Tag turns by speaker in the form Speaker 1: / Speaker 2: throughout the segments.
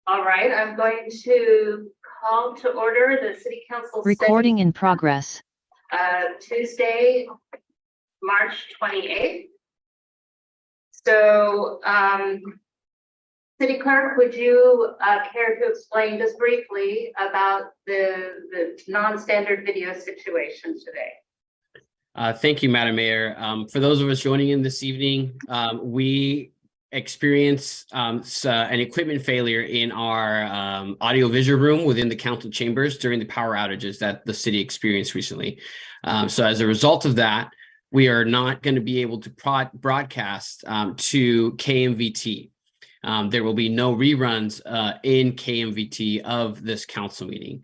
Speaker 1: All right, I'm going to call to order the City Council
Speaker 2: Recording in progress.
Speaker 1: Tuesday, March 28th. So, City Clerk, would you care to explain just briefly about the non-standard video situation today?
Speaker 3: Thank you, Madam Mayor. For those of us joining in this evening, we experienced an equipment failure in our audio-visual room within the council chambers during the power outages that the city experienced recently. So as a result of that, we are not going to be able to broadcast to KMVT. There will be no reruns in KMVT of this council meeting,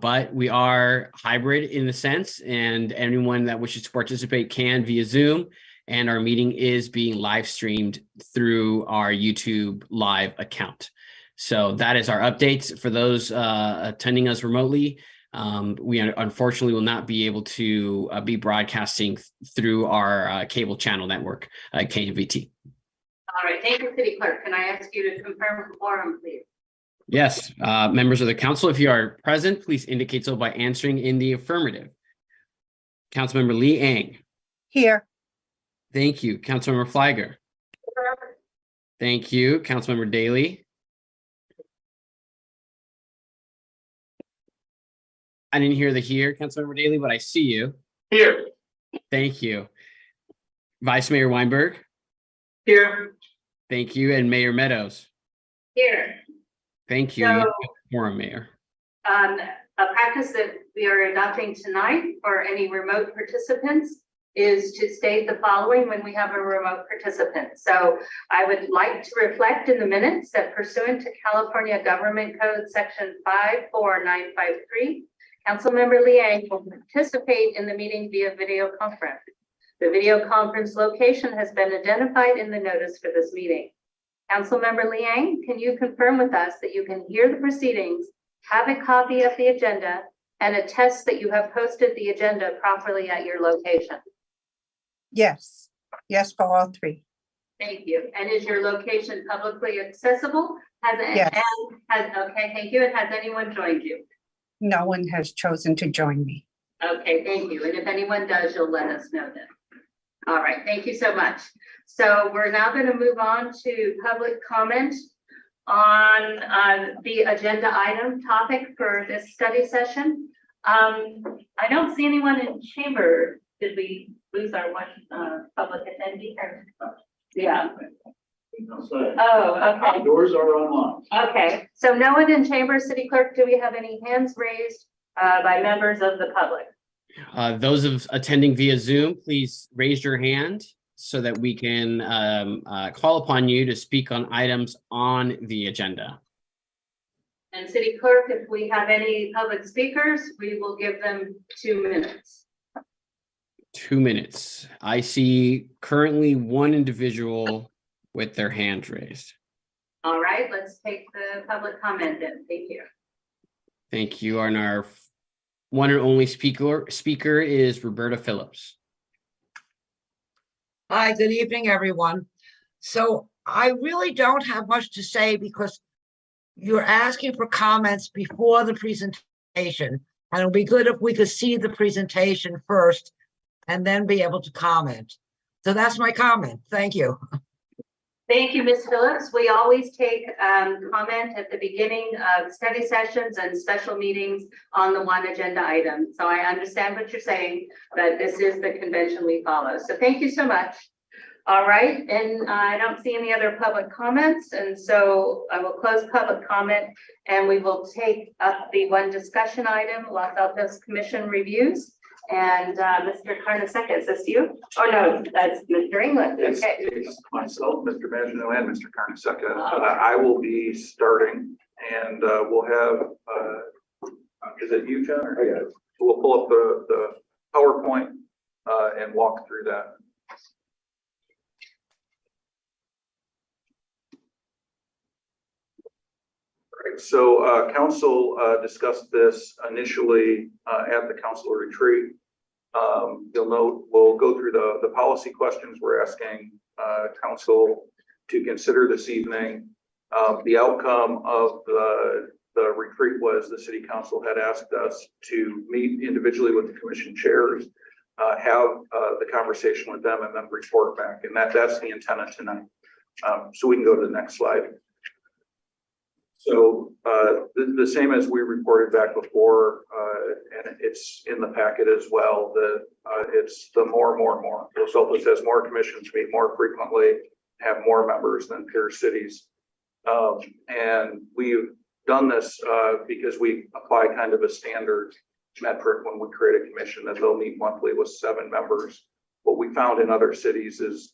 Speaker 3: but we are hybrid in the sense, and anyone that wishes to participate can via Zoom, and our meeting is being live streamed through our YouTube live account. So that is our updates for those attending us remotely. We unfortunately will not be able to be broadcasting through our cable channel network, KMVT.
Speaker 1: All right, thank you, City Clerk. Can I ask you to confirm the quorum, please?
Speaker 3: Yes, members of the council, if you are present, please indicate so by answering in the affirmative. Councilmember Lee Ang.
Speaker 4: Here.
Speaker 3: Thank you. Councilmember Fliger. Thank you. Councilmember Daly. I didn't hear the here, Councilmember Daly, but I see you.
Speaker 5: Here.
Speaker 3: Thank you. Vice Mayor Weinberg.
Speaker 5: Here.
Speaker 3: Thank you. And Mayor Meadows.
Speaker 1: Here.
Speaker 3: Thank you.
Speaker 1: So,
Speaker 3: Forum, Mayor.
Speaker 1: A practice that we are adopting tonight for any remote participants is to state the following when we have a remote participant. So I would like to reflect in the minutes that pursuant to California Government Code Section 54953, Councilmember Liang will participate in the meeting via video conference. The video conference location has been identified in the notice for this meeting. Councilmember Liang, can you confirm with us that you can hear the proceedings, have a copy of the agenda, and attest that you have posted the agenda properly at your location?
Speaker 4: Yes. Yes, for all three.
Speaker 1: Thank you. And is your location publicly accessible?
Speaker 4: Yes.
Speaker 1: Okay, thank you. And has anyone joined you?
Speaker 4: No one has chosen to join me.
Speaker 1: Okay, thank you. And if anyone does, you'll let us know then. All right, thank you so much. So we're now going to move on to public comment on the agenda item topic for this study session. I don't see anyone in chamber. Did we lose our one public attendee? Yeah. Oh, okay.
Speaker 5: Doors are online.
Speaker 1: Okay, so no one in chamber. City Clerk, do we have any hands raised by members of the public?
Speaker 3: Those of attending via Zoom, please raise your hand so that we can call upon you to speak on items on the agenda.
Speaker 1: And City Clerk, if we have any public speakers, we will give them 2 minutes.
Speaker 3: 2 minutes. I see currently one individual with their hand raised.
Speaker 1: All right, let's take the public comment then. Thank you.
Speaker 3: Thank you. And our one and only speaker is Roberta Phillips.
Speaker 6: Hi, good evening, everyone. So I really don't have much to say because you're asking for comments before the presentation. And it'll be good if we could see the presentation first and then be able to comment. So that's my comment. Thank you.
Speaker 1: Thank you, Ms. Phillips. We always take comment at the beginning of study sessions and special meetings on the one agenda item. So I understand what you're saying, but this is the convention we follow. So thank you so much. All right, and I don't see any other public comments, and so I will close public comment, and we will take up the one discussion item, Los Altos Commission reviews. And Mr. Carnesecca, is this you? Oh no, that's Mr. England. Okay.
Speaker 5: It's myself, Mr. Maginot, and Mr. Carnesecca. I will be starting, and we'll have, is it you, John? Or yeah. We'll pull up the PowerPoint and walk through that. Right, so council discussed this initially at the council retreat. You'll note we'll go through the policy questions we're asking council to consider this evening. The outcome of the retreat was the city council had asked us to meet individually with the commission chairs, have the conversation with them, and then report back. And that's the intent of tonight. So we can go to the next slide. So the same as we reported back before, and it's in the packet as well, that it's the more. Los Altos has more commissions, meet more frequently, have more members than peer cities. And we've done this because we apply kind of a standard metric when we create a commission that they'll meet monthly with 7 members. What we found in other cities is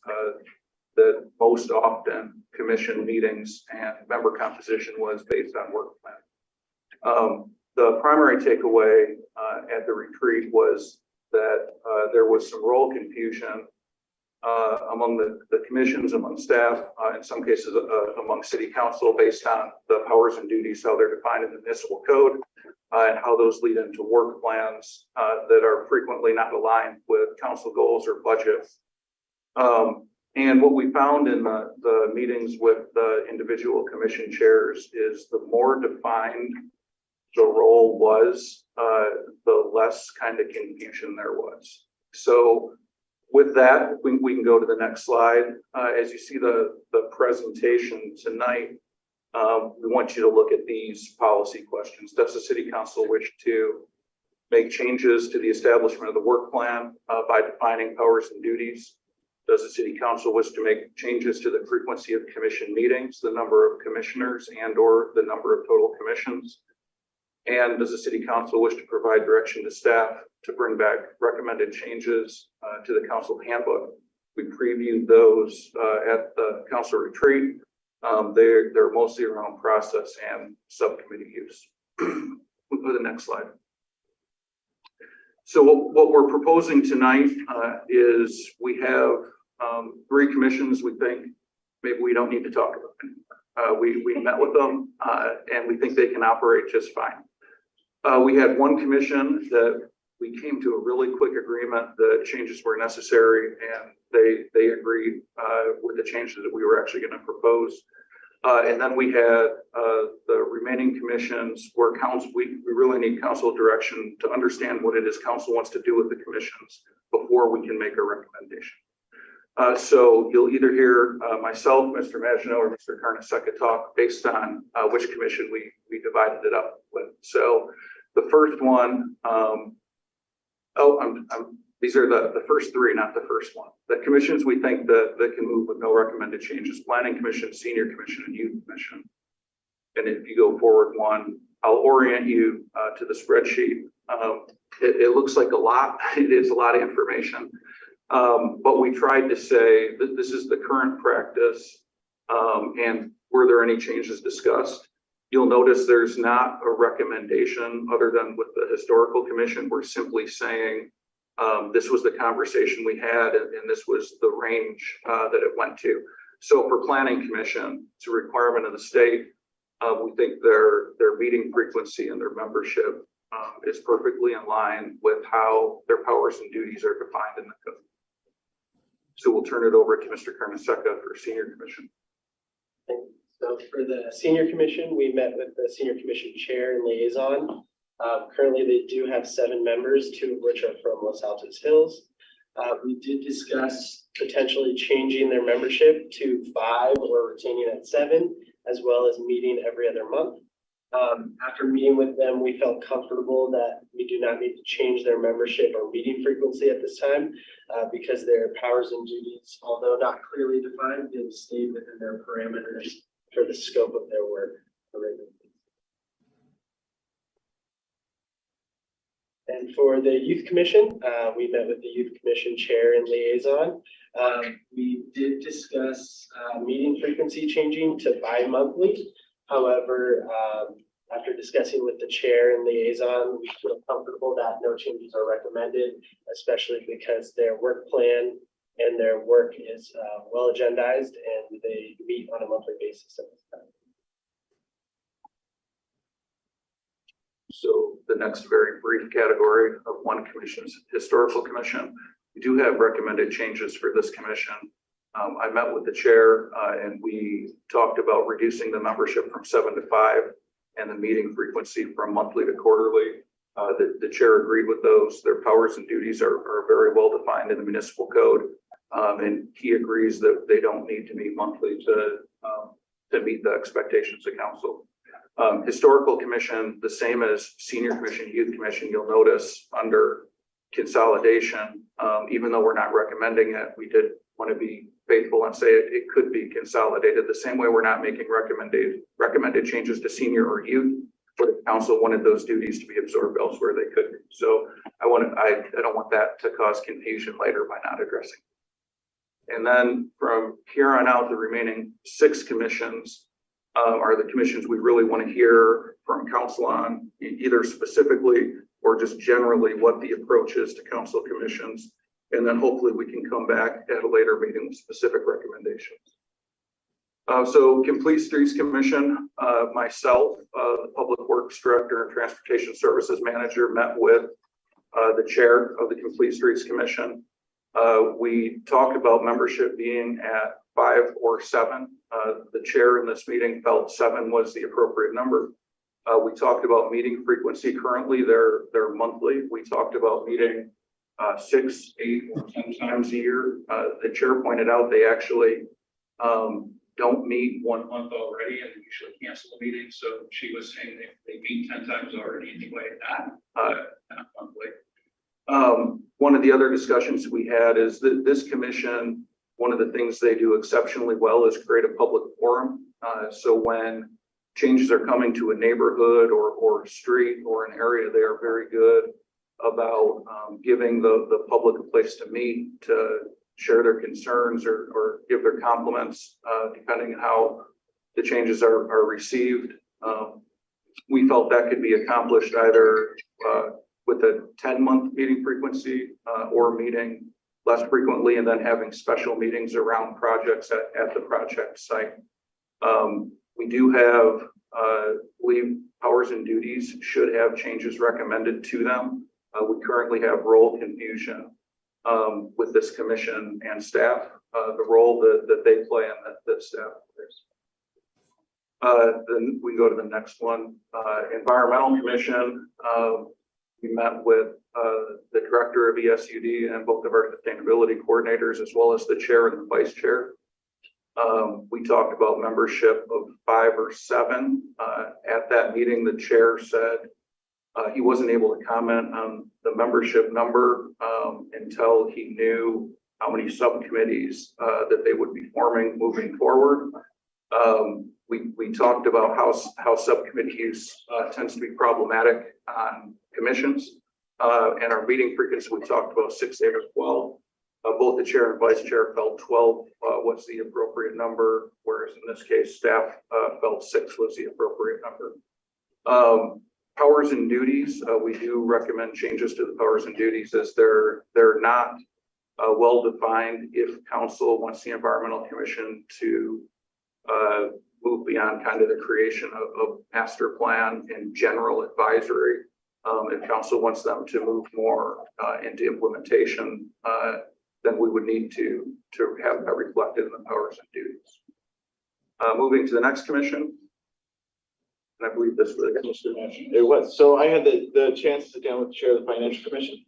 Speaker 5: that most often commission meetings and member composition was based on work plan. The primary takeaway at the retreat was that there was some role confusion among the commissions, among staff, in some cases among city council based on the powers and duties, how they're defined in the municipal code, and how those lead into work plans that are frequently not aligned with council goals or budgets. And what we found in the meetings with the individual commission chairs is the more defined the role was, the less kind of confusion there was. So with that, we can go to the next slide. As you see the presentation tonight, we want you to look at these policy questions. Does the city council wish to make changes to the establishment of the work plan by defining powers and duties? Does the city council wish to make changes to the frequency of commission meetings, the number of commissioners and or the number of total commissions? And does the city council wish to provide direction to staff to bring back recommended changes to the council handbook? We previewed those at the council retreat. They're mostly around process and subcommittee use. We'll go to the next slide. So what we're proposing tonight is we have 3 commissions we think maybe we don't need to talk about anymore. We met with them and we think they can operate just fine. We had one commission that we came to a really quick agreement that changes were necessary, and they agreed with the changes that we were actually going to propose. And then we had the remaining commissions where we really need council direction to understand what it is council wants to do with the commissions before we can make a recommendation. So you'll either hear myself, Mr. Maginot, or Mr. Carnesecca talk based on which commission we divided it up with. So the first one, these are the first 3, not the first one. The commissions we think that can move with no recommended changes: Planning Commission, Senior Commission, and Youth Commission. And if you go forward one, I'll orient you to the spreadsheet. It looks like a lot. It is a lot of information. But we tried to say that this is the current practice, and were there any changes discussed? You'll notice there's not a recommendation other than with the Historical Commission. We're simply saying this was the conversation we had, and this was the range that it went to. So for Planning Commission, it's a requirement of the state. We think their meeting frequency and their membership is perfectly in line with how their powers and duties are defined in the code. So we'll turn it over to Mr. Carnesecca for Senior Commission.
Speaker 2: So for the Senior Commission, we met with the Senior Commission Chair and Liaison. Currently, they do have 7 members, 2 of which are from Los Altos Hills. We did discuss potentially changing their membership to 5 or retaining at 7, as well as meeting every other month. After meeting with them, we felt comfortable that we do not need to change their membership or meeting frequency at this time because their powers and duties, although not clearly defined, they've stayed within their parameters for the scope of their work. And for the Youth Commission, we met with the Youth Commission Chair and Liaison. We did discuss meeting frequency changing to bi-monthly. However, after discussing with the Chair and Liaison, we feel comfortable that no changes are recommended, especially because their work plan and their work is well agendized and they meet on a monthly basis at this time.
Speaker 5: So the next very brief category of one commission is Historical Commission. We do have recommended changes for this commission. I met with the chair and we talked about reducing the membership from 7 to 5 and the meeting frequency from monthly to quarterly. The chair agreed with those. Their powers and duties are very well defined in the municipal code. And he agrees that they don't need to meet monthly to meet the expectations of council. Historical commission, the same as senior commission, youth commission, you'll notice under consolidation, even though we're not recommending it, we did want to be faithful and say it could be consolidated the same way we're not making recommended changes to senior or youth, but if council wanted those duties to be absorbed elsewhere, they could. So I don't want that to cause confusion later by not addressing. And then from here on out, the remaining 6 commissions are the commissions we really want to hear from council on, either specifically or just generally what the approach is to council commissions. And then hopefully we can come back at a later meeting with specific recommendations. So Complete Streets Commission, myself, the Public Works Director and Transportation Services Manager met with the chair of the Complete Streets Commission. We talked about membership being at 5 or 7. The chair in this meeting felt 7 was the appropriate number. We talked about meeting frequency. Currently, they're monthly. We talked about meeting 6, 8, or 10 times a year. The chair pointed out they actually don't meet 1 month already and usually cancel the meeting. So she was saying they meet 10 times already anyway, not monthly. One of the other discussions we had is that this commission, one of the things they do exceptionally well is create a public forum. So when changes are coming to a neighborhood or street or an area, they are very good about giving the public a place to meet, to share their concerns or give their compliments, depending on how the changes are received. We felt that could be accomplished either with a 10-month meeting frequency or meeting less frequently and then having special meetings around projects at the project site. We do have, believe powers and duties should have changes recommended to them. We currently have role confusion with this commission and staff, the role that they play and that staff plays. Then we can go to the next one. Environmental Commission. We met with the director of ESUD and both of our sustainability coordinators, as well as the chair and the vice chair. We talked about membership of 5 or 7. At that meeting, the chair said he wasn't able to comment on the membership number until he knew how many subcommittees that they would be forming moving forward. We talked about how subcommittee use tends to be problematic on commissions. And our meeting frequency, we talked about 6, 8, or 12. Both the chair and vice chair felt 12 was the appropriate number, whereas in this case, staff felt 6 was the appropriate number. Powers and duties, we do recommend changes to the powers and duties as they're not well defined. If council wants the environmental commission to move beyond kind of the creation of master plan and general advisory, if council wants them to move more into implementation, then we would need to have that reflected in the powers and duties. Moving to the next commission. And I believe this was Mr. Manchin.
Speaker 7: It was. So I had the chance to sit down with the chair of the Financial Commission.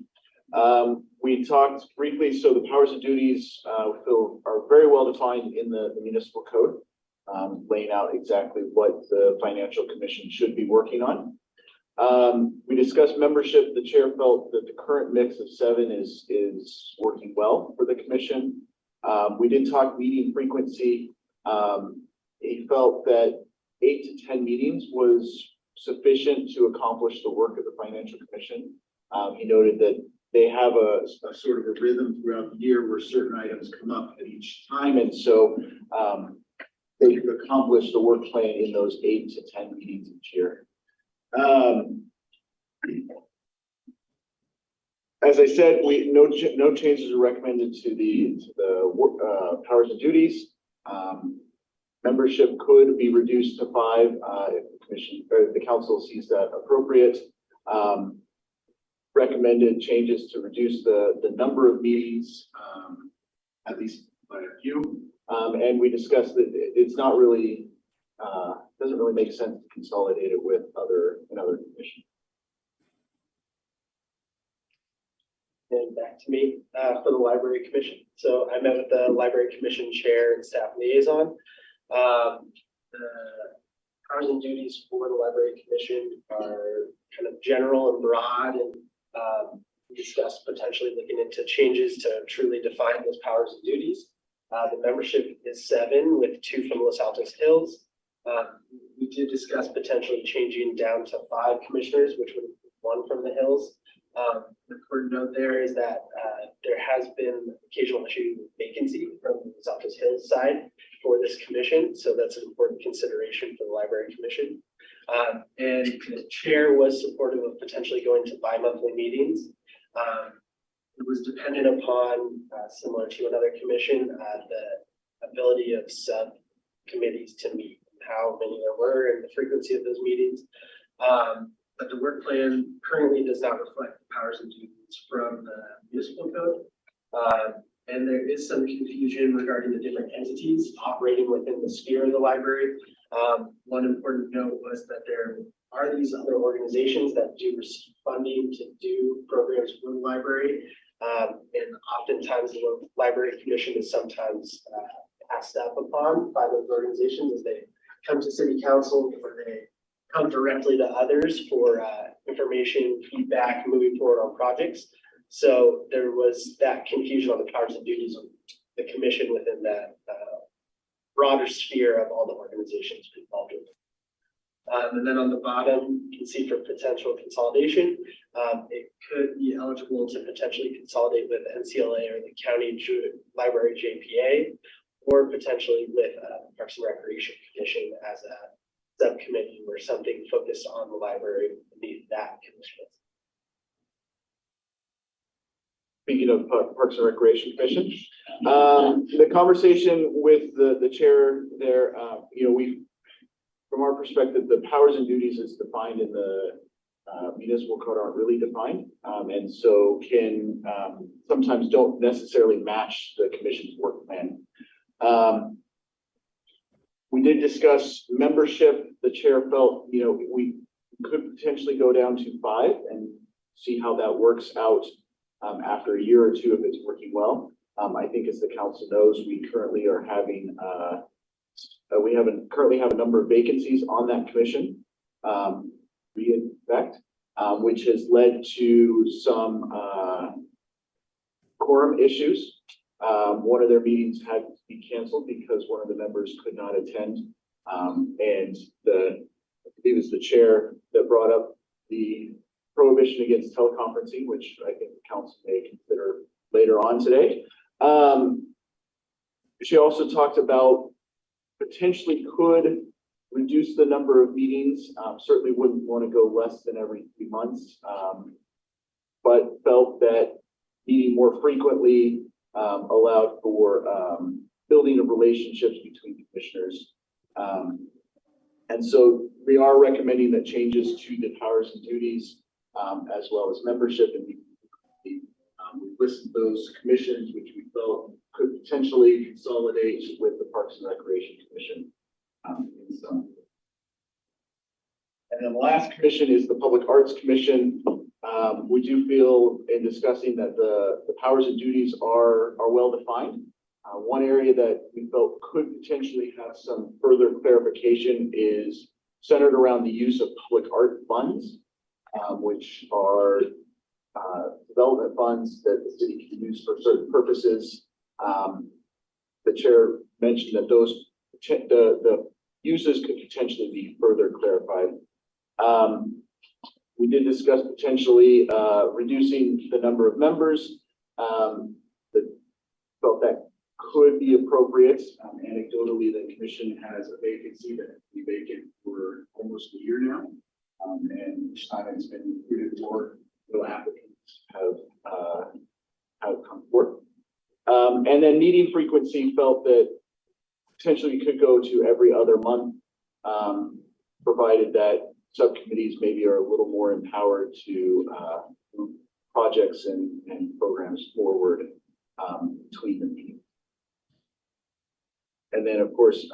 Speaker 7: We talked briefly. So the powers and duties are very well defined in the municipal code, laying out exactly what the Financial Commission should be working on. We discussed membership. The chair felt that the current mix of 7 is working well for the commission. We did talk meeting frequency. He felt that 8 to 10 meetings was sufficient to accomplish the work of the Financial Commission. He noted that they have a sort of a rhythm throughout the year where certain items come up at each time. And so they could accomplish the work plan in those 8 to 10 meetings each year. As I said, no changes are recommended to the powers and duties. Membership could be reduced to 5 if the commission or the council sees that appropriate. Recommended changes to reduce the number of meetings, at least by a few. And we discussed that it's not really, doesn't really make sense to consolidate it with another commission.
Speaker 2: And back to me for the library commission. So I met with the library commission chair and staff liaison. The powers and duties for the library commission are kind of general and broad, and we discussed potentially looking into changes to truly define those powers and duties. The membership is 7 with 2 from Los Altos Hills. We did discuss potentially changing down to 5 commissioners, which would be 1 from the Hills. The important note there is that there has been occasional issue with vacancy from the Altos Hills side for this commission, so that's an important consideration for the library commission. And the chair was supportive of potentially going to bi-monthly meetings. It was dependent upon, similar to another commission, the ability of subcommittees to meet, how many there were, and the frequency of those meetings. But the work plan currently does not reflect the powers and duties from the municipal code. And there is some confusion regarding the different entities operating within the sphere of the library. One important note was that there are these other organizations that do receive funding to do programs for the library. And oftentimes the library commission is sometimes passed up upon by those organizations as they come to city council, or they come directly to others for information, feedback, moving forward on projects. So there was that confusion on the powers and duties of the commission within that broader sphere of all the organizations involved in it. And then on the bottom, you can see for potential consolidation, it could be eligible to potentially consolidate with NCLA or the County Library JPA, or potentially with Parks and Recreation Commission as a subcommittee or something focused on the library beneath that commission.
Speaker 7: Speaking of Parks and Recreation Commission, the conversation with the chair there, from our perspective, the powers and duties as defined in the municipal code aren't really defined, and so can sometimes don't necessarily match the commission's work plan. We did discuss membership. The chair felt, we could potentially go down to 5 and see how that works out after a year or 2 if it's working well. I think, as the council knows, we currently are having currently have a number of vacancies on that commission, in fact, which has led to some quorum issues. One of their meetings had to be canceled because one of the members could not attend, and it was the chair that brought up the prohibition against teleconferencing, which I think the council may consider later on today. She also talked about potentially could reduce the number of meetings. Certainly wouldn't want to go less than every 3 months, but felt that meeting more frequently allowed for building of relationships between commissioners. And so we are recommending that changes to the powers and duties, as well as membership, and we listed those commissions which we felt could potentially consolidate with the Parks and Recreation Commission. And then the last commission is the Public Arts Commission. We do feel, in discussing, that the powers and duties are well defined. One area that we felt could potentially have some further clarification is centered around the use of public art funds, which are development funds that the city can use for certain purposes. The chair mentioned that the uses could potentially be further clarified. We did discuss potentially reducing the number of members. That felt that could be appropriate. Anecdotally, the commission has a vacancy that has been vacant for almost a year now, and each time it's been recruited for, no applicants have come forth. And then meeting frequency, felt that potentially we could go to every other month, provided that subcommittees maybe are a little more empowered to move projects and programs forward between the meetings. And then, of course,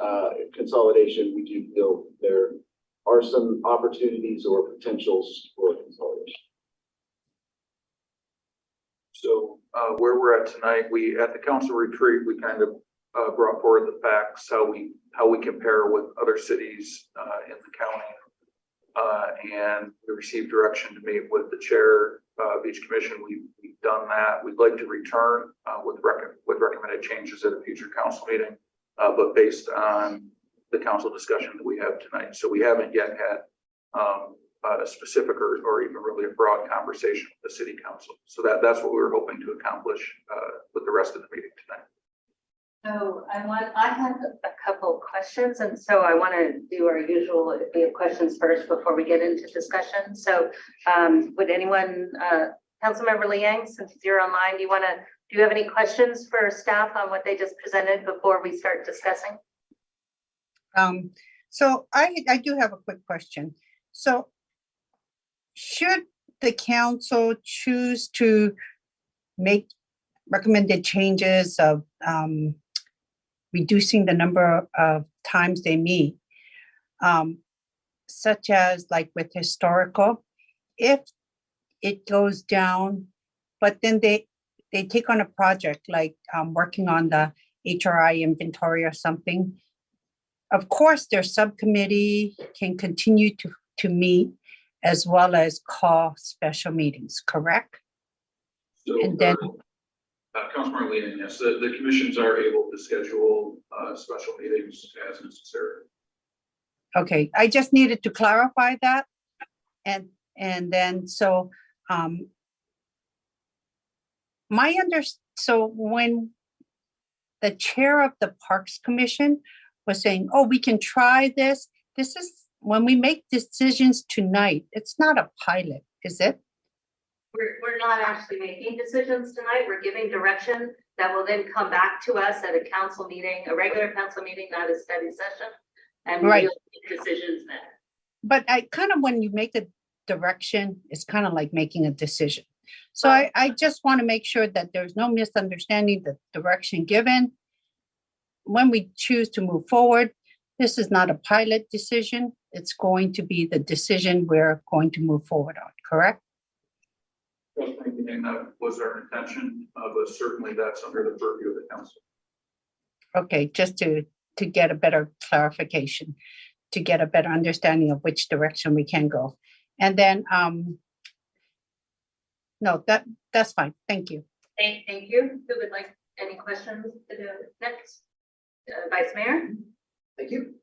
Speaker 7: consolidation, we do feel there are some opportunities or potentials for consolidation.
Speaker 5: So where we're at tonight, at the council retreat, we kind of brought forward the facts, how we compare with other cities in the county. And we received direction to meet with the chair of each commission. We've done that. We'd like to return with recommended changes at a future council meeting, but based on the council discussion that we have tonight. So we haven't yet had a specific or even really a broad conversation with the city council. So that's what we were hoping to accomplish with the rest of the meeting tonight.
Speaker 1: So I have a couple questions, and so I want to do our usual, if we have questions first before we get into discussion. So would anyone, Councilmember Liang, since you're online, do you have any questions for staff on what they just presented before we start discussing?
Speaker 4: So I do have a quick question. So should the council choose to make recommended changes of reducing the number of times they meet, such as like with historical, if it goes down, but then they take on a project like working on the HRI inventory or something, of course, their subcommittee can continue to meet as well as call special meetings, correct?
Speaker 5: So,
Speaker 4: And then,
Speaker 5: Councilmember Leland, yes, the commissions are able to schedule special meetings as necessary.
Speaker 4: okay, I just needed to clarify that. And then, so so when the chair of the Parks Commission was saying, oh, we can try this. This is when we make decisions tonight, it's not a pilot, is it?
Speaker 1: We're not actually making decisions tonight. We're giving direction that will then come back to us at a council meeting, a regular council meeting, not a study session. And we'll
Speaker 4: Right.
Speaker 1: make decisions then.
Speaker 4: But I kind of, when you make a direction, it's kind of like making a decision. So I just want to make sure that there's no misunderstanding the direction given. When we choose to move forward, this is not a pilot decision. It's going to be the decision we're going to move forward on, correct?
Speaker 5: And that was our intention, but certainly that's under the purview of the council.
Speaker 4: Okay, just to get a better clarification, to get a better understanding of which direction we can go. And then, no, that's fine. Thank you.
Speaker 1: Thank you. Who would like any questions to do next? Vice Mayor?
Speaker 8: Thank you.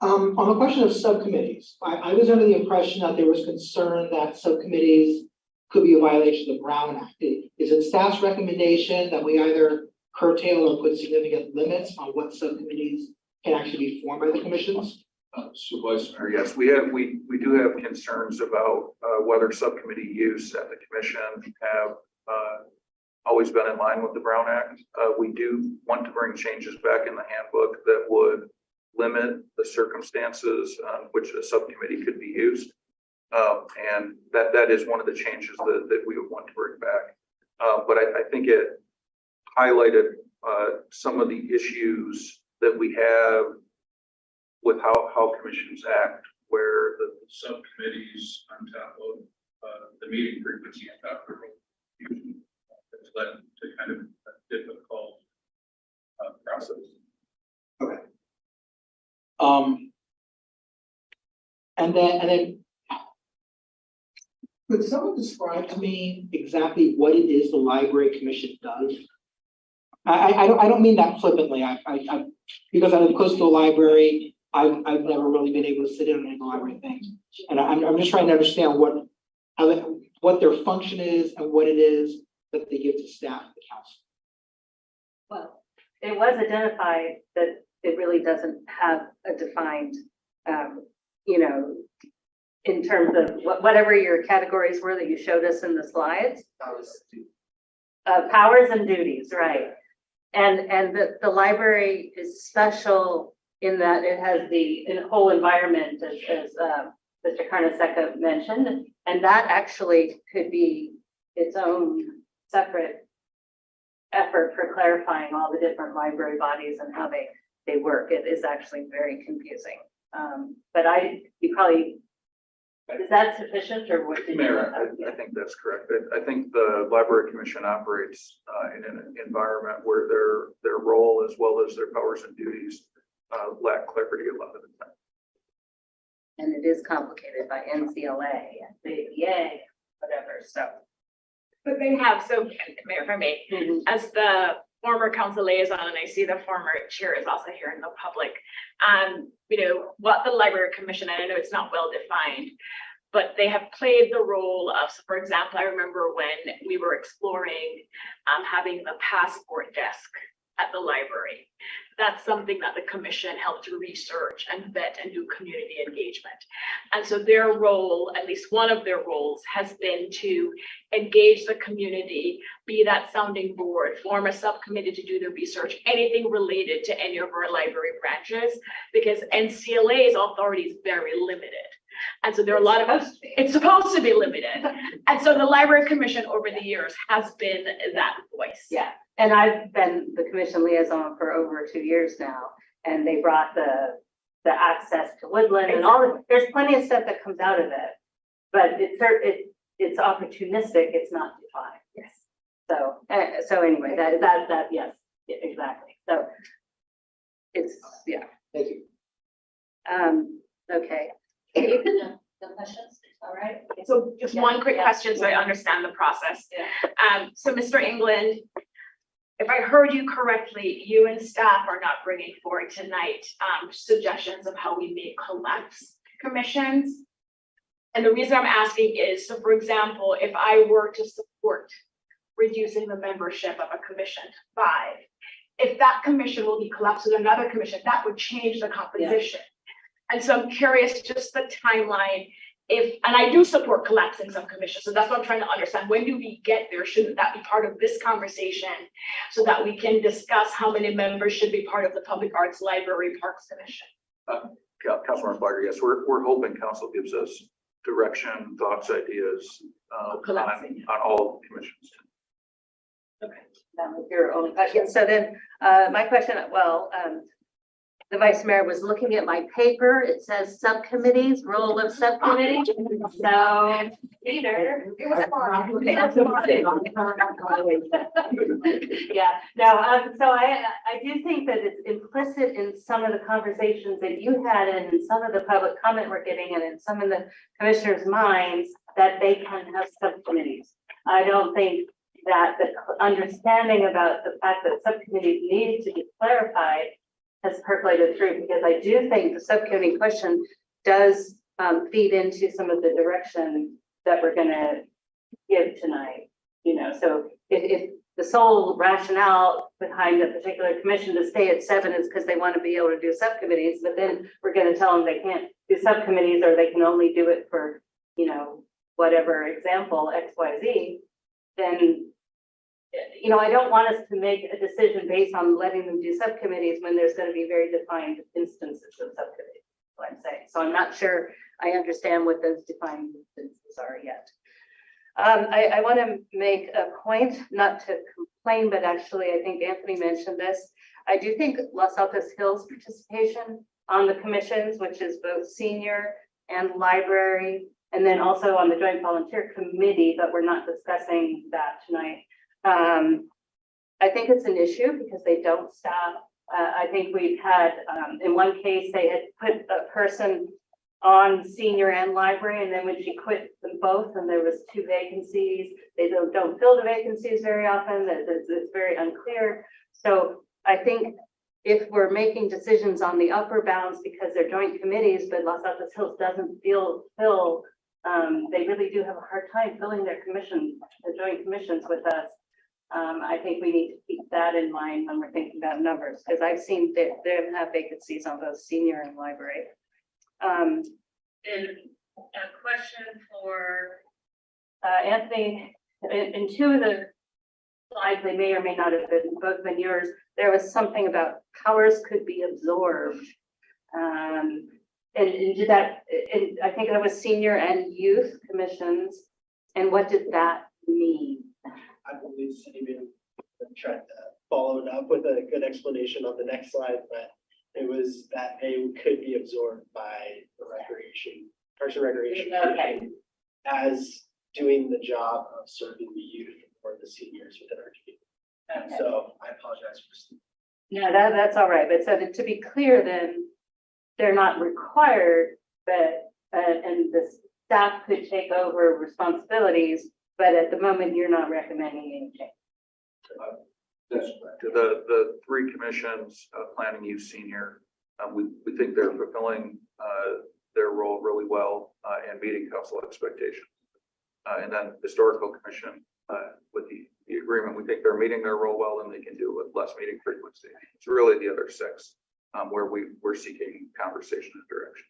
Speaker 8: On the question of subcommittees, I was under the impression that there was concern that subcommittees could be a violation of the Brown Act. Is it staff's recommendation that we either curtail or put significant limits on what subcommittees can actually be formed by the commissions?
Speaker 5: So Vice Mayor, yes, we do have concerns about whether subcommittee use at the commission have always been in line with the Brown Act. We do want to bring changes back in the handbook that would limit the circumstances on which a subcommittee could be used. And that is one of the changes that we would want to bring back. But I think it highlighted some of the issues that we have with how commissions act, where the subcommittees on top of the meeting frequency on top of has led to kind of a difficult process.
Speaker 8: Okay. And then could someone describe to me exactly what it is the library commission does? I don't mean that flippantly. Because I live close to the library, I've never really been able to sit in on any library things. And I'm just trying to understand what their function is and what it is that they give to staff at the council.
Speaker 1: Well, it was identified that it really doesn't have a defined, in terms of whatever your categories were that you showed us in the slides. Powers and duties, right. And the library is special in that it has the whole environment, as Mr. Carnesecca mentioned, and that actually could be its own separate effort for clarifying all the different library bodies and how they work. It is actually very confusing. But you probably, is that sufficient or what?
Speaker 5: Mayor, I think that's correct. I think the Library Commission operates in an environment where their role as well as their powers and duties lack clarity a lot of the time.
Speaker 1: And it is complicated by NCLA and the ABA, whatever, so.
Speaker 9: But they have, so Mayor, if I may, as the former council liaison, and I see the former chair is also here in the public. What the Library Commission, and I know it's not well defined, but they have played the role of, so for example, I remember when we were exploring having the passport desk at the library. That's something that the commission helped to research and vet and do community engagement. And so their role, at least one of their roles, has been to engage the community, be that sounding board, form a subcommittee to do the research, anything related to any of our library branches, because NCLA's authority is very limited. And so there are a lot of, it's supposed to be limited. And so the Library Commission over the years has been that voice.
Speaker 1: Yeah, and I've been the commission liaison for over 2 years now, and they brought the access to woodland and all of, there's plenty of stuff that comes out of it. But it's opportunistic, it's not defined.
Speaker 9: Yes.
Speaker 1: So anyway, that, yes, exactly. So it's, yeah.
Speaker 8: Thank you.
Speaker 1: Okay. You can, the questions, all right?
Speaker 9: So just one quick question so I understand the process. So Mr. England, if I heard you correctly, you and staff are not bringing forward tonight suggestions of how we may collapse commissions. And the reason I'm asking is, so for example, if I were to support reducing the membership of a commission to 5, if that commission will be collapsed with another commission, that would change the composition. And so I'm curious, just the timeline, and I do support collapsing some commissions, so that's what I'm trying to understand. When do we get there? Shouldn't that be part of this conversation so that we can discuss how many members should be part of the Public Arts Library Parks Commission?
Speaker 5: Councilmember Flager, yes, we're hoping council gives us direction, thoughts, ideas on all commissions.
Speaker 1: Okay, that was your only question. So then, my question, the vice mayor was looking at my paper. It says subcommittees, role of subcommittee. So, Peter. Yeah, no, so I do think that it's implicit in some of the conversations that you had and in some of the public comment we're getting and in some of the commissioners' minds that they can have subcommittees. I don't think that the understanding about the fact that subcommittees need to be clarified has percolated through, because I do think the subcommittee question does feed into some of the direction that we're going to give tonight. So if the sole rationale behind a particular commission to stay at 7 is because they want to be able to do subcommittees, but then we're going to tell them they can't do subcommittees or they can only do it for, whatever example, XYZ, then I don't want us to make a decision based on letting them do subcommittees when there's going to be very defined instances of subcommittees, what I'm saying. So I'm not sure I understand what those defined instances are yet. I want to make a point, not to complain, but actually I think Anthony mentioned this. I do think Los Altos Hills participation on the commissions, which is both senior and library, and then also on the joint volunteer committee, but we're not discussing that tonight. I think it's an issue because they don't staff. I think we've had, in one case, they had put a person on senior and library, and then when she quit them both, and there was 2 vacancies, they don't fill the vacancies very often. It's very unclear. So I think if we're making decisions on the upper bounds because they're joint committees, but Los Altos Hills doesn't fill, they really do have a hard time filling their commissions, the joint commissions with us. I think we need to keep that in mind when we're thinking about numbers, because I've seen that they have vacancies on both senior and library. And a question for Anthony, in 2 of the slides, they may or may not have both been yours, there was something about powers could be absorbed. And did that, I think that was senior and youth commissions. And what did that mean?
Speaker 8: I believe City
Speaker 2: tried to follow it up with a good explanation on the next slide, but it was that they could be absorbed by the Parks and Recreation
Speaker 1: Okay.
Speaker 2: Commission as doing the job of serving the youth or the seniors within our community. So I apologize for.
Speaker 1: No, that's all right. But so to be clear, then they're not required, but, and the staff could take over responsibilities, but at the moment, you're not recommending any change.
Speaker 5: That's correct. The three commissions, planning, youth, senior, we think they're fulfilling their role really well and meeting council expectations. And then historical commission, with the agreement, we think they're meeting their role well and they can do it with less meeting frequency. It's really the other six where we're seeking conversation and direction.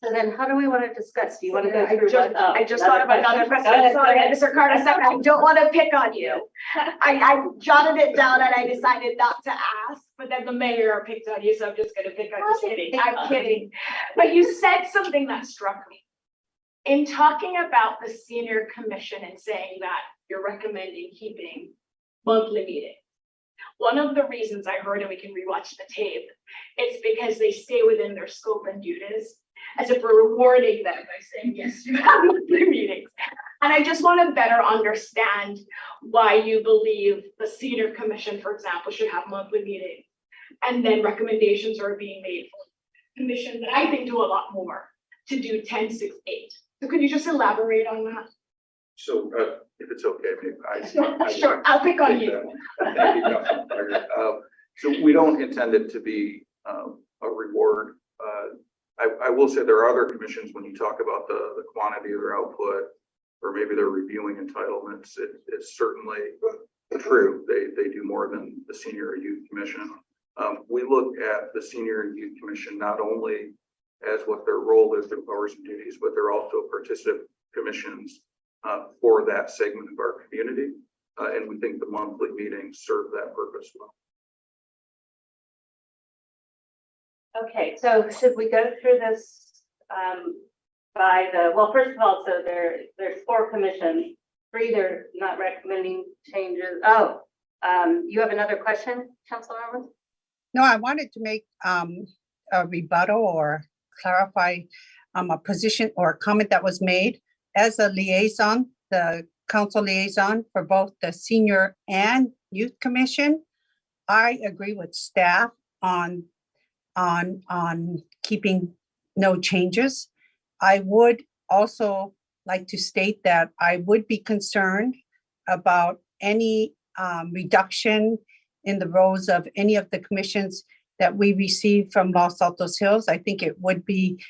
Speaker 1: So then how do we want to discuss? Do you want to go
Speaker 9: I
Speaker 1: through?
Speaker 9: just thought of another question.
Speaker 1: Go ahead.
Speaker 9: Sorry, Mr. Carter, I don't want to pick on you. I jotted it down and I decided not to ask, but then the mayor picked on you, so I'm just gonna pick on you. Just kidding. I'm kidding. But you said something that struck me. In talking about the senior commission and saying that you're recommending keeping monthly meetings. One of the reasons I heard, and we can rewatch the tape, it's because they stay within their scope and duties, as if we're rewarding them by saying, yes, you have monthly meetings. And I just want to better understand why you believe the senior commission, for example, should have monthly meetings. And then recommendations are being made for commissions that I think do a lot more to do 10, 6, 8. So could you just elaborate on that?
Speaker 5: So if it's okay, maybe
Speaker 9: Sure, I'll pick on
Speaker 5: take
Speaker 9: you.
Speaker 5: that. Thank you, Councilman Carter. So we don't intend it to be a reward. I will say there are other commissions, when you talk about the quantity of their output, or maybe they're reviewing entitlements, it's certainly true. They do more than the senior or youth commission. We look at the senior and youth commission not only as what their role is, their powers and duties, but they're also participant commissions for that segment of our community. And we think the monthly meetings serve that purpose well.
Speaker 1: Okay, so should we go through this by the, well, first of all, so there's 4 commissions, 3 they're not recommending changes. Oh, you have another question, Councilor Owens?
Speaker 4: No, I wanted to make a rebuttal or clarify a position or a comment that was made. As a liaison, the council liaison for both the senior and youth commission, I agree with staff on keeping no changes. I would also like to state that I would be concerned about any reduction in the roles of any of the commissions that we receive from Los Altos Hills. I think it would be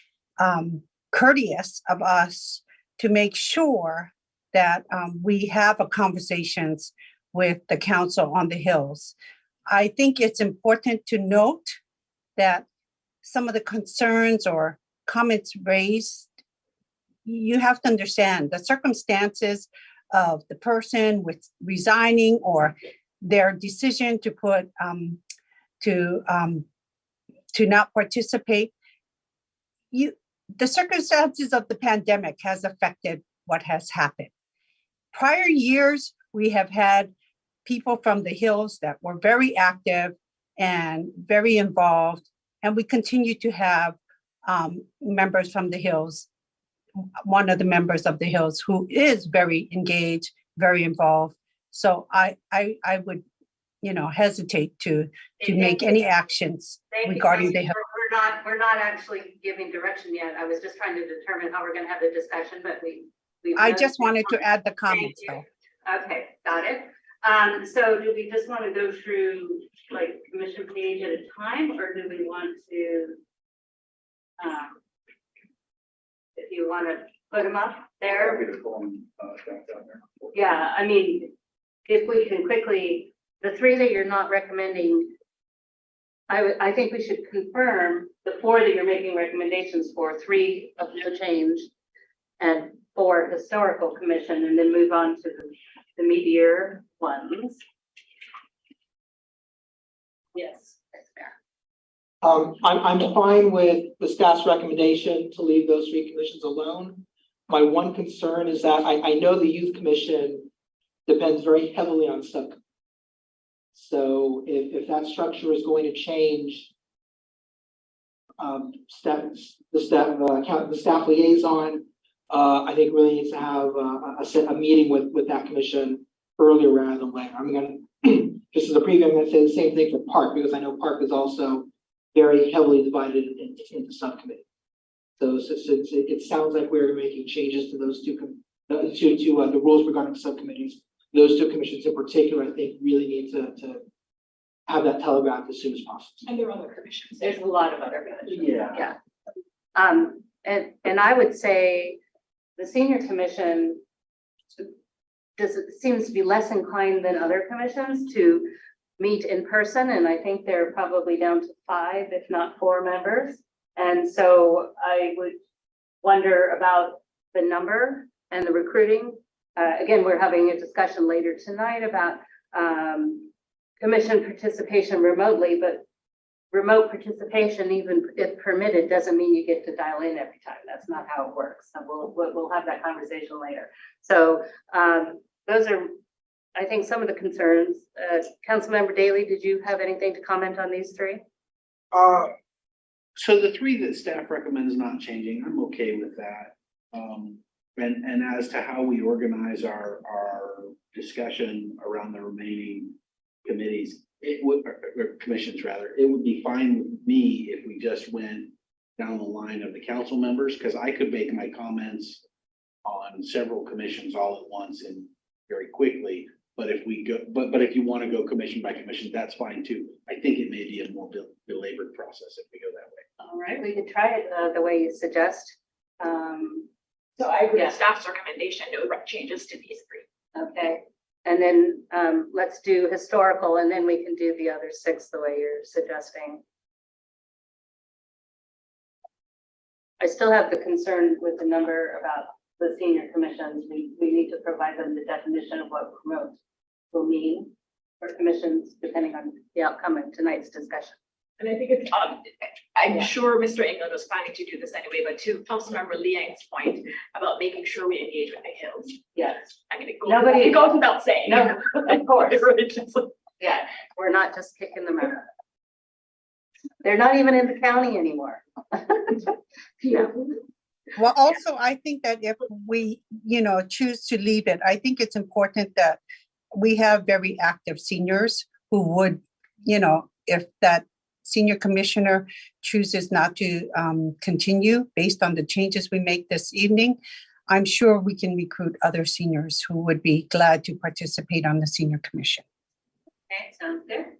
Speaker 4: courteous of us to make sure that we have a conversations with the council on the hills. I think it's important to note that some of the concerns or comments raised, you have to understand the circumstances of the person with resigning or their decision to put to not participate. The circumstances of the pandemic has affected what has happened. Prior years, we have had people from the hills that were very active and very involved, and we continue to have members from the hills. One of the members of the hills who is very engaged, very involved. So I would, hesitate to make any actions regarding the hill.
Speaker 1: We're not actually giving direction yet. I was just trying to determine how we're going to have the discussion, but we.
Speaker 4: I just wanted to add the comments though.
Speaker 1: Okay, got it. So do we just want to go through like commission page at a time, or do we want to, if you want to put them up there?
Speaker 5: Happy to pull them down there.
Speaker 1: Yeah, I mean, if we can quickly, the 3 that you're not recommending, I think we should confirm the 4 that you're making recommendations for, 3 of no change and 4 historical commission, and then move on to the meteor ones. Yes, that's fair.
Speaker 8: I'm fine with the staff's recommendation to leave those 3 commissions alone. My one concern is that I know the youth commission depends very heavily on subcommittee. So if that structure is going to change, the staff liaison, I think really needs to have a meeting with that commission earlier rather than later. I'm gonna, just as a preview, I'm gonna say the same thing for Park, because I know Park is also very heavily divided into subcommittees. So since it sounds like we're making changes to those two, the rules regarding subcommittees, those two commissions in particular, I think really need to have that telegraphed as soon as possible.
Speaker 9: And there are other commissions.
Speaker 1: There's a lot of other commissions.
Speaker 8: Yeah.
Speaker 1: Yeah. And I would say the senior commission seems to be less inclined than other commissions to meet in person, and I think they're probably down to 5, if not 4 members. And so I would wonder about the number and the recruiting. Again, we're having a discussion later tonight about commission participation remotely, but remote participation, even if permitted, doesn't mean you get to dial in every time. That's not how it works. So we'll have that conversation later. So those are, I think, some of the concerns. Councilmember Daley, did you have anything to comment on these 3?
Speaker 10: So the 3 that staff recommends not changing, I'm okay with that. And as to how we organize our discussion around the remaining committees, it would, or commissions rather, it would be fine with me if we just went down the line of the council members, because I could make my comments on several commissions all at once and very quickly. But if we go, but if you want to go commission by commission, that's fine too. I think it may be a more belabored process if we go that way.
Speaker 1: All right, we could try it the way you suggest.
Speaker 9: So I agree with staff's recommendation, no changes to these 3.
Speaker 1: Okay, and then let's do historical, and then we can do the other 6 the way you're suggesting. I still have the concern with the number about the senior commissions. We need to provide them the definition of what promote will mean for commissions, depending on the outcome of tonight's discussion.
Speaker 9: And I think it's, I'm sure Mr. England was planning to do this anyway, but to Councilmember Liang's point about making sure we engage with the Hills.
Speaker 1: Yes,
Speaker 9: I mean, it
Speaker 1: Nobody-
Speaker 9: goes without saying.
Speaker 1: no, of course.
Speaker 9: It really just-
Speaker 1: Yeah, we're not just kicking them out. They're not even in the county anymore. No.
Speaker 4: Well, also, I think that if we, choose to leave it, I think it's important that we have very active seniors who would, if that senior commissioner chooses not to continue based on the changes we make this evening, I'm sure we can recruit other seniors who would be glad to participate on the senior commission.
Speaker 1: Okay, sounds good.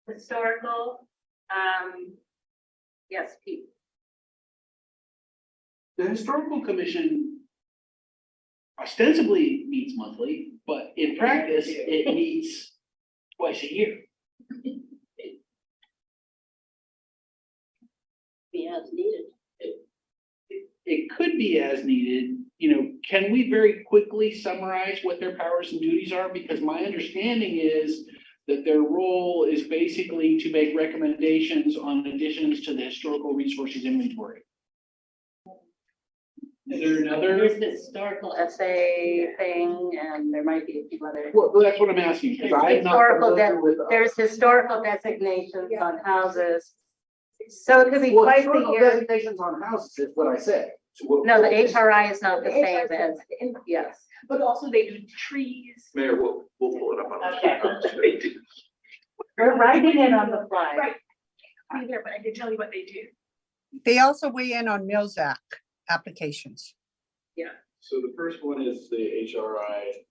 Speaker 1: Historical, yes, Pete.
Speaker 10: The historical commission ostensibly meets monthly, but in practice, it meets twice a year.
Speaker 1: Be as needed.
Speaker 10: It could be as needed, can we very quickly summarize what their powers and duties are? Because my understanding is that their role is basically to make recommendations on additions to the historical resources inventory. Is there another?
Speaker 1: There's the historical essay thing, and there might be a few other.
Speaker 10: Well, that's what I'm asking, because I'm not
Speaker 1: Historical
Speaker 10: familiar with.
Speaker 1: There's historical designations on houses. So it could be
Speaker 7: Well,
Speaker 1: twice a
Speaker 7: historical
Speaker 1: year.
Speaker 7: designations on houses is what I said. So what-
Speaker 1: No, the HRI is not the same as, yes.
Speaker 9: But also they do trees.
Speaker 5: Mayor, we'll pull it up on.
Speaker 1: Okay. We're writing it on the fly.
Speaker 9: Right. Be there, but I can tell you what they do.
Speaker 4: They also weigh in on Mills Act applications.
Speaker 11: So the first one is the HRI.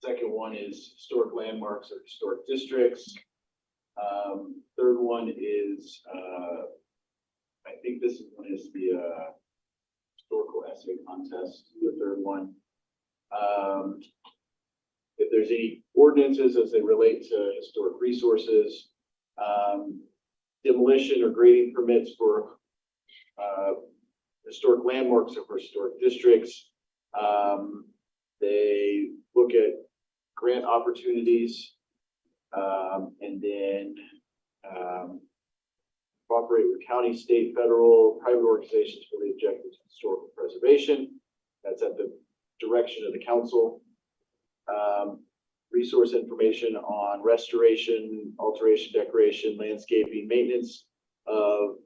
Speaker 11: Second one is historic landmarks or historic districts. Third one is, I think this one is the historical essay contest, the third one. If there's any ordinances as they relate to historic resources, demolition or grading permits for historic landmarks or for historic districts. They look at grant opportunities, and then cooperate with county, state, federal, private organizations for the objectives of historical preservation. That's at the direction of the council. resource information on restoration, alteration, decoration, landscaping, maintenance of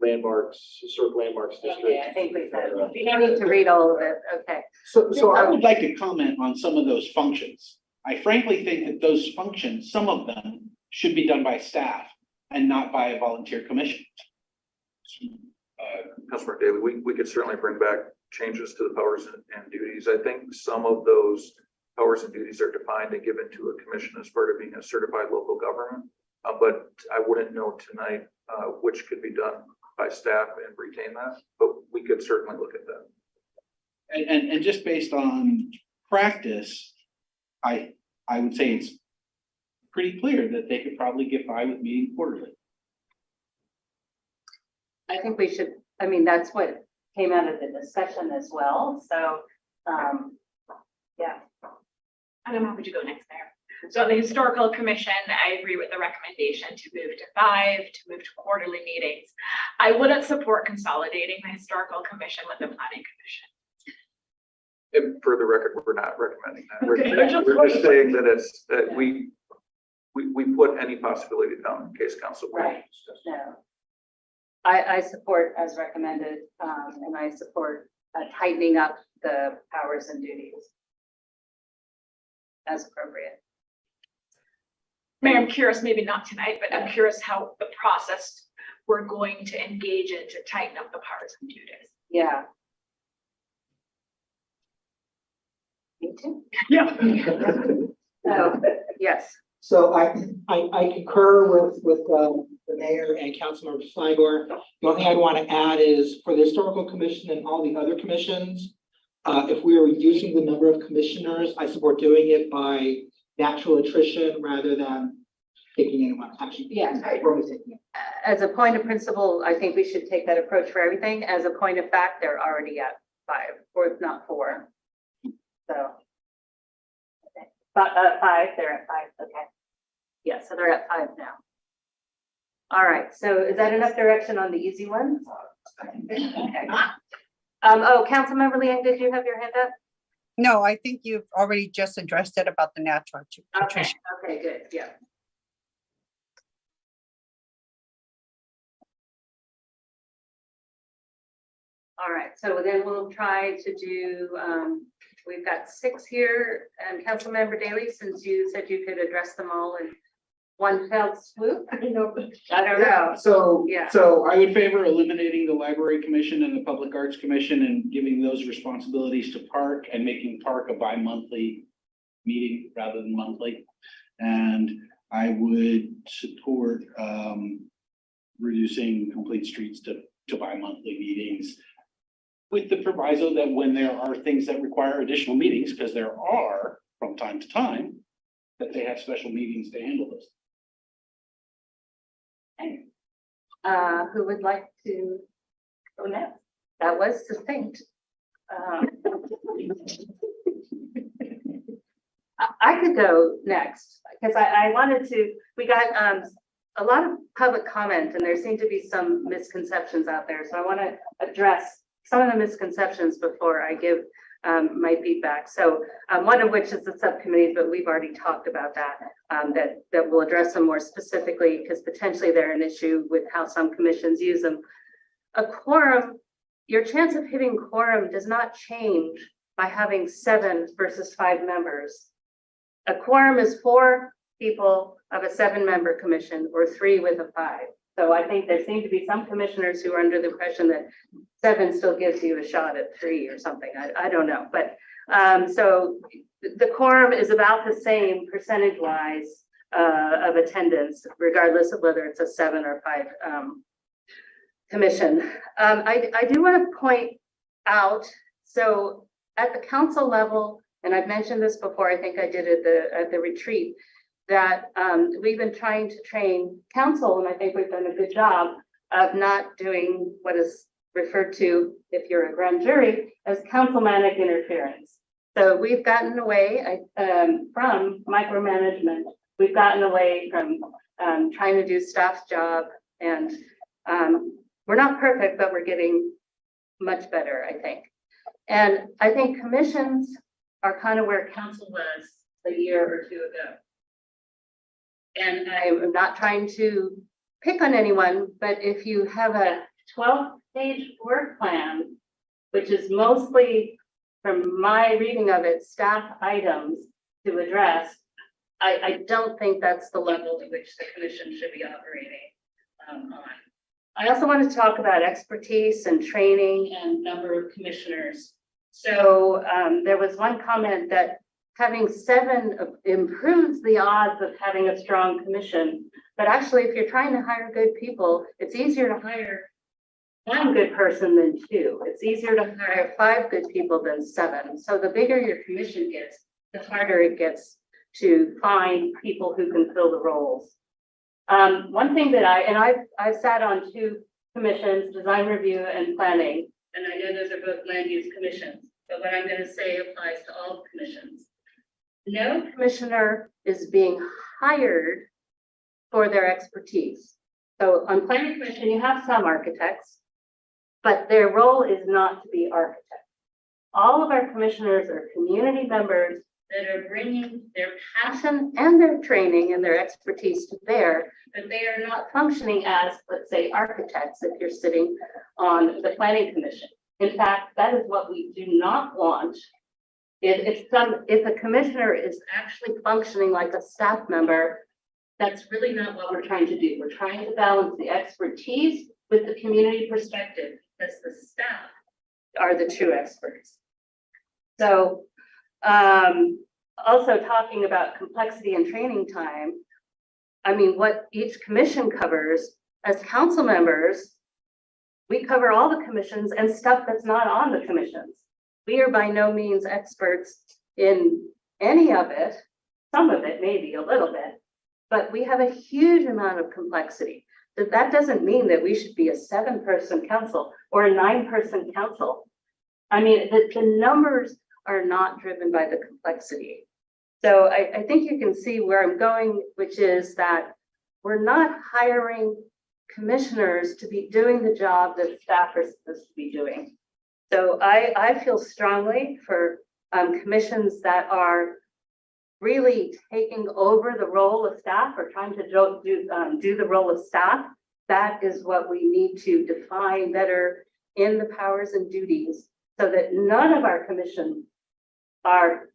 Speaker 11: landmarks, historic landmarks district.
Speaker 1: Okay, I think we said, you don't need to read all of it, okay.
Speaker 10: So I would like to comment on some of those functions. I frankly think that those functions, some of them should be done by staff and not by a volunteer commission.
Speaker 5: Councilmember Daly, we could certainly bring back changes to the powers and duties. I think some of those powers and duties are defined and given to a commission as part of being a certified local government. But I wouldn't know tonight which could be done by staff and retain that, but we could certainly look at that.
Speaker 10: And just based on practice, I would say it's pretty clear that they could probably get by with meeting quarterly.
Speaker 1: I think we should, I mean, that's what came out of the discussion as well, so, yeah.
Speaker 9: I'm happy to go next there. So the historical commission, I agree with the recommendation to move to 5, to move to quarterly meetings. I wouldn't support consolidating the historical commission with the planning commission.
Speaker 5: And for the record, we're not recommending that.
Speaker 9: Okay.
Speaker 5: We're just saying that it's, that we put any possibility down in case council.
Speaker 1: Right. No. I support as recommended, and I support tightening up the powers and duties as appropriate.
Speaker 9: Mayor, I'm curious, maybe not tonight, but I'm curious how the process we're going to engage in to tighten up the powers and duties.
Speaker 1: Yeah. Me too.
Speaker 9: Yeah.
Speaker 1: So, yes.
Speaker 8: So I concur with the mayor and Councilmember Sligo. The only thing I'd want to add is for the historical commission and all the other commissions, if we are reducing the number of commissioners, I support doing it by natural attrition rather than taking anyone. Actually,
Speaker 1: Yeah.
Speaker 8: we're always taking it.
Speaker 1: As a point of principle, I think we should take that approach for everything. As a point of fact, they're already at 5, or if not 4. So. Okay. But 5, they're at 5, okay. Yeah, so they're at 5 now. All right, so is that enough direction on the easy ones? Okay. Oh, Councilmember Liang, did you have your hand up?
Speaker 4: No, I think you've already just addressed it about the natural
Speaker 1: Okay,
Speaker 4: attrition.
Speaker 1: okay, good, yeah. All right, so then we'll try to do, we've got 6 here, and Councilmember Daly, since you said you could address them all in one fell swoop. I don't know.
Speaker 10: So,
Speaker 1: Yeah.
Speaker 10: so I would favor eliminating the library commission and the public arts commission and giving those responsibilities to park and making park a bi-monthly meeting rather than monthly. And I would support reducing complete streets to bi-monthly meetings with the proviso that when there are things that require additional meetings, because there are from time to time, that they have special meetings to handle this.
Speaker 1: Who would like to go next? That was succinct. I could go next because I wanted to, we got a lot of public comment and there seem to be some misconceptions out there. So I want to address some of the misconceptions before I give my feedback. So one of which is the subcommittees, but we've already talked about that, that we'll address them more specifically because potentially they're an issue with how some commissions use them. A quorum, your chance of hitting quorum does not change by having 7 versus 5 members. A quorum is 4 people of a 7-member commission or 3 with a 5. So I think there seem to be some commissioners who are under the impression that 7 still gives you a shot at 3 or something. I don't know, but so the quorum is about the same percentage wise of attendance, regardless of whether it's a 7 or 5 commission. I do want to point out, so at the council level, and I've mentioned this before, I think I did at the retreat, that we've been trying to train council, and I think we've done a good job of not doing what is referred to, if you're a grand jury, as councilmanic interference. So we've gotten away from micromanagement. We've gotten away from trying to do staff's job, and we're not perfect, but we're getting much better, I think. And I think commissions are kind of where council was a year or two ago. And I'm not trying to pick on anyone, but if you have a 12-page work plan, which is mostly, from my reading of it, staff items to address, I don't think that's the level at which the commission should be operating on. I also want to talk about expertise and training and number of commissioners. So there was one comment that having 7 improves the odds of having a strong commission. But actually, if you're trying to hire good people, it's easier to hire 1 good person than 2. It's easier to hire 5 good people than 7. So the bigger your commission gets, the harder it gets to find people who can fill the roles. One thing that I've sat on 2 commissions, design review and planning, and I know those are both land use commissions, but what I'm going to say applies to all commissions. No commissioner is being hired for their expertise. So on planning commission, you have some architects, but their role is not to be architects. All of our commissioners are community members that are bringing their passion and their training and their expertise to bear, but they are not functioning as, let's say, architects if you're sitting on the planning commission. In fact, that is what we do not want. If a commissioner is actually functioning like a staff member, that's really not what we're trying to do. We're trying to balance the expertise with the community perspective, because the staff are the true experts. So also talking about complexity and training time, I mean, what each commission covers, as council members, we cover all the commissions and stuff that's not on the commissions. We are by no means experts in any of it. Some of it, maybe a little bit, but we have a huge amount of complexity. That doesn't mean that we should be a 7-person council or a 9-person council. I mean, the numbers are not driven by the complexity. So I think you can see where I'm going, which is that we're not hiring commissioners to be doing the job that staff are supposed to be doing. So I feel strongly for commissions that are really taking over the role of staff or trying to do the role of staff. That is what we need to define better in the powers and duties, so that none of our commissions are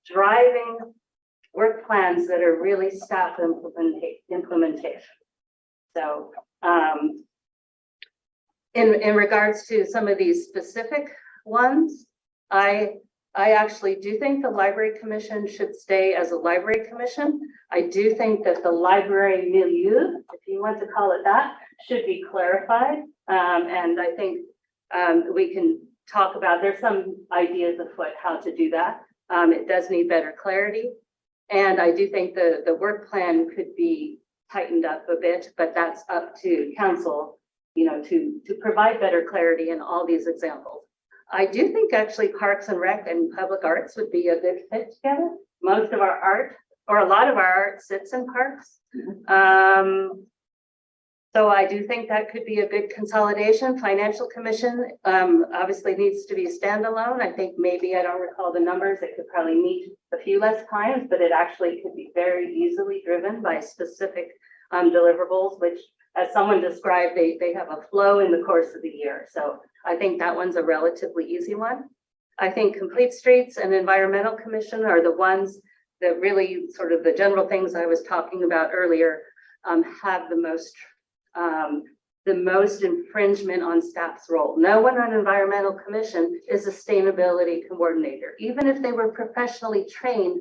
Speaker 1: driving work plans that are really staff implementation. So in regards to some of these specific ones, I actually do think the library commission should stay as a library commission. I do think that the library milieu, if you want to call it that, should be clarified. And I think we can talk about, there's some ideas afoot how to do that. It does need better clarity. And I do think the work plan could be tightened up a bit, but that's up to council, you know, to provide better clarity in all these examples. I do think actually Parks and Rec and Public Arts would be a good fit together. Most of our art, or a lot of our art, sits in parks. So I do think that could be a good consolidation. Financial Commission obviously needs to be standalone. I think maybe, I don't recall the numbers, it could probably meet a few less times, but it actually could be very easily driven by specific deliverables, which, as someone described, they have a flow in the course of the year. So I think that one's a relatively easy one. I think Complete Streets and Environmental Commission are the ones that really, sort of the general things I was talking about earlier, have the most infringement on staff's role. No one on Environmental Commission is a sustainability coordinator. Even if they were professionally trained,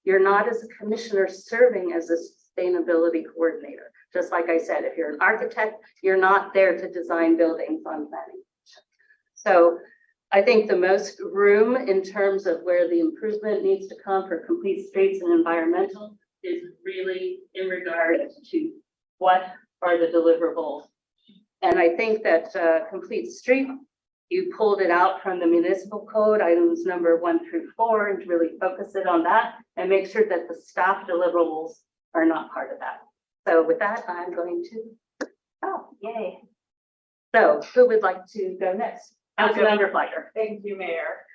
Speaker 1: you're not, as a commissioner, serving as a sustainability coordinator. Just like I said, if you're an architect, you're not there to design buildings on planning. So I think the most room in terms of where the improvement needs to come for Complete Streets and Environmental is really in regard to what are the deliverables. And I think that Complete Street, you pulled it out from the municipal code, items number 1 through 4, and really focus it on that and make sure that the staff deliverables are not part of that. So with that, I'm going to, oh, yay. So who would like to go next? Councilmember Flecker.
Speaker 9: Thank you, Mayor.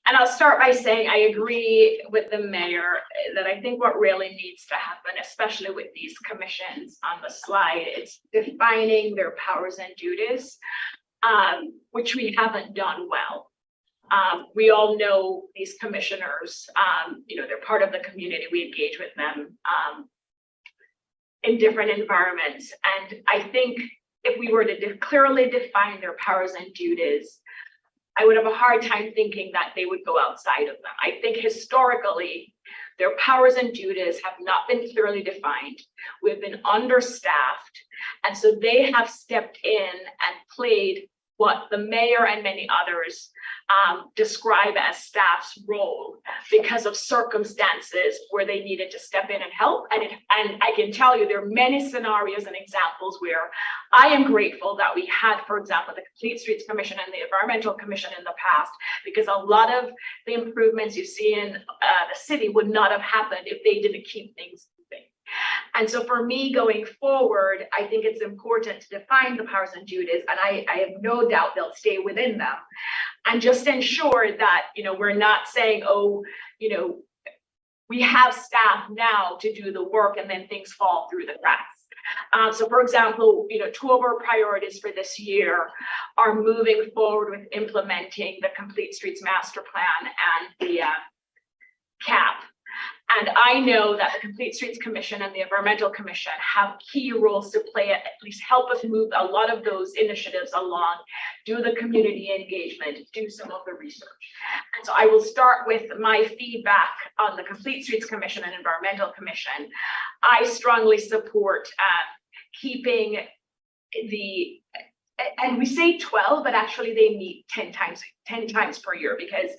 Speaker 9: And I'll start by saying I agree with the mayor that I think what really needs to happen, especially with these commissions on the slide, is defining their powers and duties, which we haven't done well. We all know these commissioners, they're part of the community. We engage with them in different environments. And I think if we were to clearly define their powers and duties, I would have a hard time thinking that they would go outside of them. I think historically, their powers and duties have not been clearly defined. We've been understaffed. And so they have stepped in and played what the mayor and many others describe as staff's role because of circumstances where they needed to step in and help. And I can tell you there are many scenarios and examples where I am grateful that we had, for example, the Complete Streets Commission and the Environmental Commission in the past, because a lot of the improvements you see in the city would not have happened if they didn't keep things moving. And so for me going forward, I think it's important to define the powers and duties, and I have no doubt they'll stay within them. And just ensure that, we're not saying, we have staff now to do the work and then things fall through the cracks. So for example, two of our priorities for this year are moving forward with implementing the Complete Streets Master Plan and the CAP. And I know that the Complete Streets Commission and the Environmental Commission have key roles to play, at least help us move a lot of those initiatives along, do the community engagement, do some of the research. And so I will start with my feedback on the Complete Streets Commission and Environmental Commission. I strongly support keeping and we say 12, but actually they meet 10 times per year, because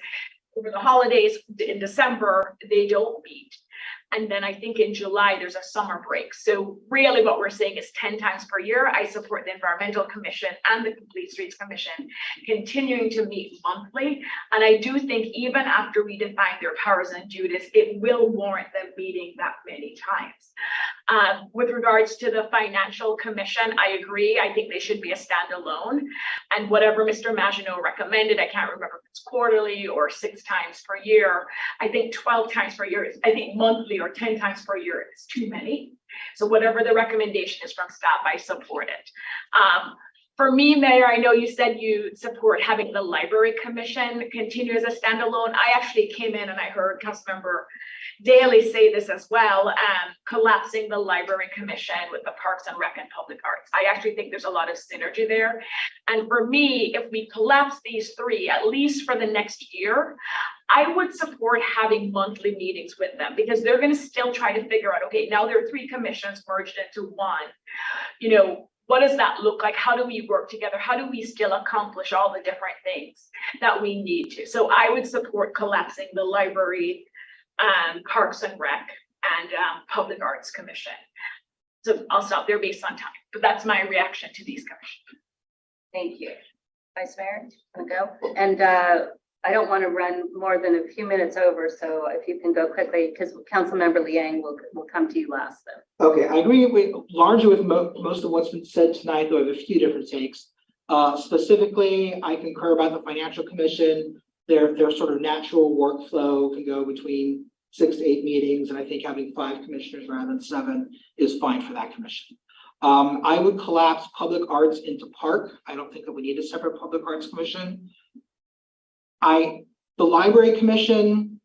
Speaker 9: over the holidays in December, they don't meet. And then I think in July, there's a summer break. So really what we're saying is 10 times per year. I support the Environmental Commission and the Complete Streets Commission continuing to meet monthly. And I do think even after we define their powers and duties, it will warrant them meeting that many times. With regards to the Financial Commission, I agree. I think they should be a standalone. And whatever Mr. Maginot recommended, I can't remember if it's quarterly or 6 times per year. I think 12 times per year, I think monthly or 10 times per year is too many. So whatever the recommendation is from staff, I support it. For me, Mayor, I know you said you support having the Library Commission continue as a standalone. I actually came in and I heard Councilmember Daly say this as well, collapsing the Library Commission with the Parks and Rec and Public Arts. I actually think there's a lot of synergy there. And for me, if we collapse these 3, at least for the next year, I would support having monthly meetings with them, because they're going to still try to figure out, okay, now there are 3 commissions merged into one. What does that look like? How do we work together? How do we still accomplish all the different things that we need to? So I would support collapsing the Library, Parks and Rec, and Public Arts Commission. So I'll stop there based on time, but that's my reaction to these commissions.
Speaker 1: Thank you. Vice Mayor, want to go? And I don't want to run more than a few minutes over, so if you can go quickly, because Councilmember Liang will come to you last then.
Speaker 8: Okay, I agree largely with most of what's been said tonight, though I have a few different takes. Specifically, I concur about the Financial Commission. Their sort of natural workflow can go between 6 to 8 meetings, and I think having 5 commissioners rather than 7 is fine for that commission. I would collapse Public Arts into Park. I don't think that we need a separate Public Arts Commission. The Library Commission,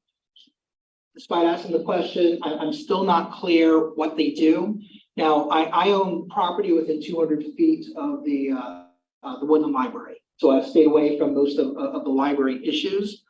Speaker 8: despite asking the question, I'm still not clear what they do. Now, I own property within 200 feet of the Woodland Library, so I've stayed away from most of the library issues.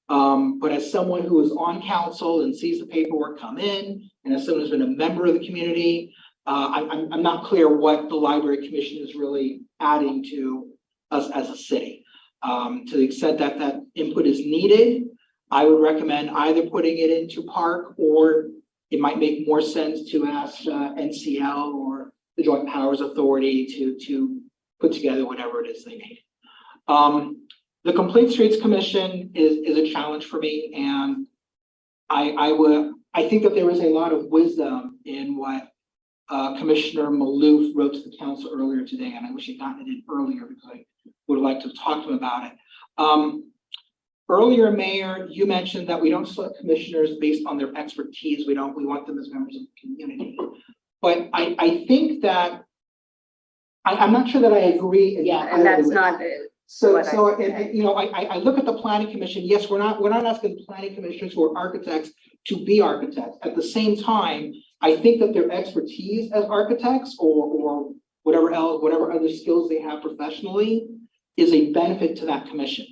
Speaker 8: But as someone who is on council and sees the paperwork come in, and as someone who's been a member of the community, I'm not clear what the Library Commission is really adding to us as a city. To the extent that that input is needed, I would recommend either putting it into Park, or it might make more sense to ask NCL or the Joint Powers Authority to put together whatever it is they need. The Complete Streets Commission is a challenge for me, and I think that there is a lot of wisdom in what Commissioner Maloof wrote to the council earlier today, and I wish he'd gotten it in earlier because I would have liked to talk to him about it. Earlier, Mayor, you mentioned that we don't select commissioners based on their expertise. We want them as members of the community. But I think that, I'm not sure that I agree.
Speaker 1: Yeah, and that's
Speaker 8: with-
Speaker 1: not,
Speaker 8: So,
Speaker 1: what I
Speaker 8: so,
Speaker 1: said.
Speaker 8: and, you know, I look at the planning commission, yes, we're not asking the planning commissioners who are architects to be architects. At the same time, I think that their expertise as architects or whatever else, whatever other skills they have professionally is a benefit to that commission.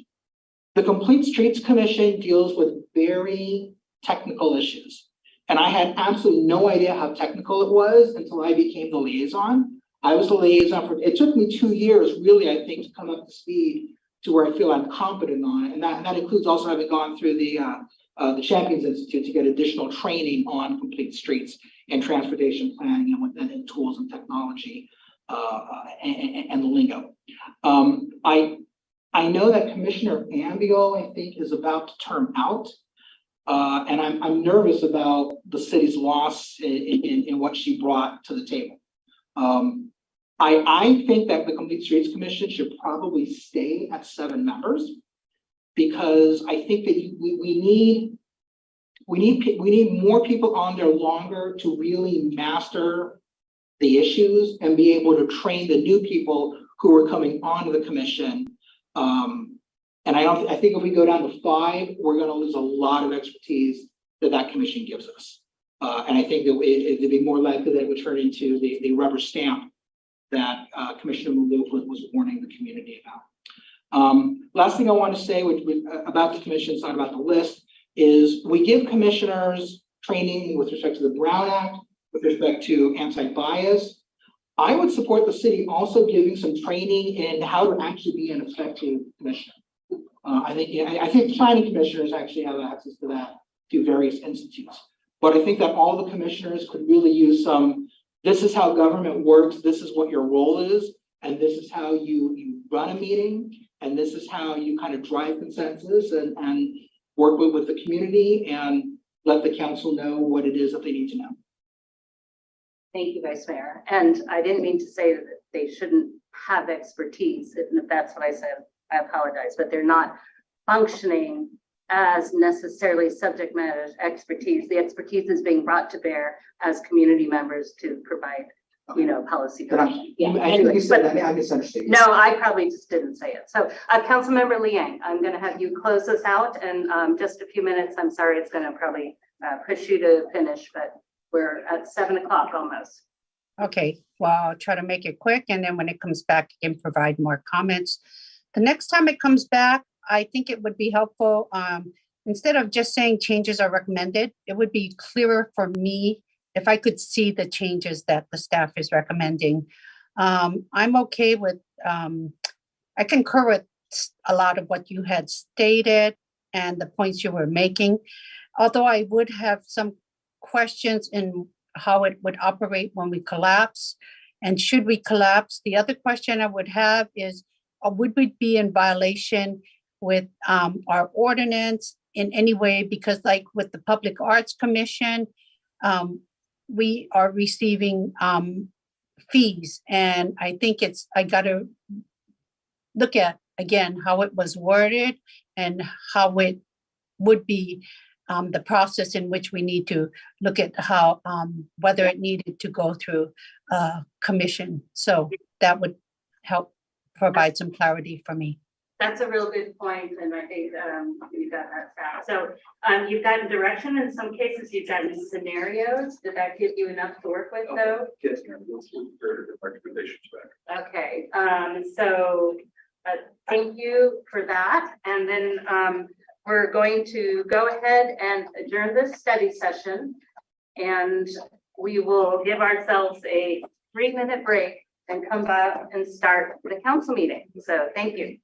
Speaker 8: The Complete Streets Commission deals with very technical issues. And I had absolutely no idea how technical it was until I became the liaison. I was the liaison for, it took me 2 years, really, I think, to come up to speed to where I feel I'm competent on it. And that includes also having gone through the Champions Institute to get additional training on complete streets and transportation planning and tools and technology and the lingo. I know that Commissioner Ambio, I think, is about to term out. And I'm nervous about the city's loss in what she brought to the table. I think that the Complete Streets Commission should probably stay at 7 members because I think that we need more people on there longer to really master the issues and be able to train the new people who are coming onto the commission. And I think if we go down to 5, we're going to lose a lot of expertise that commission gives us. And I think that it'd be more likely that it would turn into the rubber stamp that Commissioner Malou was warning the community about. Last thing I want to say about the commission, it's not about the list, is we give commissioners training with respect to the Brown Act, with respect to anti-bias. I would support the city also giving some training in how to actually be an effective commissioner. I think planning commissioners actually have access to that through various institutes. But I think that all the commissioners could really use some, this is how government works, this is what your role is, and this is how you run a meeting, and this is how you kind of drive consensus and work with the community and let the council know what it is that they need to know.
Speaker 1: Thank you, Vice Mayor. And I didn't mean to say that they shouldn't have expertise. And if that's what I said, I apologize, but they're not functioning as necessarily subject matter expertise. The expertise is being brought to bear as community members to provide, policy direction. Yeah.
Speaker 8: I think you said that, I misunderstood.
Speaker 1: No, I probably just didn't say it. So, Councilmember Liang, I'm going to have you close us out in just a few minutes. I'm sorry, it's going to probably push you to finish, but we're at 7 o'clock almost.
Speaker 4: Okay, well, I'll try to make it quick, and then when it comes back, I can provide more comments. The next time it comes back, I think it would be helpful, instead of just saying changes are recommended, it would be clearer for me if I could see the changes that the staff is recommending. I'm okay with, I concur with a lot of what you had stated and the points you were making, although I would have some questions in how it would operate when we collapse, and should we collapse. The other question I would have is, would we be in violation with our ordinance in any way? Because like with the Public Arts Commission, we are receiving fees, and I think I got to look at again how it was worded and how it would be the process in which we need to look at how whether it needed to go through commission. So that would help provide some clarity for me.
Speaker 1: That's a real good point, and I think you got that back. So you've gotten direction in some cases, you've gotten scenarios. Did that give you enough to work with though?
Speaker 5: Yes, we'll recommendations back.
Speaker 1: Okay, so thank you for that. And then we're going to go ahead and adjourn this study session, and we will give ourselves a 3-minute break and come back and start the council meeting. So thank you.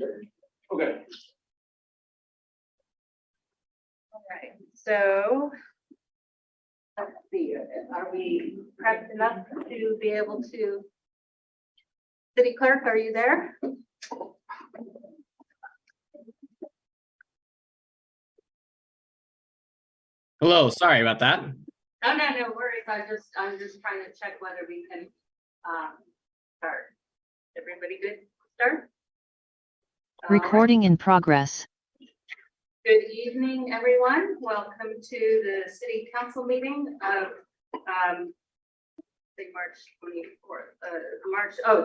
Speaker 11: Okay.
Speaker 1: All right, so let's see, are we prepped enough to be able to? City Clerk, are you there?
Speaker 3: Hello, sorry about that.
Speaker 1: Oh, no worries. I'm just trying to check whether we can start. Everybody good? Start? All right.
Speaker 12: Recording in progress.
Speaker 1: Good evening, everyone. Welcome to the City Council meeting of say March 24th, it's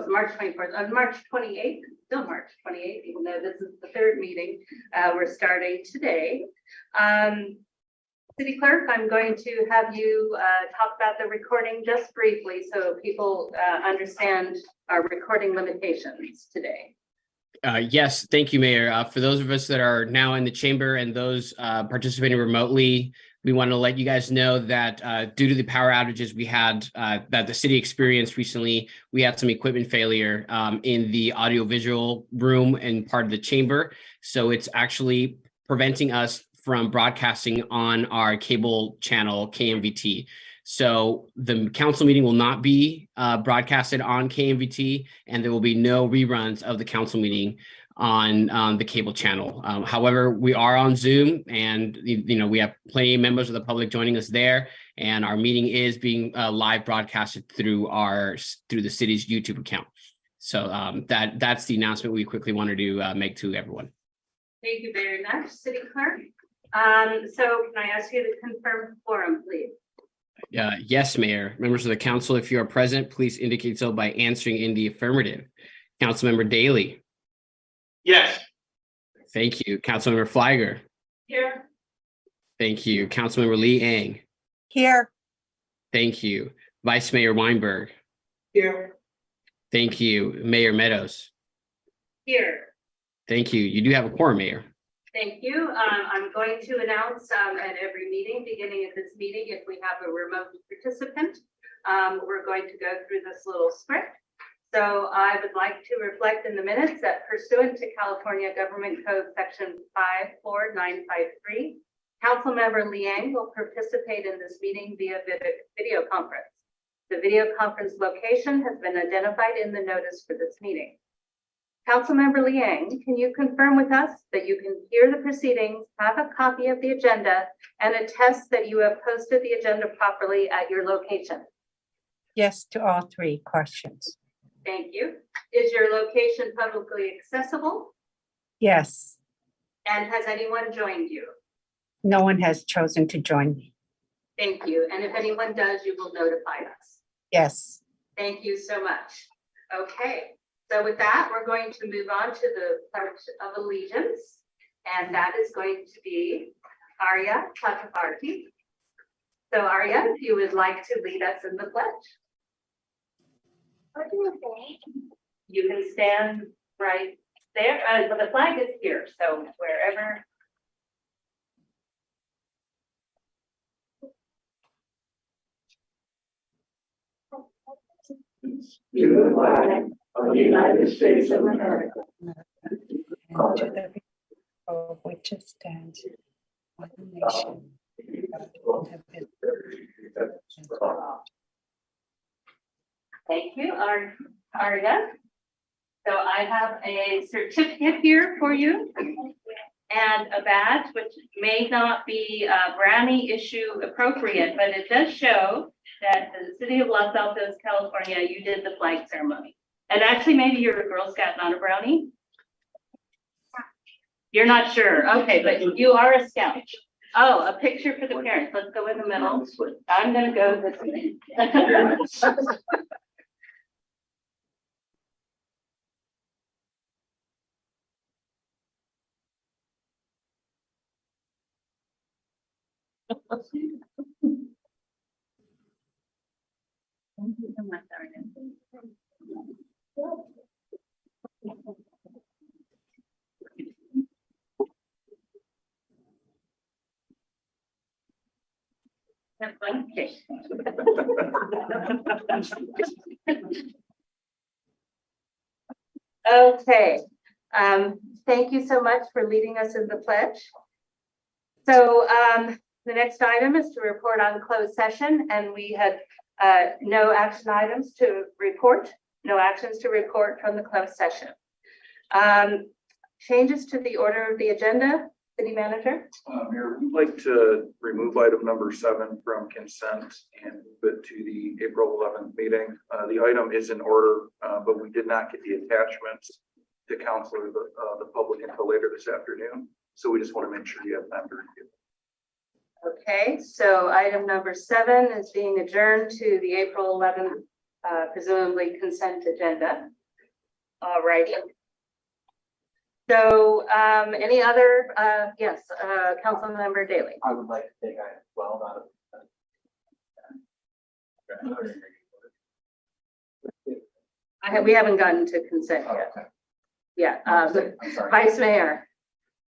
Speaker 1: March 24th, March 28th, still March 28th, even though this is the third meeting we're starting today. City Clerk, I'm going to have you talk about the recording just briefly so people understand our recording limitations today.
Speaker 3: Yes, thank you, Mayor. For those of us that are now in the chamber and those participating remotely, we want to let you guys know that due to the power outages we had that the city experienced recently, we had some equipment failure in the audiovisual room and part of the chamber. So it's actually preventing us from broadcasting on our cable channel, KMVT. So the council meeting will not be broadcasted on KMVT, and there will be no reruns of the council meeting on the cable channel. However, we are on Zoom, and we have plenty of members of the public joining us there, and our meeting is being live broadcasted through the city's YouTube account. So that's the announcement we quickly wanted to make to everyone.
Speaker 1: Thank you very much, City Clerk. So can I ask you to confirm quorum, please?
Speaker 3: Yes, Mayor. Members of the council, if you are present, please indicate so by answering in the affirmative. Councilmember Daly.
Speaker 11: Yes.
Speaker 3: Thank you. Councilmember Flagger.
Speaker 1: Here.
Speaker 3: Thank you. Councilmember Lee Ang.
Speaker 4: Here.
Speaker 3: Thank you. Vice Mayor Weinberg.
Speaker 8: Here.
Speaker 3: Thank you. Mayor Meadows.
Speaker 1: Here.
Speaker 3: Thank you. You do have a quorum, Mayor.
Speaker 1: Thank you. I'm going to announce at every meeting, beginning of this meeting, if we have a remote participant, we're going to go through this little script. So I would like to reflect in the minutes that pursuant to California Government Code Section 54953, Councilmember Liang will participate in this meeting via video conference. The video conference location has been identified in the notice for this meeting. Councilmember Liang, can you confirm with us that you can hear the proceedings, have a copy of the agenda, and attest that you have posted the agenda properly at your location?
Speaker 4: Yes to all three questions.
Speaker 1: Thank you. Is your location publicly accessible?
Speaker 4: Yes.
Speaker 1: And has anyone joined you?
Speaker 4: No one has chosen to join me.
Speaker 1: Thank you. And if anyone does, you will notify us.
Speaker 4: Yes.
Speaker 1: Thank you so much. Okay. So with that, we're going to move on to the Pledge of Allegiance, and that is going to be Arya Chakrabarti. So Arya, if you would like to lead us in the pledge. What do you think? You can stand right there, but the flag is here, so wherever.
Speaker 11: The flag of the United States of America.
Speaker 4: And to the republic which stands one nation.
Speaker 1: Thank you, Arya. So I have a certificate here for you and a badge, which may not be Brownie issue appropriate, but it does show that the city of Los Altos, California, you did the flag ceremony. And actually, maybe you're a Girl Scout, not a Brownie. You're not sure. Okay, but you are a Scout. Oh, a picture for the parents. Let's go in the middle. I'm gonna go this way. Have fun. Okay. Okay. Thank you so much for leading us in the pledge. So the next item is to report on closed session, and we had no action items to report, no actions to report from the closed session. Changes to the order of the agenda, City Manager?
Speaker 5: Mayor, we'd like to remove item number 7 from consent and move it to the April 11th meeting. The item is in order, but we did not get the attachments to council or the public until later this afternoon. So we just want to make sure you have time to review.
Speaker 1: Okay, so item number 7 is being adjourned to the April 11th, presumably consent agenda. All right. So any other, yes, Councilmember Daley.
Speaker 8: I would like to take item 12 out of.
Speaker 1: We haven't gotten to consent yet.
Speaker 8: Okay.
Speaker 1: Yeah,
Speaker 8: I'm sorry.
Speaker 1: Vice Mayor.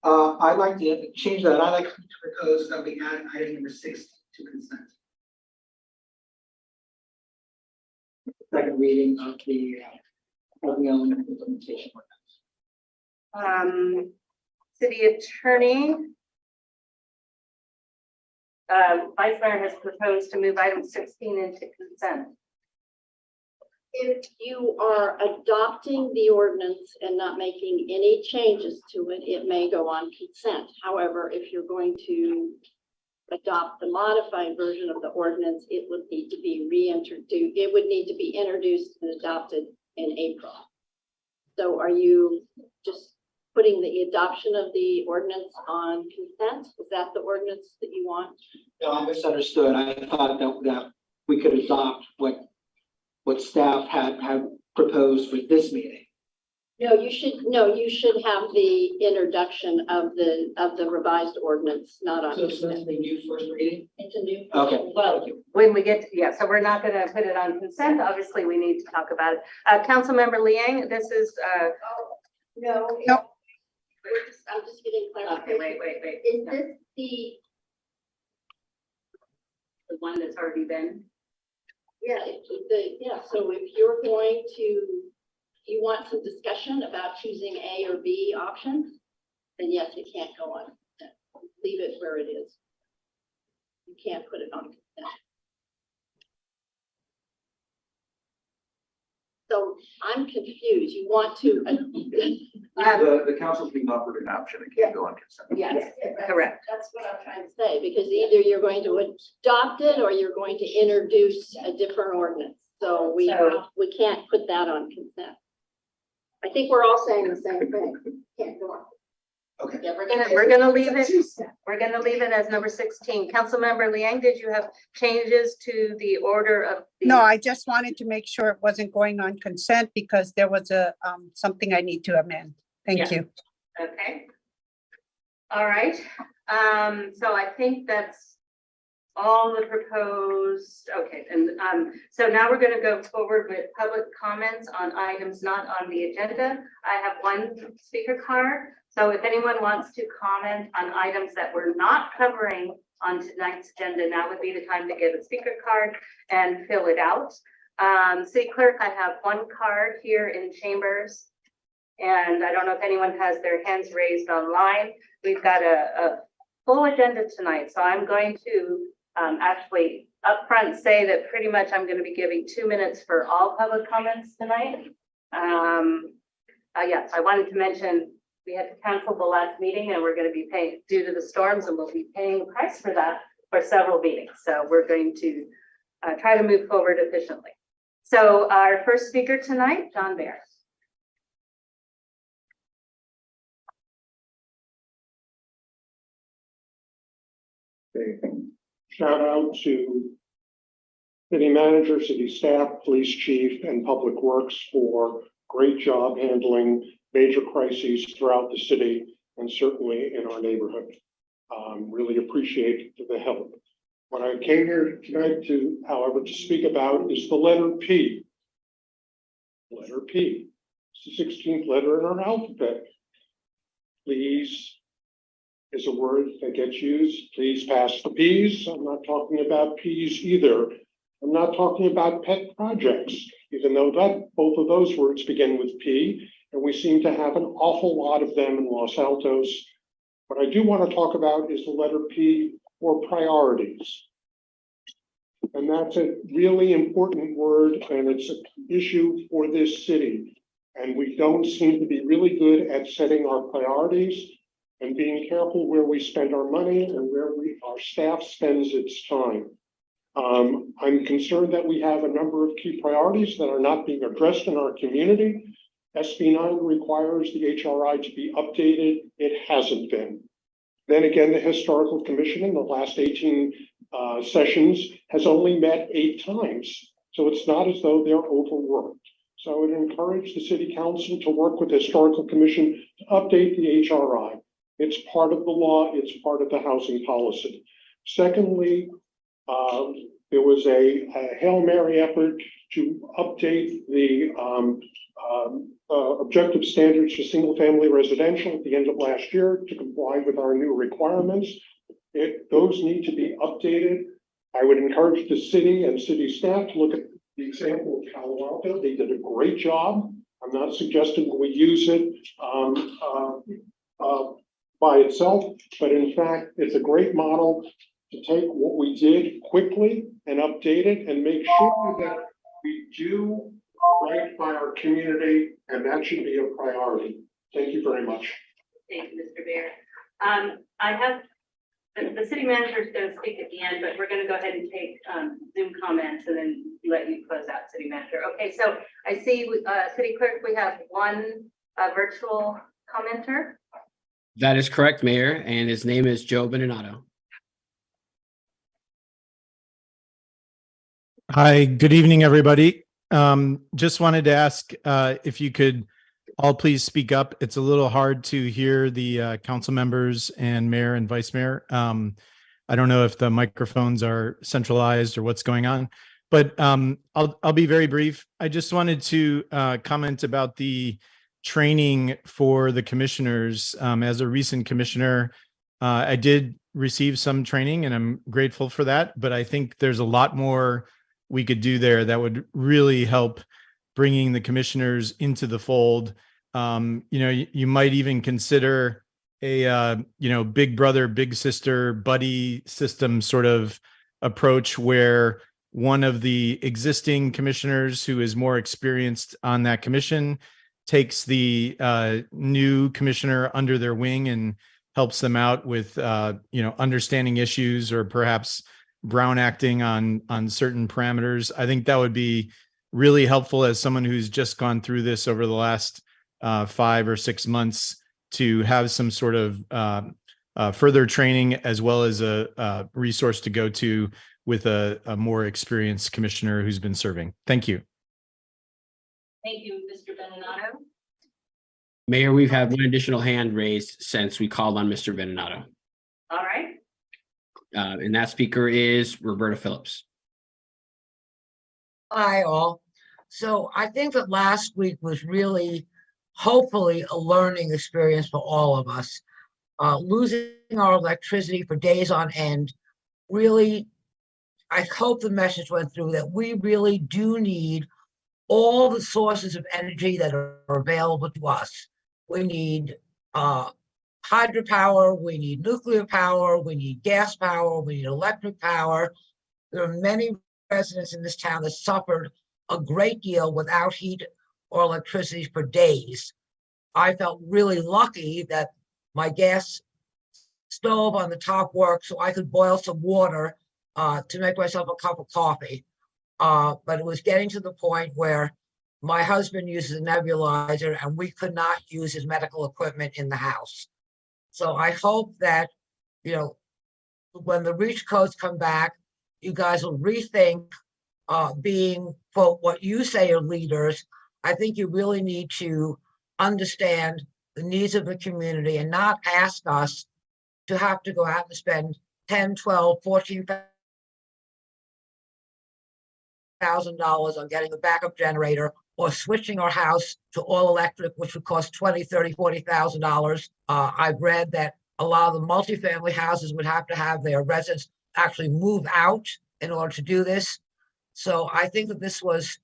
Speaker 8: I'd like to change that. I'd like to propose that we add item number 6 to consent. Second reading of the element implementation ordinance.
Speaker 1: City Attorney. Vice Mayor has proposed to move item 16 into consent.
Speaker 12: If you are adopting the ordinance and not making any changes to it, it may go on consent. However, if you're going to adopt the modified version of the ordinance, it would need to be reintroduced. It would need to be introduced and adopted in April. So are you just putting the adoption of the ordinance on consent? Is that the ordinance that you want?
Speaker 8: No, I misunderstood. I thought that we could adopt what staff had proposed for this meeting.
Speaker 12: No, you should have the introduction of the revised ordinance, not on
Speaker 8: So it's
Speaker 12: consent.
Speaker 8: the new first reading?
Speaker 12: It's a new.
Speaker 8: Okay.
Speaker 1: Well, when we get, yeah, so we're not gonna put it on consent. Obviously, we need to talk about it. Councilmember Liang, this is,
Speaker 12: No.
Speaker 4: No.
Speaker 12: I'm just getting
Speaker 1: okay,
Speaker 12: clarification.
Speaker 1: wait.
Speaker 12: Is this the,
Speaker 1: The one that's already been.
Speaker 12: so if you're going to, you want some discussion about choosing A or B options, then yes, it can't go on consent. Leave it where it is. You can't put it on consent. So I'm confused. You want to.
Speaker 5: The council's being offered an option. It can't go on consent.
Speaker 1: Yes, correct.
Speaker 12: That's what I'm trying to say, because either you're going to adopt it or you're going to introduce a different ordinance. So we can't put that on consent. I think we're all saying the same thing. Can't go on.
Speaker 8: Okay.
Speaker 12: Yeah,
Speaker 1: We're gonna leave it. We're gonna leave it as number 16. Councilmember Liang, did you have changes to the order of?
Speaker 4: No, I just wanted to make sure it wasn't going on consent because there was a, something I need to amend. Thank
Speaker 1: Yeah.
Speaker 4: you.
Speaker 1: Okay. All right. So I think that's all the proposed, okay, and so now we're going to go forward with public comments on items not on the agenda. I have one speaker card. So if anyone wants to comment on items that we're not covering on tonight's agenda, now would be the time to get a speaker card and fill it out. City Clerk, I have one card here in chambers. And I don't know if anyone has their hands raised online. We've got a full agenda tonight. So I'm going to actually upfront say that pretty much I'm going to be giving 2 minutes for all public comments tonight. Yes, I wanted to mention we had to cancel the last meeting and we're going to be paying due to the storms, and we'll be paying the price for that for several meetings. So we're going to try to move forward efficiently. So our first speaker tonight, John Bear.
Speaker 13: Shout out to city manager, city staff, police chief, and public works for great job handling major crises throughout the city and certainly in our neighborhood. Really appreciate the help. What I came here tonight to, however, to speak about is the letter P. Letter P. It's the 16th letter in our alphabet. Please is a word that gets used. Please pass the P's. I'm not talking about P's either. I'm not talking about pet projects, even though that both of those words begin with P. and we seem to have an awful lot of them in Los Altos. What I do want to talk about is the letter P, or priorities. And that's a really important word, and it's an issue for this city. And we don't seem to be really good at setting our priorities and being careful where we spend our money and where our staff spends its time. I'm concerned that we have a number of key priorities that are not being addressed in our community. SB 9 requires the HRI to be updated. It hasn't been. Then again, the Historical Commission in the last 18 sessions has only met 8 times. So it's not as though they're overworked. So I would encourage the City Council to work with the Historical Commission to update the HRI. It's part of the law. It's part of the housing policy. Secondly, there was a Hail Mary effort to update the objective standards for single-family residential at the end of last year to comply with our new requirements. Those need to be updated. I would encourage the city and city staff to look at the example of Palo Alto. They did a great job. I'm not suggesting we use it by itself, but in fact, it's a great model to take what we did quickly and update it and make sure that we do right by our community, and that should be a priority. Thank you very much.
Speaker 1: Thank you, Mr. Bear. I have, the city manager is going to speak at the end, but we're going to go ahead and take Zoom comments and then let you close out, city manager. Okay, so I see, city clerk, we have one virtual commenter.
Speaker 3: That is correct, Mayor, and his name is Joe Beninado.
Speaker 14: Hi, good evening, everybody. Just wanted to ask if you could all please speak up. It's a little hard to hear the council members and mayor and vice mayor. I don't know if the microphones are centralized or what's going on, but I'll be very brief. I just wanted to comment about the training for the commissioners. As a recent commissioner, I did receive some training and I'm grateful for that, but I think there's a lot more we could do there that would really help bringing the commissioners into the fold. You might even consider a, big brother, big sister, buddy system sort of approach where one of the existing commissioners who is more experienced on that commission takes the new commissioner under their wing and helps them out with, understanding issues or perhaps brown acting on certain parameters. I think that would be really helpful as someone who's just gone through this over the last 5 or 6 months to have some sort of further training as well as a resource to go to with a more experienced commissioner who's been serving. Thank you.
Speaker 1: Thank you, Mr. Beninado.
Speaker 3: Mayor, we've had one additional hand raised since we called on Mr. Beninado.
Speaker 1: All right.
Speaker 3: And that speaker is Roberta Phillips.
Speaker 6: Hi, all. So I think that last week was really, hopefully, a learning experience for all of us. Losing our electricity for days on end, really, I hope the message went through that we really do need all the sources of energy that are available to us. We need hydropower, we need nuclear power, we need gas power, we need electric power. There are many residents in this town that suffered a great deal without heat or electricity for days. I felt really lucky that my gas stove on the top worked so I could boil some water to make myself a cup of coffee. But it was getting to the point where my husband uses a nebulizer and we could not use his medical equipment in the house. So I hope that, when the reach codes come back, you guys will rethink being, quote, what you say are leaders. I think you really need to understand the needs of the community and not ask us to have to go out and spend 10, 12, 14,000 dollars on getting a backup generator or switching our house to all electric, which would cost 20, 30, 40,000 dollars. I've read that a lot of the multifamily houses would have to have their residents actually move out in order to do this. So I think that this was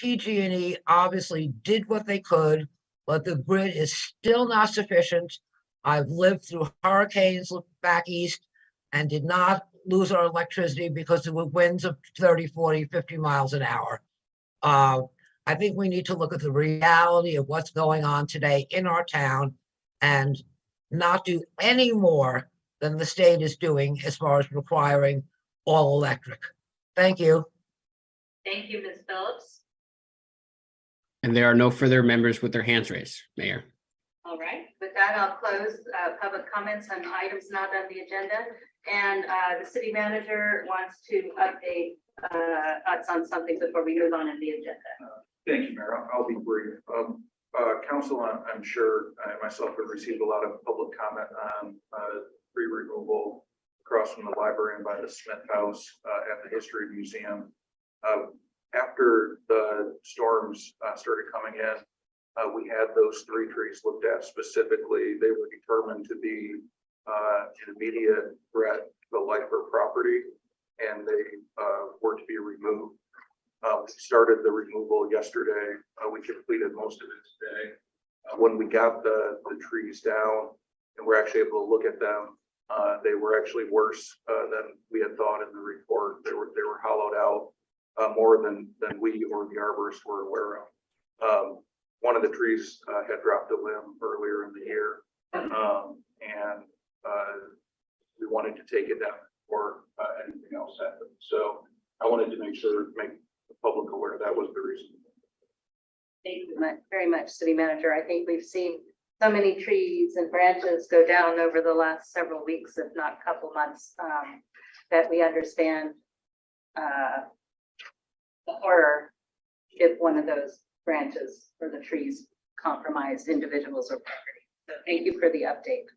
Speaker 6: PG&E obviously did what they could, but the grid is still not sufficient. I've lived through hurricanes back east and did not lose our electricity because there were winds of 30, 40, 50 miles an hour. I think we need to look at the reality of what's going on today in our town and not do any more than the state is doing as far as requiring all electric. Thank you.
Speaker 1: Thank you, Ms. Phillips.
Speaker 3: And there are no further members with their hands raised, Mayor.
Speaker 1: All right, with that, I'll close public comments on items not on the agenda. And the city manager wants to update us on something before we move on in the agenda.
Speaker 5: Thank you, Mayor. I'll be brief. Council, I'm sure I myself have received a lot of public comment on tree removal across from the library and by the Smith House at the History Museum. After the storms started coming in, we had those 3 trees looked at specifically. They were determined to be an immediate threat to the life or property, and they were to be removed. We started the removal yesterday. We completed most of it today. When we got the trees down and we're actually able to look at them, they were actually worse than we had thought in the report. They were hollowed out more than we or the arborists were aware of. One of the trees had dropped a limb earlier in the year, and we wanted to take it down before anything else happened. So I wanted to make the public aware that was the reason.
Speaker 1: Thank you very much, City Manager. I think we've seen so many trees and branches go down over the last several weeks, if not couple months, that we understand the horror if one of those branches or the trees compromised individuals or property. So thank you for the update.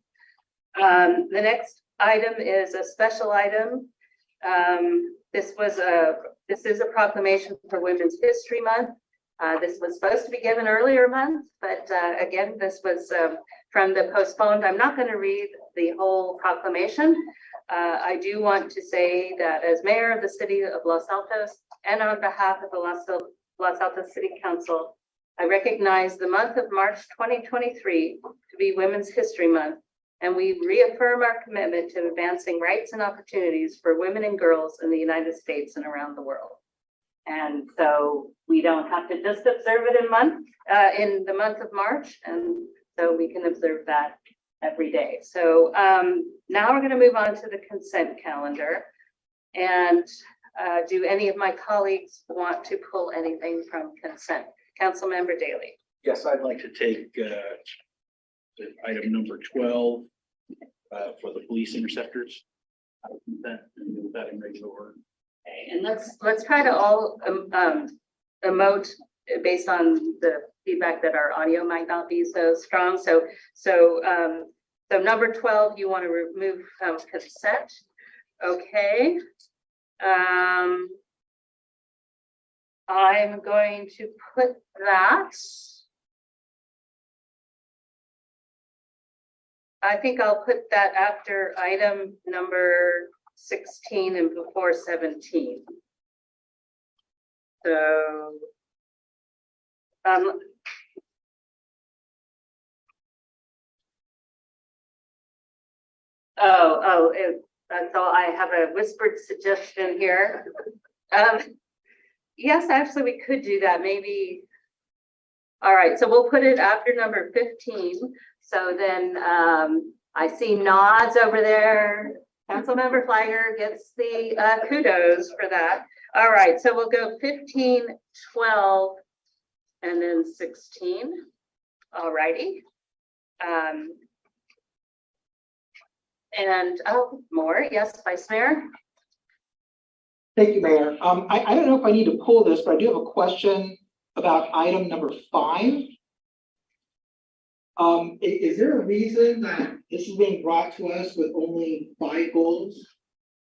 Speaker 1: The next item is a special item. This is a proclamation for Women's History Month. This was supposed to be given earlier month, but again, this was from the postponed. I'm not going to read the whole proclamation. I do want to say that as mayor of the city of Los Altos and on behalf of the Los Altos City Council, I recognize the month of March 2023 to be Women's History Month, and we reaffirm our commitment to advancing rights and opportunities for women and girls in the United States and around the world. And so we don't have to just observe it in the month of March, and so we can observe that every day. So now we're going to move on to the consent calendar. And do any of my colleagues want to pull anything from consent? Councilmember Daley.
Speaker 10: Yes, I'd like to take item number 12 for the police interceptors. That in regular order.
Speaker 1: Okay, and let's try to all emote based on the feedback that our audio might not be so strong. So number 12, you want to remove consent. Okay. I'm going to put that. I think I'll put that after item number 16 and before 17. So, so I have a whispered suggestion here. Yes, actually, we could do that. Maybe. All right, so we'll put it after number 15. So then I see nods over there. Councilmember Flagger gets the kudos for that. All right, so we'll go 15, 12, and then 16. All righty. And more. Yes, Vice Mayor.
Speaker 8: Thank you, Mayor. I don't know if I need to pull this, but I do have a question about item number 5. Is there a reason that this is being brought to us with only 5 goals?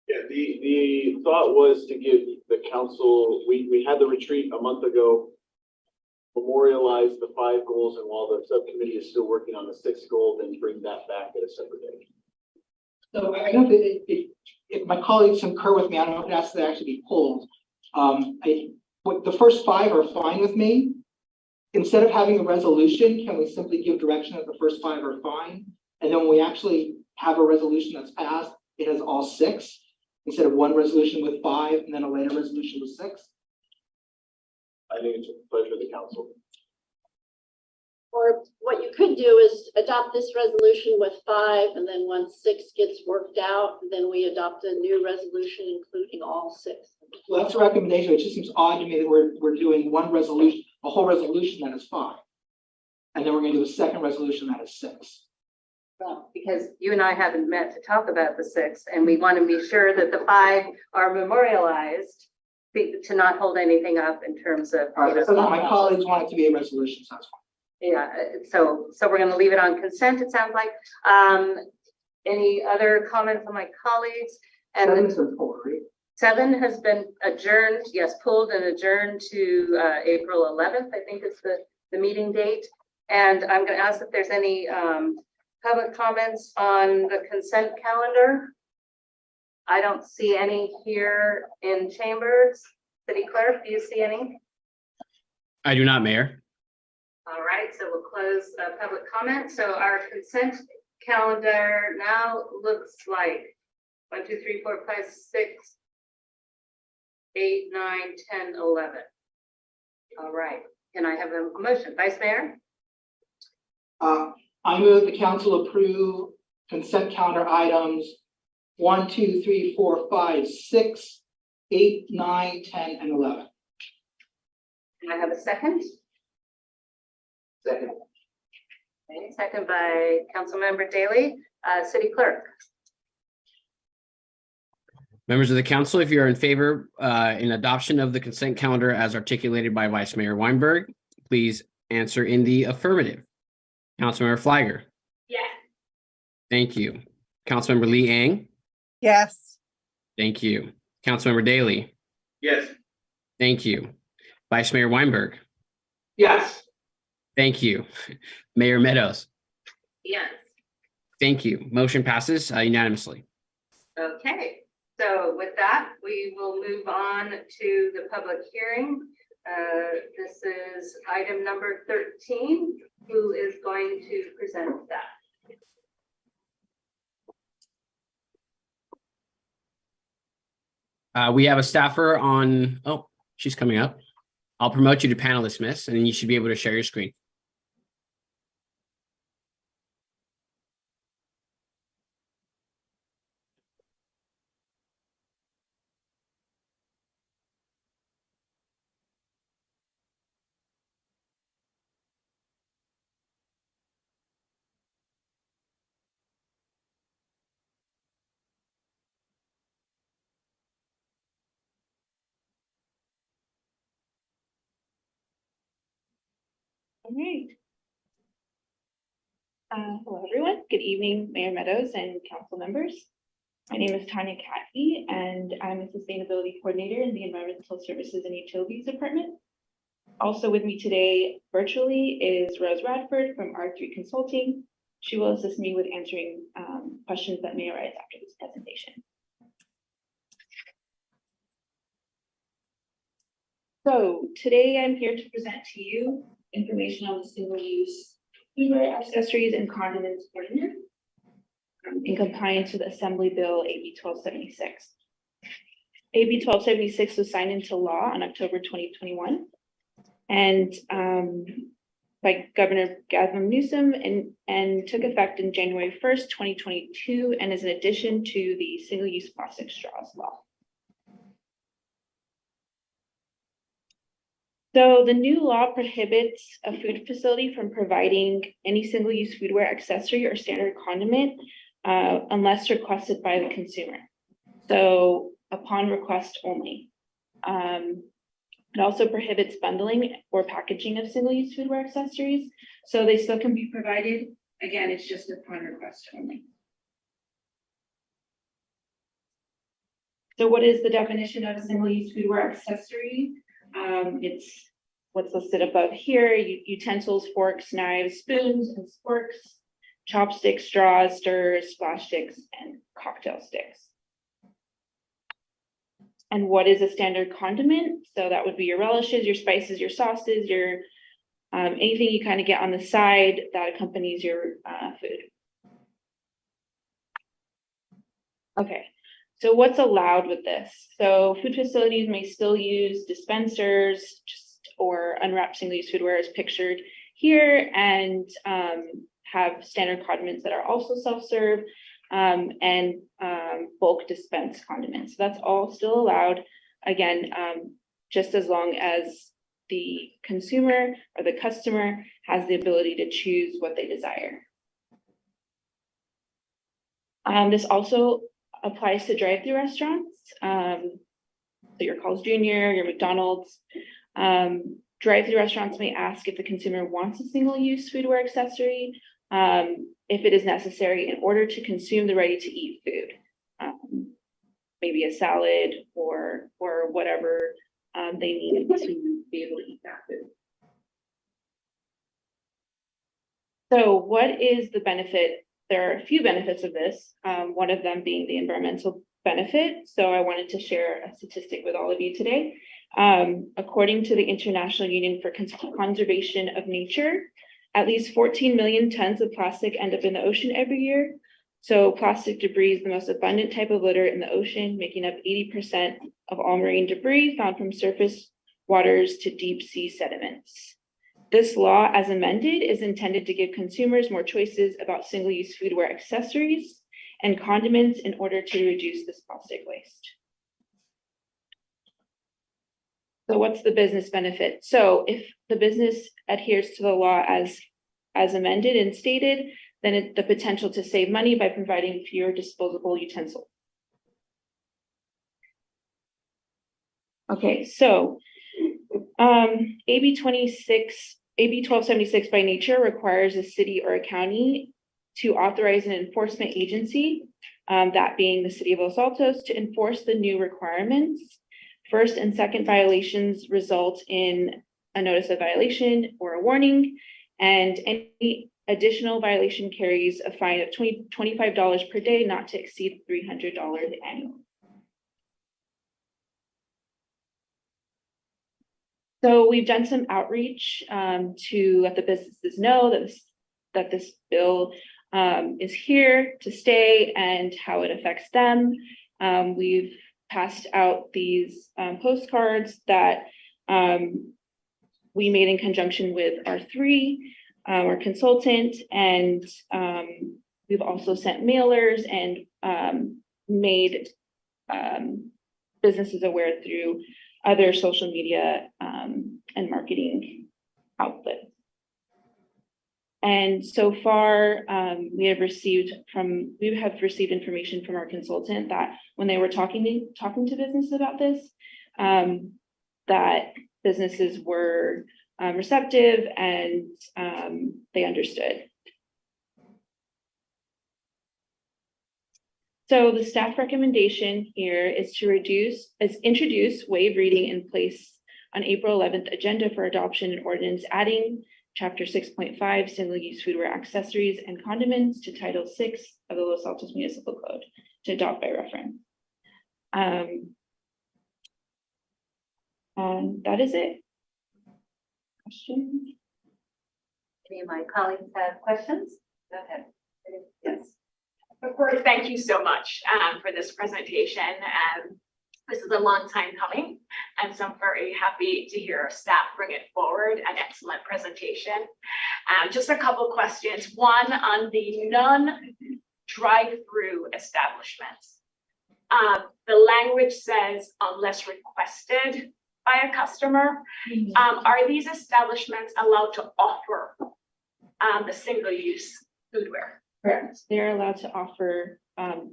Speaker 11: Yeah, the thought was to give the council, we had the retreat a month ago, memorialize the 5 goals, and while the subcommittee is still working on the 6th goal, then bring that back at a separate day.
Speaker 8: So I know that if my colleagues concur with me, I don't know if it has to actually be pulled. what the first 5 are fine with me. Instead of having a resolution, can we simply give direction that the first 5 are fine? And then when we actually have a resolution that's passed, it has all 6, instead of one resolution with 5 and then a later resolution with 6?
Speaker 11: I think it's a pleasure of the council.
Speaker 12: Or what you could do is adopt this resolution with 5, and then once 6 gets worked out, then we adopt a new resolution including all 6.
Speaker 8: Well, that's a recommendation. It just seems odd to me that we're doing one resolution, a whole resolution that is 5. And then we're gonna do a second resolution that is 6.
Speaker 1: Well, because you and I haven't met to talk about the 6, and we want to be sure that the 5 are memorialized to not hold anything up in terms of.
Speaker 8: All right, so my colleagues want it to be a resolution, so that's fine.
Speaker 1: Yeah, so we're going to leave it on consent, it sounds like. Any other comments on my colleagues? And then
Speaker 8: 7's been pulled, right?
Speaker 1: 7 has been adjourned, yes, pulled and adjourned to April 11th, I think is the meeting date. And I'm going to ask if there's any public comments on the consent calendar. I don't see any here in chambers. City Clerk, do you see any?
Speaker 3: I do not, Mayor.
Speaker 1: All right, so we'll close public comment. So our consent calendar now looks like 1, 2, 3, 4, 5, 6, 8, 9, 10, 11. All right, can I have a motion? Vice Mayor?
Speaker 8: I move the council approve consent calendar items 1, 2, 3, 4, 5, 6, 8, 9, 10, and 11.
Speaker 1: Can I have a second?
Speaker 8: Second.
Speaker 1: Okay, second by Councilmember Daley. City Clerk?
Speaker 3: Members of the council, if you're in favor in adoption of the consent calendar as articulated by Vice Mayor Weinberg, please answer in the affirmative. Councilmember Flagger.
Speaker 9: Yes.
Speaker 3: Thank you. Councilmember Lee Ang.
Speaker 4: Yes.
Speaker 3: Thank you. Councilmember Daley.
Speaker 5: Yes.
Speaker 3: Thank you. Vice Mayor Weinberg.
Speaker 8: Yes.
Speaker 3: Thank you. Mayor Meadows.
Speaker 1: Yes.
Speaker 3: Thank you. Motion passes unanimously.
Speaker 1: Okay, so with that, we will move on to the public hearing. This is item number 13. Who is going to present that?
Speaker 3: We have a staffer on, oh, she's coming up. I'll promote you to panelist, miss, and then you should be able to share your screen.
Speaker 15: All right. Hello, everyone. Good evening, Mayor Meadows and council members. My name is Tanya Cathy, and I'm a sustainability coordinator in the Environmental Services and Utilities Department. Also with me today virtually is Rose Radford from R3 Consulting. She will assist me with answering questions that may arise after this presentation. So today I'm here to present to you information on the single-use foodware, accessories, and condiments ordinance in compliance with Assembly Bill AB 1276. AB 1276 was signed into law on October 2021 and by Governor Gavin Newsom and took effect in January 1st, 2022, and is an addition to the single-use plastic straws law. So the new law prohibits a food facility from providing any single-use foodware accessory or standard condiment unless requested by the consumer. So upon request only. It also prohibits bundling or packaging of single-use foodware accessories. So they still can be provided. Again, it's just upon request only. So what is the definition of a single-use foodware accessory? It's what's listed above here: utensils, forks, knives, spoons, and sporks, chopsticks, straws, stirrers, splash sticks, and cocktail sticks. and what is a standard condiment. So that would be your relishes, your spices, your sauces, your anything you kind of get on the side that accompanies your food. Okay, so what's allowed with this? So food facilities may still use dispensers or unwrapped single-use foodware as pictured here, and have standard condiments that are also self-serve, and bulk dispense condiments. So that's all still allowed. Again, just as long as the consumer or the customer has the ability to choose what they desire. This also applies to drive-through restaurants. So your Carl's Jr., your McDonald's. Drive-through restaurants may ask if the consumer wants a single-use foodware accessory, if it is necessary in order to consume the ready-to-eat food, maybe a salad or whatever they need to be able to eat that food. So what is the benefit? There are a few benefits of this, one of them being the environmental benefit. So I wanted to share a statistic with all of you today. According to the International Union for Conservation of Nature, at least 14 million tons of plastic end up in the ocean every year. So plastic debris is the most abundant type of litter in the ocean, making up 80% of all marine debris found from surface waters to deep sea sediments. This law, as amended, is intended to give consumers more choices about single-use foodware accessories and condiments in order to reduce this plastic waste. So what's the business benefit? So if the business adheres to the law as amended and stated, then the potential to save money by providing fewer disposable utensils. Okay, so AB 1276 by nature requires a city or a county to authorize an enforcement agency, that being the city of Los Altos, to enforce the new requirements. First and second violations result in a notice of violation or a warning, and any additional violation carries a fine of $25 per day, not to exceed $300 annually. So we've done some outreach to let the businesses know that this bill is here to stay and how it affects them. We've passed out these postcards that we made in conjunction with R3, our consultant, and we've also sent mailers and made businesses aware through other social media and marketing outlets. And so far, we have received information from our consultant that when they were talking to businesses about this, that businesses were receptive and they understood. So the staff recommendation here is to introduce waive reading in place on April 11th agenda for adoption and ordinance adding Chapter 6.5 single-use foodware accessories and condiments to Title 6 of the Los Altos Municipal Code to adopt by reference. And that is it. Questions?
Speaker 1: Any of my colleagues have questions? Go ahead. Yes.
Speaker 9: Of course, thank you so much for this presentation. This is a long time coming, and so I'm very happy to hear staff bring it forward. An excellent presentation. Just a couple questions. One on the non-drive-through establishments. The language says unless requested by a customer. Are these establishments allowed to offer the single-use foodware?
Speaker 15: Correct. They're allowed to offer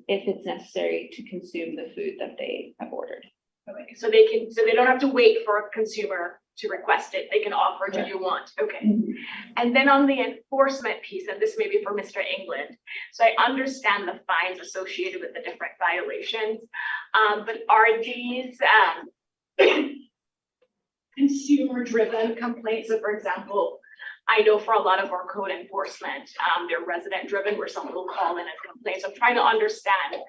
Speaker 15: if it's necessary to consume the food that they have ordered.
Speaker 9: Okay, so they don't have to wait for a consumer to request it. They can offer it if you want. Okay.
Speaker 15: Mm-hmm.
Speaker 9: And then on the enforcement piece, and this may be for Mr. England. So I understand the fines associated with the different violations, but are these consumer-driven complaints? So for example, I know for a lot of our code enforcement, they're resident driven where someone will call in and complain. So I'm trying to understand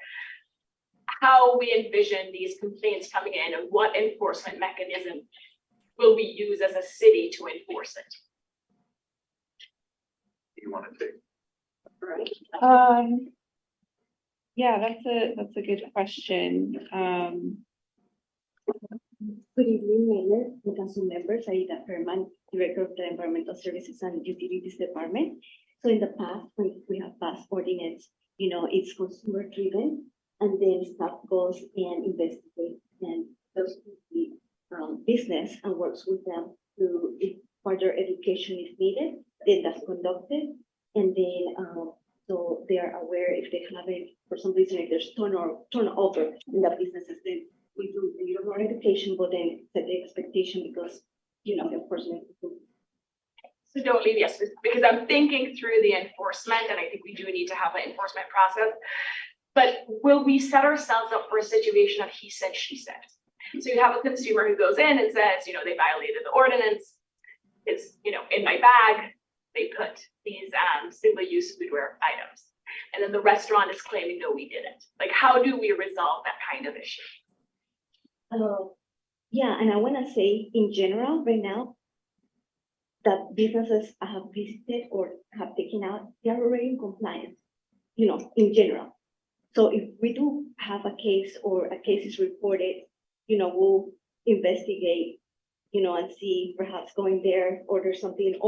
Speaker 9: how we envision these complaints coming in and what enforcement mechanism will we use as a city to enforce it?
Speaker 5: Do you want to take?
Speaker 15: Yeah, that's a good question.
Speaker 16: Good evening, Mayor and Council members. Aida Herman, Director of the Environmental Services and Utilities Department. So in the past, when we have passed ordinance, it's consumer driven, and then staff goes and investigates, and those the business and works with them to, if further education is needed, then that's conducted, and then so they are aware if they haven't, for some reason, if there's turnover in the businesses, then we do a little more education, but then set the expectation because, the enforcement.
Speaker 9: So don't leave us, because I'm thinking through the enforcement, and I think we do need to have an enforcement process. But will we set ourselves up for a situation of he said, she said? So you have a consumer who goes in and says, they violated the ordinance. It's, in my bag, they put these single-use foodware items. And then the restaurant is claiming, no, we didn't. Like, how do we resolve that kind of issue?
Speaker 16: Yeah, and I want to say in general, right now, that businesses I have visited or have taken out, they are already in compliance, in general. So if we do have a case or a case is reported, we'll investigate, and see perhaps going there, order something,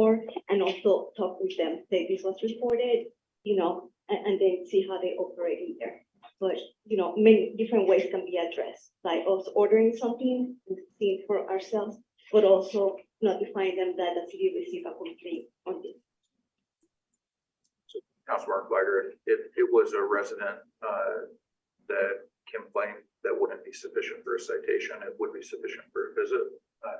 Speaker 16: and also talk with them, say this was reported, and then see how they operate in there. But, many different ways can be addressed, like us ordering something and seeing for ourselves, but also notifying them that the city received a complaint on this.
Speaker 5: Councilmember Gleiger, if it was a resident that complained, that wouldn't be sufficient for a citation. It would be sufficient for a visit,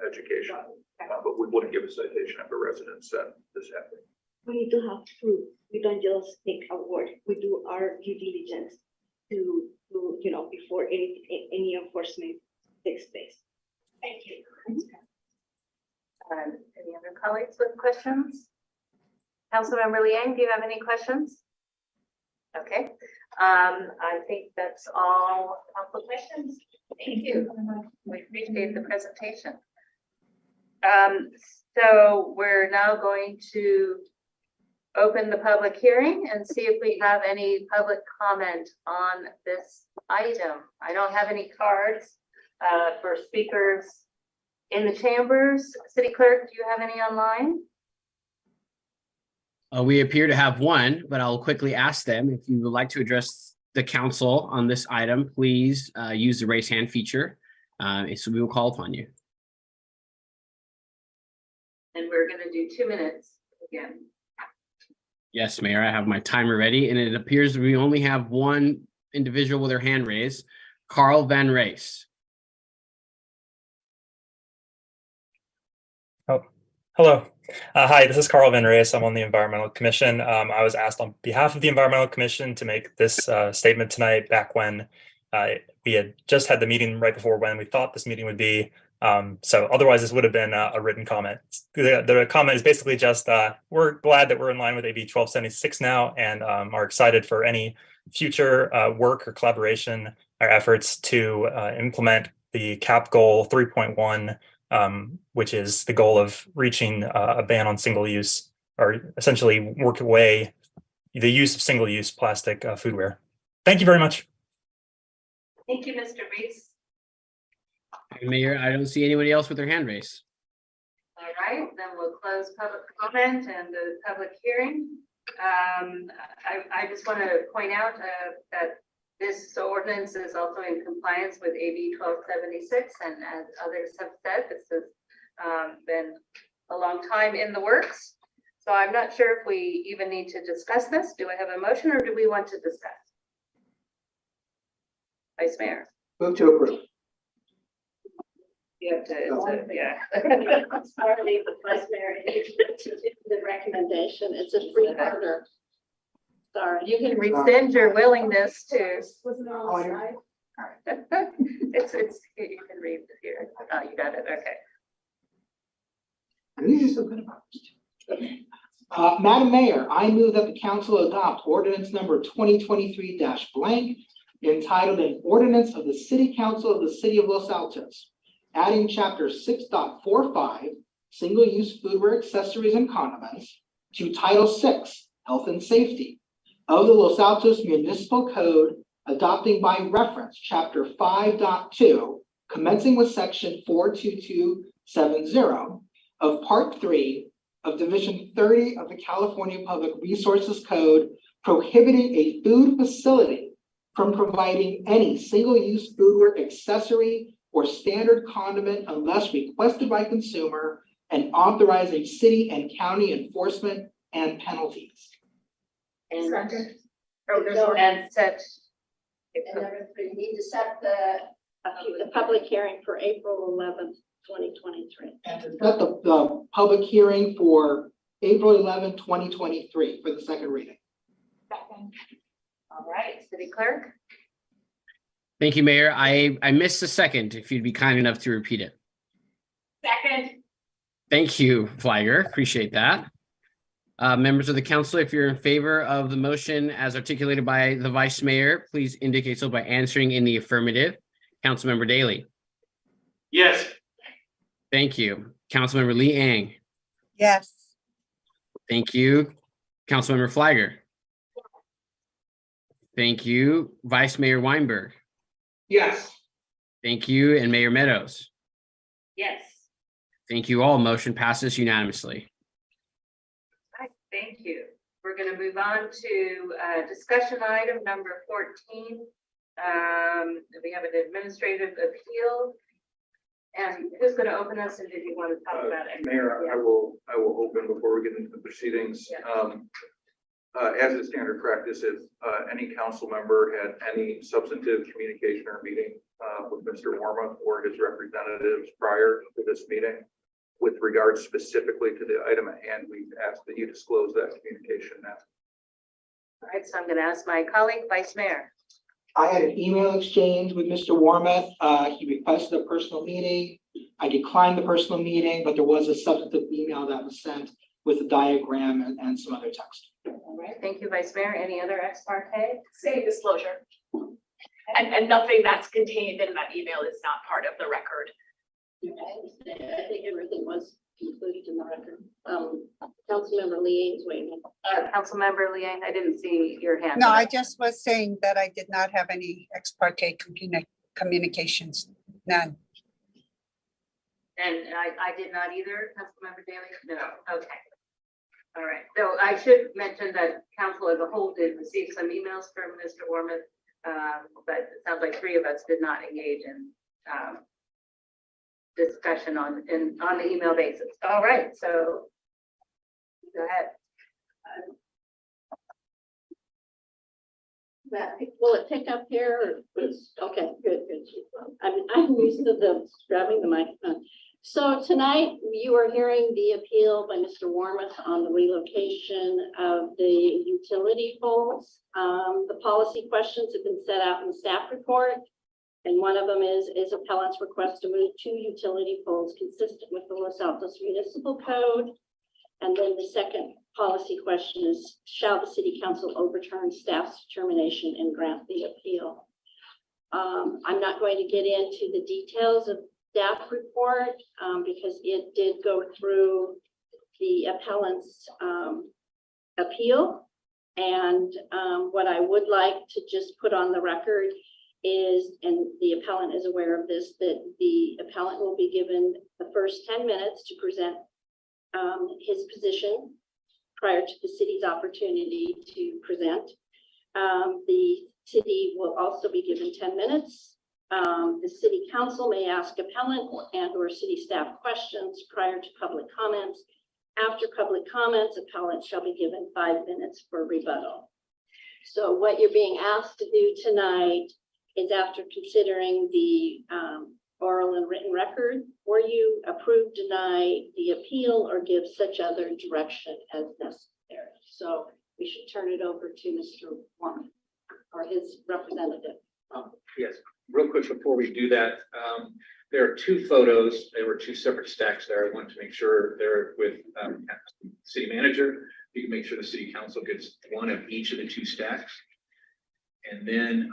Speaker 5: education, but we wouldn't give a citation if a resident said this happened.
Speaker 16: We need to have proof. We don't just take a word. We do our due diligence to before any enforcement takes place.
Speaker 9: Thank you.
Speaker 1: Any other colleagues with questions? Councilmember Liang, do you have any questions? Okay, I think that's all council questions. Thank you. We appreciate the presentation. So we're now going to open the public hearing and see if we have any public comment on this item. I don't have any cards for speakers in the chambers. City Clerk, do you have any online?
Speaker 3: We appear to have one, but I'll quickly ask them if you would like to address the council on this item, please use the raise hand feature. So we will call upon you.
Speaker 1: And we're going to do 2 minutes again.
Speaker 3: Yes, Mayor, I have my timer ready, and it appears we only have one individual with their hand raised, Carl Van Race.
Speaker 17: Oh, hello. Hi, this is Carl Van Race. I'm on the Environmental Commission. I was asked on behalf of the Environmental Commission to make this statement tonight back when we had just had the meeting right before when we thought this meeting would be. So otherwise, this would have been a written comment. The comment is basically just, we're glad that we're in line with AB 1276 now and are excited for any future work or collaboration or efforts to implement the CAP goal 3.1, which is the goal of reaching a ban on single-use, or essentially work away the use of single-use plastic foodware. Thank you very much.
Speaker 1: Thank you, Mr. Reese.
Speaker 3: Mayor, I don't see anybody else with their hand raised.
Speaker 1: All right, then we'll close public comment and the public hearing. I just want to point out that this ordinance is also in compliance with AB 1276, and as others have said, this has been a long time in the works. So I'm not sure if we even need to discuss this. Do I have a motion, or do we want to discuss? Vice Mayor.
Speaker 8: Move to approve.
Speaker 1: You have to, yeah.
Speaker 12: Sorry, the vice mayor, the recommendation, it's a three-quarter. Sorry.
Speaker 1: You can rescind your willingness to.
Speaker 12: Wasn't it on the slide?
Speaker 1: It's, you can read it here. Oh, you got it, okay.
Speaker 8: These are so good about this. Madam Mayor, I move that the council adopt ordinance number 2023-blank, entitled An Ordinance of the City Council of the City of Los Altos, adding chapter 6.45, Single-Use Foodware Accessories and Condiments, to Title 6, Health and Safety, of the Los Altos Municipal Code, adopting by reference chapter 5.2, commencing with section 42270 of Part 3 of Division 30 of the California Public Resources Code, prohibiting a food facility from providing any single-use foodware accessory or standard condiment unless requested by consumer, and authorizing city and county enforcement and penalties.
Speaker 12: And
Speaker 1: Second.
Speaker 12: No.
Speaker 1: And set.
Speaker 12: and number 3, we need to set the public hearing for April 11th, 2023.
Speaker 8: And to set the public hearing for April 11, 2023 for the second reading.
Speaker 1: All right, city clerk.
Speaker 3: Thank you, Mayor. I missed the second, if you'd be kind enough to repeat it.
Speaker 9: Second.
Speaker 3: Thank you, Flagger. Appreciate that. Members of the council, if you're in favor of the motion as articulated by the vice mayor, please indicate so by answering in the affirmative. Councilmember Daly.
Speaker 11: Yes.
Speaker 3: Thank you. Councilmember Lee Ang.
Speaker 4: Yes.
Speaker 3: Thank you. Councilmember Flagger. Thank you. Vice Mayor Weinberg.
Speaker 8: Yes.
Speaker 3: Thank you. And Mayor Meadows.
Speaker 1: Yes.
Speaker 3: Thank you all. Motion passes unanimously.
Speaker 1: Right, thank you. We're going to move on to discussion item number 14. We have an administrative appeal. And who's going to open us, and did you want to talk about it?
Speaker 5: Mayor, I will open before we get into the proceedings.
Speaker 1: Yeah.
Speaker 5: As is standard practice, if any council member had any substantive communication or meeting with Mr. Warma or his representatives prior to this meeting with regards specifically to the item at hand, we ask that you disclose that communication now.
Speaker 1: All right, so I'm going to ask my colleague, Vice Mayor.
Speaker 8: I had an email exchange with Mr. Warmoth. He requested a personal meeting. I declined the personal meeting, but there was a substantive email that was sent with a diagram and some other text.
Speaker 1: All right, thank you, Vice Mayor. Any other ex parte?
Speaker 9: Same disclosure. And nothing that's contained in that email is not part of the record.
Speaker 12: I think everything was included in the record. Councilmember Lee Ains waiting.
Speaker 1: Councilmember Liang, I didn't see your hand.
Speaker 4: No, I just was saying that I did not have any ex parte communications, none.
Speaker 1: And I did not either, Councilmember Daly? No, okay. All right, so I should mention that council as a whole did receive some emails from Mr. Warman, but it sounds like 3 of us did not engage in discussion on the email basis. All right, so go ahead.
Speaker 12: Will it pick up here? Okay, good. I'm used to the grabbing the microphone. So tonight you are hearing the appeal by Mr. Warmoth on the relocation of the utility poles. The policy questions have been set out in the staff report. And one of them is appellant's request to move 2 utility poles consistent with the Los Altos Municipal Code. And then the second policy question is, shall the city council overturn staff's determination and grant the appeal? I'm not going to get into the details of staff report because it did go through the appellant's appeal. And what I would like to just put on the record is, and the appellant is aware of this, that the appellant will be given the first 10 minutes to present his position prior to the city's opportunity to present. The city will also be given 10 minutes. The city council may ask appellant and or city staff questions prior to public comments. After public comments, appellant shall be given 5 minutes for rebuttal. So what you're being asked to do tonight is, after considering the oral and written record, or you approve, deny the appeal, or give such other direction as necessary. So we should turn it over to Mr. Warman or his representative.
Speaker 18: Yes, real quick before we do that, there are 2 photos. There were 2 separate stacks there. I want to make sure they're with city manager. You can make sure the city council gets one of each of the 2 stacks. And then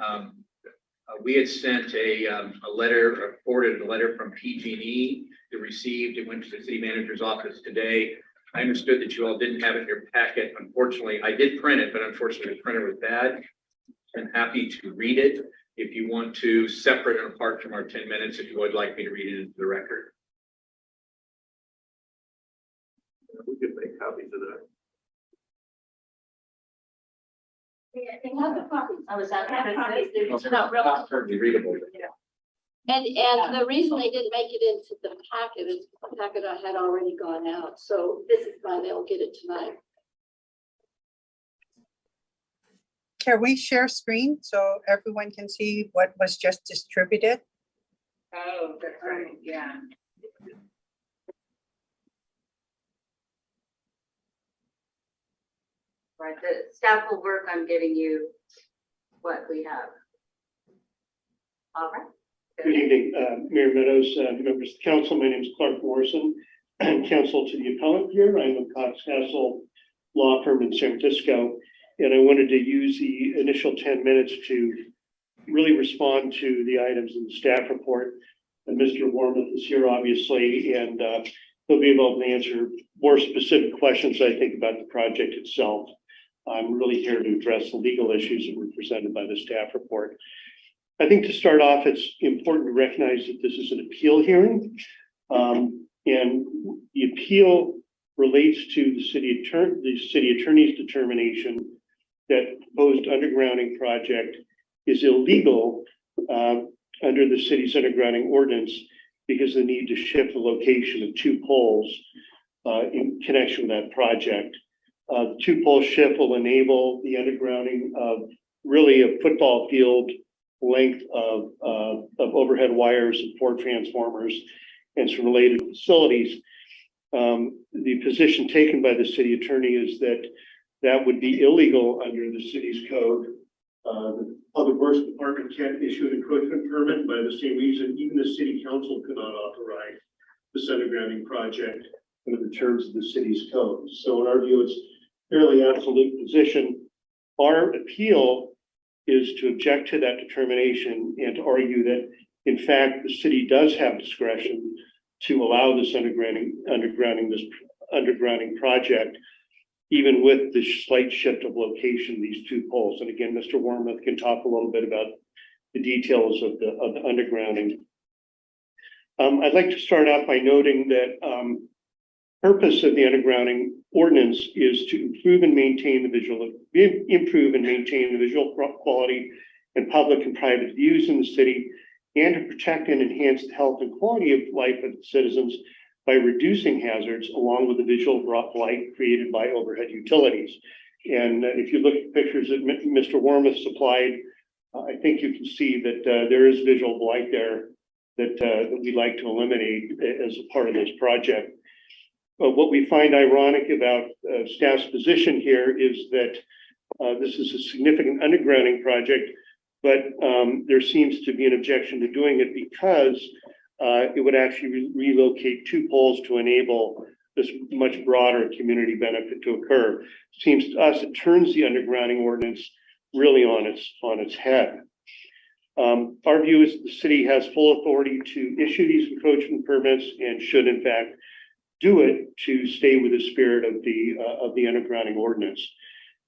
Speaker 18: We had sent a letter, forwarded a letter from PG&E. It received, it went to the city manager's office today. I understood that you all didn't have it in your packet. Unfortunately, I did print it, but unfortunately the printer was bad. I'm happy to read it if you want to, separate and apart from our 10 minutes, if you would like me to read it into the record.
Speaker 5: We could make copies of that.
Speaker 1: I was at.
Speaker 12: It's not real.
Speaker 18: Not perfectly readable.
Speaker 12: And the reason they didn't make it into the packet is the packet I had already gone out. So this is fine. They'll get it tonight.
Speaker 4: Can we share screen so everyone can see what was just distributed?
Speaker 1: Oh, that's right, yeah. Right, the staff will work on getting you what we have. All right.
Speaker 13: Good evening, Mayor Meadows, members of the council. My name is Clark Morrison. I'm counsel to the appellant here. I'm a Cox Castle law firm in San Francisco, and I wanted to use the initial 10 minutes to really respond to the items in the staff report. And Mr. Wormuth is here, obviously, and he'll be able to answer more specific questions, I think, about the project itself. I'm really here to address the legal issues that were presented by the staff report. I think to start off, it's important to recognize that this is an appeal hearing. And the appeal relates to the city attorney's determination that the proposed undergrounding project is illegal under the city's undergrounding ordinance because of the need to shift the location of two poles in connection with that project. The two pole shift will enable the undergrounding of really a football field length of overhead wires and 4 transformers and some related facilities. The position taken by the city attorney is that that would be illegal under the city's code. The Public Works Department can't issue an encroachment permit. By the same reason, even the city council cannot authorize this undergrounding project under the terms of the city's code. So in our view, it's fairly absolute position. Our appeal is to object to that determination and to argue that, in fact, the city does have discretion to allow this undergrounding project, even with the slight shift of location of these two poles. And again, Mr. Wormuth can talk a little bit about the details of the undergrounding. I'd like to start out by noting that purpose of the undergrounding ordinance is to improve and maintain the visual quality and public and private views in the city, and to protect and enhance the health and quality of life of the citizens by reducing hazards along with the visual blight created by overhead utilities. And if you look at pictures that Mr. Wormuth supplied, I think you can see that there is visual blight there that we'd like to eliminate as a part of this project. What we find ironic about staff's position here is that this is a significant undergrounding project, but there seems to be an objection to doing it because it would actually relocate two poles to enable this much broader community benefit to occur. Seems to us it turns the undergrounding ordinance really on its head. Our view is the city has full authority to issue these encroachment permits and should in fact do it to stay with the spirit of the undergrounding ordinance.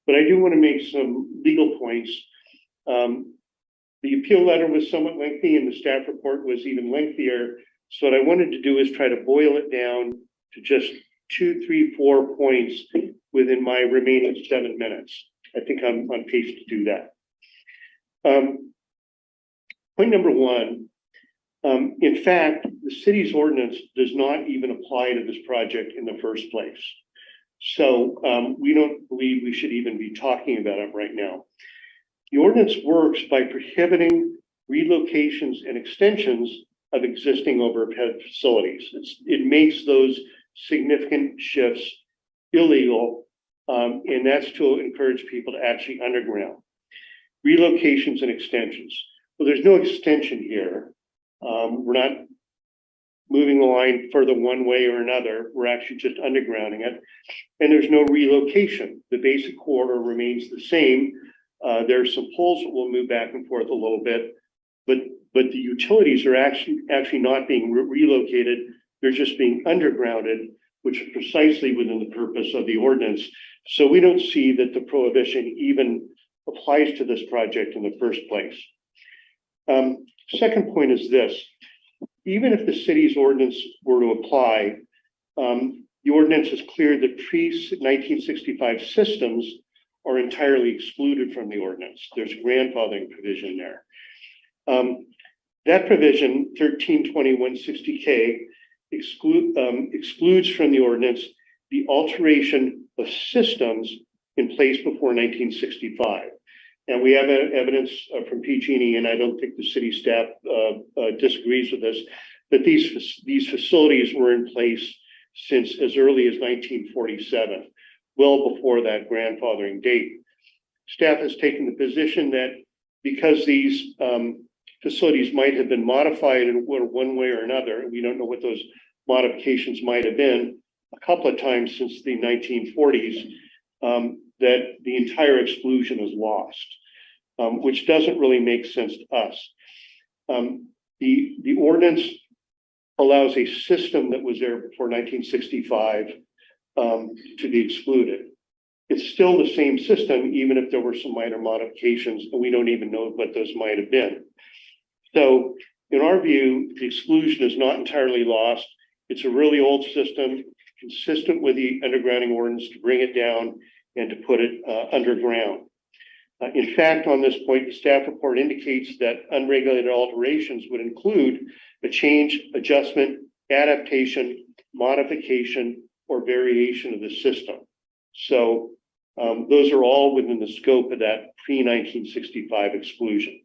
Speaker 13: But I do want to make some legal points. The appeal letter was somewhat lengthy and the staff report was even lengthier. So what I wanted to do is try to boil it down to just 2, 3, 4 points within my remaining 7 minutes. I think I'm on pace to do that. Point number 1, in fact, the city's ordinance does not even apply to this project in the first place. So we don't believe we should even be talking about it right now. The ordinance works by prohibiting relocations and extensions of existing overhead facilities. It makes those significant shifts illegal, and that's to encourage people to actually underground. Relocations and extensions. Well, there's no extension here. We're not moving the line further one way or another. We're actually just undergrounding it. And there's no relocation. The basic corridor remains the same. There's some poles that will move back and forth a little bit, but the utilities are actually not being relocated. They're just being undergrounded, which is precisely within the purpose of the ordinance. So we don't see that the prohibition even applies to this project in the first place. Second point is this: even if the city's ordinance were to apply, the ordinance is clear that pre-1965 systems are entirely excluded from the ordinance. There's a grandfathering provision there. That provision, 1320-160K, excludes from the ordinance the alteration of systems in place before 1965. And we have evidence from PG&E, and I don't think the city staff disagrees with this, that these facilities were in place since as early as 1947, well before that grandfathering date. Staff has taken the position that because these facilities might have been modified in one way or another, we don't know what those modifications might have been, a couple of times since the 1940s, that the entire exclusion is lost, which doesn't really make sense to us. The ordinance allows a system that was there before 1965 to be excluded. It's still the same system, even if there were some minor modifications, and we don't even know what those might have been. So in our view, the exclusion is not entirely lost. It's a really old system, consistent with the undergrounding ordinance to bring it down and to put it underground. In fact, on this point, the staff report indicates that unregulated alterations would include a change, adjustment, adaptation, modification, or variation of the system. So those are all within the scope of that pre-1965 exclusion.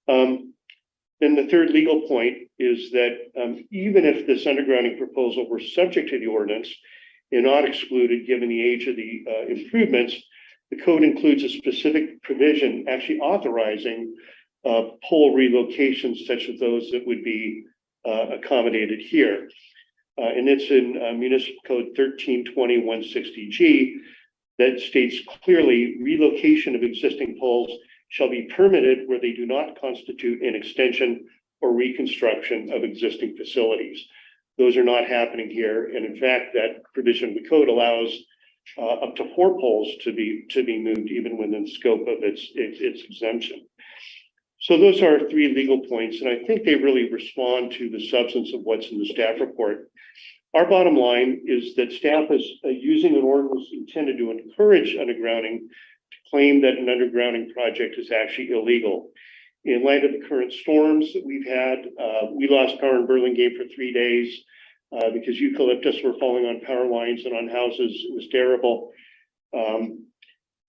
Speaker 13: Then the third legal point is that even if this undergrounding proposal were subject to the ordinance and not excluded given the age of the improvements, the code includes a specific provision actually authorizing pole relocations such as those that would be accommodated here. And it's in Municipal Code 1320-160G that states clearly relocation of existing poles shall be permitted where they do not constitute an extension or reconstruction of existing facilities. Those are not happening here. And in fact, that provision of the code allows up to 4 poles to be moved even within the scope of its exemption. So those are 3 legal points, and I think they really respond to the substance of what's in the staff report. Our bottom line is that staff is using an ordinance intended to encourage undergrounding to claim that an undergrounding project is actually illegal. In light of the current storms that we've had, we lost power in Burlingame for 3 days because eucalyptus were falling on power lines and on houses. It was terrible.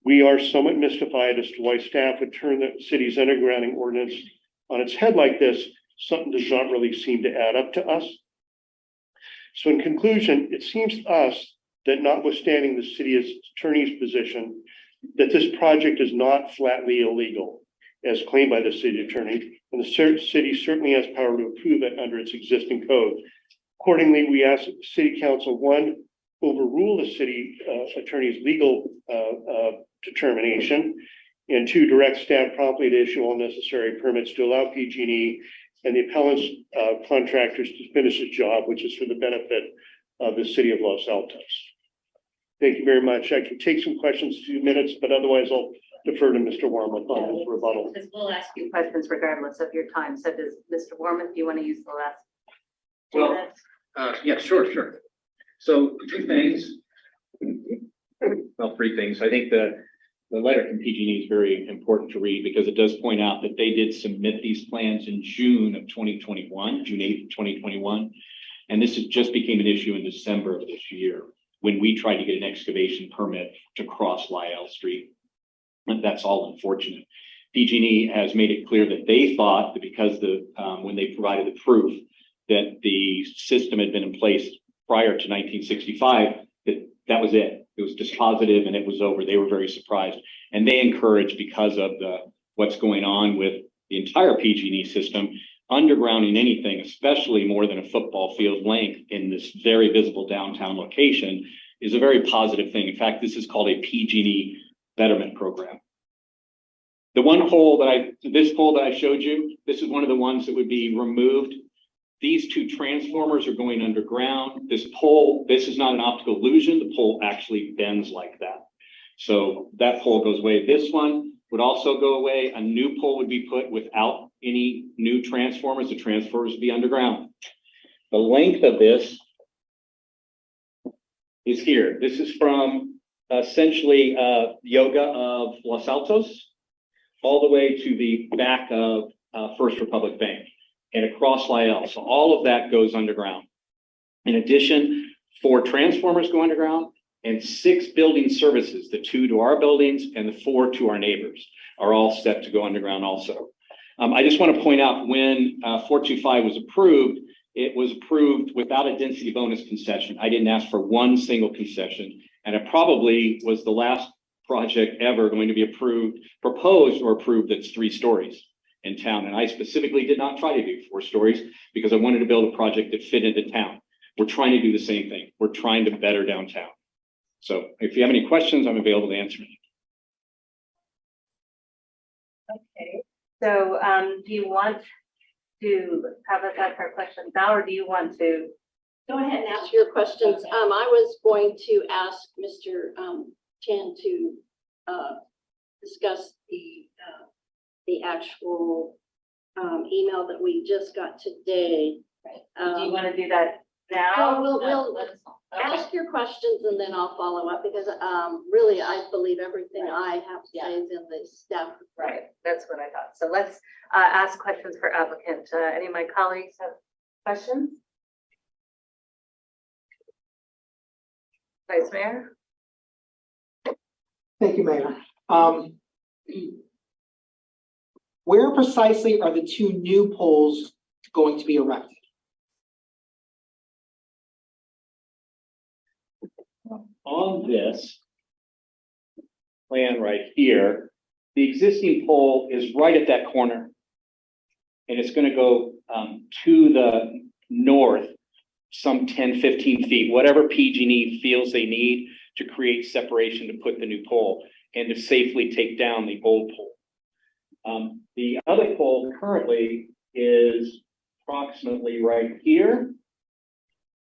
Speaker 13: We are somewhat mystified as to why staff would turn the city's undergrounding ordinance on its head like this. Something does not really seem to add up to us. So in conclusion, it seems to us that notwithstanding the city attorney's position, that this project is not flatly illegal, as claimed by the city attorney, and the city certainly has power to approve it under its existing code. Accordingly, we ask that the city council, 1, overrule the city attorney's legal determination, and 2, direct staff promptly to issue all necessary permits to allow PG&E and the appellant's contractors to finish the job, which is for the benefit of the city of Los Altos. Thank you very much. I can take some questions in a few minutes, but otherwise I'll defer to Mr. Wormuth on his rebuttal.
Speaker 1: Because we'll ask you questions regardless of your time. So does Mr. Wormuth, do you want to use the last?
Speaker 18: Well, yeah, sure. So 2 things. Well, 3 things. I think the letter from PG&E is very important to read because it does point out that they did submit these plans in June of 2021, June 8th of 2021. And this just became an issue in December of this year when we tried to get an excavation permit to cross Lyell Street. And that's all unfortunate. PG&E has made it clear that they thought that because when they provided the proof that the system had been in place prior to 1965, that was it. It was dispositive and it was over. They were very surprised. And they encourage, because of what's going on with the entire PG&E system, undergrounding anything, especially more than a football field length in this very visible downtown location, is a very positive thing. In fact, this is called a PG&E betterment program. The one pole this pole that I showed you, this is one of the ones that would be removed. These two transformers are going underground. This pole, this is not an optical illusion. The pole actually bends like that. So that pole goes away. This one would also go away. A new pole would be put without any new transformers. The transformers would be underground. The length of this is here. This is from essentially Yoga of Los Altos all the way to the back of First Republic Bank and across Lyell. So all of that goes underground. In addition, 4 transformers go underground and 6 building services, the 2 to our buildings and the 4 to our neighbors, are all set to go underground also. I just want to point out when 425 was approved, it was approved without a density bonus concession. I didn't ask for one single concession, and it probably was the last project ever going to be proposed or approved that's 3 stories in town. And I specifically did not try to do 4 stories because I wanted to build a project that fit into town. We're trying to do the same thing. We're trying to better downtown. So if you have any questions, I'm available to answer.
Speaker 1: Okay, so do you want to have us ask our questions now, or do you want to?
Speaker 12: Go ahead and ask your questions. I was going to ask Mr. Chan to discuss the actual email that we just got today.
Speaker 1: Do you want to do that now?
Speaker 12: We'll ask your questions and then I'll follow up because really I believe everything I have to say is in the staff.
Speaker 1: Right, that's what I thought. So let's ask questions for applicant. Any of my colleagues have questions? Vice Mayor?
Speaker 8: Thank you, Mayor. Where precisely are the 2 new poles going to be erected?
Speaker 18: On this plan right here, the existing pole is right at that corner. And it's going to go to the north, some 10, 15 feet, whatever PG&E feels they need to create separation to put the new pole and to safely take down the old pole. The other pole currently is approximately right here.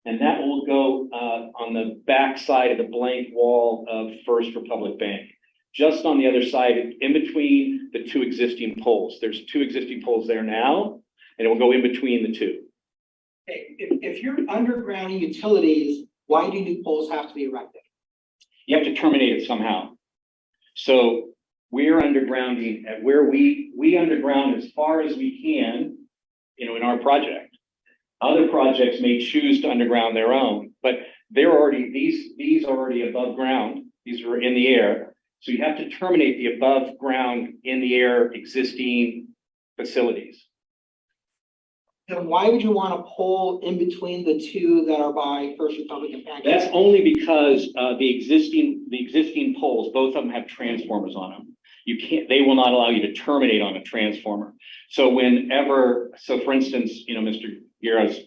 Speaker 18: And that will go on the back side of the blank wall of First Republic Bank, just on the other side, in between the 2 existing poles. There's 2 existing poles there now, and it will go in between the 2.
Speaker 8: If you're undergrounding utilities, why do new poles have to be erected?
Speaker 18: You have to terminate it somehow. So we're undergrounding at where we underground as far as we can, in our project. Other projects may choose to underground their own, but they're already, these are already above ground. These are in the air. So you have to terminate the above ground in the air existing facilities.
Speaker 8: Then why would you want a pole in between the 2 that are by First Republic and Pancake?
Speaker 18: That's only because the existing poles, both of them have transformers on them. They will not allow you to terminate on a transformer. So for instance, Mr. Guerra's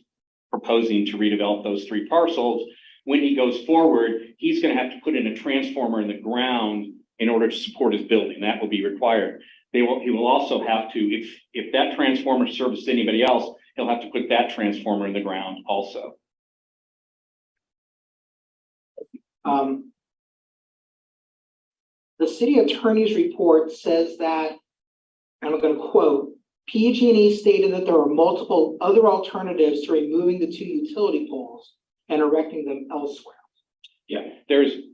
Speaker 18: proposing to redevelop those 3 parcels. When he goes forward, he's going to have to put in a transformer in the ground in order to support his building. That will be required. He will also have to, if that transformer services anybody else, he'll have to put that transformer in the ground also.
Speaker 8: The city attorney's report says that, and I'm going to quote, PG&E stated that there are multiple other alternatives to removing the 2 utility poles and erecting them elsewhere.
Speaker 18: Yeah,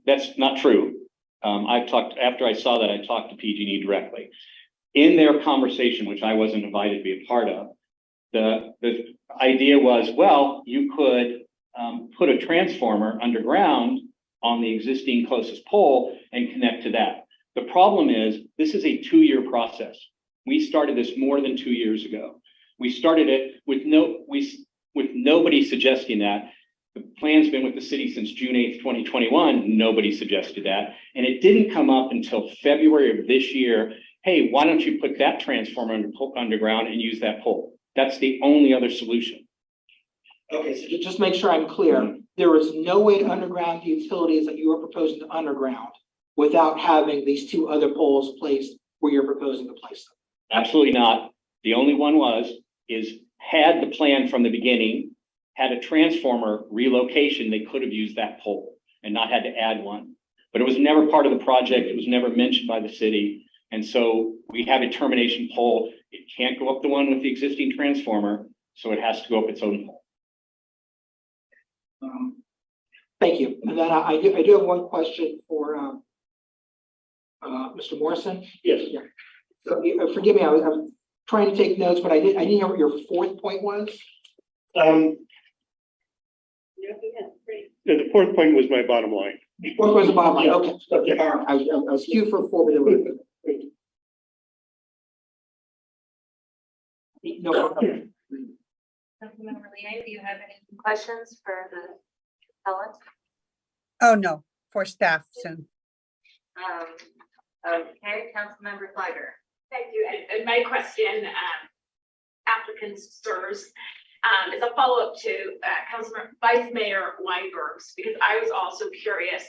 Speaker 18: that's not true. After I saw that, I talked to PG&E directly. In their conversation, which I wasn't invited to be a part of, the idea was, well, you could put a transformer underground on the existing closest pole and connect to that. The problem is, this is a 2-year process. We started this more than 2 years ago. We started it with nobody suggesting that. The plan's been with the city since June 8th, 2021. Nobody suggested that. And it didn't come up until February of this year. Hey, why don't you put that transformer underground and use that pole? That's the only other solution.
Speaker 8: Okay, so just make sure I'm clear. There is no way to underground the utilities that you are proposing to underground without having these 2 other poles placed where you're proposing to place them?
Speaker 19: Absolutely not. The only one is had the plan from the beginning, had a transformer relocation, they could have used that pole and not had to add one. But it was never part of the project. It was never mentioned by the city. And so we have a termination pole. It can't go up the one with the existing transformer, so it has to go up its own pole.
Speaker 8: Thank you. And then I do have one question for Mr. Morrison.
Speaker 13: Yes.
Speaker 8: Yeah. So forgive me, I was trying to take notes, but I didn't hear what your fourth point was.
Speaker 13: The fourth point was my bottom line.
Speaker 8: Fourth was the bottom line. Okay. I was queued for 4, but it was. No.
Speaker 1: Councilmember Liang, do you have any questions for the appellant?
Speaker 4: Oh, no, for staff soon.
Speaker 1: Okay, Councilmember Fliger.
Speaker 9: Thank you. And my question, applicants serves, is a follow-up to Councilmember Vice Mayor Weinberg's, because I was also curious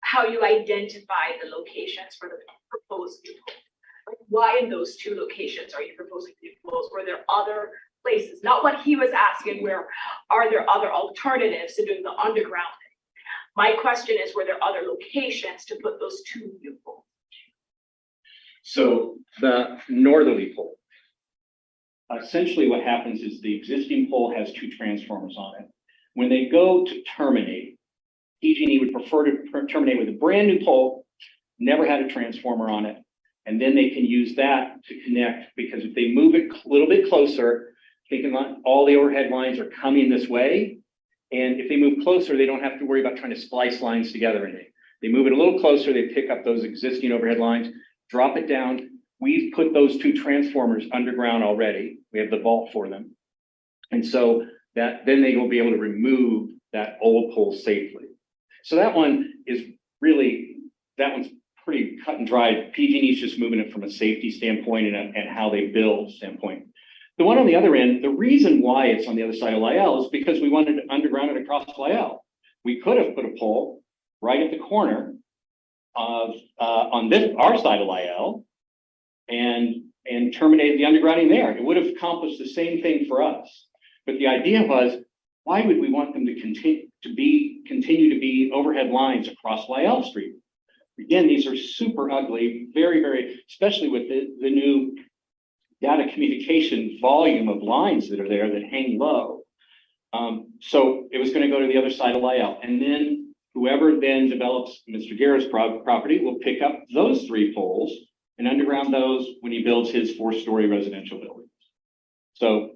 Speaker 9: how you identify the locations for the proposed new poles. Like, why in those 2 locations are you proposing new poles? Were there other places? Not what he was asking, where are there other alternatives to doing the underground? My question is, were there other locations to put those 2 new poles?
Speaker 19: So the northerly pole, essentially what happens is the existing pole has 2 transformers on it. When they go to terminate, PG&E would prefer to terminate with a brand new pole, never had a transformer on it. And then they can use that to connect, because if they move it a little bit closer, thinking all the overhead lines are coming this way. And if they move closer, they don't have to worry about trying to splice lines together. And they move it a little closer, they pick up those existing overhead lines, drop it down. We've put those 2 transformers underground already. We have the vault for them. And so that then they will be able to remove that old pole safely. So that one is really, that one's pretty cut and dried. PG&E is just moving it from a safety standpoint and how they build standpoint. The one on the other end, the reason why it's on the other side of Lyell is because we wanted to underground it across Lyell. We could have put a pole right at the corner of on our side of Lyell and terminated the undergrounding there. It would have accomplished the same thing for us. But the idea was, why would we want them to continue to be overhead lines across Lyell Street? Again, these are super ugly, very, very, especially with the new data communication volume of lines that are there that hang low. So it was going to go to the other side of Lyell. And then whoever then develops Mr. Guerra's property will pick up those 3 poles and underground those when he builds his 4-story residential building. So,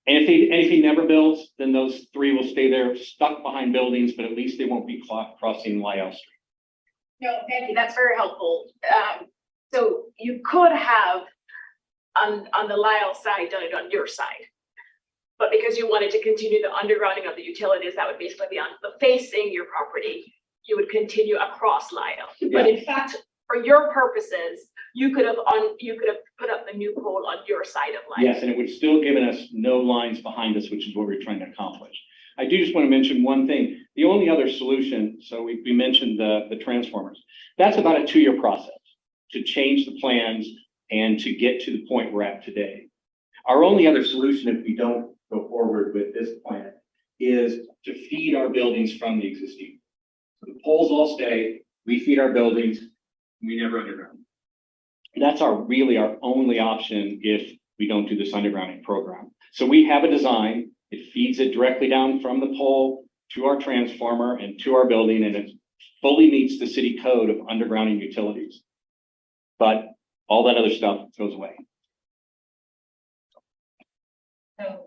Speaker 19: and if he never builds, then those 3 will stay there stuck behind buildings, but at least they won't be crossing Lyell Street.
Speaker 9: No, thank you. That's very helpful. So you could have on the Lyell side done it on your side, but because you wanted to continue the undergrounding of the utilities, that would basically be on the facing your property. You would continue across Lyell. But in fact, for your purposes, you could have put up the new pole on your side of Lyell.
Speaker 19: Yes, and it would still given us no lines behind us, which is what we're trying to accomplish. I do just want to mention one thing. The only other solution, so we mentioned the transformers. That's about a 2-year process to change the plans and to get to the point we're at today. Our only other solution, if we don't go forward with this plan, is to feed our buildings from the existing. So the poles all stay, we feed our buildings, we never underground. That's really our only option if we don't do this undergrounding program. So we have a design. It feeds it directly down from the pole to our transformer and to our building, and it fully meets the city code of undergrounding utilities. But all that other stuff goes away.
Speaker 1: So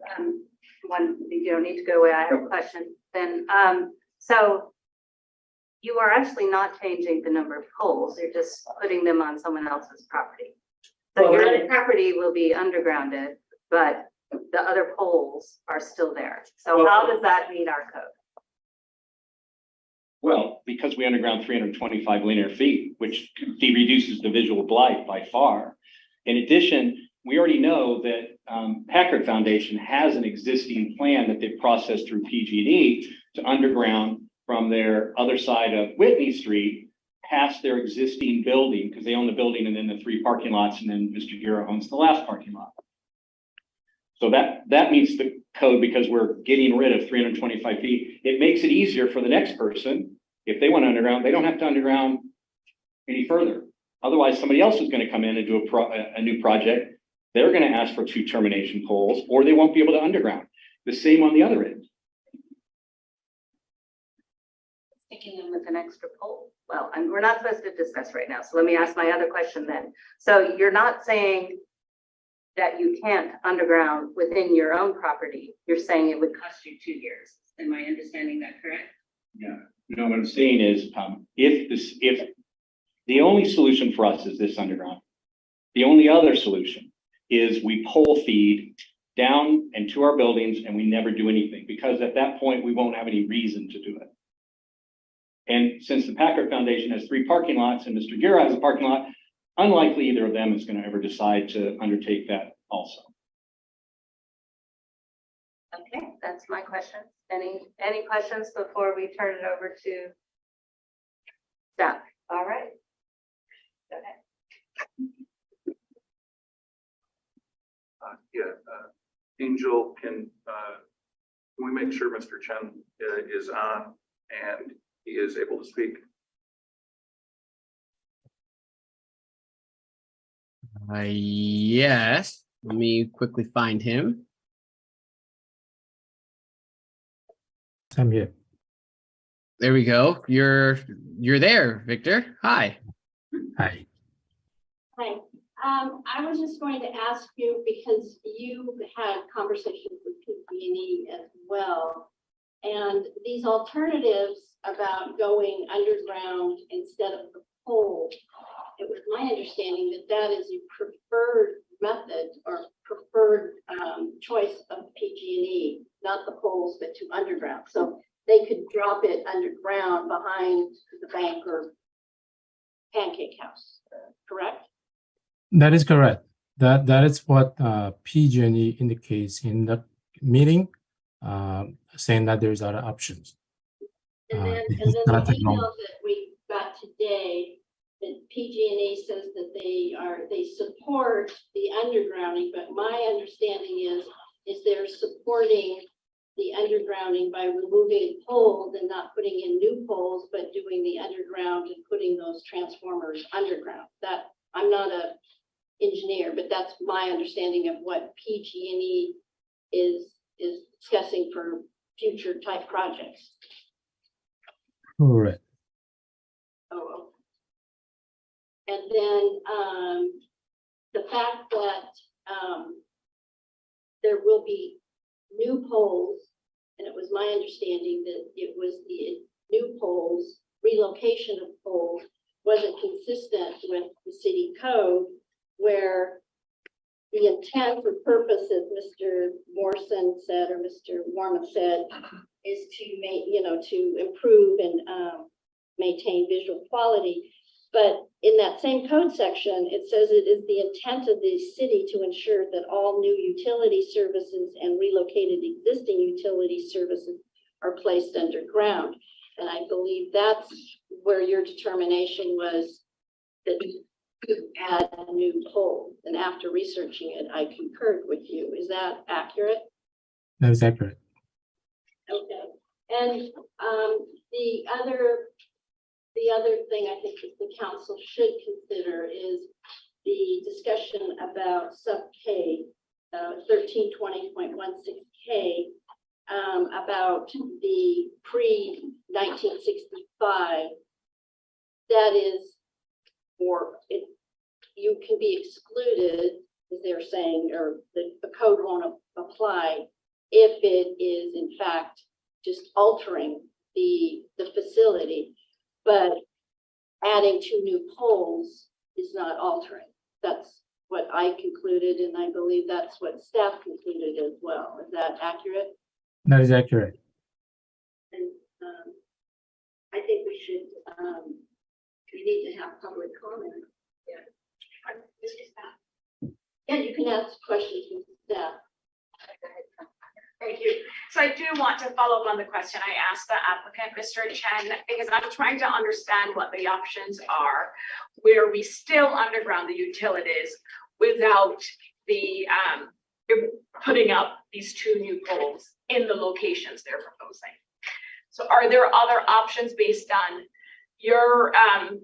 Speaker 1: you don't need to go away. I have a question then. So you are actually not changing the number of poles. You're just putting them on someone else's property. So your property will be undergrounded, but the other poles are still there. So how does that meet our code?
Speaker 19: Well, because we underground 325 linear feet, which reduces the visual blight by far. In addition, we already know that Packard Foundation has an existing plan that they've processed through PG&E to underground from their other side of Whitney Street past their existing building, because they own the building and then the 3 parking lots, and then Mr. Guerra owns the last parking lot. So that meets the code because we're getting rid of 325 feet. It makes it easier for the next person. If they want underground, they don't have to underground any further. Otherwise, somebody else is going to come in and do a new project. They're going to ask for 2 termination poles, or they won't be able to underground. The same on the other end.
Speaker 1: Sticking them with an extra pole. Well, and we're not supposed to discuss right now. So let me ask my other question then. So you're not saying that you can't underground within your own property. You're saying it would cost you 2 years. Am I understanding that correct?
Speaker 19: Yeah. You know what I'm saying is, if the only solution for us is this underground, the only other solution is we pole feed down and to our buildings and we never do anything, because at that point we won't have any reason to do it. And since the Packard Foundation has 3 parking lots and Mr. Guerra has a parking lot, unlikely either of them is going to ever decide to undertake that also.
Speaker 1: Okay, that's my question. Any questions before we turn it over to staff? All right. Go ahead.
Speaker 5: Angel, can we make sure Mr. Chen is on and he is able to speak?
Speaker 3: Yes. Let me quickly find him.
Speaker 20: I'm here.
Speaker 3: There we go. You're there, Victor. Hi.
Speaker 20: Hi.
Speaker 12: Hi, I was just going to ask you, because you had conversations with PG&E as well, and these alternatives about going underground instead of the pole, it was my understanding that that is a preferred method or preferred choice of PG&E, not the poles, but to underground. So they could drop it underground behind the bank or pancake house, correct?
Speaker 20: That is correct. That is what PG&E indicates in the meeting, saying that there's other options.
Speaker 12: And then
Speaker 20: This is
Speaker 12: the
Speaker 20: not at the
Speaker 12: email
Speaker 20: moment.
Speaker 12: that we got today, that PG&E says that they support the undergrounding, but my understanding is they're supporting the undergrounding by removing poles and not putting in new poles, but doing the underground and putting those transformers underground. That, I'm not a engineer, but that's my understanding of what PG&E is discussing for future type projects.
Speaker 20: Correct.
Speaker 12: Oh, and then the fact that there will be new poles, and it was my understanding that it was the new poles, relocation of poles, wasn't consistent with the city code, where the intent or purpose, as Mr. Morrison said, or Mr. Warman said, is to make, to improve and maintain visual quality. But in that same code section, it says it is the intent of the city to ensure that all new utility services and relocated existing utility services are placed underground. And I believe that's where your determination was, that you could add a new pole. And after researching it, I concurred with you. Is that accurate?
Speaker 20: That is accurate.
Speaker 12: Okay. And the other thing I think that the council should consider is the discussion about sub K, 1320.16K, about the pre-1965. That is, you can be excluded, as they're saying, or the code won't apply if it is in fact just altering the facility, but adding 2 new poles is not altering. That's what I concluded, and I believe that's what staff concluded as well. Is that accurate?
Speaker 20: That is accurate.
Speaker 12: And I think we should, we need to have public comment. Yeah. Yeah, you can ask questions with staff.
Speaker 9: Thank you. So I do want to follow up on the question I asked the applicant, Mr. Chen, because I'm trying to understand what the options are where we still underground the utilities without the putting up these two new poles in the locations they're proposing. So are there other options based on your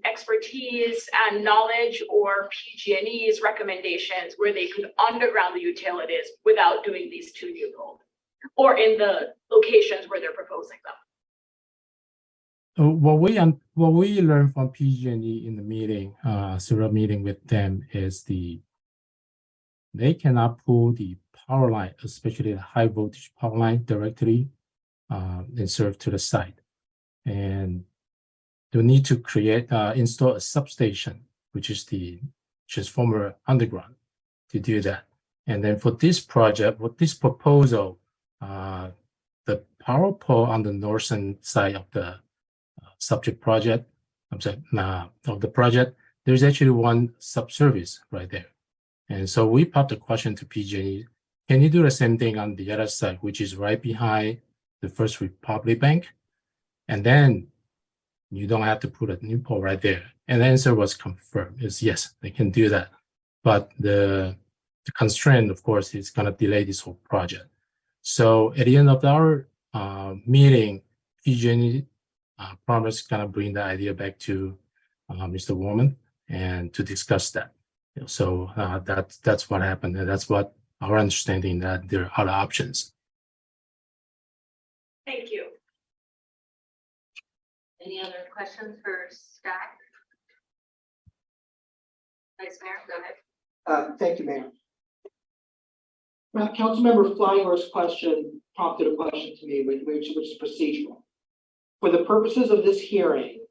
Speaker 9: expertise and knowledge or PG&E's recommendations where they could underground the utilities without doing these two new poles? Or in the locations where they're proposing them?
Speaker 20: What we learned from PG&E in the meeting, through a meeting with them, is they cannot pull the power line, especially the high voltage power line, directly and serve to the site, and they need to install a substation, which is the transformer underground, to do that. And then for this project, with this proposal, the power pole on the northern side of the subject project, of the project, there's actually one subservice right there. And so we popped the question to PG&E, can you do the same thing on the other side, which is right behind the First Republic Bank? And then you don't have to put a new pole right there. And the answer was confirmed, is yes, they can do that. But the constraint, of course, is going to delay this whole project. So at the end of our meeting, PG&E promised going to bring the idea back to Mr. Warman and to discuss that. So that's what happened, and that's what our understanding, that there are other options.
Speaker 9: Thank you.
Speaker 1: Any other questions for staff? Vice Mayor, go ahead.
Speaker 8: Thank you, Mayor. Now, Councilmember Flyer's question prompted a question to me, which is procedural. For the purposes of this hearing,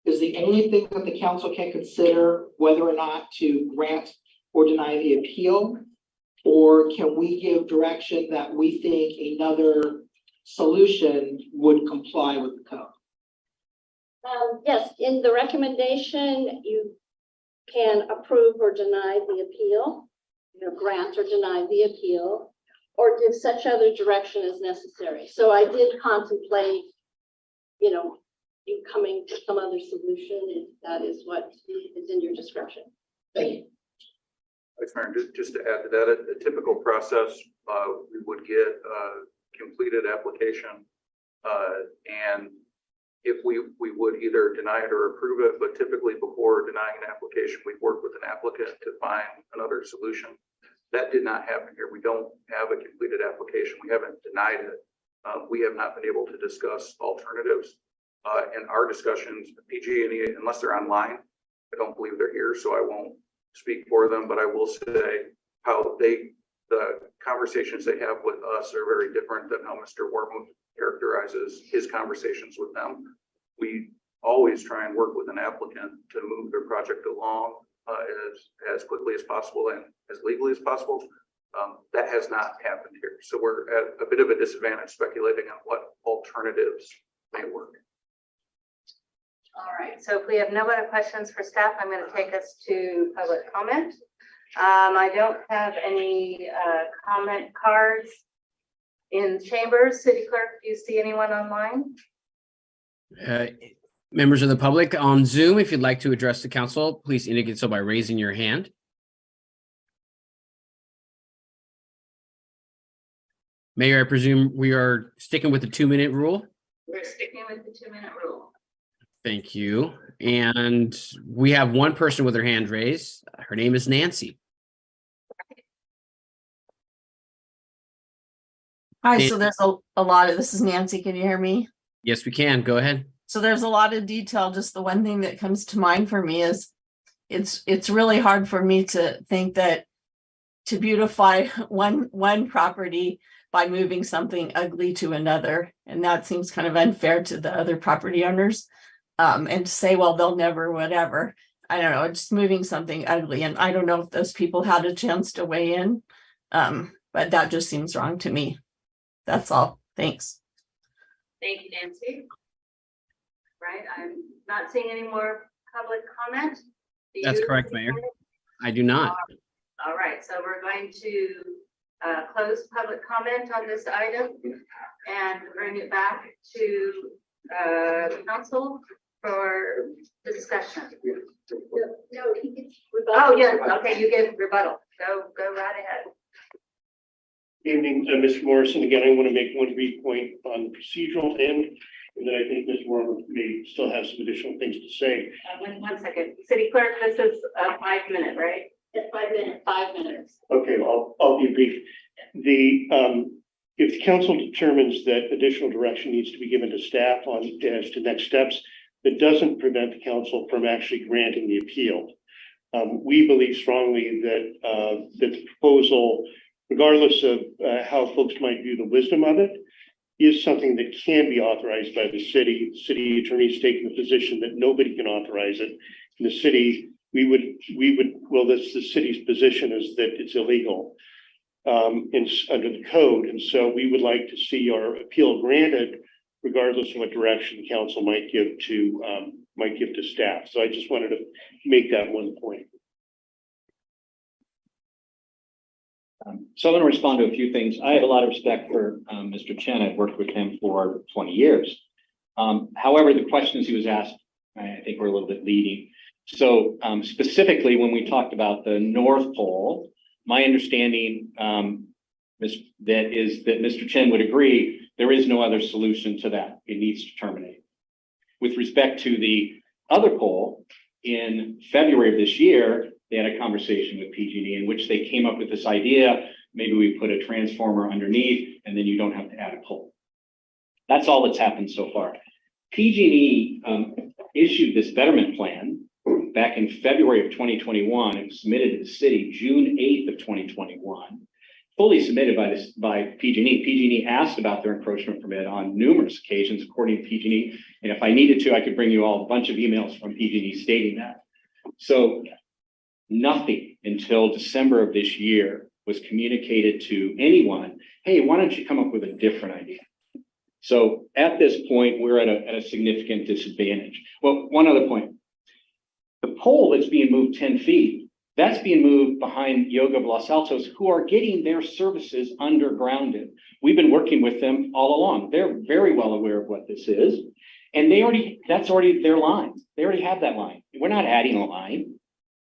Speaker 8: is there anything that the council can consider whether or not to grant or deny the appeal? Or can we give direction that we think another solution would comply with the code?
Speaker 12: Yes, in the recommendation, you can approve or deny the appeal, grant or deny the appeal, or give such other direction as necessary. So I did contemplate, you coming to some other solution, if that is what is in your discretion.
Speaker 8: Thank you.
Speaker 5: Vice Mayor, just to add to that, a typical process, we would get a completed application, and if we would either deny it or approve it, but typically before denying an application, we work with an applicant to find another solution. That did not happen here. We don't have a completed application. We haven't denied it. We have not been able to discuss alternatives. In our discussions, PG&E, unless they're online, I don't believe they're here, so I won't speak for them, but I will say how the conversations they have with us are very different than how Mr. Wormuth characterizes his conversations with them. We always try and work with an applicant to move their project along as quickly as possible and as legally as possible. That has not happened here. So we're at a bit of a disadvantage speculating on what alternatives may work.
Speaker 1: All right, so if we have no other questions for staff, I'm going to take us to public comment. I don't have any comment cards in chambers. City Clerk, do you see anyone online?
Speaker 3: Members of the public on Zoom, if you'd like to address the council, please indicate so by raising your hand. Mayor, I presume we are sticking with the 2-minute rule?
Speaker 1: We're sticking with the 2-minute rule.
Speaker 3: Thank you. And we have one person with her hand raised. Her name is Nancy.
Speaker 21: Hi, so there's a lot of, this is Nancy, can you hear me?
Speaker 3: Yes, we can. Go ahead.
Speaker 21: So there's a lot of detail. Just the one thing that comes to mind for me is it's really hard for me to think that to beautify one property by moving something ugly to another. And that seems kind of unfair to the other property owners. And to say, well, they'll never, whatever. I don't know, just moving something ugly. And I don't know if those people had a chance to weigh in. But that just seems wrong to me. That's all. Thanks.
Speaker 1: Thank you, Nancy. Right, I'm not seeing any more public comment.
Speaker 3: That's correct, Mayor. I do not.
Speaker 1: All right, so we're going to close public comment on this item. and bring it back to council for discussion.
Speaker 12: No, he gets.
Speaker 1: Oh, yes, okay, you get rebuttal. Go right ahead.
Speaker 13: Evening, Mr. Morrison. Again, I want to make one brief point on the procedural end, and then I think Ms. Warren may still have some additional things to say.
Speaker 1: One second. City clerk, this is a 5 minute, right?
Speaker 12: It's 5 minutes. 5 minutes.
Speaker 13: Okay, I'll be brief. If the council determines that additional direction needs to be given to staff on as to next steps, that doesn't prevent the council from actually granting the appeal. We believe strongly that the proposal, regardless of how folks might view the wisdom of it, is something that can be authorized by the city. The city attorney's taken the position that nobody can authorize it. In the city, that's the city's position is that it's illegal under the code. And so we would like to see our appeal granted, regardless of what direction the council might give to staff. So I just wanted to make that one point.
Speaker 19: So I'm going to respond to a few things. I have a lot of respect for Mr. Chen. I've worked with him for 20 years. However, the questions he was asked, I think were a little bit leading. So specifically, when we talked about the North Pole, my understanding is that Mr. Chen would agree there is no other solution to that. It needs to terminate. With respect to the other pole, in February of this year, they had a conversation with PG&E in which they came up with this idea, maybe we put a transformer underneath and then you don't have to add a pole. That's all that's happened so far. PG&E issued this betterment plan back in February of 2021. It was submitted to the city June 8th of 2021, fully submitted by PG&E. PG&E asked about their encroachment permit on numerous occasions, according to PG&E. And if I needed to, I could bring you all a bunch of emails from PG&E stating that. So nothing until December of this year was communicated to anyone. Hey, why don't you come up with a different idea? So at this point, we're at a significant disadvantage. Well, one other point. The pole that's being moved 10 feet, that's being moved behind Yoga of Los Altos, who are getting their services undergrounded. We've been working with them all along. They're very well aware of what this is. And that's already their line. They already have that line. We're not adding a line.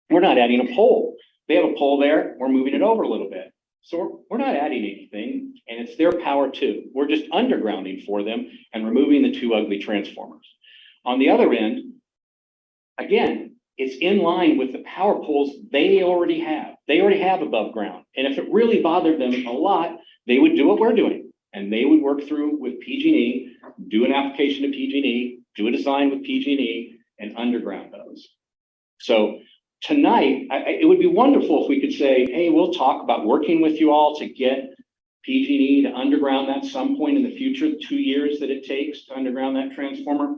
Speaker 19: We're not adding a pole. They have a pole there. We're moving it over a little bit. So we're not adding anything, and it's their power too. We're just undergrounding for them and removing the two ugly transformers. On the other end, again, it's in line with the power poles they already have. They already have above ground. And if it really bothered them a lot, they would do what we're doing. And they would work through with PG&E, do an application to PG&E, do a design with PG&E, and underground those. So tonight, it would be wonderful if we could say, hey, we'll talk about working with you all to get PG&E to underground that some point in the future, 2 years that it takes to underground that transformer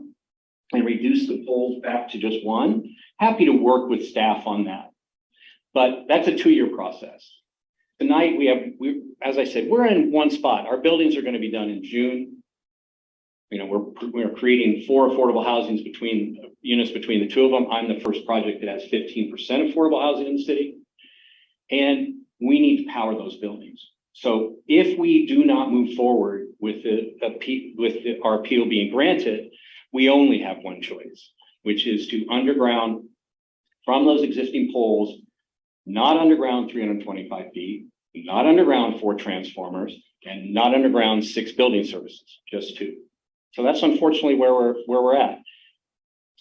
Speaker 19: and reduce the poles back to just one. Happy to work with staff on that. But that's a 2-year process. Tonight, as I said, we're in one spot. Our buildings are going to be done in June. You know, we're creating 4 affordable housings units between the two of them. I'm the first project that has 15% affordable housing in the city. And we need to power those buildings. So if we do not move forward with our appeal being granted, we only have one choice, which is to underground from those existing poles, not underground 325 feet, not underground 4 transformers, and not underground 6 building services, just 2. So that's unfortunately where we're at.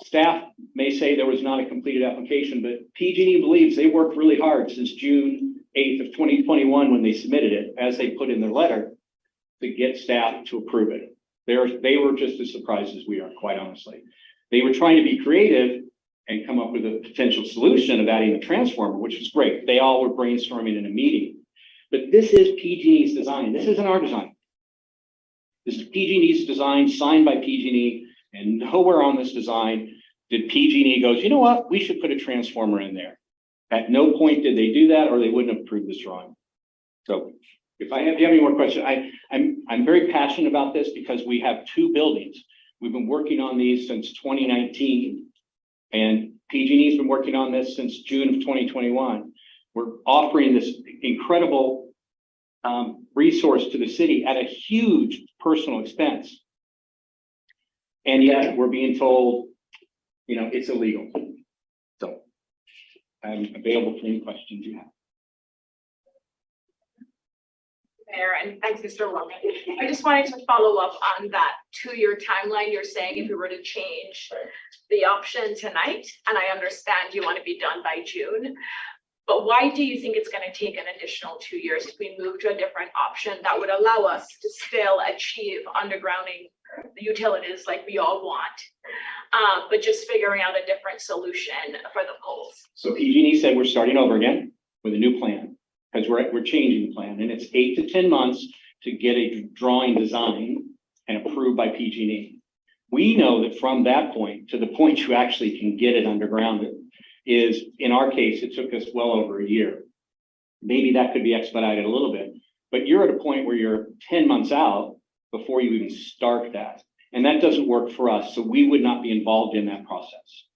Speaker 19: Staff may say there was not a completed application, but PG&E believes they worked really hard since June 8th of 2021 when they submitted it, as they put in their letter, to get staff to approve it. They were just as surprised as we are, quite honestly. They were trying to be creative and come up with a potential solution of adding a transformer, which was great. They all were brainstorming in a meeting. But this is PG&E's design. This isn't our design. This is PG&E's design, signed by PG&E, and nowhere on this design did PG&E goes, you know what, we should put a transformer in there. At no point did they do that, or they wouldn't have approved this drawing. So if you have any more questions, I'm very passionate about this because we have 2 buildings. We've been working on these since 2019, and PG&E's been working on this since June of 2021. We're offering this incredible resource to the city at a huge personal expense. And yet we're being told, it's illegal. So I'm available for any questions you have.
Speaker 9: Mayor, and thanks, Mr. Warman. I just wanted to follow up on that 2-year timeline. You're saying if we were to change the option tonight, and I understand you want to be done by June, but why do you think it's going to take an additional 2 years if we move to a different option that would allow us to still achieve undergrounding the utilities like we all want, but just figuring out a different solution for the poles?
Speaker 19: So PG&E said we're starting over again with a new plan, because we're changing the plan, and it's 8 to 10 months to get a drawing design and approved by PG&E. We know that from that point to the point you actually can get it undergrounded is, in our case, it took us well over a year. Maybe that could be expedited a little bit, but you're at a point where you're 10 months out before you even start that. And that doesn't work for us, so we would not be involved in that process.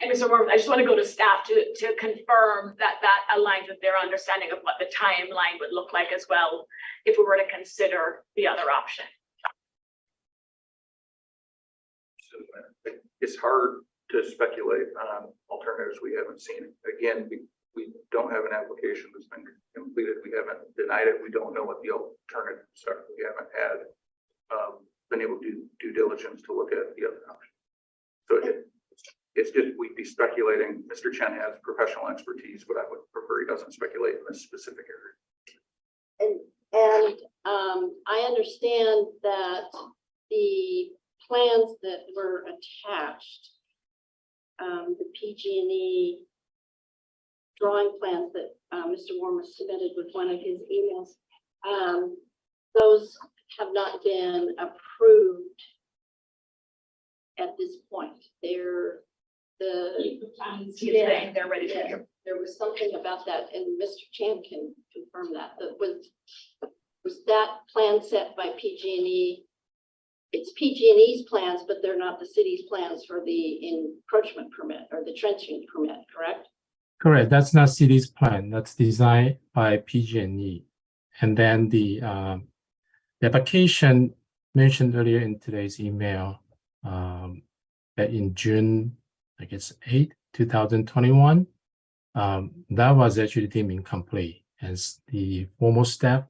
Speaker 9: And Mr. Warman, I just want to go to staff to confirm that aligns with their understanding of what the timeline would look like as well, if we were to consider the other option.
Speaker 5: It's hard to speculate on alternatives we haven't seen. Again, we don't have an application that's been completed. We haven't denied it. We don't know what the alternatives are. We haven't had been able to do due diligence to look at the other option. So it's just, we'd be speculating. Mr. Chen has professional expertise, but I would prefer he doesn't speculate in this specific area.
Speaker 12: And I understand that the plans that were attached, the PG&E drawing plans that Mr. Warmer submitted with one of his emails, those have not been approved at this point. They're
Speaker 9: they're ready to go.
Speaker 12: There was something about that, and Mr. Chan can confirm that. That was that plan set by PG&E? It's PG&E's plans, but they're not the city's plans for the encroachment permit or the trenching permit, correct?
Speaker 20: Correct. That's not city's plan. That's designed by PG&E. And then the application mentioned earlier in today's email, that in June, I guess 8, 2021, that was actually deemed incomplete. As the formal staff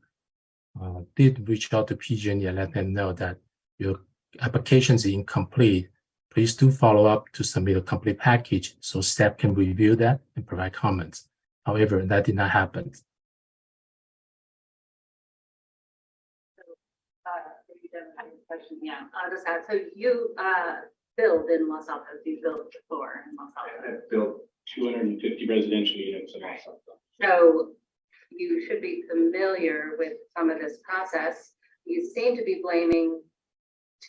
Speaker 20: did reach out to PG&E and let them know that your application is incomplete. Please do follow up to submit a complete package so staff can review that and provide comments. However, that did not happen.
Speaker 1: Yeah, I'll just add, so you build in Los Altos, you built before in Los Altos.
Speaker 19: I've built 250 residential units in Los Altos.
Speaker 1: So you should be familiar with some of this process. You seem to be blaming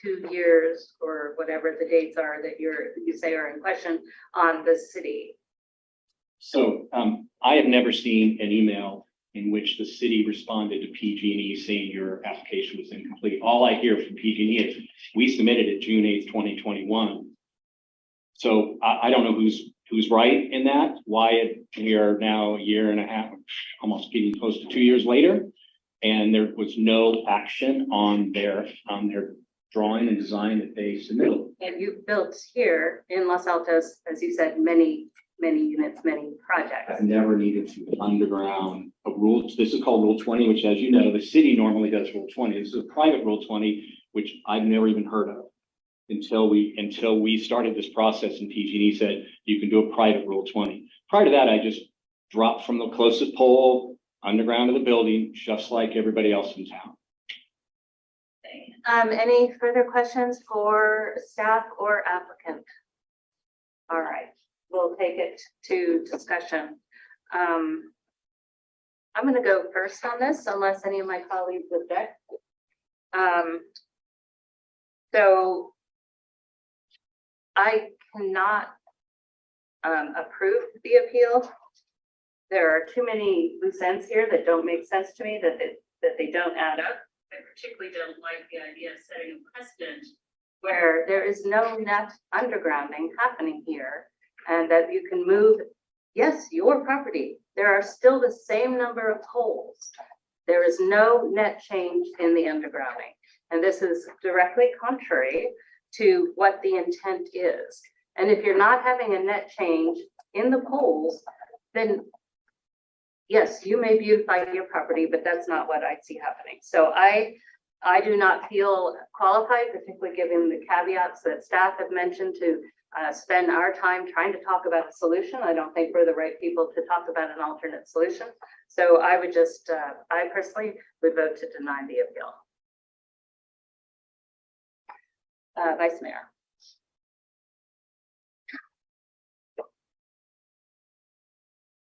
Speaker 1: 2 years or whatever the dates are that you say are in question on the city.
Speaker 19: So I have never seen an email in which the city responded to PG&E saying your application was incomplete. All I hear from PG&E is we submitted it June 8th, 2021. So I don't know who's right in that, why we are now a year and a half, almost getting close to 2 years later, and there was no action on their drawing and design that they submitted.
Speaker 1: And you built here in Los Altos, as you said, many units, many projects.
Speaker 19: I've never needed to underground a rule. This is called Rule 20, which, as you know, the city normally does Rule 20. This is a private Rule 20, which I've never even heard of until we started this process, and PG&E said you can do a private Rule 20. Prior to that, I just dropped from the closest pole underground to the building, just like everybody else in town.
Speaker 1: Any further questions for staff or applicant? All right, we'll take it to discussion. I'm going to go first on this unless any of my colleagues object. So I cannot approve the appeal. There are too many loose ends here that don't make sense to me, that they don't add up. I particularly don't like the idea of setting a precedent where there is no net undergrounding happening here, and that you can move yes, your property, there are still the same number of poles. There is no net change in the undergrounding. And this is directly contrary to what the intent is. And if you're not having a net change in the poles, then yes, you may beautify your property, but that's not what I see happening. So I do not feel qualified, particularly given the caveats that staff have mentioned, to spend our time trying to talk about a solution. I don't think we're the right people to talk about an alternate solution. So I would just, I personally would vote to deny the appeal. Vice Mayor.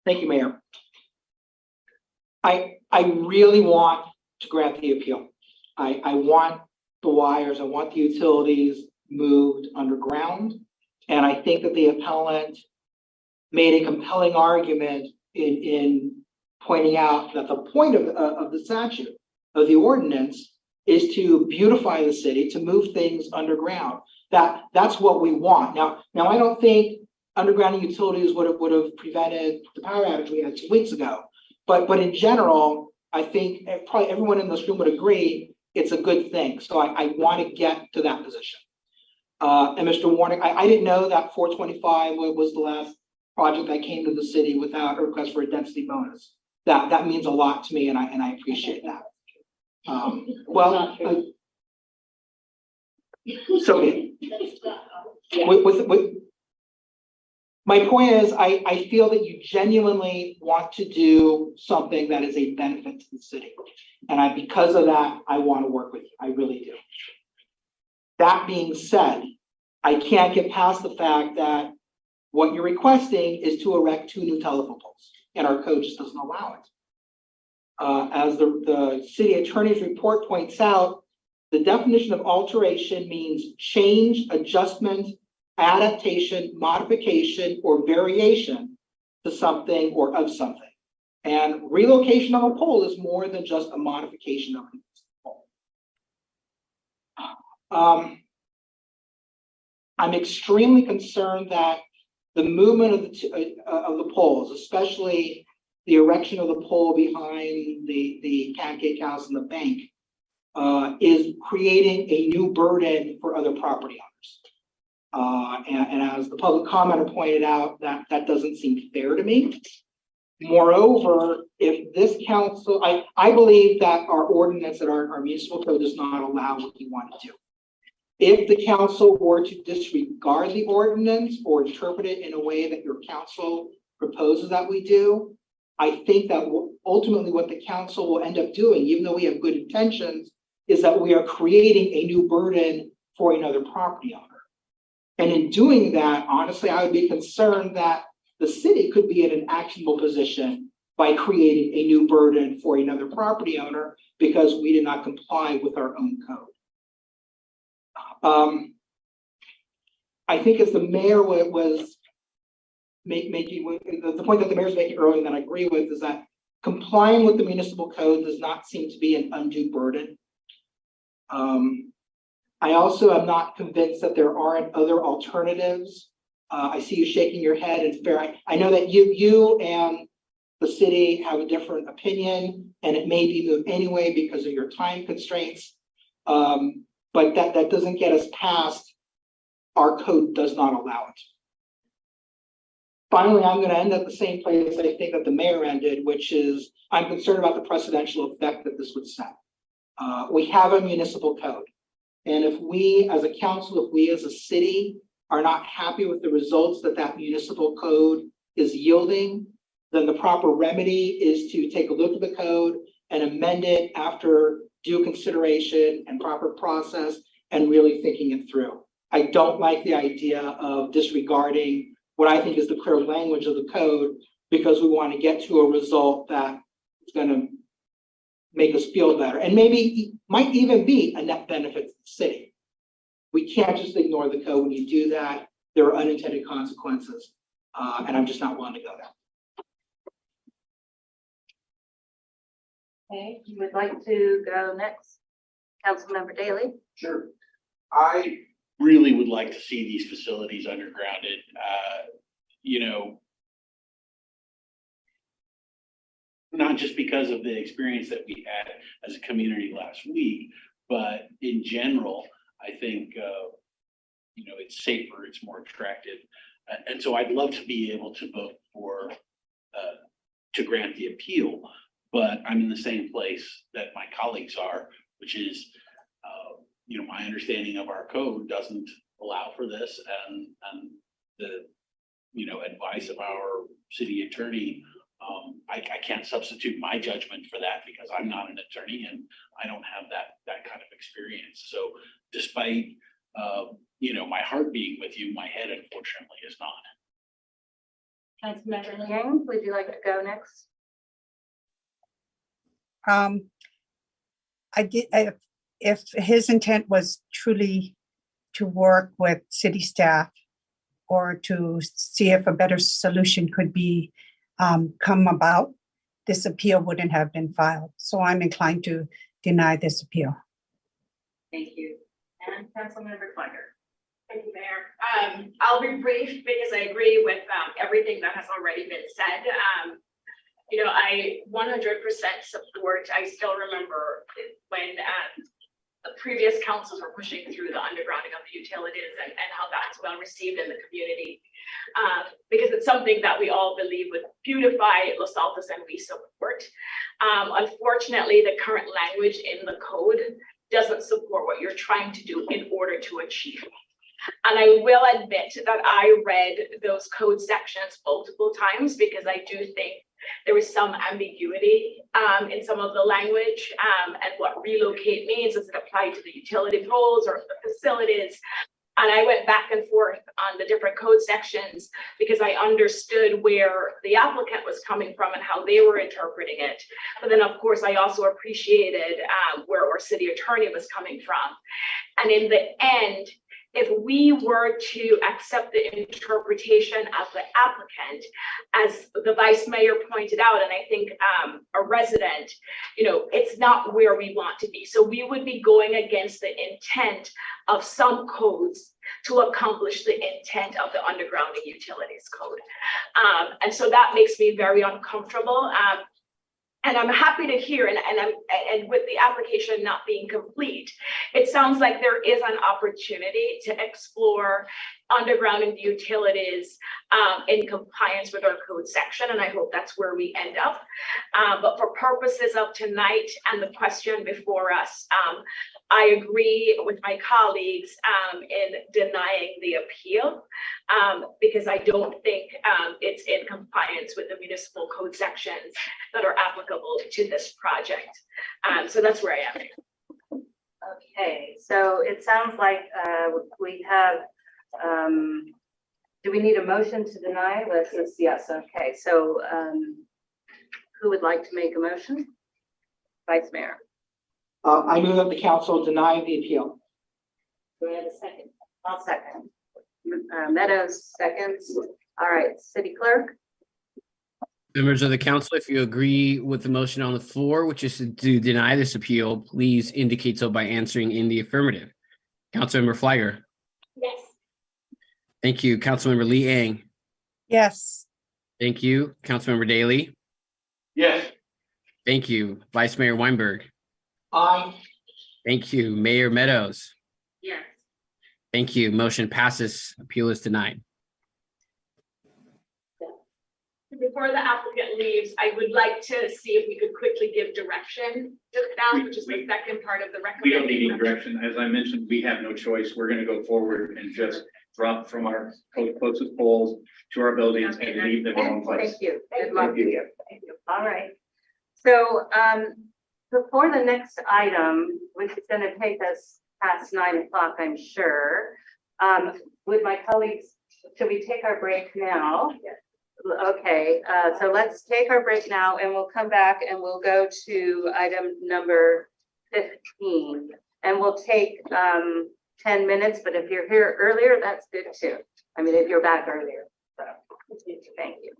Speaker 8: Thank you, Mayor. I really want to grant the appeal. I want the wires, I want the utilities moved underground. And I think that the appellant made a compelling argument in pointing out that the point of the statute, of the ordinance, is to beautify the city, to move things underground. That's what we want. Now I don't think undergrounding utilities would have prevented the power outage we had 2 weeks ago. But in general, I think probably everyone in this room would agree it's a good thing. So I want to get to that position. And Mr. Warnick, I didn't know that 425 was the last project that came to the city without a request for a density bonus. That means a lot to me, and I appreciate that. My point is, I feel that you genuinely want to do something that is a benefit to the city. And because of that, I want to work with you. I really do. That being said, I can't get past the fact that what you're requesting is to erect 2 new telephone poles, and our code just doesn't allow it. As the city attorney's report points out, the definition of alteration means change, adjustment, adaptation, modification, or variation to something or of something. And relocation of a pole is more than just a modification of a pole. I'm extremely concerned that the movement of the poles, especially the erection of the pole behind the pancake house and the bank, is creating a new burden for other property owners. And as the public commenter pointed out, that doesn't seem fair to me. Moreover, if this council, I believe that our ordinance, that our municipal code does not allow what you want to do. If the council were to disregard the ordinance or interpret it in a way that your council proposes that we do, I think that ultimately what the council will end up doing, even though we have good intentions, is that we are creating a new burden for another property owner. And in doing that, honestly, I would be concerned that the city could be in an actionable position by creating a new burden for another property owner because we did not comply with our own code. I think as the mayor was making, the point that the mayor was making earlier that I agree with is that complying with the municipal code does not seem to be an undue burden. I also am not convinced that there aren't other alternatives. I see you shaking your head. It's fair. I know that you and the city have a different opinion, and it may be moved anyway because of your time constraints. But that doesn't get us past our code does not allow it. Finally, I'm going to end at the same place I think that the mayor ended, which is I'm concerned about the precedential effect that this would set. We have a municipal code. And if we as a council, if we as a city are not happy with the results that municipal code is yielding, then the proper remedy is to take a look at the code and amend it after due consideration and proper process and really thinking it through. I don't like the idea of disregarding what I think is the clear language of the code because we want to get to a result that is going to make us feel better and maybe might even be a net benefit to the city. We can't just ignore the code. When you do that, there are unintended consequences, and I'm just not willing to go there.
Speaker 1: Okay, you would like to go next, Councilmember Daley?
Speaker 10: Sure. I really would like to see these facilities undergrounded. You know, not just because of the experience that we had as a community last week, but in general, I think, it's safer, it's more attractive. And so I'd love to be able to vote for, to grant the appeal, but I'm in the same place that my colleagues are, which is, my understanding of our code doesn't allow for this, and the, advice of our city attorney, I can't substitute my judgment for that because I'm not an attorney and I don't have that kind of experience. So despite, my heart being with you, my head unfortunately is not.
Speaker 1: Councilmember Yang, would you like to go next?
Speaker 4: If his intent was truly to work with city staff or to see if a better solution could be come about, this appeal wouldn't have been filed. So I'm inclined to deny this appeal.
Speaker 1: Thank you. And Councilmember Flanker.
Speaker 9: Thank you, Mayor. I'll be brief because I agree with everything that has already been said. I 100% support. I still remember when the previous councils were pushing through the undergrounding of the utilities and how that's well received in the community. Because it's something that we all believe would beautify Los Altos and we support. Unfortunately, the current language in the code doesn't support what you're trying to do in order to achieve. And I will admit that I read those code sections multiple times because I do think there was some ambiguity in some of the language and what relocate means. Does it apply to the utility poles or the facilities? And I went back and forth on the different code sections because I understood where the applicant was coming from and how they were interpreting it. But then, of course, I also appreciated where our city attorney was coming from. And in the end, if we were to accept the interpretation of the applicant, as the vice mayor pointed out, and I think a resident, it's not where we want to be. So we would be going against the intent of some codes to accomplish the intent of the undergrounding utilities code. And so that makes me very uncomfortable. And I'm happy to hear, and with the application not being complete, it sounds like there is an opportunity to explore undergrounding the utilities in compliance with our code section, and I hope that's where we end up. But for purposes of tonight and the question before us, I agree with my colleagues in denying the appeal because I don't think it's in compliance with the municipal code sections that are applicable to this project. So that's where I am.
Speaker 1: Okay, so it sounds like we have, do we need a motion to deny? Yes, okay. So who would like to make a motion? Vice Mayor.
Speaker 8: I move that the council deny the appeal.
Speaker 1: Do we have a second? I'll second. Meadows seconds. All right, City Clerk.
Speaker 3: Members of the council, if you agree with the motion on the floor, which is to deny this appeal, please indicate so by answering in the affirmative. Councilmember Flagger.
Speaker 9: Yes.
Speaker 3: Thank you. Councilmember Lee Ang.
Speaker 4: Yes.
Speaker 3: Thank you. Councilmember Daly.
Speaker 5: Yes.
Speaker 3: Thank you. Vice Mayor Weinberg.
Speaker 8: Aye.
Speaker 3: Thank you. Mayor Meadows.
Speaker 1: Yes.
Speaker 3: Thank you. Motion passes. Appeal is denied.
Speaker 9: Before the applicant leaves, I would like to see if we could quickly give direction to staff, which is the second part of the
Speaker 18: We don't need
Speaker 9: recommendation.
Speaker 18: any direction. As I mentioned, we have no choice. We're going to go forward and just drop from our closest poles to our buildings
Speaker 1: Okay,
Speaker 18: and leave them in one place.
Speaker 1: Thank you. Good luck to you. Thank you. All right. So before the next item, which is going to take us past 9 o'clock, I'm sure, would my colleagues, should we take our break now? Yes. Okay, so let's take our break now and we'll come back and we'll go to item number 15. And we'll take 10 minutes, but if you're here earlier, that's good too. I mean, if you're back earlier. So, thank you.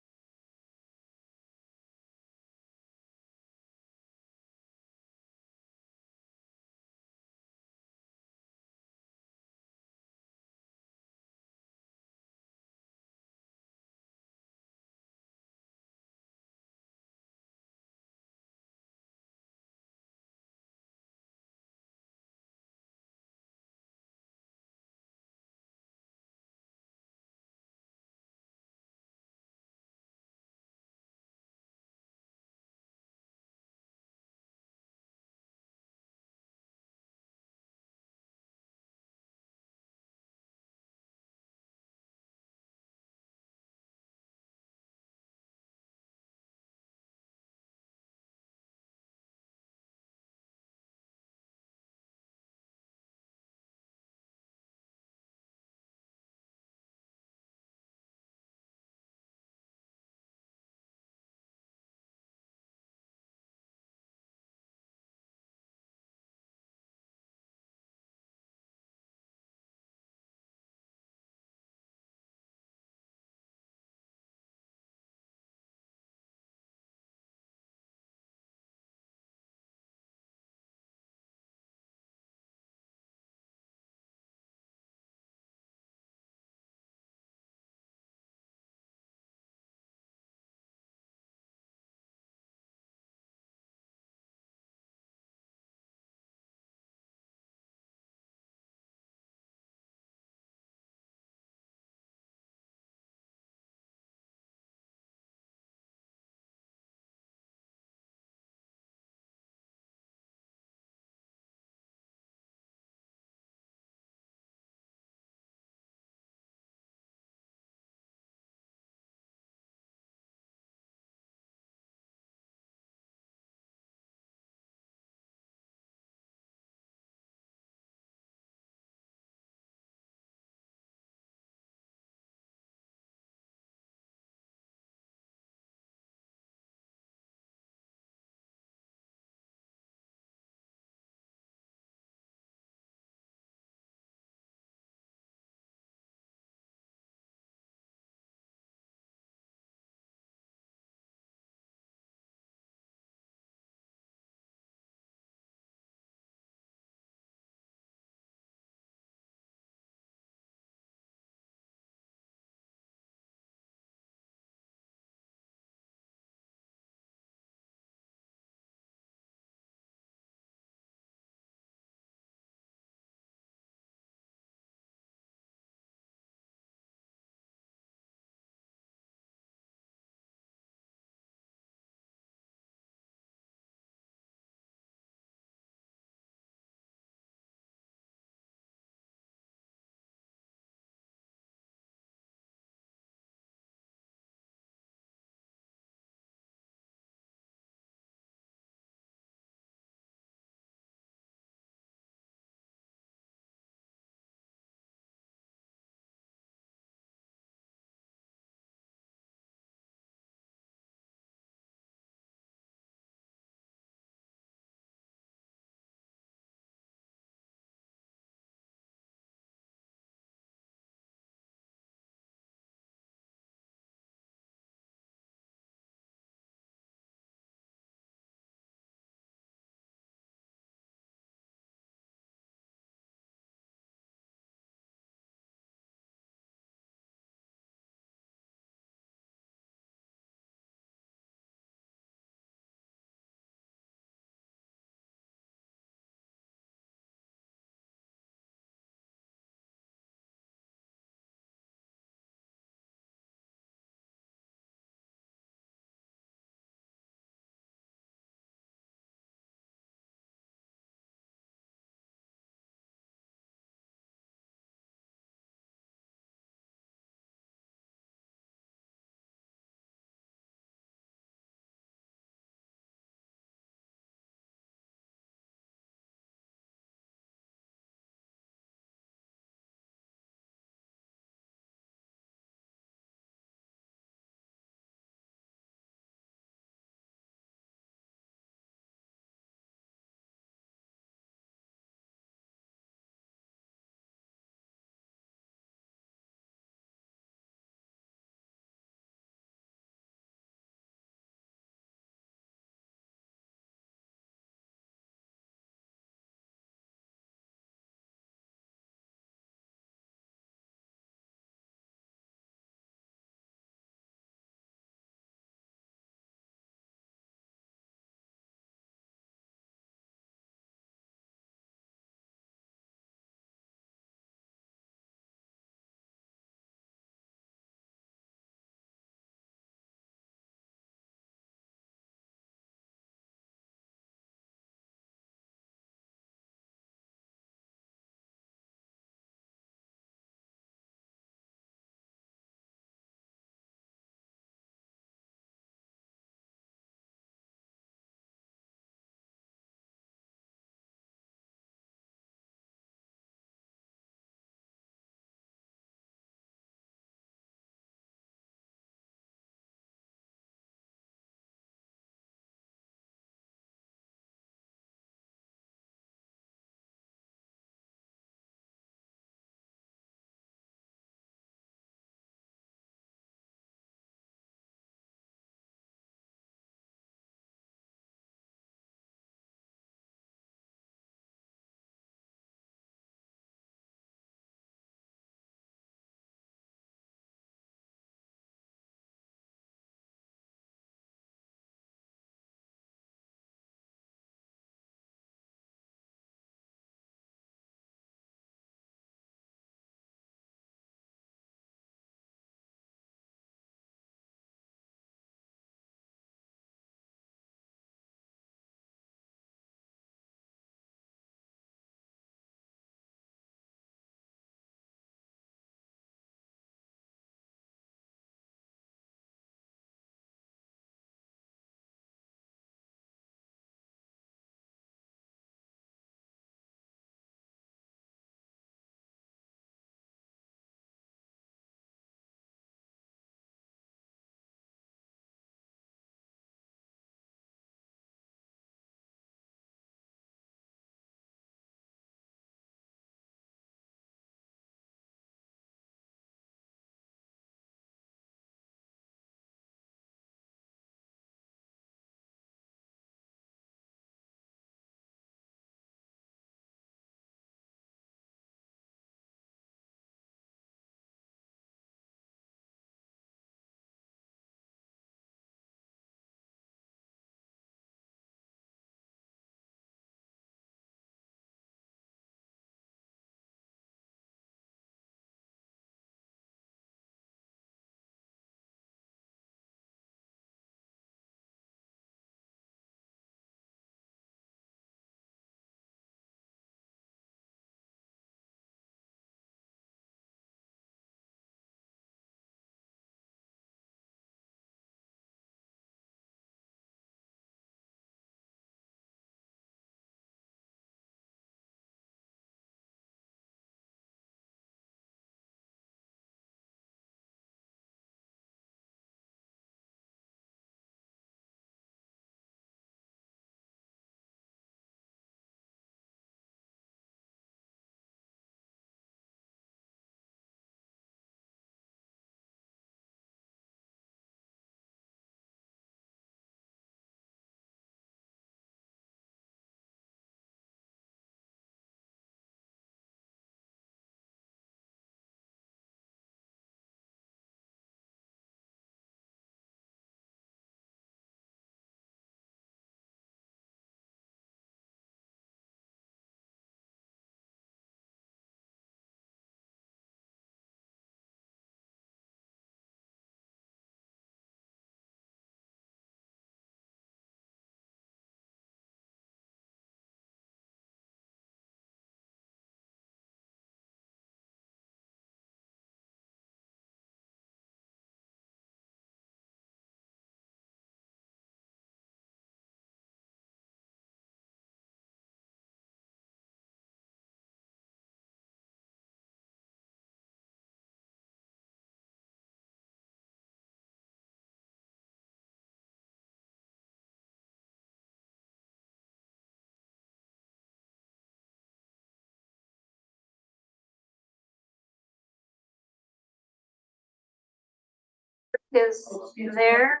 Speaker 1: is there.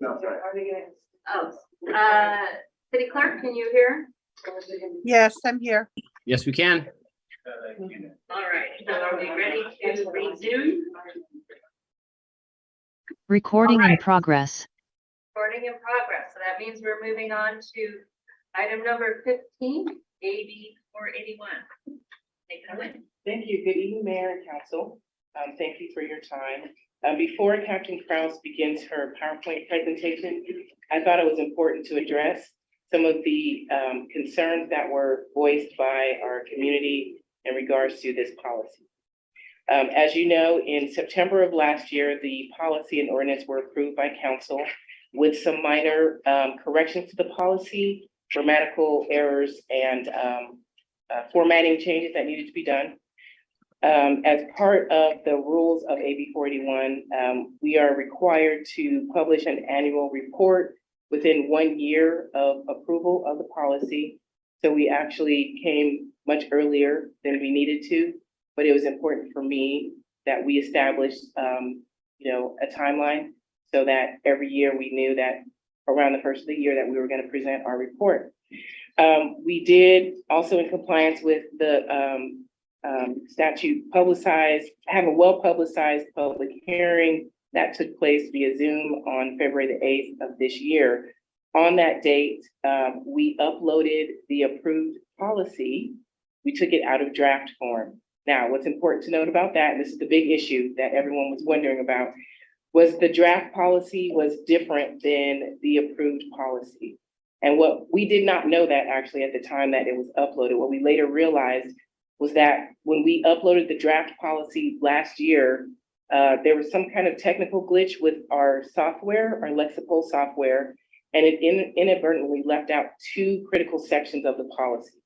Speaker 5: No, sorry.
Speaker 1: Oh, City Clerk, can you hear?
Speaker 4: Yes, I'm here.
Speaker 3: Yes, we can.
Speaker 1: All right, are we ready to resume?
Speaker 2: Recording in
Speaker 1: Alright.
Speaker 2: progress.
Speaker 1: Recording in progress, so that means we're moving on to item number 15, AB 481. Take it away.
Speaker 22: Thank you. Good evening, Mayor and Council. Thank you for your time. Before Captain Kraus begins her PowerPoint presentation, I thought it was important to address some of the concerns that were voiced by our community in regards to this policy. As you know, in September of last year, the policy and ordinance were approved by council with some minor corrections to the policy, grammatical errors, and formatting changes that needed to be done. As part of the rules of AB 481, we are required to publish an annual report within 1 year of approval of the policy. So we actually came much earlier than we needed to, but it was important for me that we established, a timeline so that every year we knew that around the first of the year that we were going to present our report. We did also, in compliance with the statute, have a well-publicized public hearing that took place via Zoom on February the 8th of this year. On that date, we uploaded the approved policy. We took it out of draft form. Now, what's important to note about that, and this is the big issue that everyone was wondering about, was the draft policy was different than the approved policy. And what we did not know that actually at the time that it was uploaded, what we later realized was that when we uploaded the draft policy last year, there was some kind of technical glitch with our software, our Lexipol software, and it inadvertently left out 2 critical sections of the policy.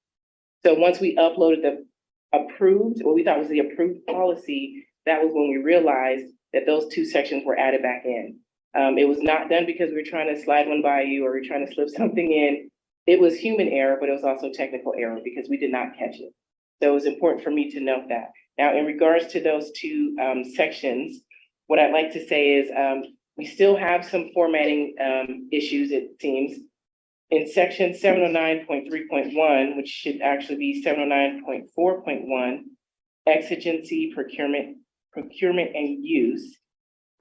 Speaker 22: So once we uploaded the approved, what we thought was the approved policy, that was when we realized that those 2 sections were added back in. It was not done because we were trying to slide one by you or we were trying to slip something in. It was human error, but it was also technical error because we did not catch it. So it was important for me to note that. Now, in regards to those 2 sections, what I'd like to say is we still have some formatting issues, it seems. In section 709.3.1, which should actually be 709.4.1, exigency, procurement and use,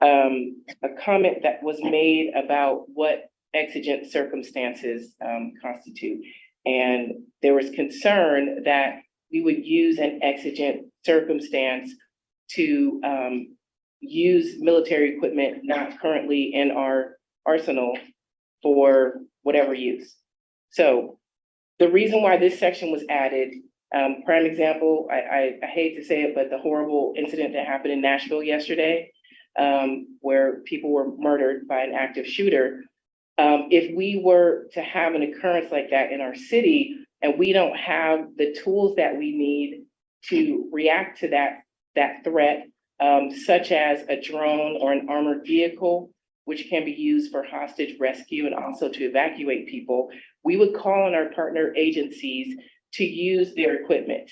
Speaker 22: a comment that was made about what exigent circumstances constitute. And there was concern that we would use an exigent circumstance to use military equipment not currently in our arsenal for whatever use. So the reason why this section was added, prime example, I hate to say it, but the horrible incident that happened in Nashville yesterday, where people were murdered by an active shooter. If we were to have an occurrence like that in our city, and we don't have the tools that we need to react to that threat, such as a drone or an armored vehicle, which can be used for hostage rescue and also to evacuate people, we would call on our partner agencies to use their equipment.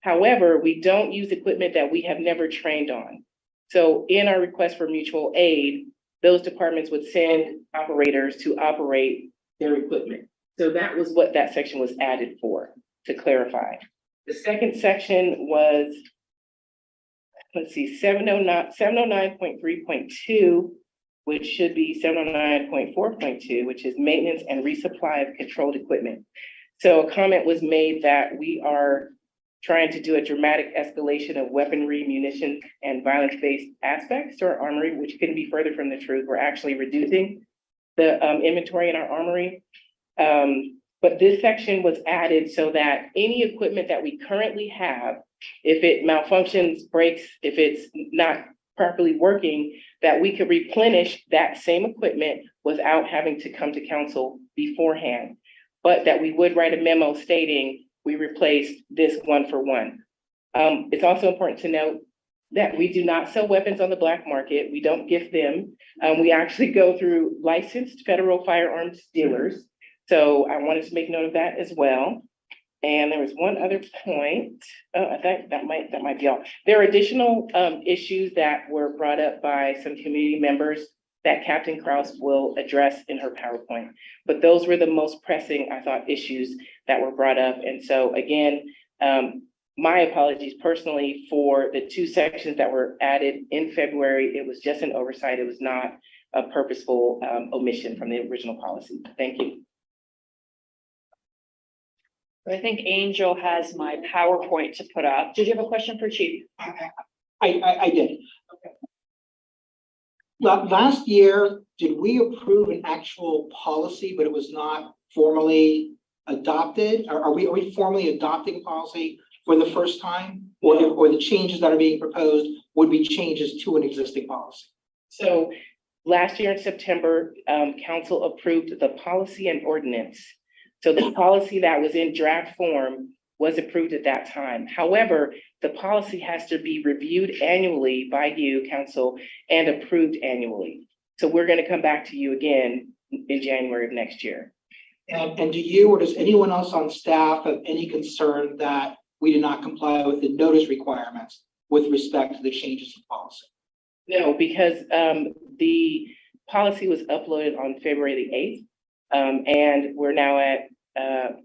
Speaker 22: However, we don't use equipment that we have never trained on. So in our request for mutual aid, those departments would send operators to operate their equipment. So that was what that section was added for, to clarify. The second section was, let's see, 709.3.2, which should be 709.4.2, which is maintenance and resupply of controlled equipment. So a comment was made that we are trying to do a dramatic escalation of weaponry, munitions, and violence-based aspects to our armory, which couldn't be further from the truth. We're actually reducing the inventory in our armory. But this section was added so that any equipment that we currently have, if it malfunctions, breaks, if it's not properly working, that we could replenish that same equipment without having to come to council beforehand. But that we would write a memo stating we replaced this 1 for 1. It's also important to note that we do not sell weapons on the black market. We don't gift them. We actually go through licensed federal firearms dealers. So I wanted to make note of that as well. And there was one other point. Oh, I think that might be all. There are additional issues that were brought up by some community members that Captain Kraus will address in her PowerPoint. But those were the most pressing, I thought, issues that were brought up. And so again, my apologies personally for the 2 sections that were added in February. It was just an oversight. It was not a purposeful omission from the original policy. Thank you.
Speaker 2: I think Angel has my PowerPoint to put up. Did you have a question for Chief?
Speaker 8: I did. Last year, did we approve an actual policy, but it was not formally adopted? Are we formally adopting policy for the first time? Or the changes that are being proposed would be changes to an existing policy?
Speaker 22: So last year in September, council approved the policy and ordinance. So the policy that was in draft form was approved at that time. However, the policy has to be reviewed annually by you, council, and approved annually. So we're going to come back to you again in January of next year.
Speaker 8: And do you or does anyone else on staff have any concern that we did not comply with the notice requirements with respect to the changes to policy?
Speaker 22: No, because the policy was uploaded on February the 8th, and we're now at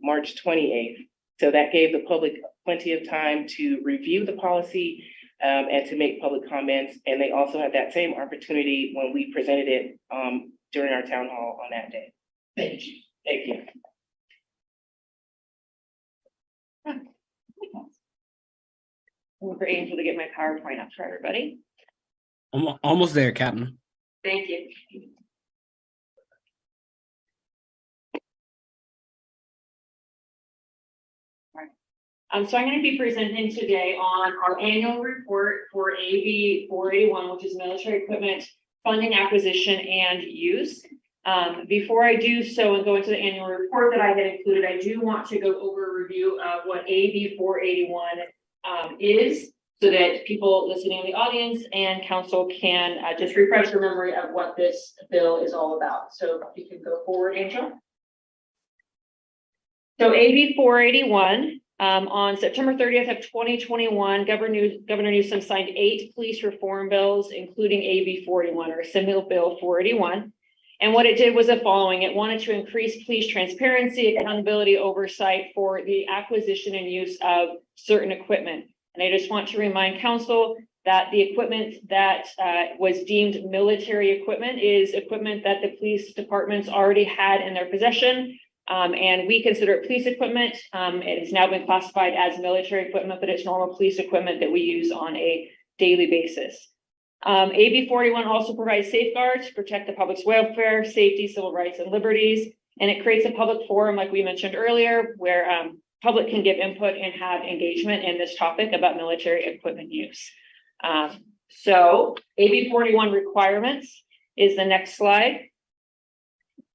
Speaker 22: March 28th. So that gave the public plenty of time to review the policy and to make public comments. And they also had that same opportunity when we presented it during our town hall on that day.
Speaker 8: Thank you.
Speaker 22: Thank you.
Speaker 2: I'm for Angel to get my PowerPoint up for everybody.
Speaker 3: Almost there, Captain.
Speaker 2: Thank you. So I'm going to be presenting today on our annual report for AB 481, which is military equipment funding, acquisition, and use. Before I do so and go into the annual report that I had included, I do want to go over a review of what AB 481 is, so that people listening in the audience and council can just refresh their memory of what this bill is all about. So if you can go forward, Angel. So AB 481. On September 30th of 2021, Governor Newsom signed 8 police reform bills, including AB 481 or Senate Bill 481. And what it did was the following: it wanted to increase police transparency, accountability, oversight for the acquisition and use of certain equipment. And I just want to remind council that the equipment that was deemed military equipment is equipment that the police departments already had in their possession. And we consider it police equipment. It has now been classified as military equipment, but it's normal police equipment that we use on a daily basis. AB 41 also provides safeguards to protect the public's welfare, safety, civil rights, and liberties. And it creates a public forum, like we mentioned earlier, where public can give input and have engagement in this topic about military equipment use. So AB 41 requirements is the next slide.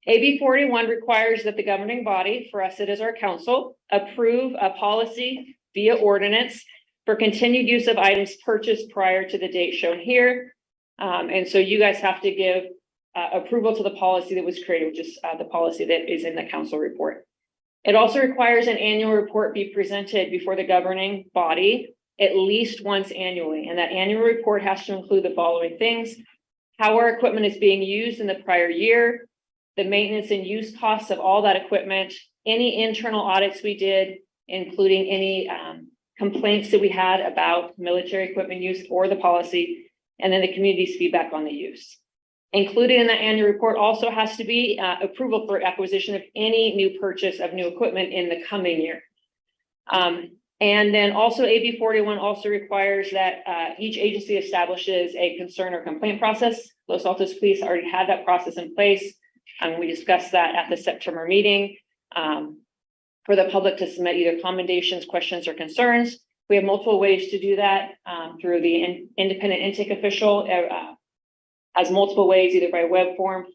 Speaker 2: AB 41 requires that the governing body, for us it is our council, approve a policy via ordinance for continued use of items purchased prior to the date shown here. And so you guys have to give approval to the policy that was created, which is the policy that is in the council report. It also requires an annual report be presented before the governing body at least once annually. And that annual report has to include the following things: how our equipment is being used in the prior year, the maintenance and use costs of all that equipment, any internal audits we did, including any complaints that we had about military equipment use or the policy, and then the community's feedback on the use. Included in the annual report also has to be approval for acquisition of any new purchase of new equipment in the coming year. And then also AB 41 also requires that each agency establishes a concern or complaint process. Los Altos Police already had that process in place. And we discussed that at the September meeting for the public to submit either commendations, questions, or concerns. We have multiple ways to do that through the independent intake official as multiple ways, either by web form,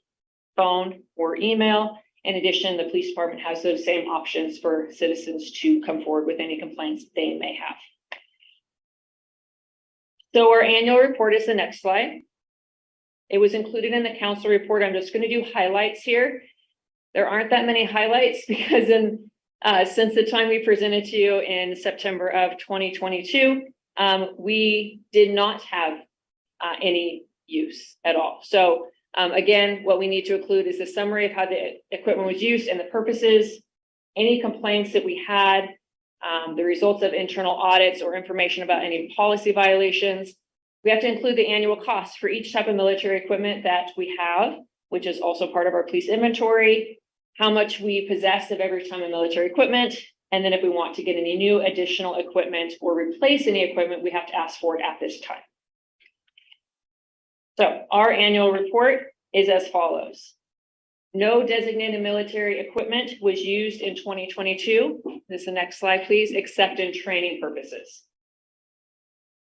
Speaker 2: phone, or email. In addition, the police department has those same options for citizens to come forward with any complaints they may have. So our annual report is the next slide. It was included in the council report. I'm just going to do highlights here. There aren't that many highlights because in Since the time we presented to you in September of 2022, we did not have any use at all. So again, what we need to include is the summary of how the equipment was used and the purposes, any complaints that we had, the results of internal audits or information about any policy violations. We have to include the annual cost for each type of military equipment that we have, which is also part of our police inventory, how much we possess of every type of military equipment, and then if we want to get any new additional equipment or replace any equipment, we have to ask for it at this time. So our annual report is as follows. No designated military equipment was used in 2022. This is the next slide, please, except in training purposes.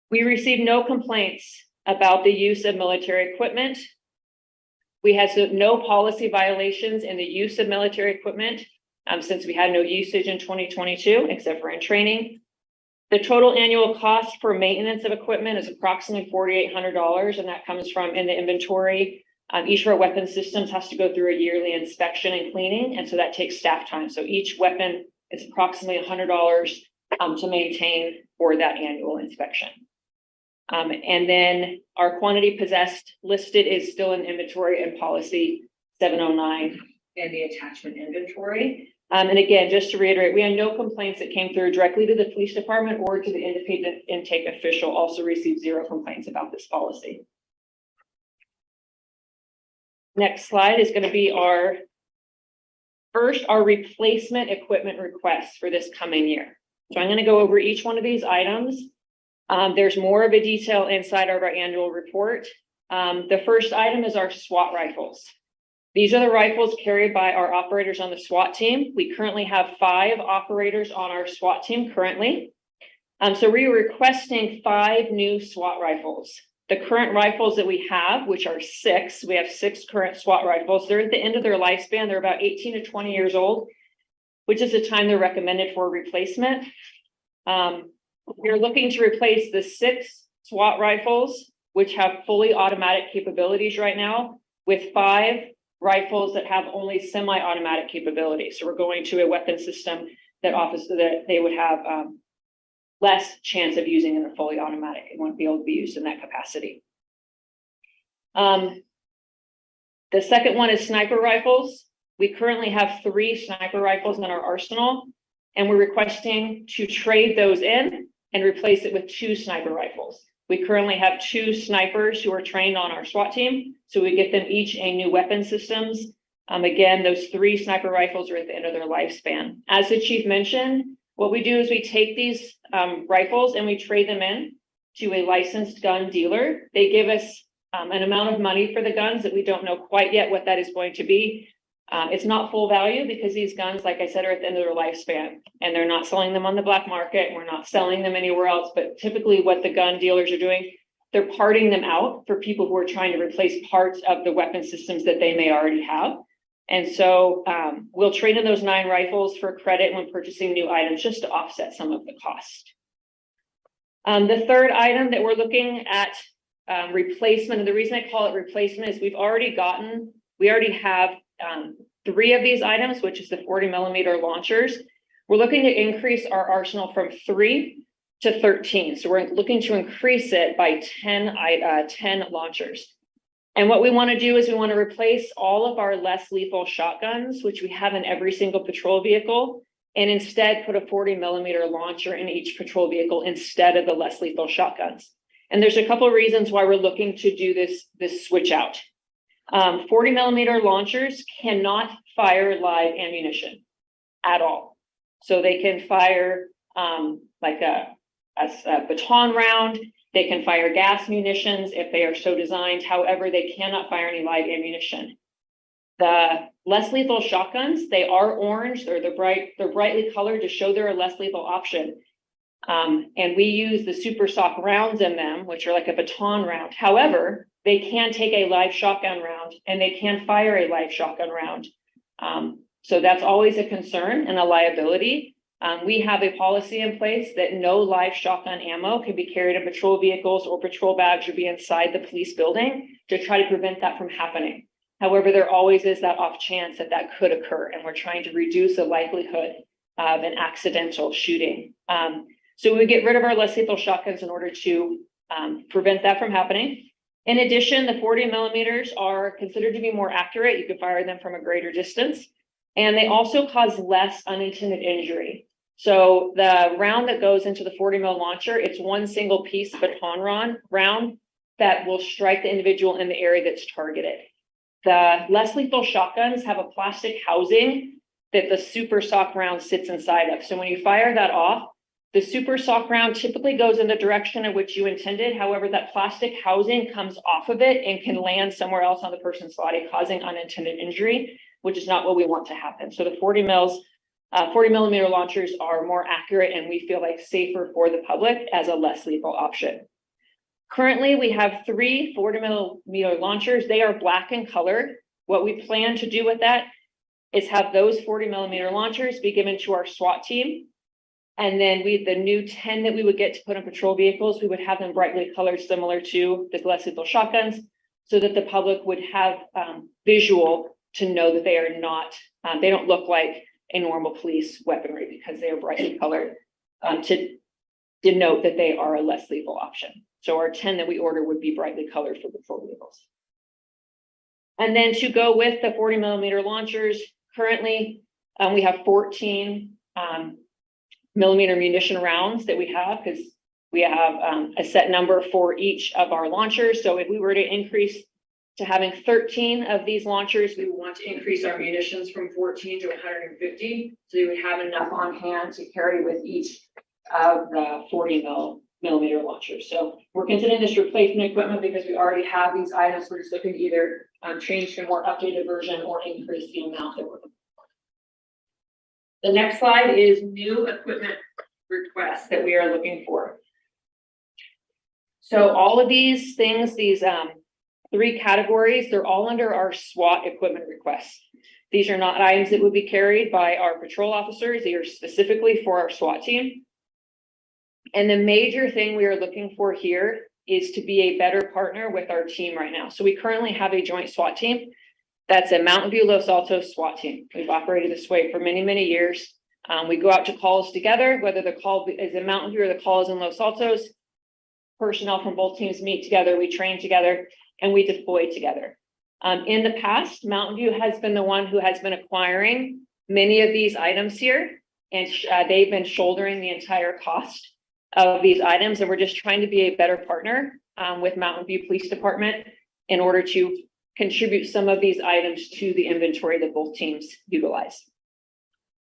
Speaker 2: We received no complaints about the use of military equipment. We had no policy violations in the use of military equipment since we had no usage in 2022, except for in training. The total annual cost for maintenance of equipment is approximately $4,800, and that comes from in the inventory. Each of our weapon systems has to go through a yearly inspection and cleaning, and so that takes staff time. So each weapon is approximately $100 to maintain for that annual inspection. And then our quantity possessed listed is still in inventory and policy 709 in the attachment inventory. And again, just to reiterate, we had no complaints that came through directly to the police department or to the independent intake official. Also received 0 complaints about this policy. Next slide is going to be our replacement equipment requests for this coming year. So I'm going to go over each one of these items. There's more of a detail inside of our annual report. The first item is our SWAT rifles. These are the rifles carried by our operators on the SWAT team. We currently have 5 operators on our SWAT team currently. So we are requesting 5 new SWAT rifles. The current rifles that we have, which are 6, we have 6 current SWAT rifles. They're at the end of their lifespan. They're about 18 to 20 years old, which is the time they're recommended for replacement. We're looking to replace the 6 SWAT rifles, which have fully automatic capabilities right now, with 5 rifles that have only semi-automatic capabilities. So we're going to a weapon system that offers that they would have less chance of using in a fully automatic. It won't be able to be used in that capacity. The second one is sniper rifles. We currently have 3 sniper rifles in our arsenal, and we're requesting to trade those in and replace it with 2 sniper rifles. We currently have 2 snipers who are trained on our SWAT team, so we get them each a new weapon systems. Again, those 3 sniper rifles are at the end of their lifespan. As the chief mentioned, what we do is we take these rifles and we trade them in to a licensed gun dealer. They give us an amount of money for the guns that we don't know quite yet what that is going to be. It's not full value because these guns, like I said, are at the end of their lifespan and they're not selling them on the black market. We're not selling them anywhere else, but typically what the gun dealers are doing, they're parting them out for people who are trying to replace parts of the weapon systems that they may already have. And so we'll trade in those 9 rifles for credit when purchasing new items just to offset some of the cost. The third item that we're looking at replacement, and the reason I call it replacement is we already have 3 of these items, which is the 40mm launchers. We're looking to increase our arsenal from 3 to 13. So we're looking to increase it by 10 launchers. And what we want to do is we want to replace all of our less lethal shotguns, which we have in every single patrol vehicle, and instead put a 40mm launcher in each patrol vehicle instead of the less lethal shotguns. And there's a couple of reasons why we're looking to do this switch out. 40mm launchers cannot fire live ammunition at all. So they can fire like a baton round. They can fire gas munitions if they are so designed. However, they cannot fire any live ammunition. The less lethal shotguns, they are orange. They're brightly colored to show they're a less lethal option. And we use the super sock rounds in them, which are like a baton round. However, they can take a live shotgun round and they can fire a live shotgun round. So that's always a concern and a liability. We have a policy in place that no live shotgun ammo can be carried in patrol vehicles or patrol bags or be inside the police building to try to prevent that from happening. However, there always is that off chance that that could occur, and we're trying to reduce the likelihood of an accidental shooting. So we would get rid of our less lethal shotguns in order to prevent that from happening. In addition, the 40 millimeters are considered to be more accurate. You could fire them from a greater distance, and they also cause less unintended injury. So the round that goes into the 40 mil launcher, it's one single piece baton round that will strike the individual in the area that's targeted. The less lethal shotguns have a plastic housing that the super sock round sits inside of. So when you fire that off, the super sock round typically goes in the direction in which you intended. However, that plastic housing comes off of it and can land somewhere else on the person's body, causing unintended injury, which is not what we want to happen. So the 40 millimeter launchers are more accurate, and we feel like safer for the public as a less lethal option. Currently, we have 3 40 millimeter launchers. They are black in color. What we plan to do with that is have those 40 millimeter launchers be given to our SWAT team. And then the new 10 that we would get to put on patrol vehicles, we would have them brightly colored, similar to the less lethal shotguns, so that the public would have visual to know that they are not, they don't look like a normal police weaponry, because they are brightly colored to denote that they are a less lethal option. So our 10 that we order would be brightly colored for patrol vehicles. And then to go with the 40 millimeter launchers, currently we have 14 millimeter munition rounds that we have, because we have a set number for each of our launchers. So if we were to increase to having 13 of these launchers, we would want to increase our munitions from 14 to 150. So you would have enough on hand to carry with each of the 40 millimeter launchers. So we're considering this replacement equipment because we already have these items. We're just looking to either change to a more updated version or increase the amount that we're looking for. The next slide is new equipment requests that we are looking for. So all of these things, these 3 categories, they're all under our SWAT equipment requests. These are not items that would be carried by our patrol officers. They are specifically for our SWAT team. And the major thing we are looking for here is to be a better partner with our team right now. So we currently have a joint SWAT team. That's a Mountain View Los Altos SWAT team. We've operated this way for many, many years. We go out to calls together, whether the call is in Mountain View or the call is in Los Altos. Personnel from both teams meet together, we train together, and we deploy together. In the past, Mountain View has been the one who has been acquiring many of these items here, and they've been shouldering the entire cost of these items. And we're just trying to be a better partner with Mountain View Police Department in order to contribute some of these items to the inventory that both teams utilize.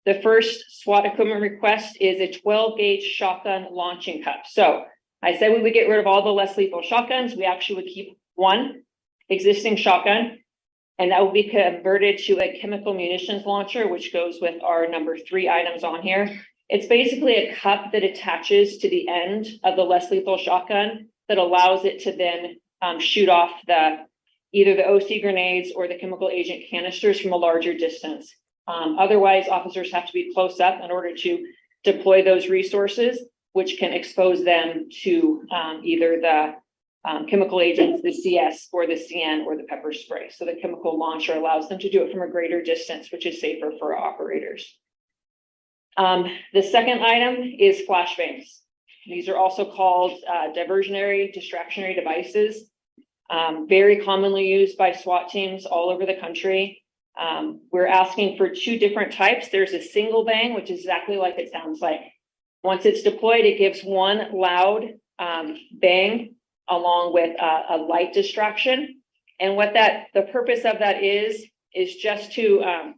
Speaker 2: The first SWAT equipment request is a 12 gauge shotgun launching cup. So I said we would get rid of all the less lethal shotguns. We actually would keep one existing shotgun, and that will be converted to a chemical munitions launcher, which goes with our number 3 items on here. It's basically a cup that attaches to the end of the less lethal shotgun that allows it to then shoot off either the OC grenades or the chemical agent canisters from a larger distance. Otherwise, officers have to be close up in order to deploy those resources, which can expose them to either the chemical agents, the CS or the CN or the pepper spray. So the chemical launcher allows them to do it from a greater distance, which is safer for operators. The second item is flashbangs. These are also called diversionary distractionary devices. Very commonly used by SWAT teams all over the country. We're asking for 2 different types. There's a single bang, which is exactly like it sounds like. Once it's deployed, it gives one loud bang along with a light distraction. And what the purpose of that is just to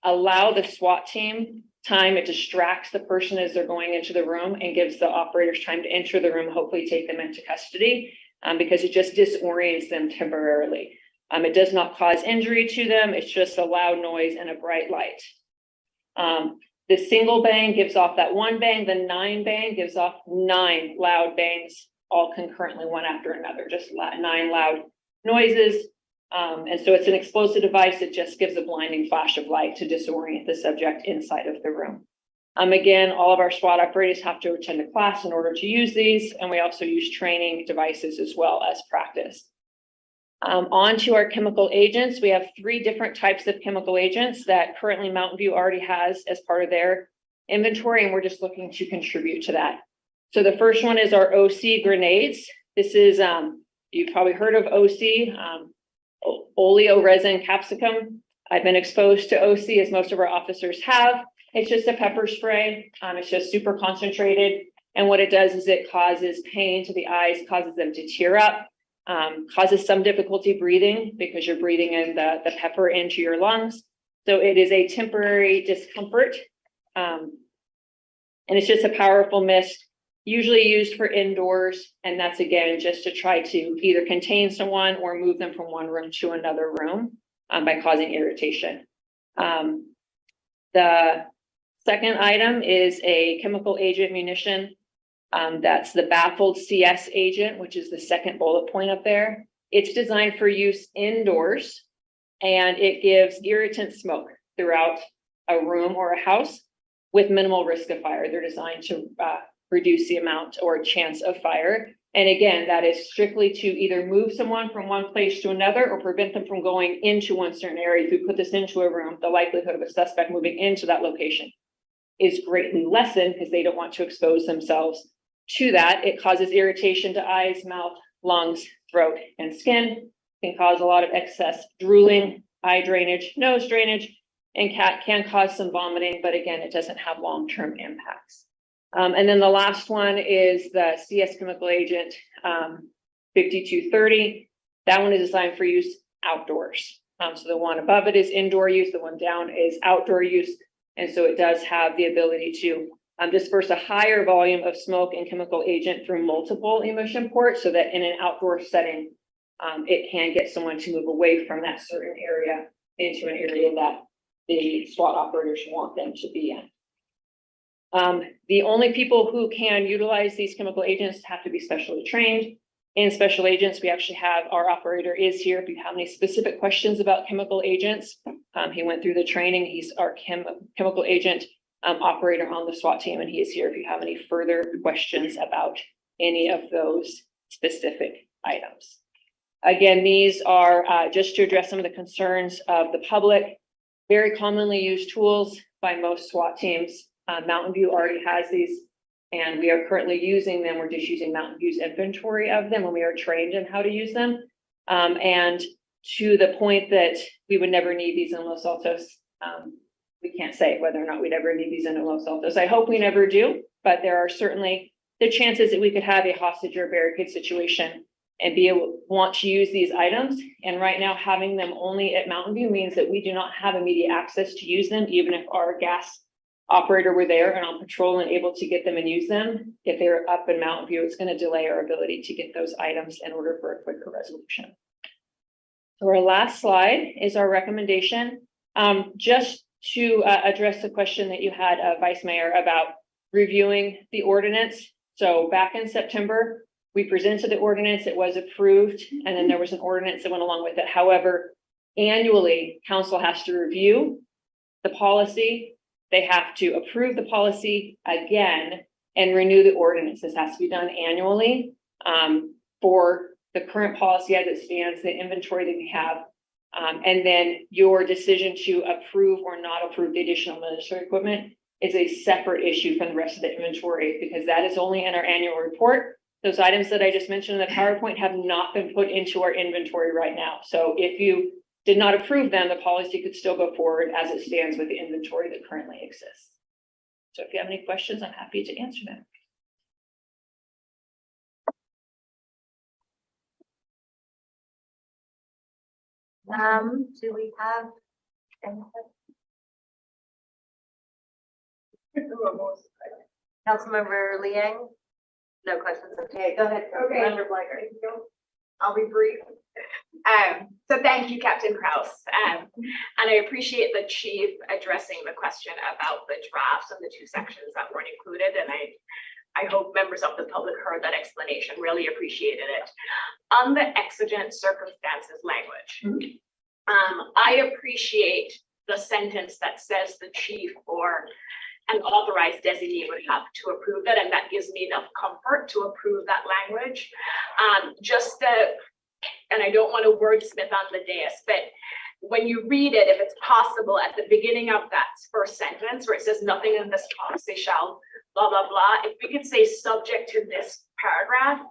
Speaker 2: allow the SWAT team time. It distracts the person as they're going into the room and gives the operators time to enter the room, hopefully take them into custody, because it just disorients them temporarily. It does not cause injury to them. It's just a loud noise and a bright light. The single bang gives off that one bang. The 9 bang gives off 9 loud bangs, all concurrently, one after another, just 9 loud noises. And so it's an explosive device that just gives a blinding flash of light to disorient the subject inside of the room. Again, all of our SWAT operators have to attend a class in order to use these, and we also use training devices as well as practice. On to our chemical agents. We have 3 different types of chemical agents that currently Mountain View already has as part of their inventory, and we're just looking to contribute to that. So the first one is our OC grenades. This is, you've probably heard of OC, oleo resin capsicum. I've been exposed to OC, as most of our officers have. It's just a pepper spray. It's just super concentrated. And what it does is it causes pain to the eyes, causes them to tear up, causes some difficulty breathing because you're breathing in the pepper into your lungs. So it is a temporary discomfort. And it's just a powerful mist, usually used for indoors. And that's, again, just to try to either contain someone or move them from one room to another room by causing irritation. The second item is a chemical agent munition. That's the baffled CS agent, which is the second bullet point up there. It's designed for use indoors, and it gives irritant smoke throughout a room or a house with minimal risk of fire. They're designed to reduce the amount or chance of fire. And again, that is strictly to either move someone from one place to another or prevent them from going into one certain area. If we put this into a room, the likelihood of a suspect moving into that location is greatly lessened because they don't want to expose themselves to that. It causes irritation to eyes, mouth, lungs, throat, and skin. Can cause a lot of excess drooling, eye drainage, nose drainage, and can cause some vomiting, but again, it doesn't have long-term impacts. And then the last one is the CS chemical agent 5230. That one is designed for use outdoors. So the one above it is indoor use, the one down is outdoor use. And so it does have the ability to disperse a higher volume of smoke and chemical agent through multiple emission ports, so that in an outdoor setting, it can get someone to move away from that certain area into an area that the SWAT operators want them to be in. The only people who can utilize these chemical agents have to be specially trained. In special agents, we actually have our operator is here. If you have any specific questions about chemical agents, he went through the training. He's our chemical agent operator on the SWAT team, and he is here if you have any further questions about any of those specific items. Again, these are just to address some of the concerns of the public. Very commonly used tools by most SWAT teams. Mountain View already has these, and we are currently using them. We're just using Mountain View's inventory of them when we are trained in how to use them. And to the point that we would never need these in Los Altos. We can't say whether or not we'd ever need these in Los Altos. I hope we never do, but there are certainly the chances that we could have a hostage or barricade situation and be able to want to use these items. And right now, having them only at Mountain View means that we do not have immediate access to use them, even if our gas operator were there and on patrol and able to get them and use them. If they're up in Mountain View, it's going to delay our ability to get those items in order for a quicker resolution. So our last slide is our recommendation. Just to address the question that you had, Vice Mayor, about reviewing the ordinance. So back in September, we presented the ordinance, it was approved, and then there was an ordinance that went along with it. However, annually, council has to review the policy. They have to approve the policy again and renew the ordinance. This has to be done annually for the current policy as it stands, the inventory that we have. And then your decision to approve or not approve the additional military equipment is a separate issue from the rest of the inventory, because that is only in our annual report. Those items that I just mentioned in the PowerPoint have not been put into our inventory right now. So if you did not approve them, the policy could still go forward as it stands with the inventory that currently exists. So if you have any questions, I'm happy to answer them.
Speaker 1: Do we have any? Councilmember Liang? No questions. Okay, go ahead.
Speaker 9: Okay.
Speaker 1: Member Blacker.
Speaker 9: I'll be brief. So thank you, Captain Kraus. And I appreciate the chief addressing the question about the drafts and the two sections that weren't included. And I hope members of the public heard that explanation, really appreciated it. On the exigent circumstances language, I appreciate the sentence that says the chief or an authorized designee would have to approve it, and that gives me enough comfort to approve that language. And I don't want to wordsmith on the dais, but when you read it, if it's possible, at the beginning of that first sentence where it says nothing in this policy shall blah, blah, blah, if we could say subject to this paragraph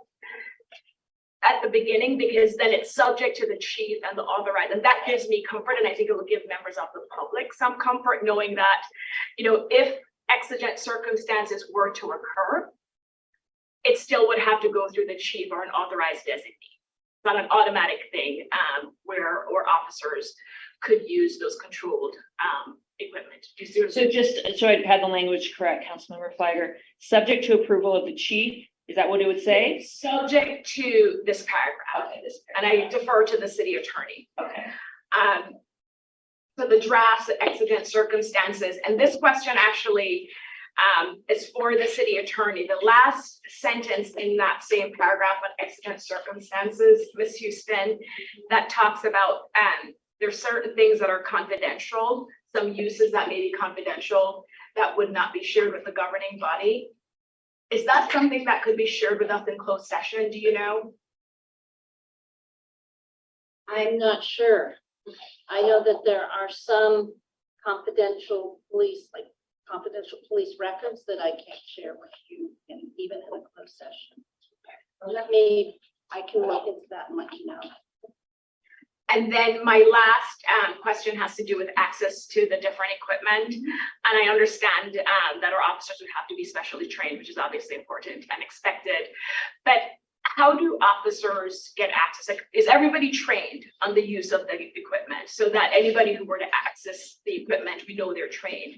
Speaker 9: at the beginning, because then it's subject to the chief and the authorized, and that gives me comfort, and I think it will give members of the public some comfort knowing that, if exigent circumstances were to occur, it still would have to go through the chief or an authorized designee. It's not an automatic thing where officers could use those controlled equipment. Do you see what I'm saying?
Speaker 2: So I had the language correct, Councilmember Flagger, subject to approval of the chief. Is that what it would say?
Speaker 9: Subject to this paragraph.
Speaker 2: Okay, this
Speaker 9: And I defer to the city attorney.
Speaker 2: Okay.
Speaker 9: So the drafts, exigent circumstances, and this question actually is for the city attorney. The last sentence in that same paragraph on exigent circumstances, Ms. Houston, that talks about there's certain things that are confidential, some uses that may be confidential that would not be shared with the governing body. Is that something that could be shared with us in closed session? Do you know?
Speaker 12: I'm not sure. I know that there are some confidential police records that I can't share with you, and even in a closed session. I can look into that and let you know.
Speaker 9: And then my last question has to do with access to the different equipment. And I understand that our officers would have to be specially trained, which is obviously important and expected. But how do officers get access? Like, is everybody trained on the use of the equipment so that anybody who were to access the equipment, we know they're trained?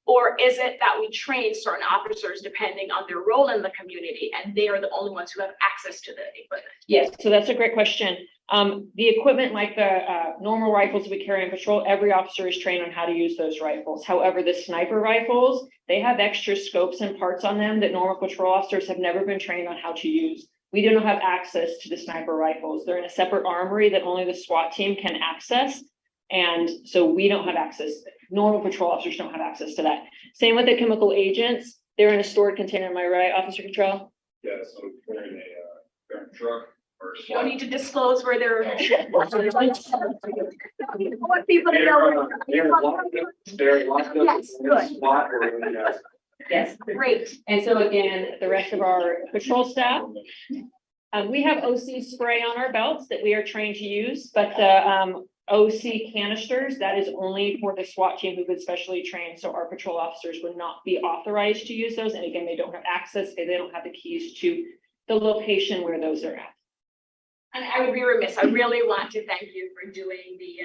Speaker 9: Or is it that we train certain officers depending on their role in the community and they are the only ones who have access to the equipment?
Speaker 2: Yes, so that's a great question. The equipment, like the normal rifles we carry in patrol, every officer is trained on how to use those rifles. However, the sniper rifles, they have extra scopes and parts on them that normal patrol officers have never been trained on how to use. We do not have access to the sniper rifles. They're in a separate armory that only the SWAT team can access. And so we don't have access. Normal patrol officers don't have access to that. Same with the chemical agents. They're in a stored container. Am I right, Officer Control?
Speaker 11: Yes, I'm carrying a truck or.
Speaker 9: You don't need to disclose where they're. I want people to know.
Speaker 11: They're locked up.
Speaker 9: Yes, good.
Speaker 11: Spot or in the,
Speaker 2: Yes.
Speaker 9: Great.
Speaker 2: And so again, the rest of our patrol staff, we have OC spray on our belts that we are trained to use, but the OC canisters, that is only for the SWAT team who've been specially trained. So our patrol officers would not be authorized to use those. And again, they don't have access. They don't have the keys to the location where those are at.
Speaker 9: And I would be remiss, I really want to thank you for doing the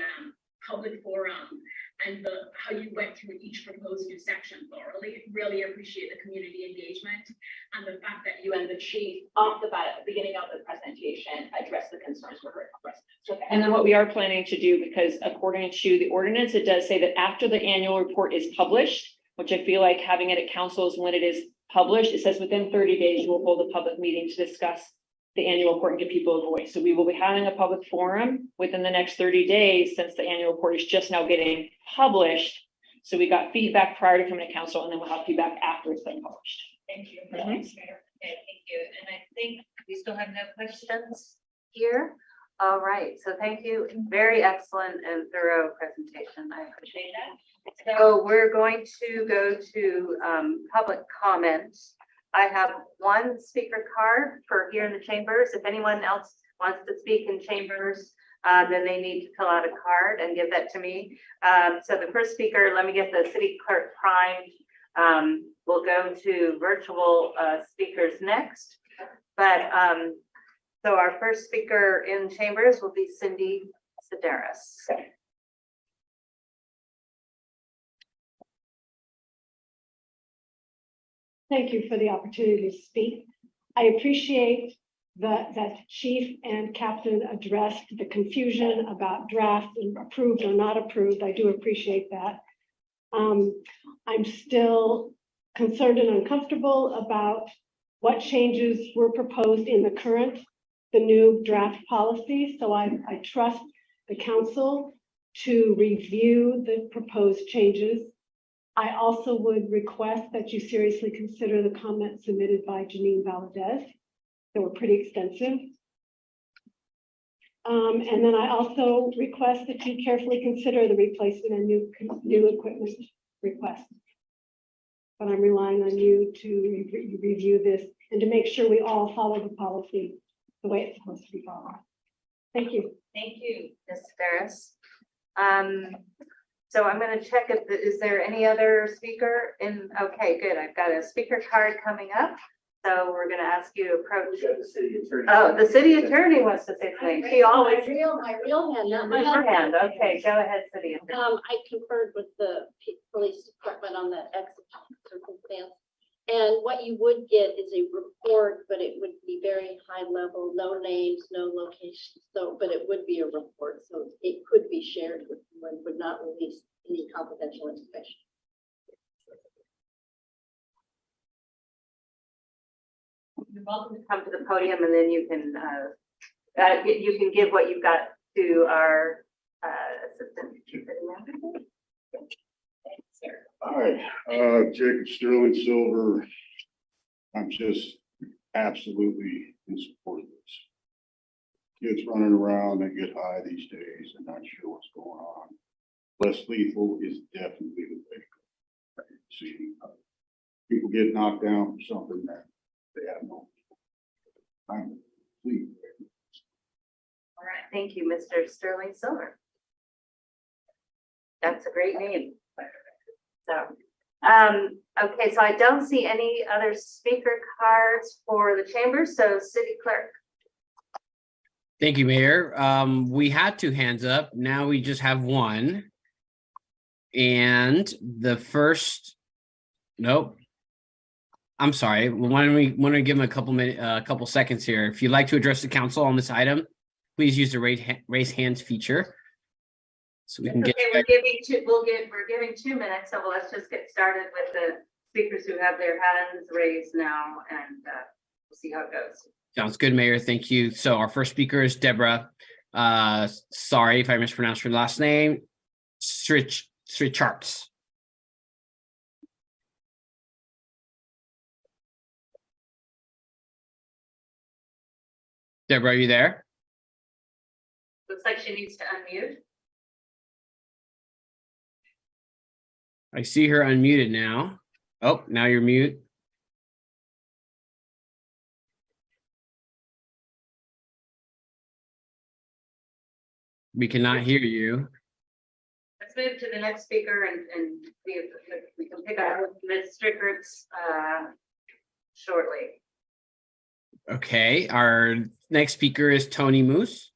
Speaker 9: public forum and how you went through each proposed new section thoroughly. Really appreciate the community engagement and the fact that you and the chief off the bat at the beginning of the presentation addressed the concerns we heard from residents.
Speaker 2: And then what we are planning to do, because according to the ordinance, it does say that after the annual report is published, which I feel like having it at council is when it is published, it says within 30 days, we'll hold a public meeting to discuss the annual report and give people a voice. So we will be having a public forum within the next 30 days since the annual report is just now getting published. So we got feedback prior to coming to council, and then we'll have feedback after it's been published.
Speaker 1: Thank you. Mayor. Okay, thank you. And I think we still have no questions here. All right, so thank you. Very excellent and thorough presentation. I appreciate that. So we're going to go to public comments. I have one speaker card for here in the chambers. If anyone else wants to speak in chambers, then they need to fill out a card and give that to me. So the first speaker, let me get the city clerk primed. We'll go to virtual speakers next. But so our first speaker in chambers will be Cindy Sedaris.
Speaker 7: Thank you for the opportunity to speak. I appreciate that Chief and Captain addressed the confusion about draft and approved or not approved. I do appreciate that. I'm still concerned and uncomfortable about what changes were proposed in the new draft policy. So I trust the council to review the proposed changes. I also would request that you seriously consider the comments submitted by Janine Valadez. They were pretty extensive. And then I also request that you carefully consider the replacement and new equipment request. But I'm relying on you to review this and to make sure we all follow the policy the way it's supposed to be followed. Thank you.
Speaker 1: Thank you, Ms. Ferris. So I'm going to check if, is there any other speaker in, okay, good. I've got a speaker card coming up. So we're going to ask you to approach.
Speaker 11: The city attorney.
Speaker 1: Oh, the city attorney wants to say something. She always.
Speaker 12: My real hand, not my
Speaker 1: Your
Speaker 12: other
Speaker 1: hand. Okay, go ahead, city attorney.
Speaker 12: I conferred with the police department on that exit circumstance. And what you would get is a report, but it would be very high level, no names, no locations. So, but it would be a report. So it could be shared with you and would not release any confidential information.
Speaker 1: You're welcome to come to the podium and then you can give what you've got to our assistant.
Speaker 6: Hi, Jacob Sterling Silver. I'm just absolutely in support of this. Kids running around, they get high these days and not sure what's going on. Less lethal is definitely the way to go. See, people get knocked down for something that they have no. I'm pleased.
Speaker 1: All right, thank you, Mr. Sterling Silver. That's a great name. So, okay, so I don't see any other speaker cards for the chamber, so city clerk.
Speaker 3: Thank you, Mayor. We had 2 hands up. Now we just have 1. And the first, nope. I'm sorry. Why don't we give him a couple seconds here? If you'd like to address the council on this item, please use the raise hands feature. So we can get.
Speaker 1: Okay, we're giving 2 minutes, so let's just get started with the speakers who have their hands raised now, and we'll see how it goes.
Speaker 3: Sounds good, Mayor. Thank you. So our first speaker is Deborah. Sorry if I mispronounced her last name. Stricharps. Deborah, are you there?
Speaker 1: Looks like she needs to unmute.
Speaker 3: I see her unmuted now. Oh, now you're mute. We cannot hear you.
Speaker 1: Let's move to the next speaker and see if we can pick up with Ms. Strickerts shortly.
Speaker 3: Okay, our next speaker is Tony Moose.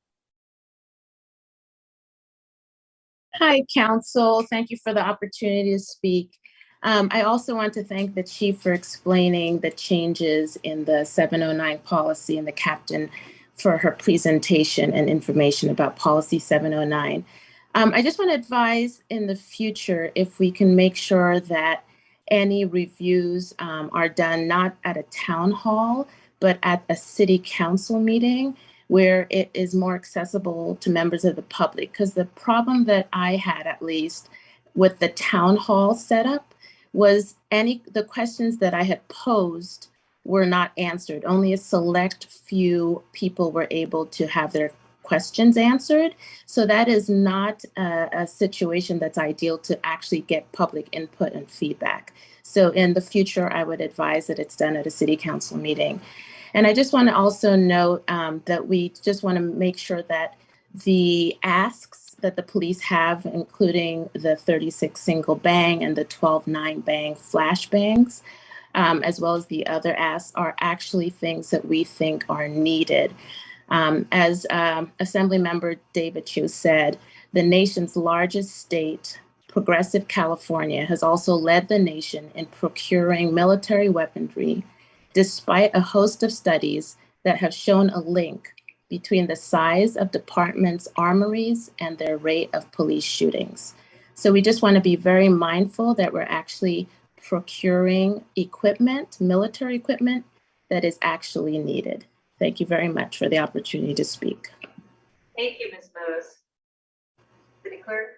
Speaker 14: Hi, Council. Thank you for the opportunity to speak. I also want to thank the Chief for explaining the changes in the 709 policy and the captain for her presentation and information about policy 709. I just want to advise in the future if we can make sure that any reviews are done not at a town hall, but at a city council meeting where it is more accessible to members of the public. Because the problem that I had, at least, with the town hall setup was the questions that I had posed were not answered. Only a select few people were able to have their questions answered. So that is not a situation that's ideal to actually get public input and feedback. So in the future, I would advise that it's done at a city council meeting. And I just want to also note that we just want to make sure that the asks that the police have, including the 36 single bang and the 12-9 bang flashbangs, as well as the other asks, are actually things that we think are needed. As Assemblymember David Chu said, the nation's largest state, Progressive California, has also led the nation in procuring military weaponry, despite a host of studies that have shown a link between the size of departments' armories and their rate of police shootings. So we just want to be very mindful that we're actually procuring equipment, military equipment, that is actually needed. Thank you very much for the opportunity to speak.
Speaker 1: Thank you, Ms. Bose. City Clerk?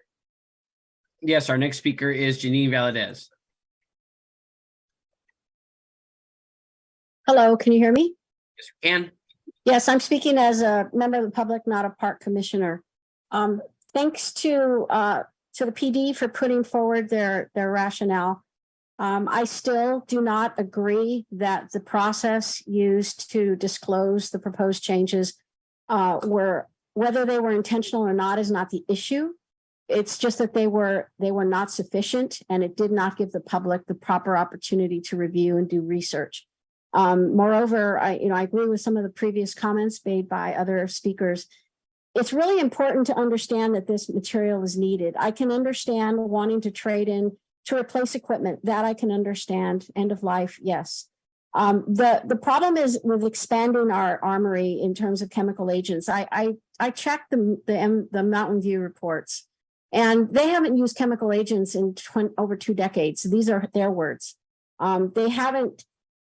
Speaker 3: Yes, our next speaker is Janine Valadez.
Speaker 23: Hello, can you hear me?
Speaker 3: Yes, we can.
Speaker 15: Yes, I'm speaking as a member of the public, not a park commissioner. Thanks to the PD for putting forward their rationale. I still do not agree that the process used to disclose the proposed changes whether they were intentional or not is not the issue. It's just that they were not sufficient, and it did not give the public the proper opportunity to review and do research. Moreover, I agree with some of the previous comments made by other speakers. It's really important to understand that this material is needed. I can understand wanting to trade in to replace equipment. That I can understand. End of life, yes. The problem is with expanding our armory in terms of chemical agents. I checked the Mountain View reports, and they haven't used chemical agents in over 2 decades. These are their words.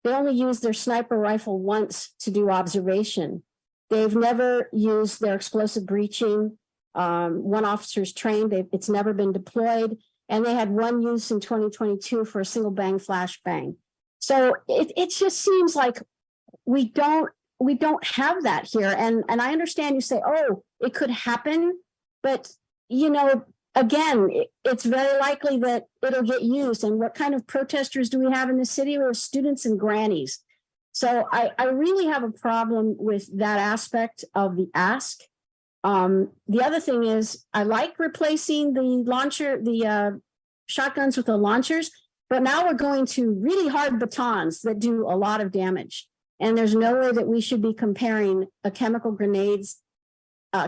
Speaker 15: They only used their sniper rifle once to do observation. They've never used their explosive breaching. One officer's trained, it's never been deployed. And they had one use in 2022 for a single bang flash bang. So it just seems like we don't have that here. And I understand you say, oh, it could happen, but again, it's very likely that it'll get used. And what kind of protesters do we have in the city? We have students and grannies. So I really have a problem with that aspect of the ask. The other thing is I like replacing the shotguns with the launchers, but now we're going to really hard batons that do a lot of damage. And there's no way that we should be comparing a chemical grenades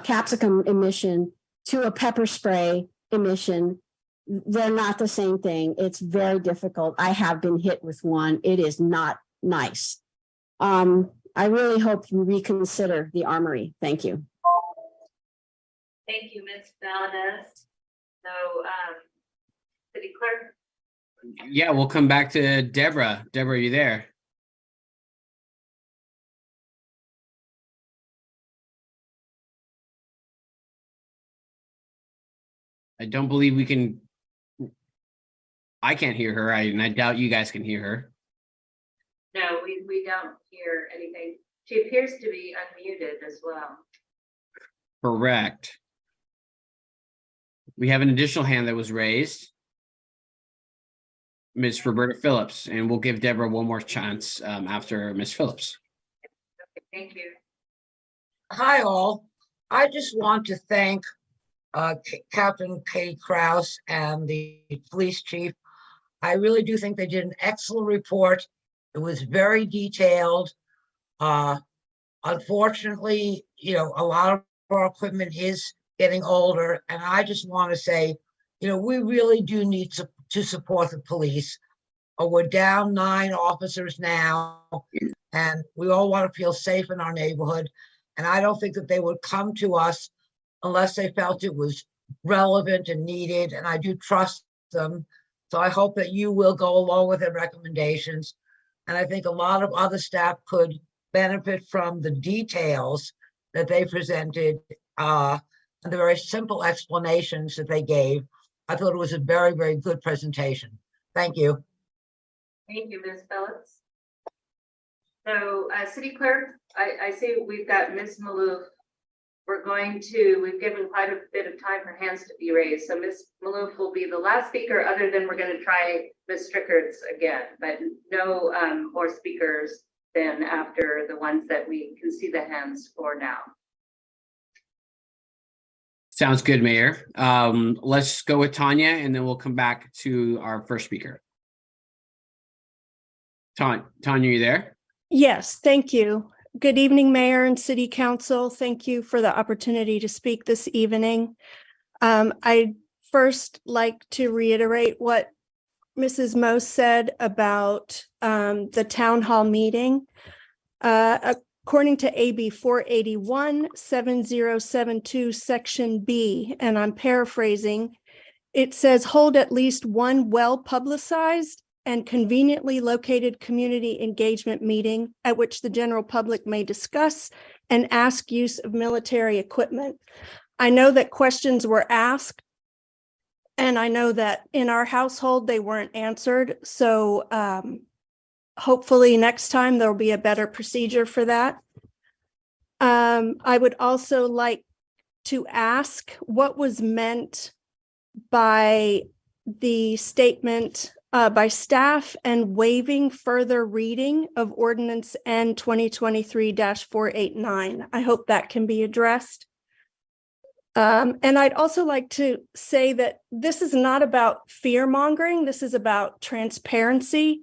Speaker 15: capsicum emission to a pepper spray emission. They're not the same thing. It's very difficult. I have been hit with one. It is not nice. I really hope you reconsider the armory. Thank you.
Speaker 1: Thank you, Ms. Valdez. So, City Clerk?
Speaker 3: Yeah, we'll come back to Deborah. Deborah, are you there? I don't believe we can. I can't hear her, and I doubt you guys can hear her.
Speaker 1: No, we don't hear anything. She appears to be unmuted as well.
Speaker 3: Correct. We have an additional hand that was raised. Ms. Roberta Phillips, and we'll give Deborah one more chance after Ms. Phillips.
Speaker 1: Okay, thank you.
Speaker 16: Hi, all. I just want to thank Captain Kay Kraus and the police chief. I really do think they did an excellent report. It was very detailed. Unfortunately, a lot of our equipment is getting older, and I just want to say, we really do need to support the police. We're down 9 officers now, and we all want to feel safe in our neighborhood. And I don't think that they would come to us unless they felt it was relevant and needed, and I do trust them. So I hope that you will go along with their recommendations. And I think a lot of other staff could benefit from the details that they presented and the very simple explanations that they gave. I thought it was a very, very good presentation. Thank you.
Speaker 1: Thank you, Ms. Phillips. So, City Clerk, I see we've got Ms. Maloof. We've given quite a bit of time for hands to be raised. So Ms. Maloof will be the last speaker, other than we're going to try Ms. Strickerts again, but no more speakers than after the ones that we can see the hands for now.
Speaker 3: Sounds good, Mayor. Let's go with Tanya, and then we'll come back to our first speaker. Tanya, are you there?
Speaker 23: Yes, thank you. Good evening, Mayor and City Council. Thank you for the opportunity to speak this evening. I'd first like to reiterate what Mrs. Moe said about the town hall meeting. According to AB 481 7072 Section B, and I'm paraphrasing, it says hold at least one well-publicized and conveniently located community engagement meeting at which the general public may discuss and ask use of military equipment. I know that questions were asked, and I know that in our household they weren't answered. So hopefully next time there'll be a better procedure for that. I would also like to ask what was meant by the statement by staff and waiving further reading of ordinance N 2023-489. I hope that can be addressed. And I'd also like to say that this is not about fear mongering. This is about transparency.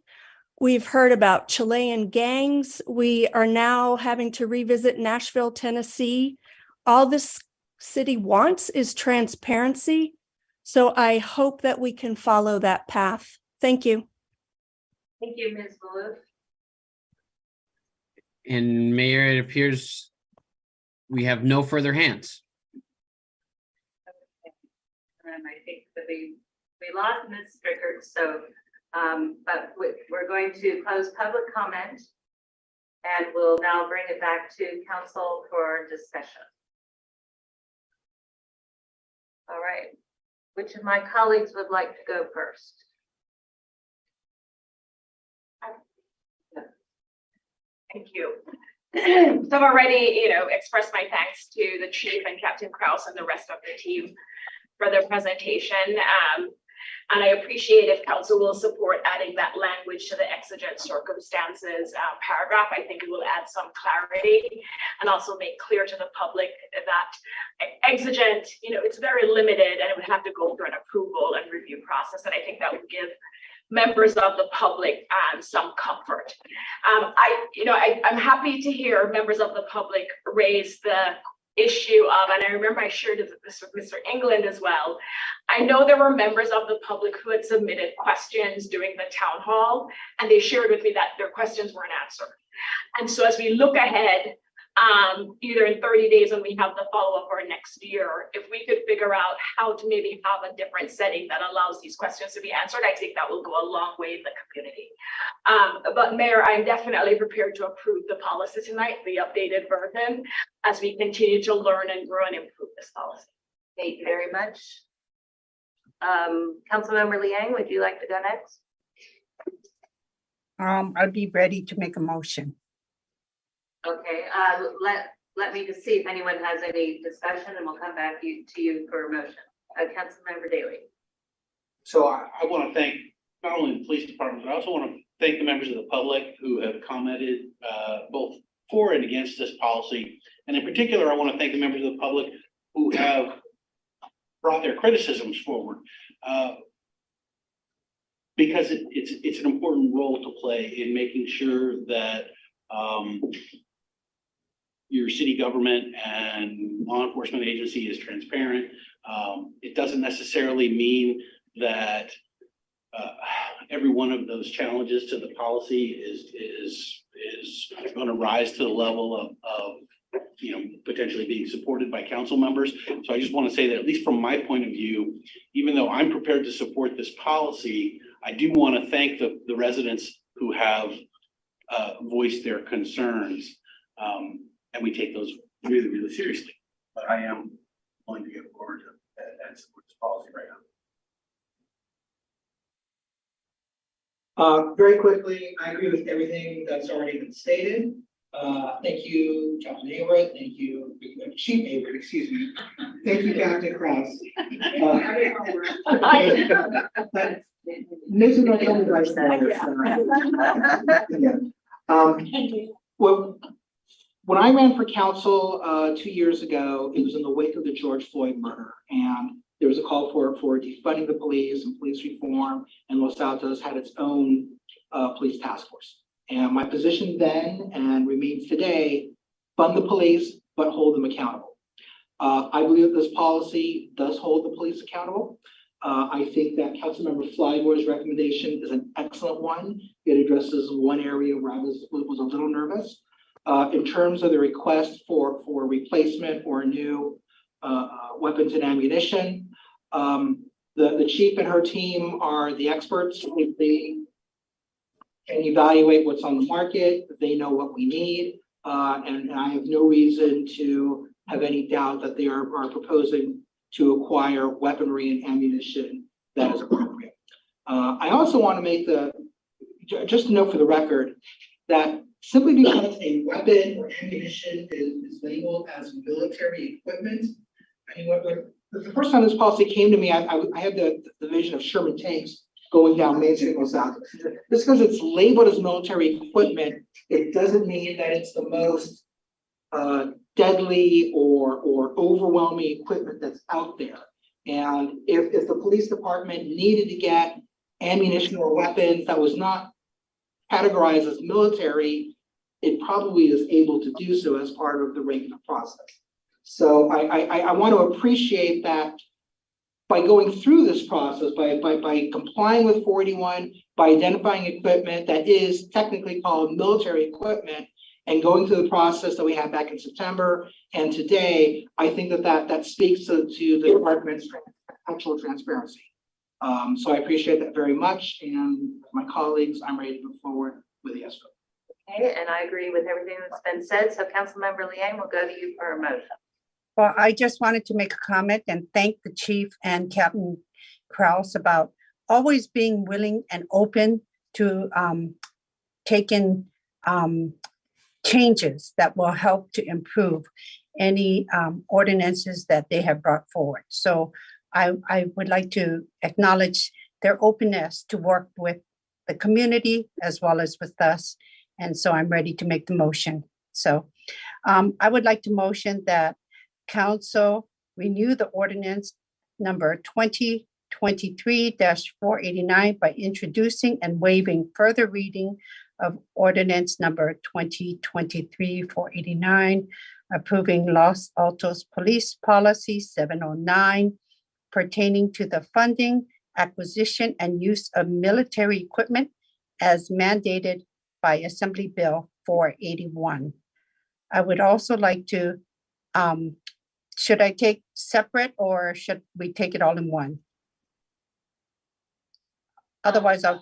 Speaker 23: We've heard about Chilean gangs. We are now having to revisit Nashville, Tennessee. All this city wants is transparency. So I hope that we can follow that path. Thank you.
Speaker 1: Thank you, Ms. Maloof.
Speaker 3: And Mayor, it appears we have no further hands.
Speaker 1: And I think that we lost Ms. Strickert, so, but we're going to close public comment. And we'll now bring it back to council for discussion. All right, which of my colleagues would like to go first?
Speaker 9: Thank you. So I've already, expressed my thanks to the chief and Captain Kraus and the rest of the team for their presentation. And I appreciate if council will support adding that language to the exigent circumstances paragraph. I think it will add some clarity and also make clear to the public that exigent, it's very limited and it would have to go through an approval and review process. And I think that would give members of the public some comfort. I'm happy to hear members of the public raise the issue of, and I remember I shared this with Mr. England as well. I know there were members of the public who had submitted questions during the town hall, and they shared with me that their questions weren't answered. And so as we look ahead, either in 30 days when we have the follow-up or next year, if we could figure out how to maybe have a different setting that allows these questions to be answered, I think that will go a long way in the community. But Mayor, I'm definitely prepared to approve the policy tonight, the updated version, as we continue to learn and grow and improve this policy.
Speaker 1: Thank you very much. Councilmember Liang, would you like to go next?
Speaker 4: I'll be ready to make a motion.
Speaker 1: Okay, let me just see if anyone has any discussion and we'll come back to you for a motion. Councilmember Daley.
Speaker 10: So I want to thank not only the police department, but I also want to thank the members of the public who have commented both for and against this policy. And in particular, I want to thank the members of the public who have brought their criticisms forward. Because it's an important role to play in making sure that your city government and law enforcement agency is transparent. It doesn't necessarily mean that every one of those challenges to the policy is going to rise to the level of potentially being supported by council members. So I just want to say that at least from my point of view, even though I'm prepared to support this policy, I do want to thank the residents who have voiced their concerns. And we take those really, really seriously. But I am willing to get forward and support this policy right now.
Speaker 8: Very quickly, I agree with everything that's already been stated. Thank you, Captain Hayward. Thank you, Chief Hayward, excuse me. Thank you, Captain Kraus. Well, when I ran for council 2 years ago, it was in the wake of the George Floyd murder, and there was a call for defunding the police and police reform, and Los Altos had its own police task force. And my position then and remains today: fund the police, but hold them accountable. I believe that this policy does hold the police accountable. I think that Councilmember Flybore's recommendation is an excellent one. It addresses one area where I was a little nervous. In terms of the request for replacement or new weapons and ammunition, the chief and her team are the experts. They can evaluate what's on the market. They know what we need, and I have no reason to have any doubt that they are proposing to acquire weaponry and ammunition that is appropriate. I also want to make just a note for the record that simply because a weapon or ammunition is labeled as military equipment. I mean, the first time this policy came to me, I had the vision of Sherman tanks going down Main Street and south. Just because it's labeled as military equipment, it doesn't mean that it's the most deadly or overwhelming equipment that's out there. And if the police department needed to get ammunition or weapons that was not categorized as military, it probably is able to do so as part of the regular process. So I want to appreciate that by going through this process, by complying with 481, by identifying equipment that is technically called military equipment, and going through the process that we had back in September and today, I think that speaks to the department's actual transparency. So I appreciate that very much, and my colleagues, I'm ready to move forward with the ESCO.
Speaker 1: Okay, and I agree with everything that's been said. So Councilmember Liang, will go to you for a motion.
Speaker 4: Well, I just wanted to make a comment and thank the chief and Captain Kraus about always being willing and open to taking changes that will help to improve any ordinances that they have brought forward. So I would like to acknowledge their openness to work with the community as well as with us. And so I'm ready to make the motion. So I would like to motion that council renew the ordinance number 2023-489 by introducing and waiving further reading of ordinance number 2023-489, approving Los Altos Police Policy 709 pertaining to the funding, acquisition, and use of military equipment as mandated by Assembly Bill 481. I would also like to, should I take separate or should we take it all in one? Otherwise, I'll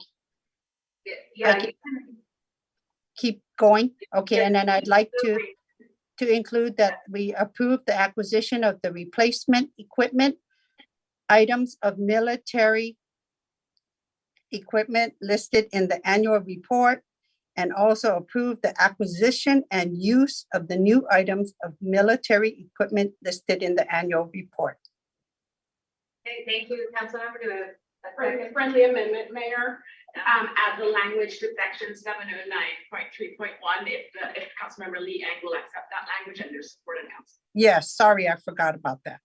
Speaker 4: keep going. Okay, and then I'd like to include that we approve the acquisition of the replacement equipment, items of military equipment listed in the annual report, and also approve the acquisition and use of the new items of military equipment listed in the annual report.
Speaker 1: Okay, thank you, Councilmember. Do a
Speaker 9: Friendly amendment, Mayor, add the language to section 709.3.1 if Councilmember Lee Ang will accept that language and there's support in council.
Speaker 4: Yes, sorry, I forgot about that.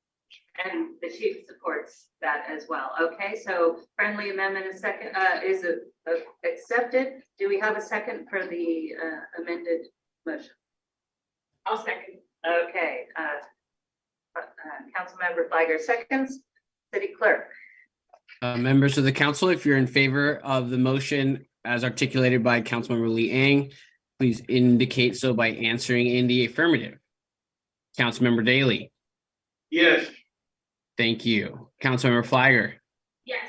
Speaker 1: And the chief supports that as well. Okay, so friendly amendment is second, is accepted. Do we have a second for the amended motion?
Speaker 9: I'll second.
Speaker 1: Okay, Councilmember Fliger seconds. City Clerk.
Speaker 3: Members of the council, if you're in favor of the motion as articulated by Councilmember Lee Ang, please indicate so by answering in the affirmative. Councilmember Daly.
Speaker 18: Yes.
Speaker 3: Thank you. Councilmember Flagger.
Speaker 9: Yes.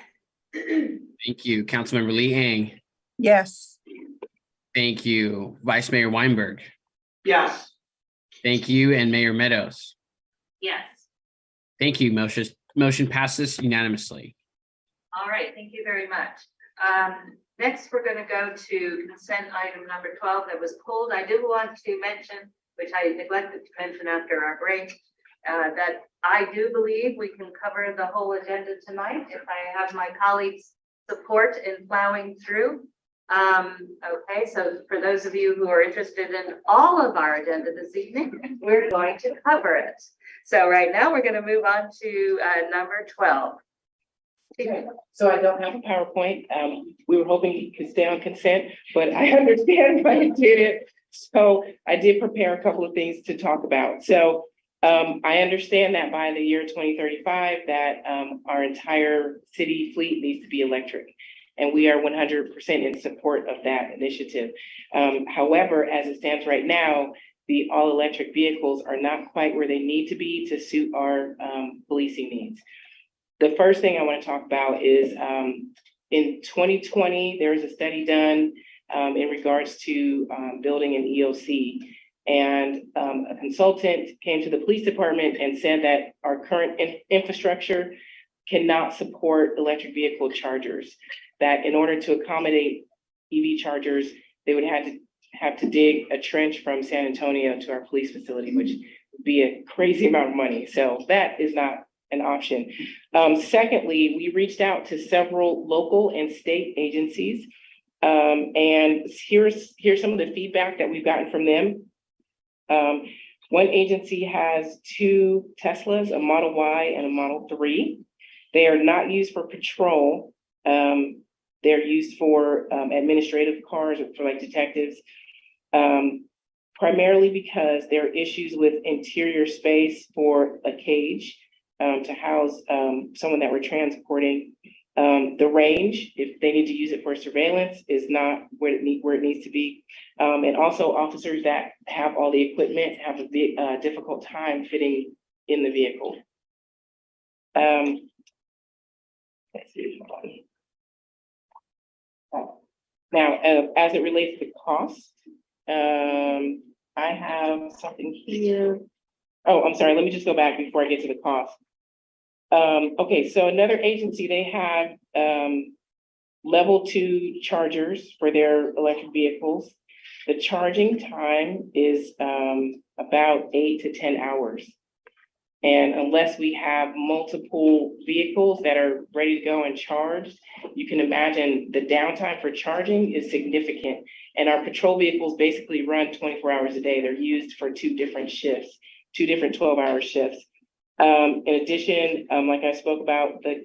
Speaker 3: Thank you. Councilmember Lee Ang.
Speaker 4: Yes.
Speaker 3: Thank you. Vice Mayor Weinberg.
Speaker 8: Yes.
Speaker 3: Thank you. And Mayor Meadows.
Speaker 1: Yes.
Speaker 3: Thank you. Motion passes unanimously.
Speaker 1: All right, thank you very much. Next, we're going to go to consent item number 12 that was pulled. I do want to mention, which I neglected to mention after our break, that I do believe we can cover the whole agenda tonight if I have my colleagues' support in plowing through. Okay, so for those of you who are interested in all of our agenda this evening, we're going to cover it. So right now we're going to move on to number 12.
Speaker 22: Okay, so I don't have a PowerPoint. We were hoping he could stay on consent, but I understand why he did it. So I did prepare a couple of things to talk about. So I understand that by the year 2035 that our entire city fleet needs to be electric. And we are 100% in support of that initiative. However, as it stands right now, the all-electric vehicles are not quite where they need to be to suit our policing needs. The first thing I want to talk about is in 2020, there was a study done in regards to building an EOC. And a consultant came to the police department and said that our current infrastructure cannot support electric vehicle chargers, that in order to accommodate EV chargers, they would have to have to dig a trench from San Antonio to our police facility, which would be a crazy amount of money. So that is not an option. Secondly, we reached out to several local and state agencies. And here's some of the feedback that we've gotten from them. One agency has 2 Teslas, a Model Y and a Model 3. They are not used for patrol. They're used for administrative cars or for like detectives, primarily because there are issues with interior space for a cage to house someone that we're transporting. The range, if they need to use it for surveillance, is not where it needs to be. And also officers that have all the equipment have a difficult time fitting in the vehicle. Let's see. Now, as it relates to cost, I have something here. Oh, I'm sorry. Let me just go back before I get to the cost. Okay, so another agency, they have level 2 chargers for their electric vehicles. The charging time is about 8 to 10 hours. And unless we have multiple vehicles that are ready to go and charged, you can imagine the downtime for charging is significant. And our patrol vehicles basically run 24 hours a day. They're used for 2 different shifts, 2 different 12-hour shifts. In addition, like I spoke about, the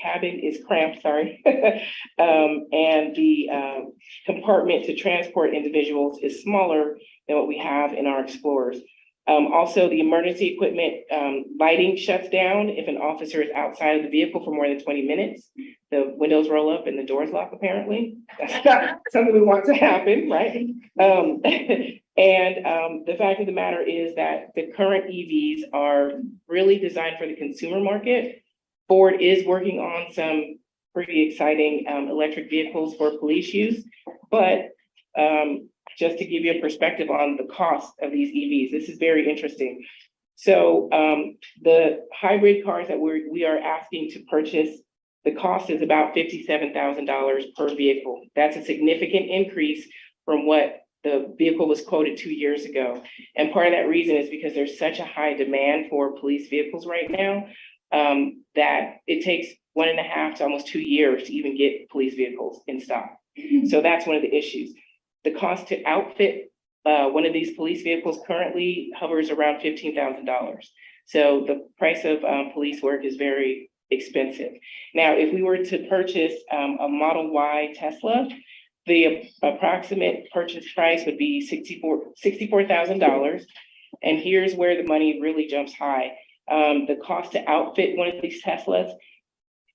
Speaker 22: cabin is cramped, sorry. And the compartment to transport individuals is smaller than what we have in our Explorers. Also, the emergency equipment lighting shuts down if an officer is outside of the vehicle for more than 20 minutes. The windows roll up and the doors lock, apparently. That's not something we want to happen, right? And the fact of the matter is that the current EVs are really designed for the consumer market. Ford is working on some pretty exciting electric vehicles for police use, but just to give you a perspective on the cost of these EVs, this is very interesting. So the hybrid cars that we are asking to purchase, the cost is about $57,000 per vehicle. That's a significant increase from what the vehicle was quoted 2 years ago. And part of that reason is because there's such a high demand for police vehicles right now that it takes 1.5 to almost 2 years to even get police vehicles in stock. So that's one of the issues. The cost to outfit one of these police vehicles currently hovers around $15,000. So the price of police work is very expensive. Now, if we were to purchase a Model Y Tesla, the approximate purchase price would be $64,000. And here's where the money really jumps high. The cost to outfit one of these Teslas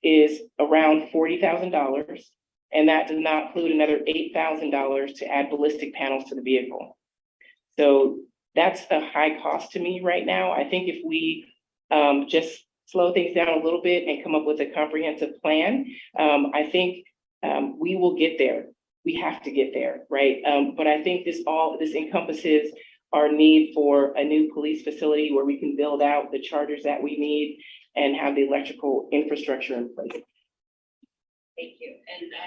Speaker 22: is around $40,000. And that does not include another $8,000 to add ballistic panels to the vehicle. So that's a high cost to me right now. I think if we just slow things down a little bit and come up with a comprehensive plan, I think we will get there. We have to get there, right? But I think this encompasses our need for a new police facility where we can build out the chargers that we need and have the electrical infrastructure in place.
Speaker 1: Thank you.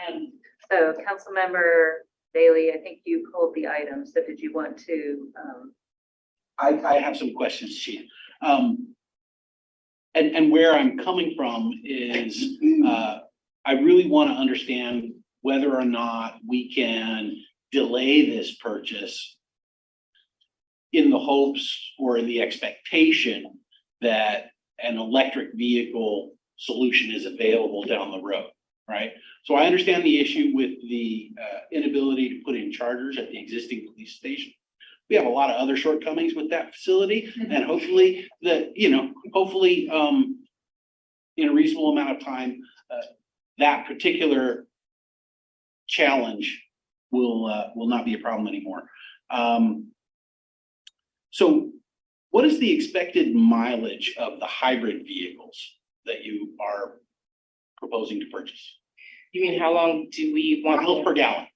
Speaker 1: And so Councilmember Bailey, I think you pulled the item. So did you want to?
Speaker 10: I have some questions, Chief. And where I'm coming from is I really want to understand whether or not we can delay this purchase in the hopes or in the expectation that an electric vehicle solution is available down the road, right? So I understand the issue with the inability to put in chargers at the existing police station. We have a lot of other shortcomings with that facility, and hopefully in a reasonable amount of time, that particular challenge will not be a problem anymore. So what is the expected mileage of the hybrid vehicles that you are proposing to purchase?
Speaker 22: You mean how long do we want?
Speaker 10: Miles per gallon.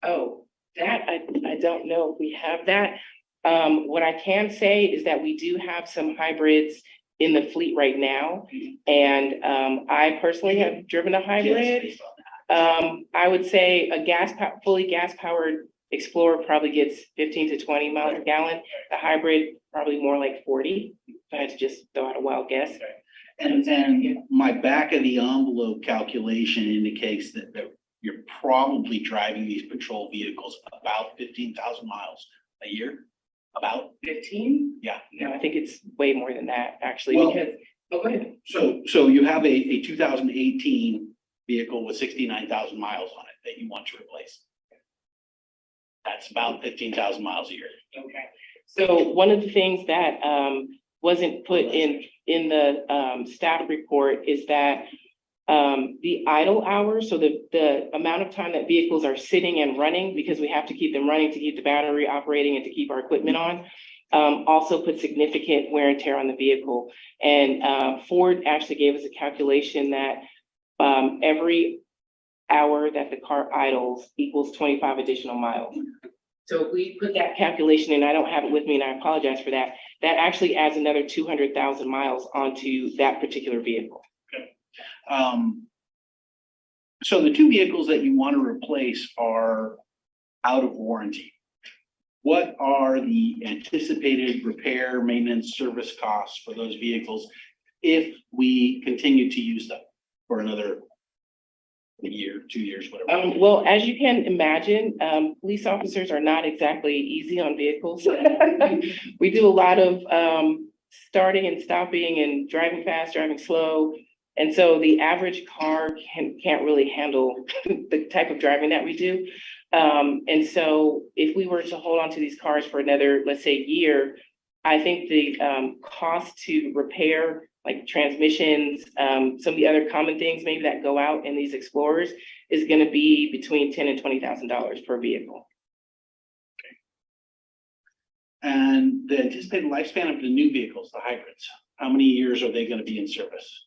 Speaker 22: Oh, that I don't know if we have that. What I can say is that we do have some hybrids in the fleet right now. And I personally have driven a hybrid.
Speaker 10: Yes,
Speaker 22: I would say fully gas powered Explorer probably gets 15 to 20 miles a gallon. The hybrid probably more like 40. If I had to just throw out a wild guess.
Speaker 10: And my back of the envelope calculation indicates that you're probably driving these patrol vehicles about 15,000 miles a year. About
Speaker 22: 15?
Speaker 10: Yeah.
Speaker 22: No, I think it's way more than that, actually,
Speaker 10: Well,
Speaker 22: because, go ahead.
Speaker 10: So you have a 2018 vehicle with 69,000 miles on it that you want to replace. That's about 15,000 miles a year.
Speaker 22: Okay. So one of the things that wasn't put in the staff report is that the idle hours, so the amount of time that vehicles are sitting and running, because we have to keep them running to keep the battery operating and to keep our equipment on, also put significant wear and tear on the vehicle. And Ford actually gave us a calculation that every hour that the car idles equals 25 additional miles. So if we put that calculation in, I don't have it with me and I apologize for that, that actually adds another 200,000 miles onto that particular vehicle.
Speaker 10: So the two vehicles that you want to replace are out of warranty. What are the anticipated repair, maintenance, service costs for those vehicles if we continue to use them for another year, 2 years, whatever?
Speaker 22: Well, as you can imagine, police officers are not exactly easy on vehicles. We do a lot of starting and stopping and driving fast, driving slow. And so the average car can't really handle the type of driving that we do. And so if we were to hold on to these cars for another, let's say, year, I think the cost to repair, like transmissions, some of the other common things maybe that go out in these Explorers is going to be between $10,000 and $20,000 per vehicle.
Speaker 10: And the anticipated lifespan of the new vehicles, the hybrids, how many years are they going to be in service?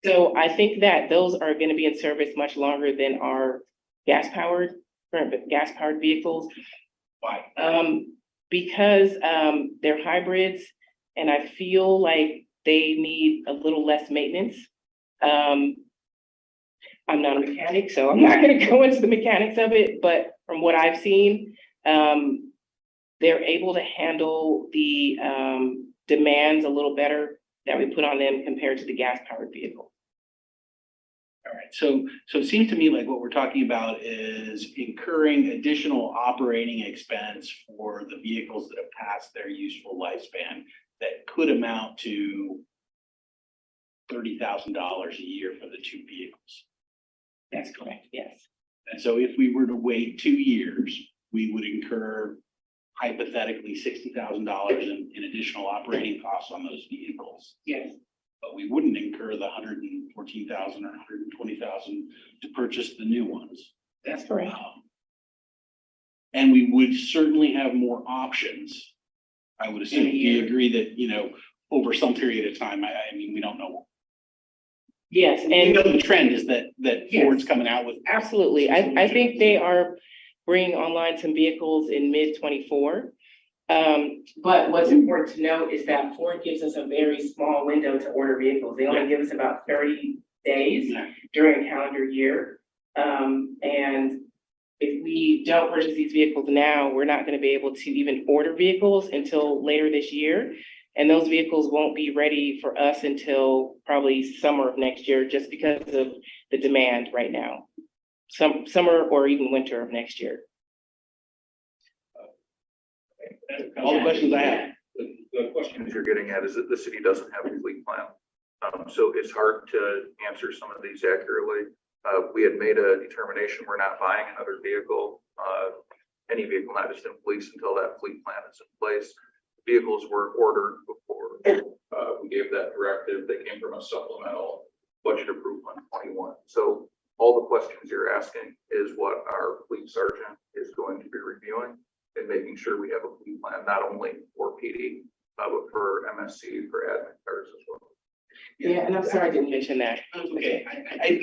Speaker 22: So I think that those are going to be in service much longer than our gas-powered vehicles.
Speaker 10: Why?
Speaker 22: Because they're hybrids, and I feel like they need a little less maintenance. I'm not a mechanic, so I'm not going to go into the mechanics of it, but from what I've seen, they're able to handle the demands a little better that we put on them compared to the gas-powered vehicle.
Speaker 10: All right, so it seems to me like what we're talking about is incurring additional operating expense for the vehicles that have passed their useful lifespan that could amount to $30,000 a year for the two vehicles.
Speaker 22: That's correct, yes.
Speaker 10: And so if we were to wait 2 years, we would incur hypothetically $60,000 in additional operating costs on those vehicles.
Speaker 22: Yes.
Speaker 10: But we wouldn't incur the $114,000 or $120,000 to purchase the new ones.
Speaker 22: That's correct.
Speaker 10: And we would certainly have more options. I would assume, do you agree that, over some period of time, I mean, we don't know.
Speaker 22: Yes, and
Speaker 10: the trend is that
Speaker 22: Yes.
Speaker 10: Ford's coming out with.
Speaker 22: Absolutely. I think they are bringing online some vehicles in mid-24. But what's important to note is that Ford gives us a very small window to order vehicles. They only give us about 30 days during a calendar year. And if we don't purchase these vehicles now, we're not going to be able to even order vehicles until later this year. And those vehicles won't be ready for us until probably summer of next year, just because of the demand right now. Summer or even winter of next year.
Speaker 10: All the questions I have.
Speaker 5: The questions you're getting at is that the city doesn't have a fleet plan. So it's hard to answer some of these accurately. We had made a determination, we're not buying another vehicle, any vehicle, not just in police, until that fleet plan is in place. Vehicles were ordered before we gave that directive. They came from a supplemental budget approval in 21. So all the questions you're asking is what our fleet sergeant is going to be reviewing and making sure we have a fleet plan, not only for PD, but for MSC, for admin cars as well.
Speaker 22: Yeah, and I'm sorry I didn't mention that.
Speaker 10: Okay,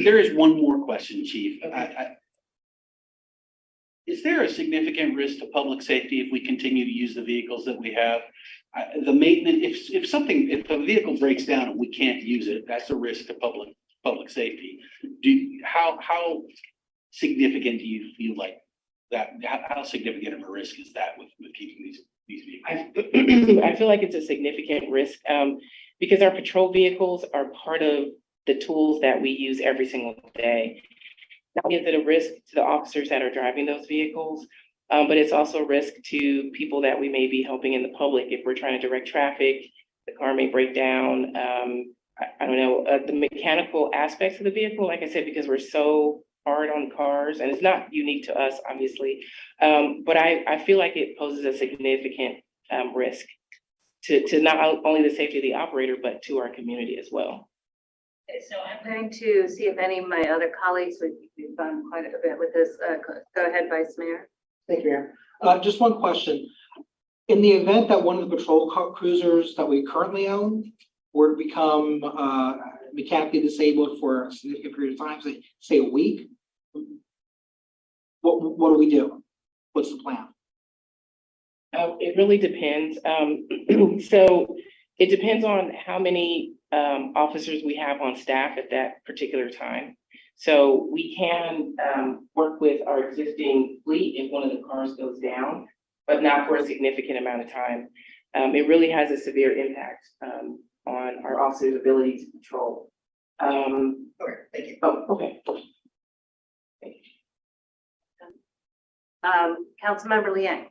Speaker 10: there is one more question, Chief. Is there a significant risk to public safety if we continue to use the vehicles that we have? The maintenance, if a vehicle breaks down and we can't use it, that's a risk to public safety. How significant do you feel like that, how significant of a risk is that with keeping these vehicles?
Speaker 22: I feel like it's a significant risk, because our patrol vehicles are part of the tools that we use every single day. Not only is it a risk to the officers that are driving those vehicles, but it's also a risk to people that we may be helping in the public. If we're trying to direct traffic, the car may break down. I don't know, the mechanical aspects of the vehicle, like I said, because we're so hard on cars, and it's not unique to us, obviously. But I feel like it poses a significant risk to not only the safety of the operator, but to our community as well.
Speaker 1: Okay, so I'm going to see if any of my other colleagues we've done quite a bit with this. Go ahead, Vice Mayor.
Speaker 8: Thank you, Mayor. Just one question. In the event that one of the patrol cruisers that we currently own were to become mechanically disabled for a significant period of time, say a week, what do we do? What's the plan?
Speaker 22: It really depends. So it depends on how many officers we have on staff at that particular time. So we can work with our existing fleet if one of the cars goes down, but not for a significant amount of time. It really has a severe impact on our officers' ability to patrol.
Speaker 8: Okay, thank you.
Speaker 22: Oh, okay.
Speaker 1: Councilmember Liang.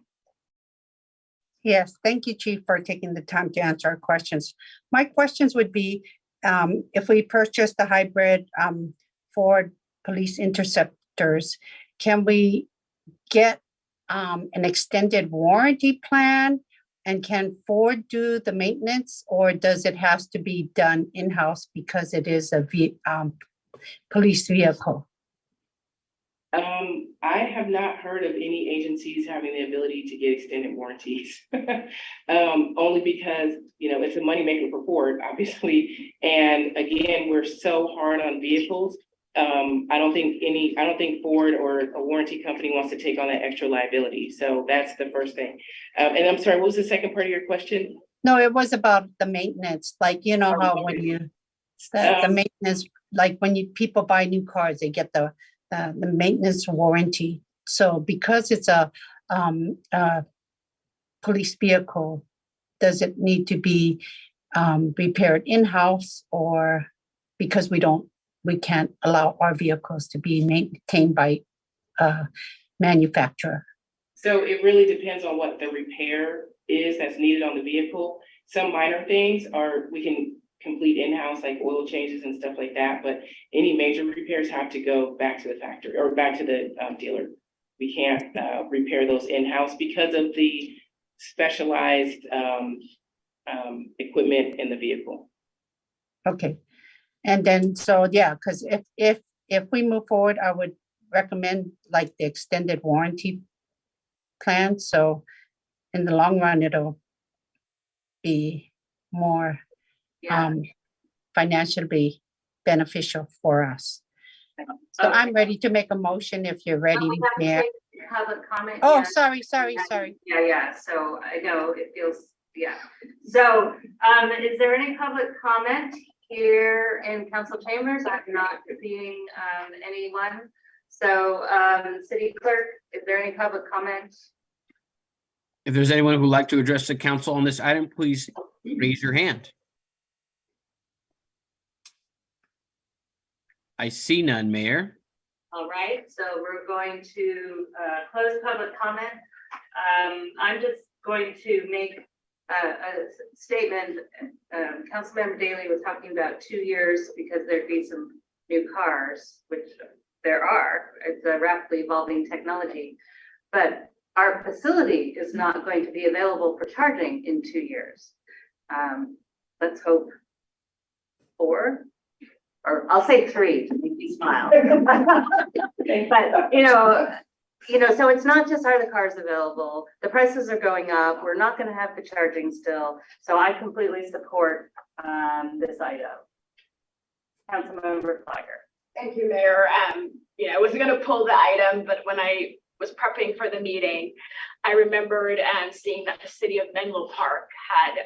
Speaker 4: Yes, thank you, Chief, for taking the time to answer our questions. My questions would be, if we purchase the hybrid Ford Police Interceptors, can we get an extended warranty plan? And can Ford do the maintenance, or does it have to be done in-house because it is a police vehicle?
Speaker 22: I have not heard of any agencies having the ability to get extended warranties. Only because, you know, it's a moneymaker for Ford, obviously. And again, we're so hard on vehicles. I don't think Ford or a warranty company wants to take on that extra liability. So that's the first thing. And I'm sorry, what was the second part of your question?
Speaker 4: No, it was about the maintenance, like, you know, how when you, the maintenance, like when people buy new cars, they get the maintenance warranty. So because it's a police vehicle, does it need to be repaired in-house, or because we can't allow our vehicles to be maintained by a manufacturer?
Speaker 22: So it really depends on what the repair is that's needed on the vehicle. Some minor things we can complete in-house, like oil changes and stuff like that, but any major repairs have to go back to the factory or back to the dealer. We can't repair those in-house because of the specialized equipment in the vehicle.
Speaker 4: Okay. And then, so yeah, because if we move forward, I would recommend like the extended warranty plan. So in the long run, it'll be more financially beneficial for us. So I'm ready to make a motion if you're ready. Yeah.
Speaker 1: Public comment.
Speaker 4: Oh,
Speaker 1: yet.
Speaker 4: sorry.
Speaker 1: Yeah. So I know it feels, yeah. So is there any public comment here in council chambers? I'm not seeing anyone. So City Clerk, is there any public comment?
Speaker 3: If there's anyone who would like to address the council on this item, please raise your hand. I see none, Mayor.
Speaker 1: All right, so we're going to close public comment. I'm just going to make a statement. Councilmember Daley was talking about 2 years because there'd be some new cars, which there are. It's a rapidly evolving technology, but our facility is not going to be available for charging in 2 years. Let's hope 4, or I'll say 3 to make you smile. But so it's not just are the cars available, the prices are going up, we're not going to have the charging still. So I completely support this item. Councilmember Flagger.
Speaker 9: Thank you, Mayor. I wasn't going to pull the item, but when I was prepping for the meeting, I remembered seeing that the city of Menlo Park had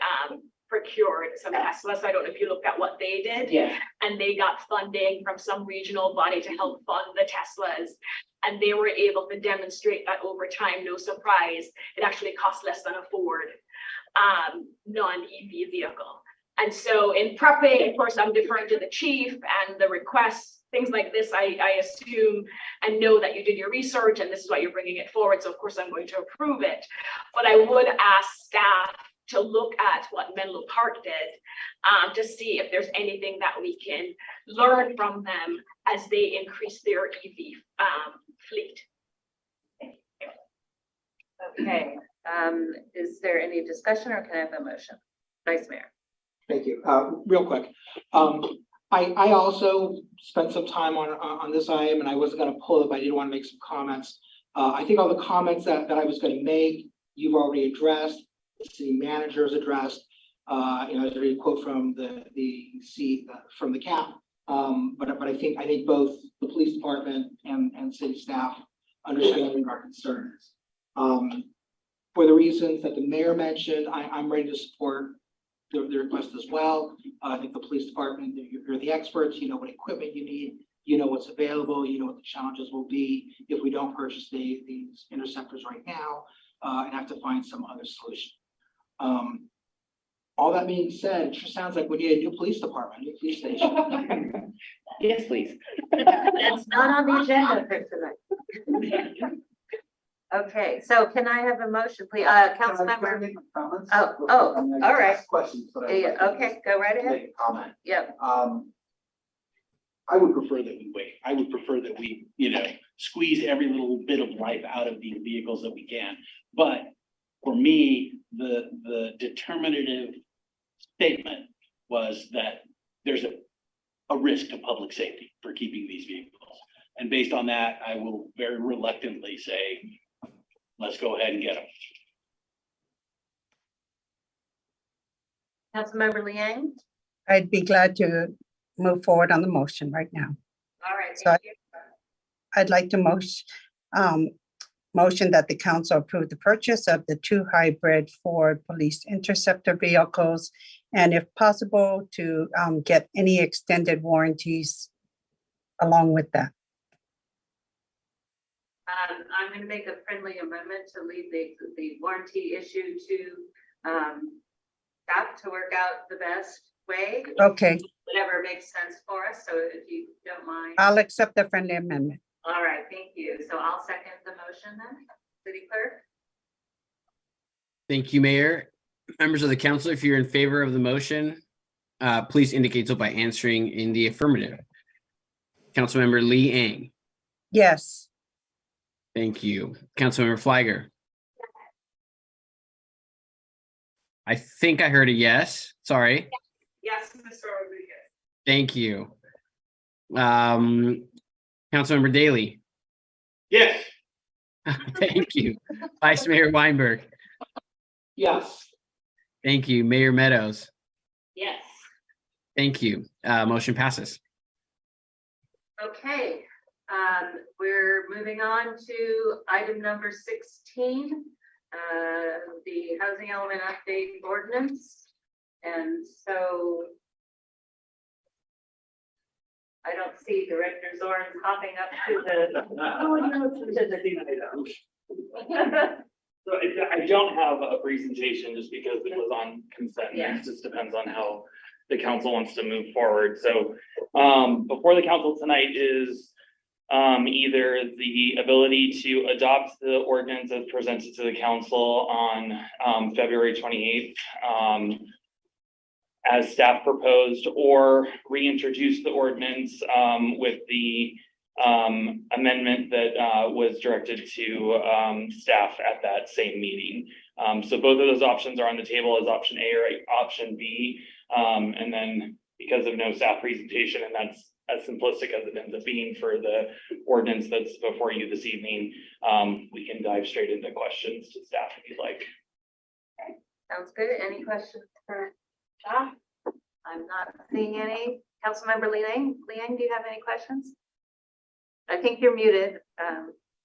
Speaker 9: procured some Teslas. I don't know if you looked at what they did.
Speaker 8: Yeah.
Speaker 9: And they got funding from some regional body to help fund the Teslas. And they were able to demonstrate that over time, no surprise, it actually costs less than a Ford non-EV vehicle. And so in prepping, of course, I'm deferring to the chief and the requests, things like this, I assume and know that you did your research and this is why you're bringing it forward. So of course I'm going to approve it. But I would ask staff to look at what Menlo Park did to see if there's anything that we can learn from them as they increase their EV fleet.
Speaker 1: Okay, is there any discussion or can I have a motion? Vice Mayor.
Speaker 8: Thank you. Real quick. I also spent some time on this item and I wasn't going to pull it, but I did want to make some comments. I think all the comments that I was going to make, you've already addressed, the city manager's addressed. There's a quote from from the CAP. But I think both the police department and city staff understand our concerns. For the reasons that the mayor mentioned, I'm ready to support the request as well. I think the police department, you're the experts, you know what equipment you need, you know what's available, you know what the challenges will be if we don't purchase these interceptors right now and have to find some other solution. All that being said, it sure sounds like we need a new police department, a new police station.
Speaker 2: Yes, please.
Speaker 1: That's not on the agenda for tonight. Okay, so can I have a motion, please? Council member. Oh, all right.
Speaker 10: Questions.
Speaker 1: Yeah, okay, go right ahead.
Speaker 10: Make a comment.
Speaker 1: Yep.
Speaker 10: I would prefer that we wait. I would prefer that we, squeeze every little bit of life out of these vehicles that we can. But for me, the determinative statement was that there's a risk to public safety for keeping these vehicles. And based on that, I will very reluctantly say, let's go ahead and get them.
Speaker 1: Councilmember Liang.
Speaker 4: I'd be glad to move forward on the motion right now.
Speaker 1: All right.
Speaker 4: So I'd like to motion that the council approve the purchase of the 2 hybrid Ford Police Interceptor vehicles, and if possible, to get any extended warranties along with that.
Speaker 1: I'm going to make a friendly amendment to leave the warranty issue to staff to work out the best way.
Speaker 4: Okay.
Speaker 1: Whatever makes sense for us. So if you don't mind.
Speaker 4: I'll accept the friendly amendment.
Speaker 1: All right, thank you. So I'll second the motion then. City Clerk?
Speaker 3: Thank you, Mayor. Members of the council, if you're in favor of the motion, please indicate so by answering in the affirmative. Councilmember Lee Ang.
Speaker 4: Yes.
Speaker 3: Thank you. Councilmember Fliger. I think I heard a yes. Sorry.
Speaker 9: Yes, Mr. Rodriguez.
Speaker 3: Thank you. Councilmember Daly.
Speaker 10: Yes.
Speaker 3: Thank you. Vice Mayor Weinberg.
Speaker 8: Yes.
Speaker 3: Thank you. Mayor Meadows.
Speaker 9: Yes.
Speaker 3: Thank you. Motion passes.
Speaker 1: Okay, we're moving on to item number 16, the housing element update ordinance. And so I don't see Director Zorn hopping up to
Speaker 13: So I don't have a presentation just because it was on consent.
Speaker 1: Yeah.
Speaker 13: It just depends on how the council wants to move forward. So before the council tonight is either the ability to adopt the ordinance as presented to the council on February 28th as staff proposed, or reintroduce the ordinance with the amendment that was directed to staff at that same meeting. So both of those options are on the table as option A or option B. And then because of no staff presentation, and that's as simplistic as it ends up being for the ordinance that's before you this evening, we can dive straight into questions to staff if you'd like.
Speaker 1: Sounds good. Any questions for staff? I'm not seeing any. Councilmember Liang, do you have any questions? I think you're muted.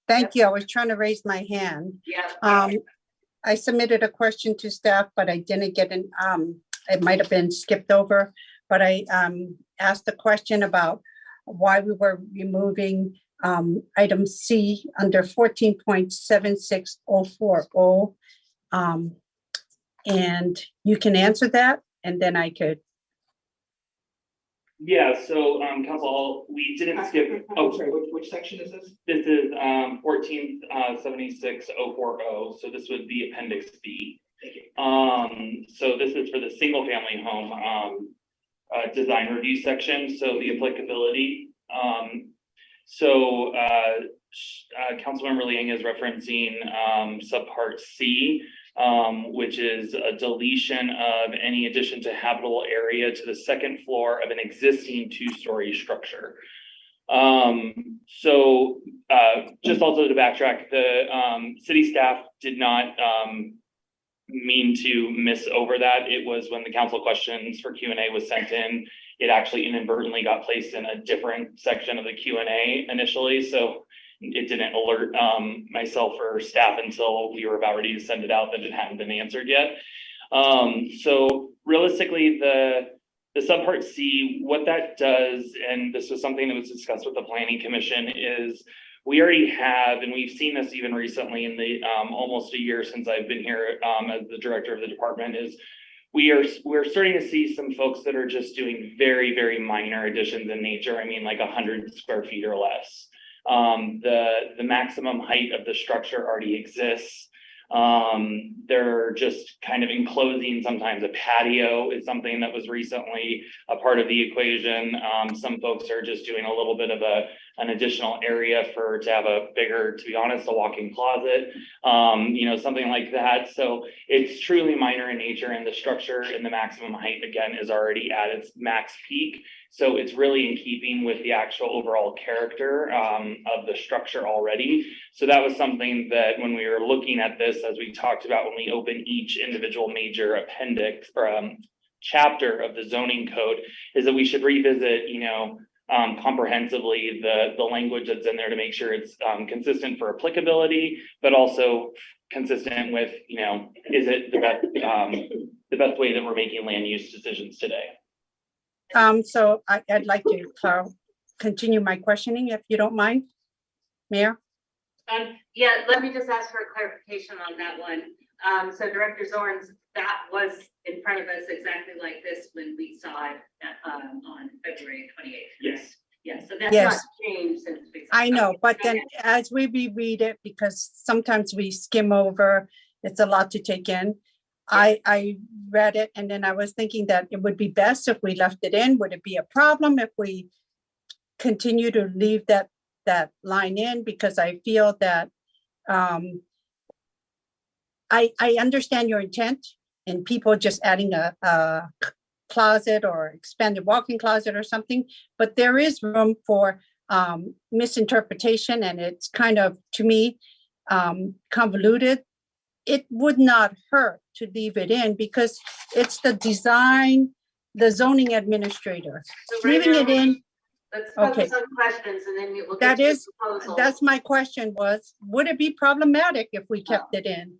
Speaker 4: Thank you. I was trying to raise my hand.
Speaker 1: Yeah.
Speaker 4: I submitted a question to staff, but I didn't get it might have been skipped over, but I asked a question about why we were removing item C under 14.76040. And you can answer that, and then I could.
Speaker 13: Yeah, so, council, we didn't skip, oh,
Speaker 8: Sorry, which section is this?
Speaker 13: this is, 14.76.040, so this would be appendix B.
Speaker 8: Thank you.
Speaker 13: So this is for the single family home, design review section, so the applicability. Councilmember Liang is referencing, subpart C, which is a deletion of any addition to habitable area to the second floor of an existing two-story structure. Just also to backtrack, the city staff did not mean to miss over that. It was when the council questions for Q&A was sent in, it actually inadvertently got placed in a different section of the Q&A initially, so it didn't alert myself or staff until we were about ready to send it out that it hadn't been answered yet. So realistically, the subpart C, what that does, and this was something that was discussed with the Planning Commission, is we already have, and we've seen this even recently in the almost a year since I've been here as the director of the department, is we're starting to see some folks that are just doing very, very minor additions in nature. I mean, like 100 square feet or less. The maximum height of the structure already exists. They're just kind of enclosing. Sometimes a patio is something that was recently a part of the equation. Some folks are just doing a little bit of an additional area to have a bigger, to be honest, a walk-in closet, something like that. So it's truly minor in nature, and the structure in the maximum height, again, is already at its max peak. So it's really in keeping with the actual overall character of the structure already. So that was something that when we were looking at this, as we talked about when we open each individual major appendix or chapter of the zoning code, is that we should revisit, comprehensively the language that's in there to make sure it's consistent for applicability, but also consistent with, is it the best way that we're making land use decisions today?
Speaker 4: So I'd like to continue my questioning, if you don't mind, Mayor.
Speaker 1: Yeah, let me just ask for a clarification on that one. So Director Zorns, that was in front of us exactly like this when we saw it on February 28th.
Speaker 13: Yes.
Speaker 1: Yes, so that's
Speaker 4: Yes.
Speaker 1: not changed since we.
Speaker 4: I know, but then as we reread it, because sometimes we skim over, it's a lot to take in. I read it, and then I was thinking that it would be best if we left it in. Would it be a problem if we continue to leave that line in? Because I feel that I understand your intent and people just adding a closet or expanded walk-in closet or something, but there is room for misinterpretation, and it's kind of, to me, convoluted. It would not hurt to leave it in because it's the zoning administrator.
Speaker 1: So
Speaker 4: Leaving it in.
Speaker 1: Let's
Speaker 4: Okay.
Speaker 1: focus on questions and then we'll get
Speaker 4: That
Speaker 1: to the
Speaker 4: is,
Speaker 1: proposal.
Speaker 4: that's my question was, would it be problematic if we kept it in?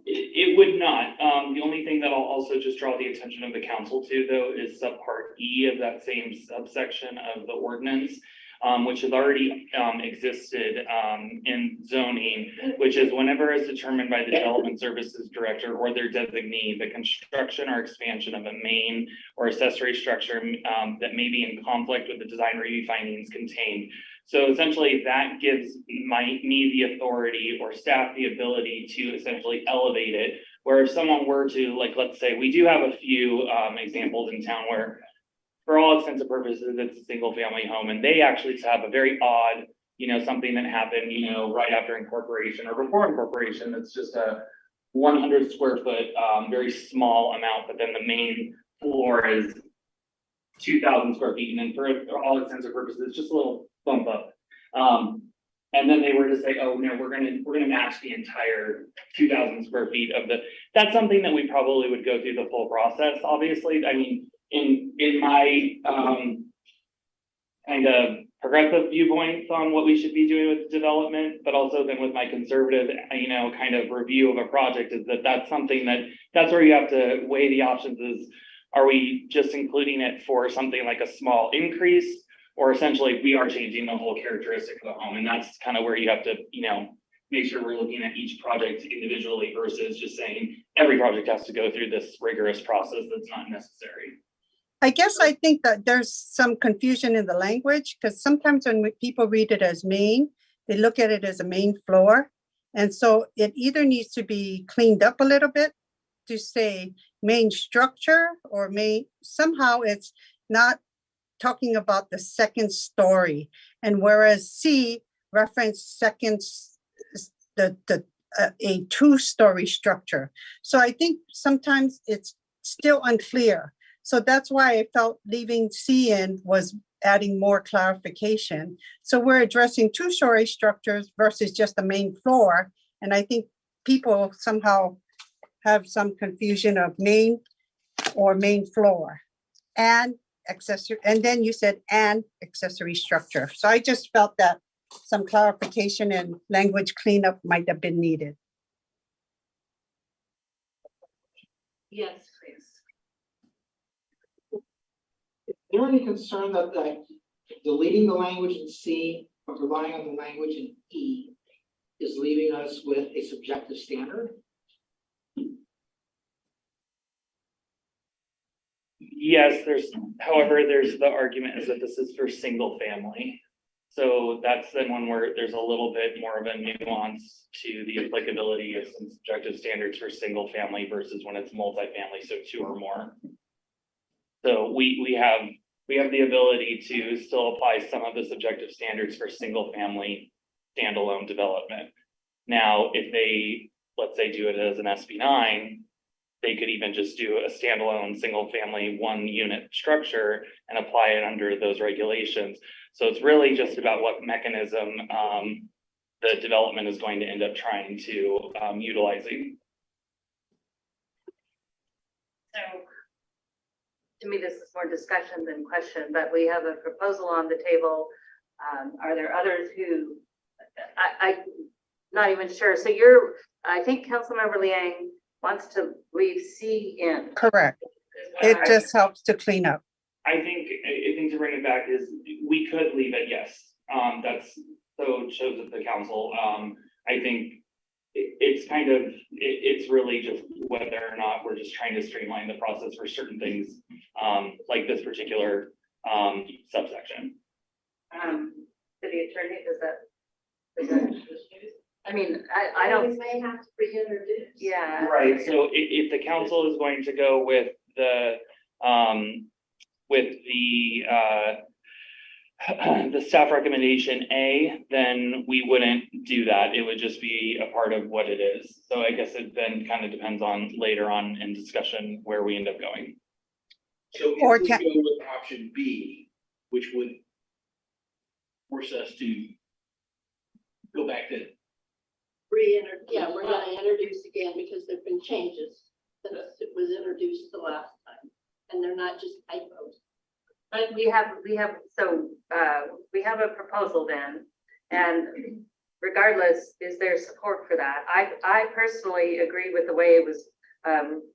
Speaker 13: It would not. The only thing that I'll also just draw the attention of the council to, though, is subpart E of that same subsection of the ordinance, which has already existed in zoning, which is whenever is determined by the Development Services Director or their designee, the construction or expansion of a main or accessory structure that may be in conflict with the design review findings contained. So essentially that gives me the authority or staff the ability to essentially elevate it, where if someone were to, like, let's say, we do have a few examples in town where for all intents and purposes, it's a single family home, and they actually have a very odd, something that happened, right after incorporation or before incorporation. That's just a 100 square foot, very small amount, but then the main floor is 2,000 square feet. And then for all intents and purposes, it's just a little bump up. And then they were to say, oh, no, we're gonna match the entire 2,000 square feet of that's something that we probably would go through the full process. Obviously, I mean, in my kind of progressive viewpoints on what we should be doing with development, but also then with my conservative, kind of review of a project is that's something that's where you have to weigh the options is, are we just including it for something like a small increase, or essentially we are changing the whole characteristic of the home? And that's kind of where you have to, make sure we're looking at each project individually versus just saying every project has to go through this rigorous process that's not necessary.
Speaker 4: I guess I think that there's some confusion in the language, because sometimes when people read it as main, they look at it as a main floor. And so it either needs to be cleaned up a little bit to say main structure, or somehow it's not talking about the second story. And whereas C reference a two-story structure. So I think sometimes it's still unclear. So that's why I felt leaving C in was adding more clarification. So we're addressing two-story structures versus just the main floor. And I think people somehow have some confusion of main or main floor and accessory. And then you said and accessory structure. So I just felt that some clarification and language cleanup might have been needed.
Speaker 1: Yes, please.
Speaker 8: Is there any concern that deleting the language in C, but relying on the language in E is leaving us with a subjective standard?
Speaker 13: Yes, however, there's the argument is that this is for single family. So that's then one where there's a little bit more of a nuance to the applicability of some subjective standards for single family versus when it's multifamily, so 2 or more. So we have the ability to still apply some of the subjective standards for single family standalone development. Now, if they, let's say, do it as an SB9, they could even just do a standalone single family 1-unit structure and apply it under those regulations. So it's really just about what mechanism the development is going to end up trying to utilizing.
Speaker 1: So to me, this is more discussion than question, but we have a proposal on the table. Are there others who, I'm not even sure. So I think Councilmember Liang wants to leave C in.
Speaker 4: Correct. It just helps to clean up.
Speaker 13: I think to bring it back is we could leave it, yes. That's so it shows it the council. I think it's really just whether or not we're just trying to streamline the process for certain things, like this particular subsection.
Speaker 1: City attorney, is that I mean, I don't.
Speaker 12: We may have to reintroduce.
Speaker 1: Yeah.
Speaker 13: Right. So if the council is going to go with the staff recommendation A, then we wouldn't do that. It would just be a part of what it is. So I guess it then kind of depends on later on in discussion where we end up going.
Speaker 10: So if we go with option B, which would force us to go back to
Speaker 12: Yeah, we're gonna introduce again because there've been changes since it was introduced the last time, and they're not just typos.
Speaker 1: But we have a proposal then, and regardless, is there support for that? I personally agree with the way it was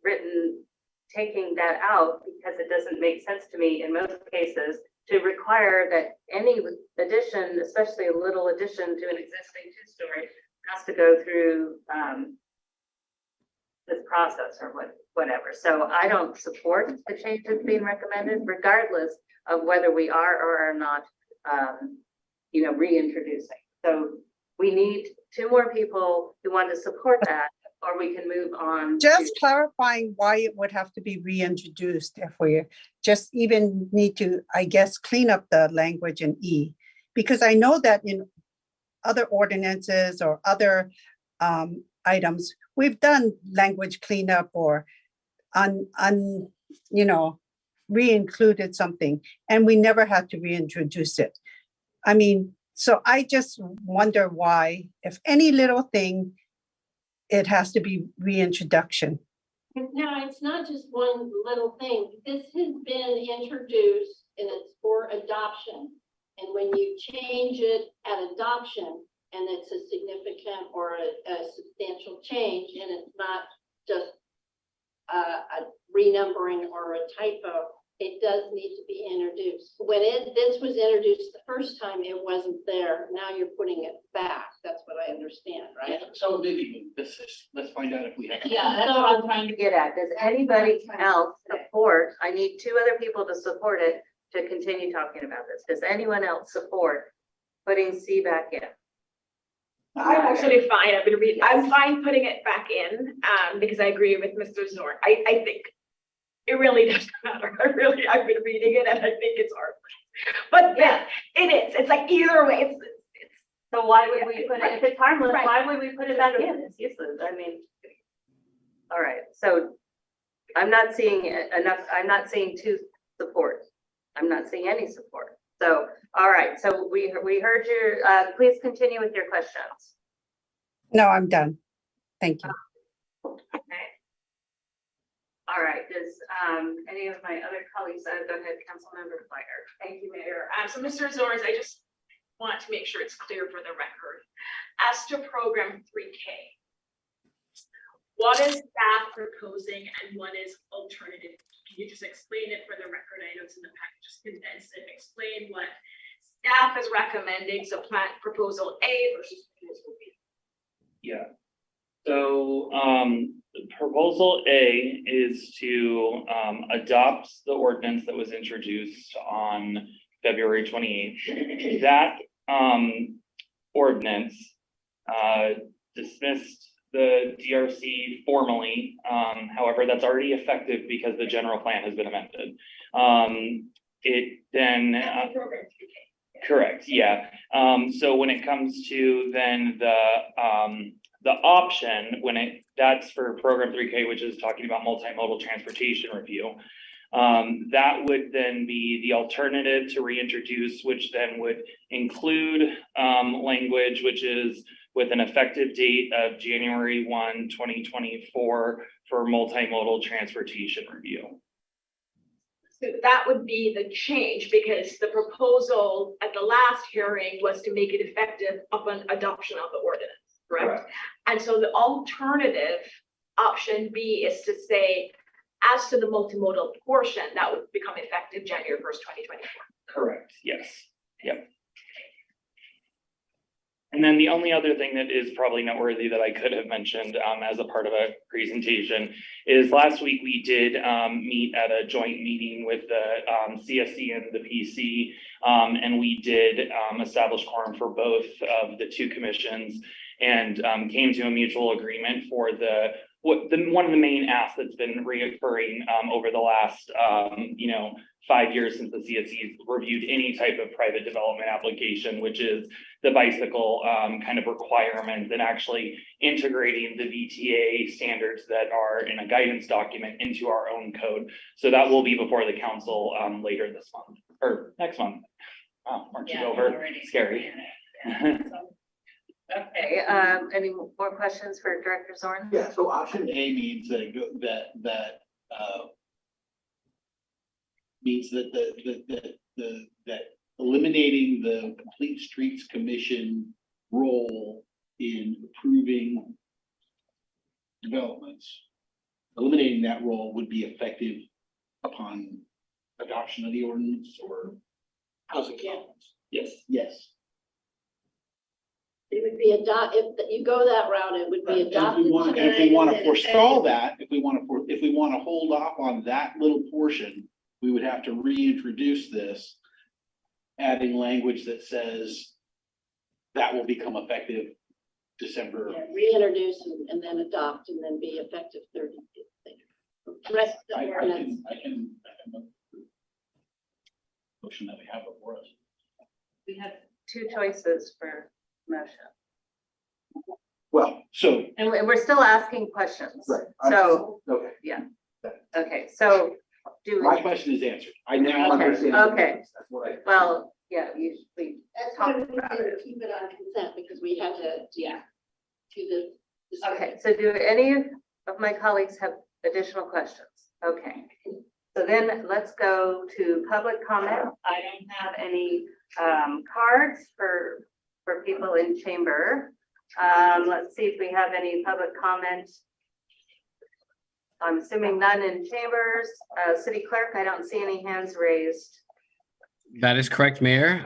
Speaker 1: written, taking that out, because it doesn't make sense to me in most cases to require that any addition, especially a little addition to an existing 2-story, has to go through this process or whatever. So I don't support the changes being recommended, regardless of whether we are or are not, reintroducing. So we need 2 more people who want to support that, or we can move on.
Speaker 4: Just clarifying why it would have to be reintroduced if we just even need to, I guess, clean up the language in E. Because I know that in other ordinances or other items, we've done language cleanup or re-included something, and we never had to reintroduce it. I mean, so I just wonder why, if any little thing, it has to be reintroduction.
Speaker 12: Now, it's not just one little thing. This has been introduced and it's for adoption. And when you change it at adoption, and it's a significant or a substantial change, and it's not just a renumbering or a typo, it does need to be introduced. When this was introduced the first time, it wasn't there. Now you're putting it back. That's what I understand, right?
Speaker 10: So maybe let's find out if we have.
Speaker 1: Yeah, that's what I'm trying to get at. Does anybody else support? I need 2 other people to support it to continue talking about this. Does anyone else support putting C back in?
Speaker 9: I'm actually fine. I'm fine putting it back in, because I agree with Mr. Zorn. I think it really doesn't matter. I've been reading it and I think it's hard. But yeah, it is. It's like either way, it's.
Speaker 1: So why would we put it, if it's harmless,
Speaker 9: Right.
Speaker 1: why would we put it back in? It's useless. I mean, all right, so I'm not seeing enough, I'm not seeing 2 support. I'm not seeing any support. So, all right, so we heard your, please continue with your questions.
Speaker 4: No, I'm done. Thank you.
Speaker 1: Okay. All right, does any of my other colleagues, go ahead, Councilmember Flager.
Speaker 9: Thank you, Mayor. So Mr. Zorns, I just want to make sure it's clear for the record. As to program 3K, what is staff proposing and what is alternative? Can you just explain it for the record? I know it's in the package, just condense it, explain what staff is recommending, so plan proposal A versus proposal B.
Speaker 13: Yeah. So proposal A is to adopt the ordinance that was introduced on February 28th. That ordinance dismissed the DRC formally. However, that's already effective because the general plan has been amended. It then correct, yeah. So when it comes to then the option, that's for program 3K, which is talking about multimodal transportation review. That would then be the alternative to reintroduce, which then would include language, which is with an effective date of January 1, 2024 for multimodal transportation review.
Speaker 9: So that would be the change, because the proposal at the last hearing was to make it effective upon adoption of the ordinance, correct? And so the alternative option B is to say, as to the multimodal portion, that would become effective January 1st, 2024.
Speaker 13: Correct, yes, yep. And then the only other thing that is probably noteworthy that I could have mentioned as a part of a presentation is last week we did meet at a joint meeting with the CSC and the PC, and we did establish quorum for both of the 2 commissions and came to a mutual agreement for one of the main asks that's been reoccurring over the last 5 years since the CSC's reviewed any type of private development application, which is the bicycle kind of requirements and actually integrating the VTA standards that are in a guidance document into our own code. So that will be before the council later this month or next month. Wow, March is over. Scary.
Speaker 1: Okay, any more questions for Director Zorn?
Speaker 10: Yeah, so option A means that that eliminating the Complete Streets Commission role in approving developments. Eliminating that role would be effective upon adoption of the ordinance or housing developments.
Speaker 13: Yes.
Speaker 10: Yes.
Speaker 12: It would be if you go that route, it would be adopted.
Speaker 10: If we want to forestall that, if we want to hold off on that little portion, we would have to reintroduce this, adding language that says that will become effective December.
Speaker 12: Yeah, reintroduce and then adopt and then be effective 30 days later. The rest of the ordinance.
Speaker 10: I can motion that we have before us.
Speaker 1: We have 2 choices for motion.
Speaker 10: Well, so.
Speaker 1: And we're still asking questions.
Speaker 10: Right.
Speaker 1: So,
Speaker 10: Okay.
Speaker 1: yeah. Okay, so
Speaker 10: My question is answered. I now
Speaker 1: Okay,
Speaker 10: understand.
Speaker 1: okay.
Speaker 10: That's what I.
Speaker 1: well, yeah, we
Speaker 12: That's
Speaker 1: talked
Speaker 12: why we
Speaker 1: about
Speaker 12: needed
Speaker 1: it.
Speaker 12: to keep it on consent because we had to, do the.
Speaker 1: Okay, so do any of my colleagues have additional questions? Okay. So then let's go to public comment. I don't have any cards for people in chamber. Let's see if we have any public comment. I'm assuming none in chambers. City clerk, I don't see any hands raised.
Speaker 3: That is correct, Mayor.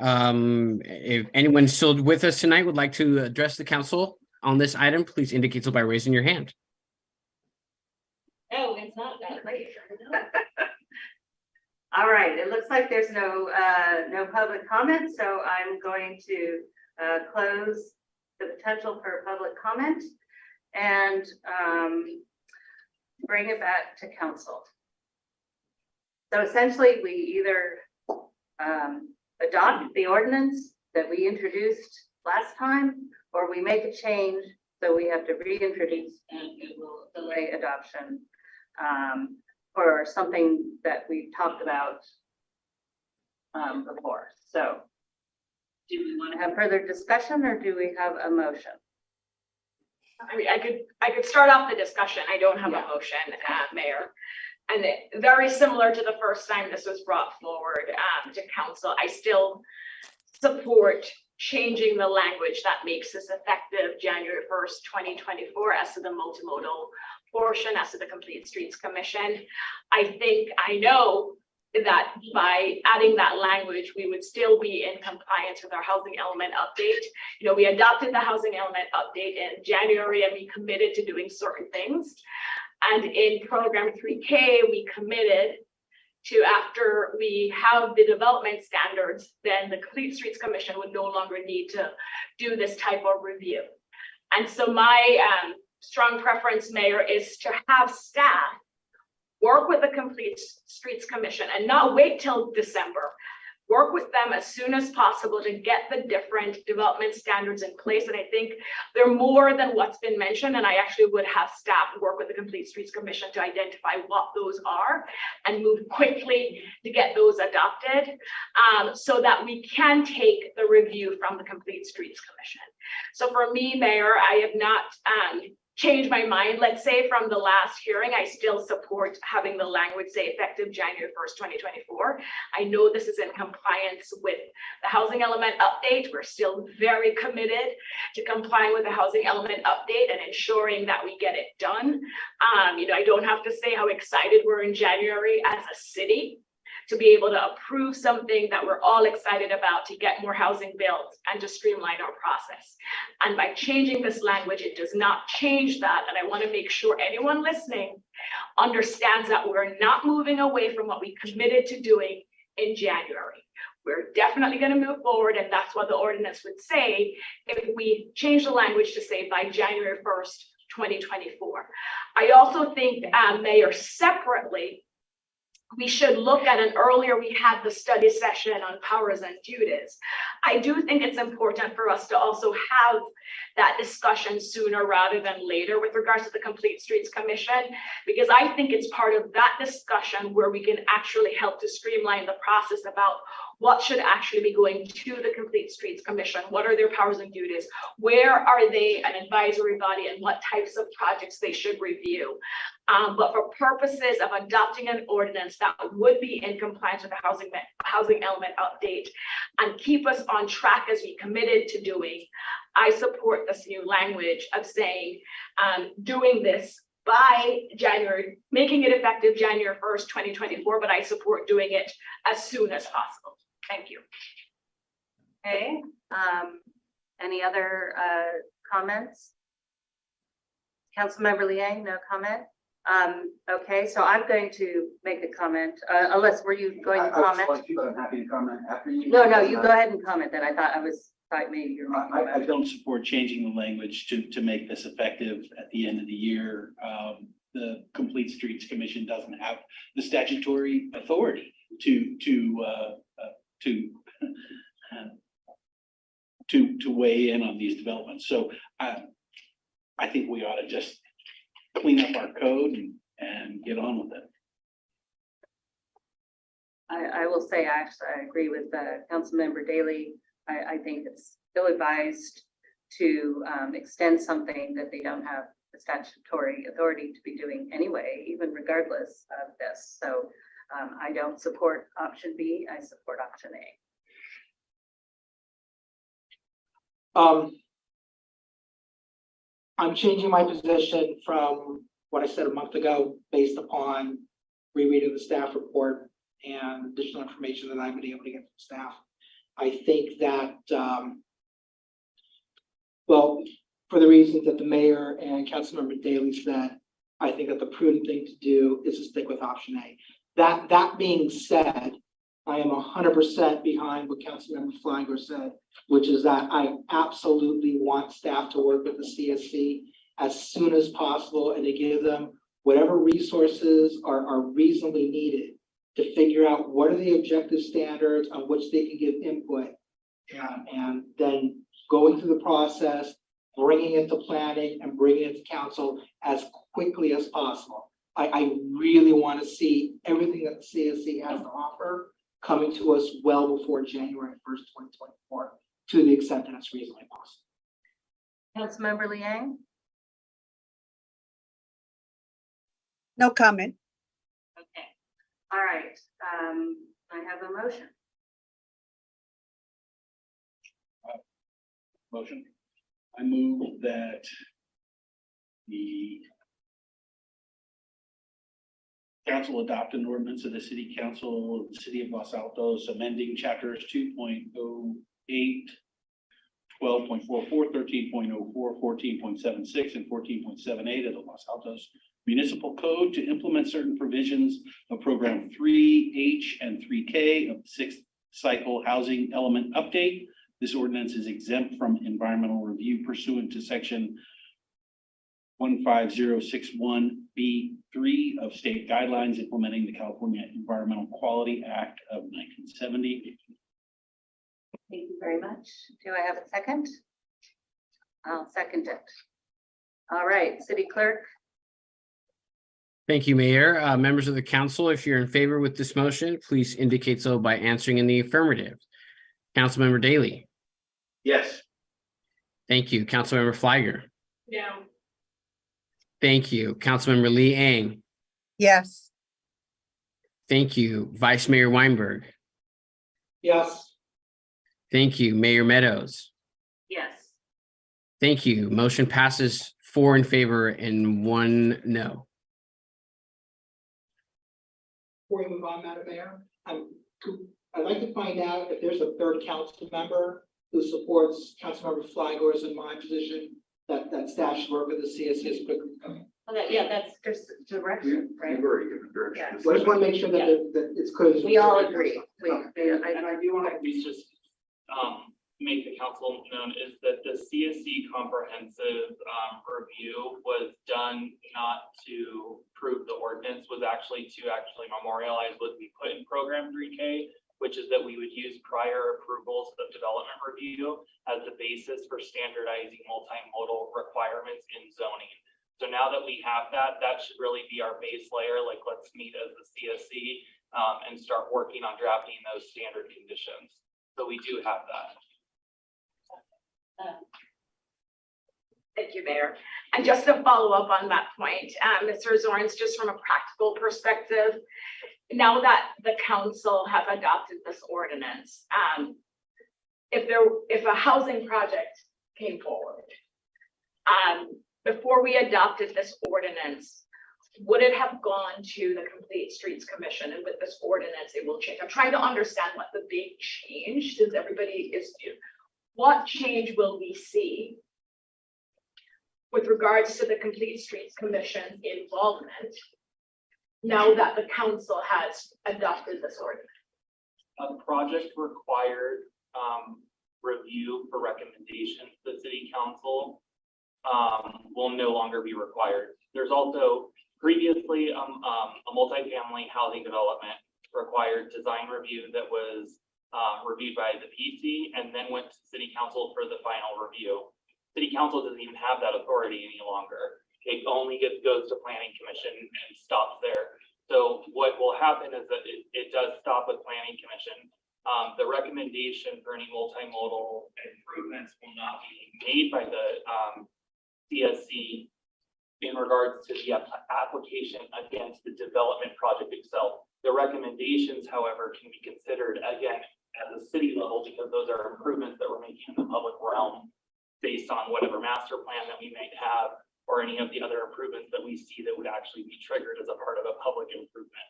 Speaker 3: If anyone still with us tonight would like to address the council on this item, please indicate so by raising your hand.
Speaker 1: No, it's not that late. All right, it looks like there's no public comment, so I'm going to close the potential for public comment and bring it back to council. So essentially, we either adopt the ordinance that we introduced last time, or we make a change, so we have to reintroduce and it will delay adoption for something that we've talked about before. So do we want to have further discussion or do we have a motion?
Speaker 9: I mean, I could start off the discussion. I don't have a motion, Mayor. And very similar to the first time this was brought forward to council, I still support changing the language that makes this effective January 1st, 2024 as to the multimodal portion, as to the Complete Streets Commission. I know that by adding that language, we would still be in compliance with our housing element update. You know, we adopted the housing element update in January and we committed to doing certain things. And in program 3K, we committed to, after we have the development standards, then the Complete Streets Commission would no longer need to do this type of review. And so my strong preference, Mayor, is to have staff work with the Complete Streets Commission and not wait till December. Work with them as soon as possible to get the different development standards in place. And I think they're more than what's been mentioned. And I actually would have staff work with the Complete Streets Commission to identify what those are and move quickly to get those adopted so that we can take the review from the Complete Streets Commission. So for me, Mayor, I have not changed my mind, let's say, from the last hearing. I still support having the language say effective January 1st, 2024. I know this is in compliance with the housing element update. We're still very committed to complying with the housing element update and ensuring that we get it done. You know, I don't have to say how excited we're in January as a city to be able to approve something that we're all excited about to get more housing built and to streamline our process. And by changing this language, it does not change that. And I want to make sure anyone listening understands that we're not moving away from what we committed to doing in January. We're definitely going to move forward, and that's what the ordinance would say if we change the language to say by January 1st, 2024. I also think, Mayor, separately, we should look at we had the study session on powers and duties. I do think it's important for us to also have that discussion sooner rather than later with regards to the Complete Streets Commission, because I think it's part of that discussion where we can actually help to streamline the process about what should actually be going to the Complete Streets Commission. What are their powers and duties? Where are they an advisory body, and what types of projects they should review? But for purposes of adopting an ordinance that would be in compliance with the housing element update and keep us on track as we committed to doing, I support this new language of saying doing this by January, making it effective January 1st, 2024, but I support doing it as soon as possible. Thank you.
Speaker 1: Okay, any other comments? Councilmember Liang, no comment? Okay, so I'm going to make a comment, unless were you going to comment?
Speaker 10: I'm happy to comment after you.
Speaker 1: No, you go ahead and comment then. I thought maybe you're.
Speaker 10: I don't support changing the language to make this effective at the end of the year. The Complete Streets Commission doesn't have the statutory authority to weigh in on these developments. So I think we ought to just clean up our code and get on with it.
Speaker 1: I will say, actually, I agree with Councilmember Daley. I think it's ill-advised to extend something that they don't have the statutory authority to be doing anyway, even regardless of this. So I don't support option B, I support option A.
Speaker 8: I'm changing my position from what I said a month ago based upon rereading the staff report and additional information that I've been able to get from staff. I think that, well, for the reasons that the mayor and Councilmember Daley said, I think that the prudent thing to do is to stick with option A. That being said, I am 100% behind what Councilmember Fliger said, which is that I absolutely want staff to work with the CSC as soon as possible and to give them whatever resources are reasonably needed to figure out what are the objective standards on which they can give input, and then going through the process, bringing it to planning and bringing it to council as quickly as possible. I really want to see everything that the CSC has to offer coming to us well before January 1st, 2024, to the extent that it's reasonably possible.
Speaker 1: Councilmember Liang?
Speaker 4: No comment.
Speaker 1: Okay, all right, I have a motion.
Speaker 19: Motion. I move that the council adopt an ordinance of the city council of the city of Los Altos, amending chapters 2.08, 12.44, 13.04, 14.76, and 14.78 of the Los Altos Municipal Code to implement certain provisions of Program 3H and 3K of the Sixth Cycle Housing Element Update. This ordinance is exempt from environmental review pursuant to section 15061B3 of state guidelines implementing the California Environmental Quality Act of 1970.
Speaker 1: Thank you very much. Do I have a second? I'll second it. All right, City Clerk?
Speaker 3: Thank you, Mayor. Members of the council, if you're in favor with this motion, please indicate so by answering in the affirmative. Councilmember Daley.
Speaker 10: Yes.
Speaker 3: Thank you. Councilmember Fliger.
Speaker 9: No.
Speaker 3: Thank you. Councilmember Lee Ang.
Speaker 4: Yes.
Speaker 3: Thank you. Vice Mayor Weinberg.
Speaker 8: Yes.
Speaker 3: Thank you. Mayor Meadows.
Speaker 1: Yes.
Speaker 3: Thank you. Motion passes 4 in favor and 1 no.
Speaker 8: Before we move on, Madam Mayor, I'd like to find out if there's a third council member who supports Councilmember Flygore's and my position that staff should work with the CSC as quickly as possible.
Speaker 1: Well, yeah, that's just direction, right?
Speaker 5: You've already given direction.
Speaker 1: Yeah.
Speaker 8: So I just want to make sure that, that it's clear.
Speaker 1: We all agree.
Speaker 13: And I do want to at least just make the council known is that the CSC comprehensive review was done not to prove the ordinance, was actually to memorialize what we put in program 3K, which is that we would use prior approvals of development review as the basis for standardizing multimodal requirements in zoning. So now that we have that, that should really be our base layer. Like, let's meet as the CSC and start working on drafting those standard conditions. So we do have that.
Speaker 9: Thank you, Mayor. And just to follow up on that point, Mr. Zorns, just from a practical perspective, now that the council have adopted this ordinance, if a housing project came forward, before we adopted this ordinance, would it have gone to the Complete Streets Commission? And with this ordinance, it will change. I'm trying to understand what the big change, since everybody is new. What change will we see with regards to the Complete Streets Commission's involvement now that the council has adopted this ordinance?
Speaker 13: A project required review for recommendation to the city council will no longer be required. There's also previously a multifamily housing development required design review that was reviewed by the PC and then went to city council for the final review. City council doesn't even have that authority any longer. It only goes to planning commission and stops there. So what will happen is that it does stop with planning commission. The recommendation for any multimodal improvements will not be made by the CSC in regards to the application against the development project itself. The recommendations, however, can be considered again at the city level because those are improvements that we're making in the public realm based on whatever master plan that we might have, or any of the other improvements that we see that would actually be triggered as a part of a public improvement.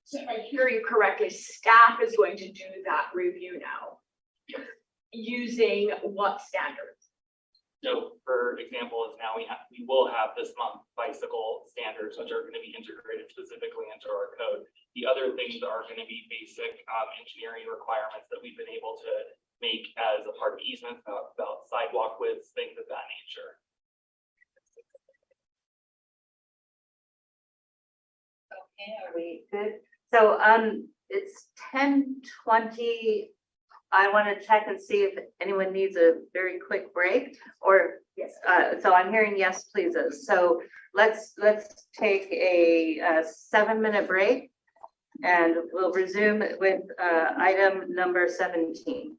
Speaker 9: So if I hear you correctly, staff is going to do that review now. Using what standards?
Speaker 13: So for example, is now we will have this month bicycle standards, which are going to be integrated specifically into our code. The other things are going to be basic engineering requirements that we've been able to make as a part of easements about sidewalk widths, things of that nature.
Speaker 1: Okay, are we good? So, it's 10:20. I want to check and see if anyone needs a very quick break or, yes, so I'm hearing yes, pleases. So let's take a 7-minute break and we'll resume with, item number 17.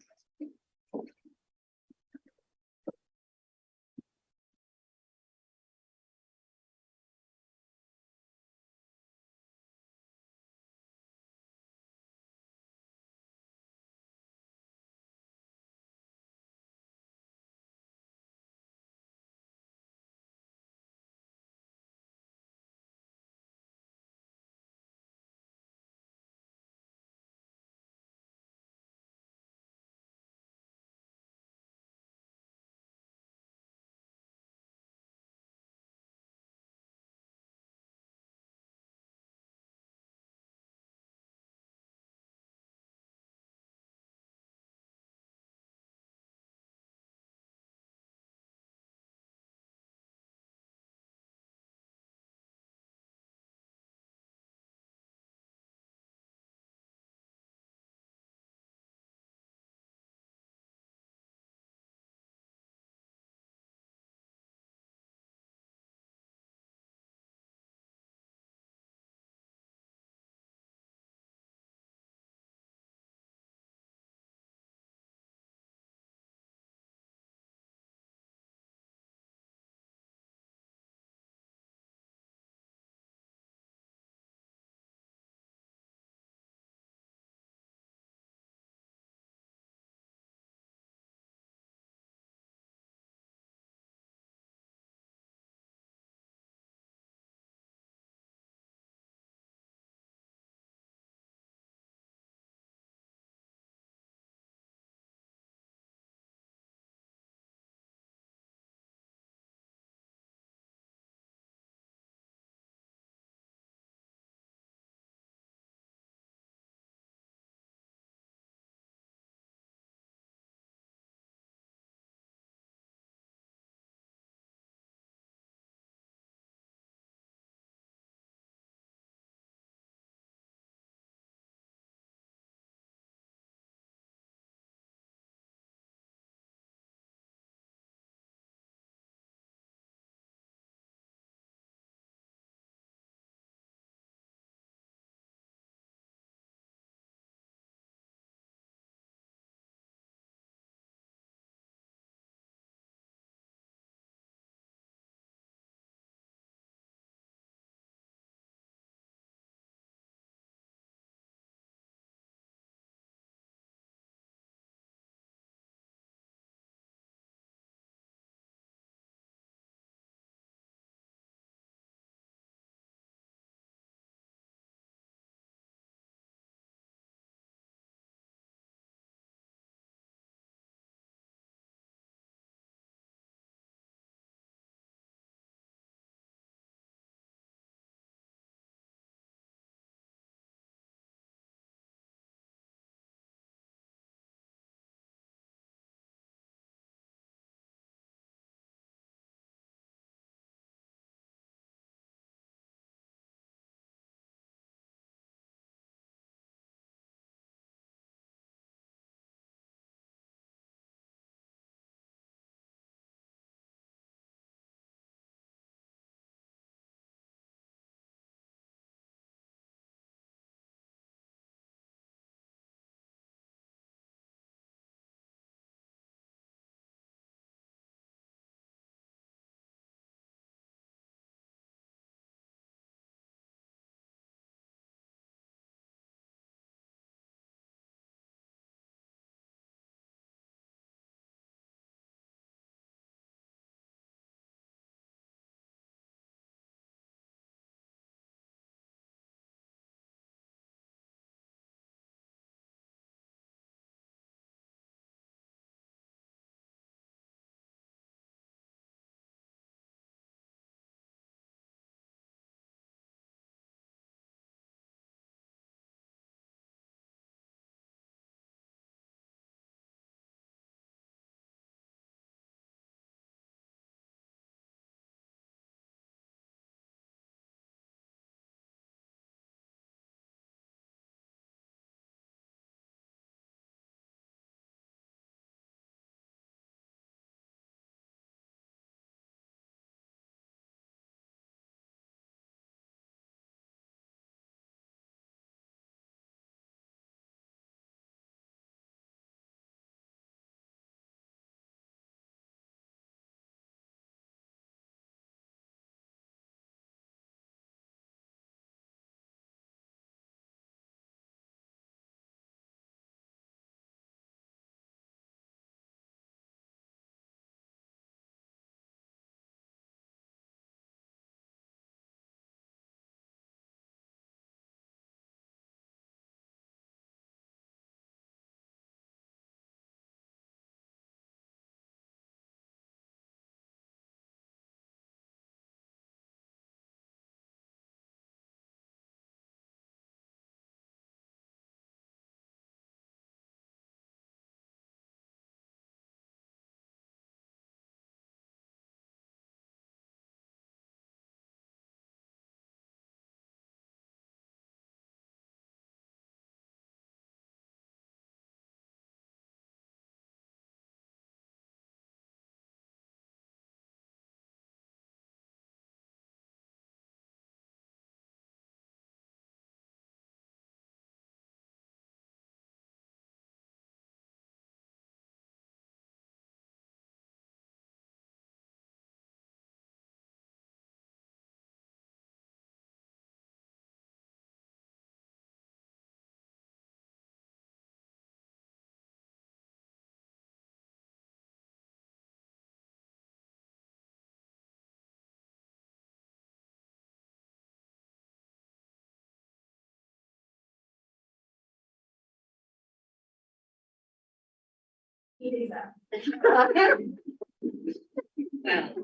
Speaker 1: Well,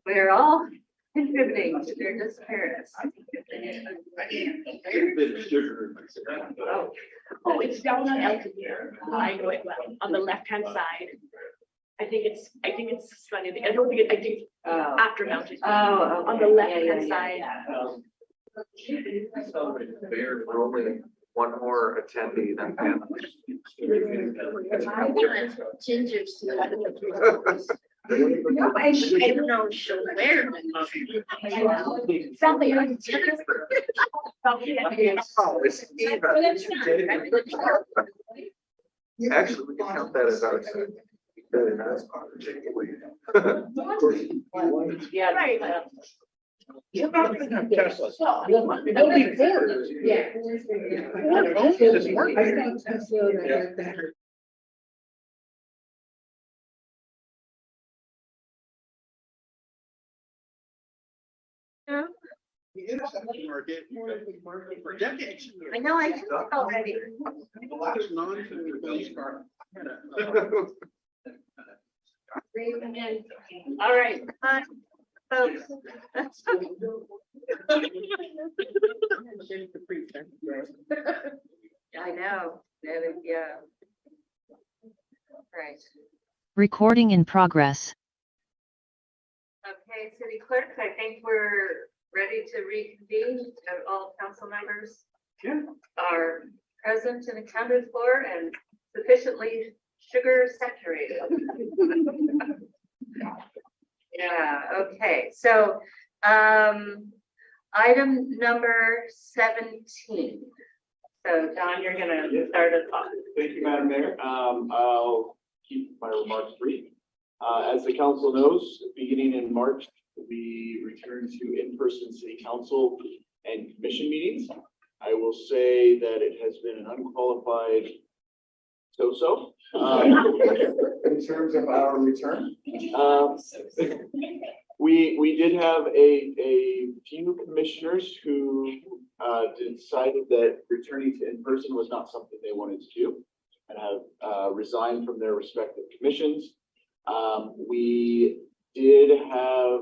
Speaker 1: we're all contributing to their disappearance.
Speaker 9: Oh, it's down on Elton here. I know it well, on the left-hand side. I think it's funny. I don't think I think after mountain.
Speaker 1: Oh,
Speaker 9: On the left-hand side.
Speaker 5: Mayor, we're only one more attendee than Pam.
Speaker 12: Ginger's.
Speaker 9: No, I don't know, she'll wear. Something.
Speaker 5: Oh, it's even. Actually, we can count that as our.
Speaker 9: Yeah, right.
Speaker 5: You're not gonna have Teslas.
Speaker 9: Nobody
Speaker 5: cares.
Speaker 9: Yeah.
Speaker 6: The intersection market, for decades.
Speaker 1: I know, I did it already.
Speaker 6: The last non-food police car.
Speaker 1: All right, folks. I know, yeah. Right.
Speaker 17: Recording in progress.
Speaker 1: Okay, city clerk, I think we're ready to reconvene. All council members are present and accounted for and sufficiently sugar saturated. Yeah, okay, so item number 17. So Don, you're gonna start us off.
Speaker 11: Thank you, Madam Mayor. I'll keep my remarks brief. As the council knows, beginning in March, we return to in-person city council and commission meetings. I will say that it has been an unqualified so-so. In terms of our return. We did have a few commissioners who decided that returning to in-person was not something they wanted to do and have resigned from their respective commissions. We did have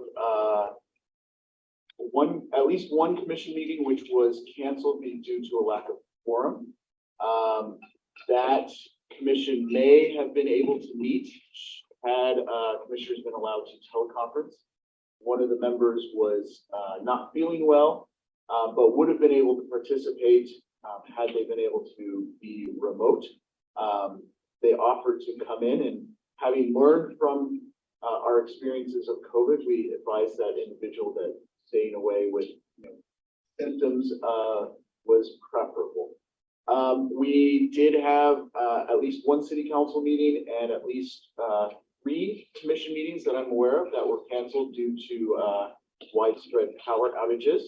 Speaker 11: at least one commission meeting which was canceled due to a lack of quorum. That commission may have been able to meet had commissioners been allowed to teleconference. One of the members was not feeling well, but would have been able to participate had they been able to be remote. They offered to come in, and having learned from our experiences of COVID, we advised that individual that staying away with symptoms was preferable. We did have at least one city council meeting and at least 3 commission meetings that I'm aware of that were canceled due to widespread power outages.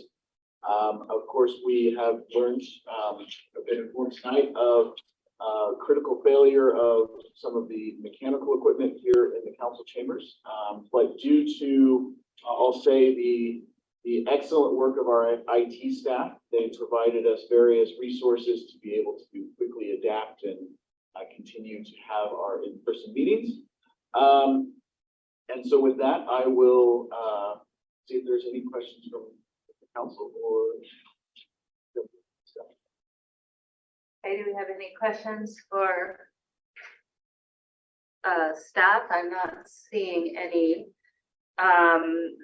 Speaker 11: Of course, we have learned a bit informed tonight of critical failure of some of the mechanical equipment here in the council chambers. But due to, I'll say, the excellent work of our IT staff, they provided us various resources to be able to quickly adapt and continue to have our in-person meetings. And so with that, I will see if there's any questions from the council or.
Speaker 1: Okay, do we have any questions for staff? I'm not seeing any.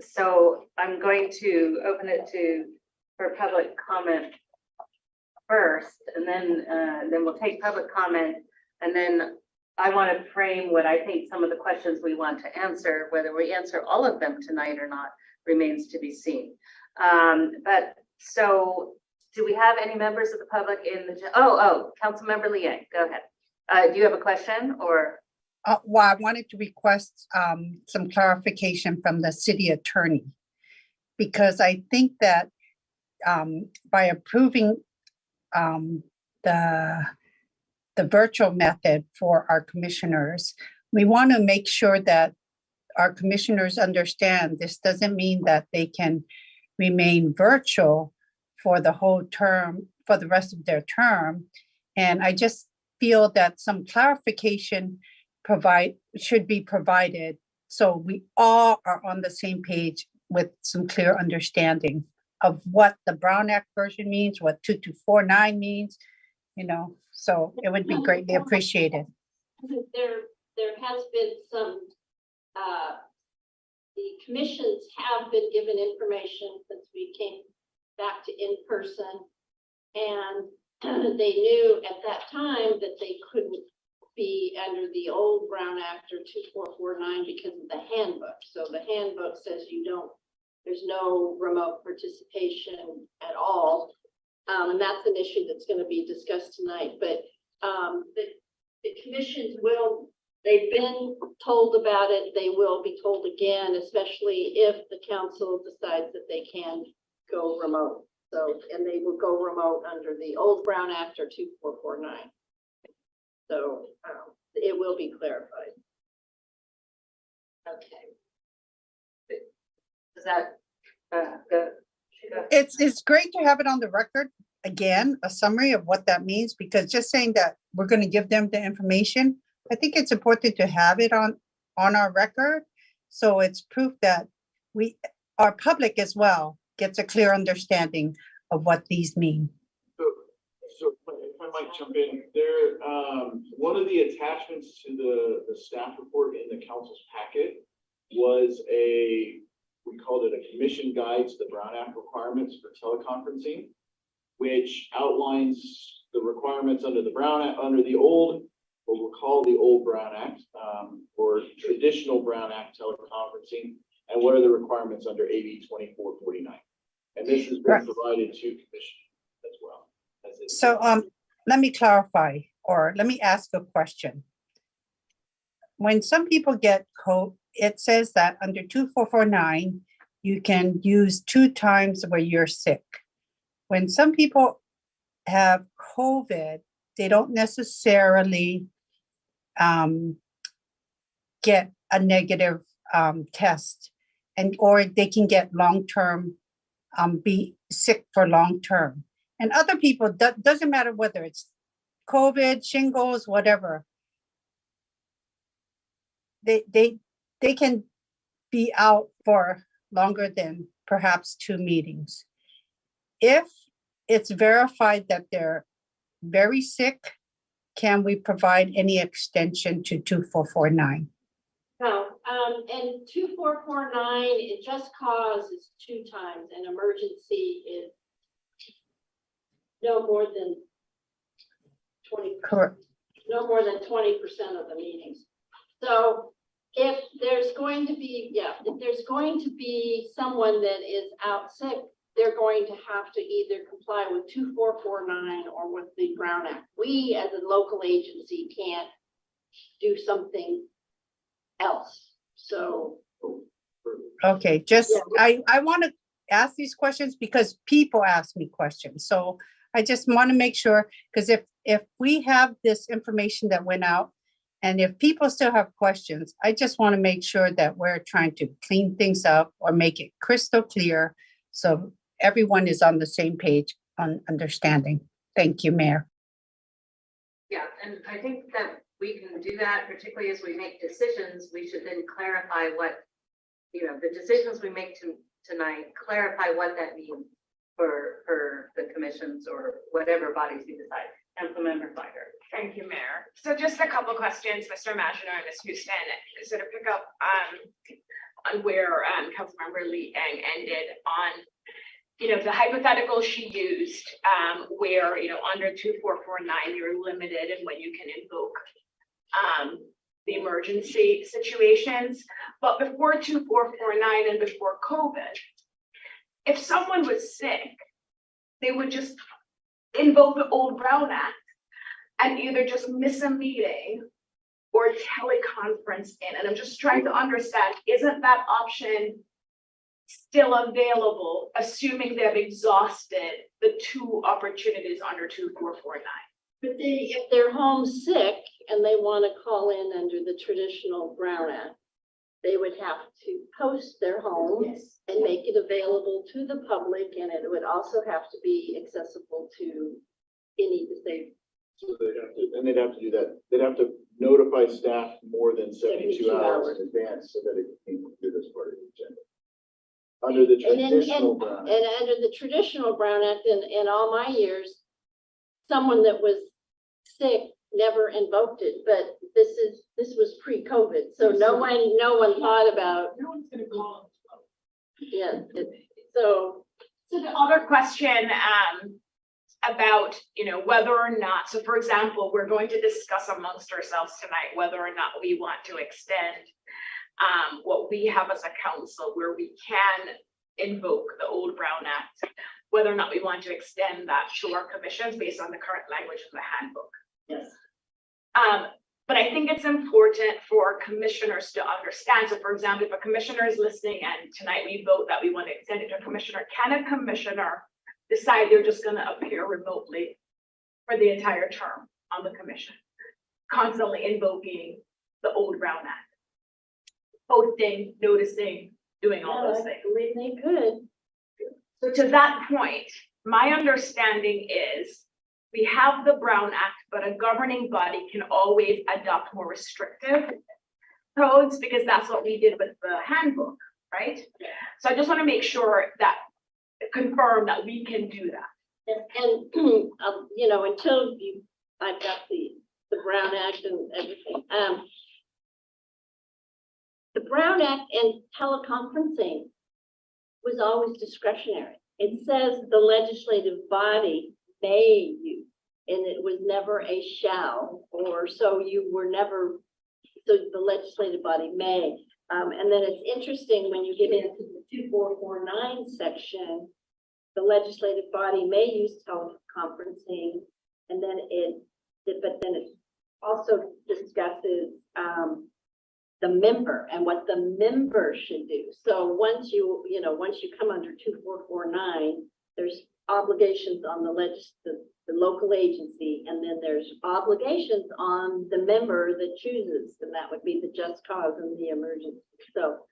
Speaker 1: So I'm going to open it for public comment first, and then we'll take public comment, and then I want to frame what I think some of the questions we want to answer. Whether we answer all of them tonight or not remains to be seen. But so, do we have any members of the public in the? Councilmember Liang, go ahead. Do you have a question or?
Speaker 4: Well, I wanted to request some clarification from the city attorney, because I think that by approving the virtual method for our commissioners, we want to make sure that our commissioners understand this doesn't mean that they can remain virtual for the whole term, for the rest of their term. And I just feel that some clarification should be provided. So we all are on the same page with some clear understanding of what the Brown Act version means, what 2249 means, so it would be greatly appreciated.
Speaker 12: There has been some, the commissions have been given information since we came back to in-person. And they knew at that time that they couldn't be under the old Brown Act or 2449 because of the handbook. So the handbook says there's no remote participation at all. And that's an issue that's going to be discussed tonight. But the commissions they've been told about it. They will be told again, especially if the council decides that they can go remote. So, and they will go remote under the old Brown Act or 2449. So it will be clarified.
Speaker 1: Okay. Is that good?
Speaker 4: It's great to have it on the record. Again, a summary of what that means, because just saying that we're going to give them the information, I think it's important to have it on our record. So it's proof that our public as well gets a clear understanding of what these mean.
Speaker 11: So if I might jump in there, one of the attachments to the staff report in the council's packet was we called it a commission guide to the Brown Act requirements for teleconferencing, which outlines the requirements under the old, what we'll call the old Brown Act, or traditional Brown Act teleconferencing, and what are the requirements under AB 2449. And this has been provided to commission as well.
Speaker 4: So let me clarify, or let me ask a question. When some people get COVID, it says that under 2449, you can use 2 times where you're sick. When some people have COVID, they don't necessarily get a negative test, or they can get long-term, be sick for long-term. And other people, doesn't matter whether it's COVID, shingles, whatever, they can be out for longer than perhaps 2 meetings. If it's verified that they're very sick, can we provide any extension to 2449?
Speaker 12: No, and 2449, it just cause is 2 times, and emergency is no more than 20%.
Speaker 4: Correct.
Speaker 12: No more than 20% of the meetings. So if there's going to be someone that is out sick, they're going to have to either comply with 2449 or with the Brown Act. We as a local agency can't do something else. So.
Speaker 4: Okay, I want to ask these questions because people ask me questions. So I just want to make sure, because if we have this information that went out, and if people still have questions, I just want to make sure that we're trying to clean things up or make it crystal clear so everyone is on the same page on understanding. Thank you, Mayor.
Speaker 1: Yeah, and I think that we can do that, particularly as we make decisions. We should then clarify what, the decisions we make tonight, clarify what that means for the commissions or whatever bodies you decide. Councilmember Slider.
Speaker 9: Thank you, Mayor. So just a couple questions, Mr. Maginot and Ms. Houston, sort of pick up on where Councilmember Lee ended on, the hypothetical she used, where, under 2449, you're limited in when you can invoke the emergency situations. But before 2449 and before COVID, if someone was sick, they would just invoke the old Brown Act and either just miss a meeting or teleconference in. And I'm just trying to understand, isn't that option still available, assuming they've exhausted the 2 opportunities under 2449?
Speaker 12: But if they're home sick and they want to call in under the traditional Brown Act, they would have to post their home and make it available to the public, and it would also have to be accessible to any
Speaker 11: So they'd have to do that. They'd have to notify staff more than 72 hours in advance so that it can do this part of the agenda. Under the traditional Brown Act.
Speaker 12: And under the traditional Brown Act, in all my years, someone that was sick never invoked it, but this was pre-COVID, so no one thought about.
Speaker 9: No one's gonna call.
Speaker 12: Yeah, so.
Speaker 9: So the other question, about, whether or not, so for example, we're going to discuss amongst ourselves tonight, whether or not we want to extend what we have as a council where we can invoke the old Brown Act, whether or not we want to extend that to our commissions based on the current language of the handbook.
Speaker 12: Yes.
Speaker 9: But I think it's important for commissioners to understand. So for example, if a commissioner is listening and tonight we vote that we want to extend it to a commissioner, can a commissioner decide they're just going to appear remotely for the entire term on the commission, constantly invoking the old Brown Act, posting, noticing, doing all those things?
Speaker 12: I believe they could.
Speaker 9: So to that point, my understanding is we have the Brown Act, but a governing body can always adopt more restrictive codes because that's what we did with the handbook, right? So I just want to make sure that confirm that we can do that.
Speaker 12: And until I've got the Brown Act and everything. The Brown Act and teleconferencing was always discretionary. It says the legislative body may use, and it was never a shall, or so you were never, so the legislative body may. And then it's interesting when you get into the 2449 section, the legislative body may use teleconferencing, and then but then it also discusses the member and what the member should do. So once you come under 2449, there's obligations on the local agency, and then there's obligations on the member that chooses, and that would be the just cause and the emergency. So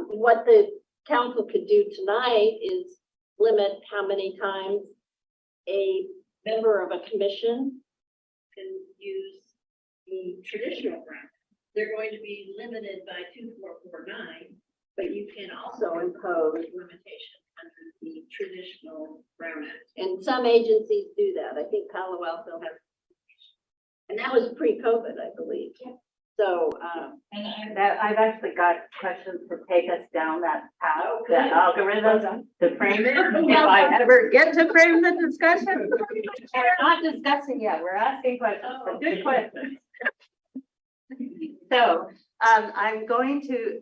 Speaker 12: what the council could do tonight is limit how many times a member of a commission can use the traditional Brown. They're going to be limited by 2449, but you can also impose limitations under the traditional Brown Act. And some agencies do that. I think Palo Alto has, and that was pre-COVID, I believe. So,
Speaker 1: I've actually got questions to take us down that path, that algorithm to frame it. If I ever get to frame the discussion, we're not discussing yet. We're asking questions, but good questions. So, I'm going to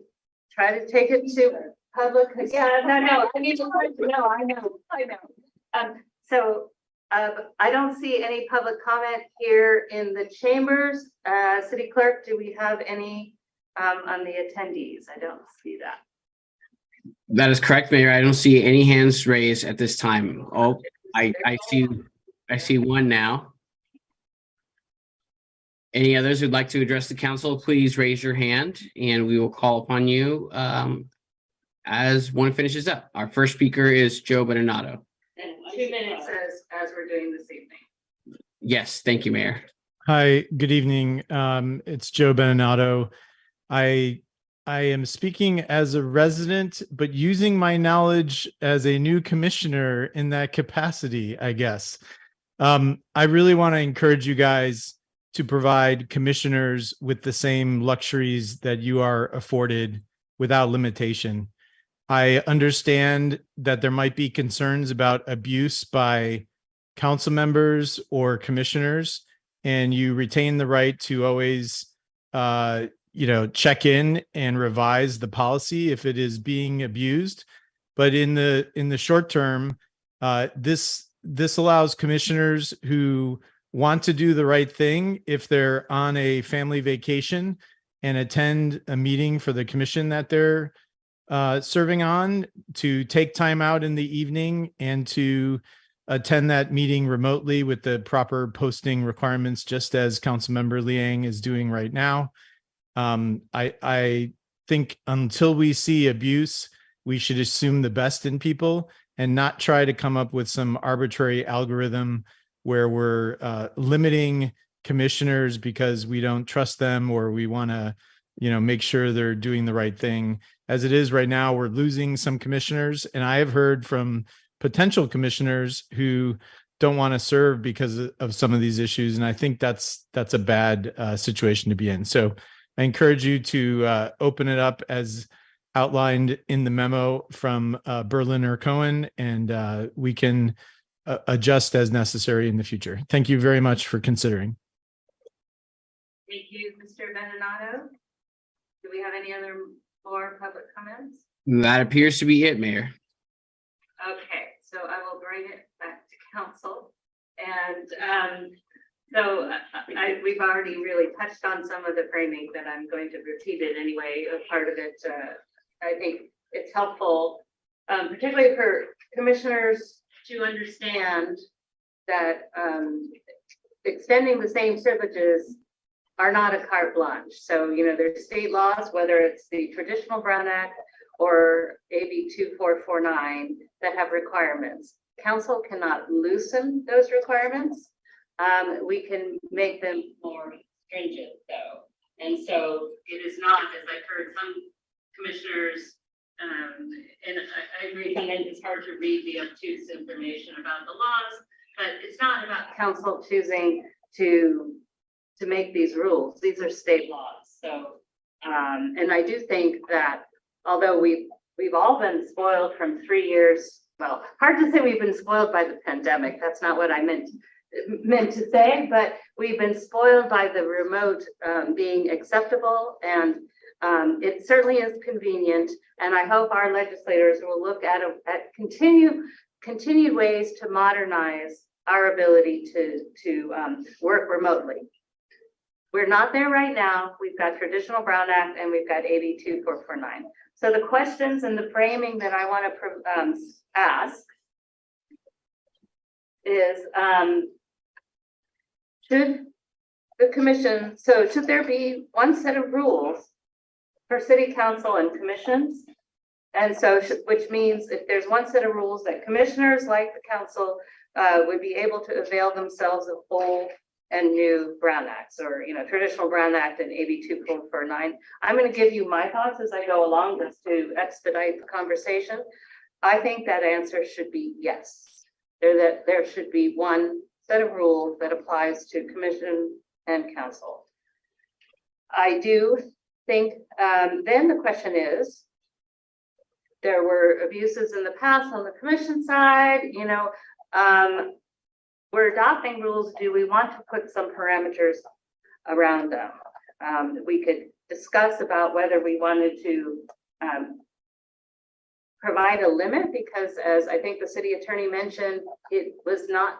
Speaker 1: try to take it to public. Yeah, no, I need to, no, I know. So, I don't see any public comment here in the chambers. City Clerk, do we have any on the attendees? I don't see that.
Speaker 3: That is correct, Mayor. I don't see any hands raised at this time. Oh, I see one now. Any others who'd like to address the council, please raise your hand and we will call upon you as one finishes up. Our first speaker is Joe Bedonato.
Speaker 1: And 2 minutes as we're doing this evening.
Speaker 3: Yes, thank you, Mayor.
Speaker 7: Hi, good evening. It's Joe Bedonato. I am speaking as a resident, but using my knowledge as a new commissioner in that capacity, I guess. I really want to encourage you guys to provide commissioners with the same luxuries that you are afforded without limitation. I understand that there might be concerns about abuse by council members or commissioners, and you retain the right to always, check in and revise the policy if it is being abused. But in the short term, this allows commissioners who want to do the right thing if they're on a family vacation and attend a meeting for the commission that they're serving on, to take time out in the evening and to attend that meeting remotely with the proper posting requirements, just as Councilmember Liang is doing right now. I think until we see abuse, we should assume the best in people and not try to come up with some arbitrary algorithm where we're limiting commissioners because we don't trust them or we want to, make sure they're doing the right thing. As it is right now, we're losing some commissioners, and I have heard from potential commissioners who don't want to serve because of some of these issues, and I think that's a bad situation to be in. So I encourage you to open it up as outlined in the memo from Berliner Cohen, and we can adjust as necessary in the future. Thank you very much for considering.
Speaker 1: Thank you, Mr. Benonato. Do we have any other more public comments?
Speaker 3: That appears to be it, Mayor.
Speaker 1: Okay, so I will bring it back to council. And so we've already really touched on some of the framing, but I'm going to repeat it anyway. A part of it, I think it's helpful, particularly for commissioners to understand that extending the same privileges are not a carte blanche. So, there's state laws, whether it's the traditional Brown Act or AB 2449, that have requirements. Council cannot loosen those requirements. We can make them more stringent though. And so it is not, as I've heard some commissioners, and I agree, sometimes it's hard to read the obtuse information about the laws, but it's not about council choosing to make these rules. These are state laws. So, and I do think that although we've all been spoiled from 3 years, well, hard to say we've been spoiled by the pandemic. That's not what I meant to say, but we've been spoiled by the remote being acceptable, and it certainly is convenient. And I hope our legislators will look at continued ways to modernize our ability to work remotely. We're not there right now. We've got traditional Brown Act and we've got AB 2449. So the questions and the framing that I want to ask is, should the commission, so should there be one set of rules for city council and commissions? And so, which means if there's one set of rules that commissioners like the council would be able to avail themselves of old and new Brown Acts, or traditional Brown Act and AB 2449. I'm going to give you my thoughts as I go along, just to expedite the conversation. I think that answer should be yes. There should be one set of rules that applies to commission and council. I do think then the question is, there were abuses in the past on the commission side, we're adopting rules. Do we want to put some parameters around them? We could discuss about whether we wanted to provide a limit, because as I think the city attorney mentioned, it was not,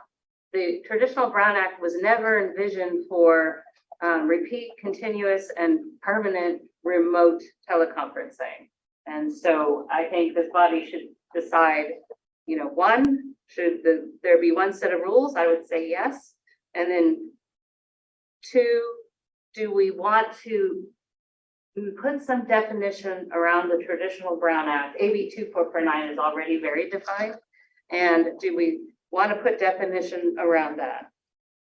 Speaker 1: the traditional Brown Act was never envisioned for repeat, continuous, and permanent remote teleconferencing. And so I think this body should decide, one, should there be one set of rules? I would say yes. And then two, do we want to put some definition around the traditional Brown Act? AB 2449 is already very defined. And do we want to put definition around that?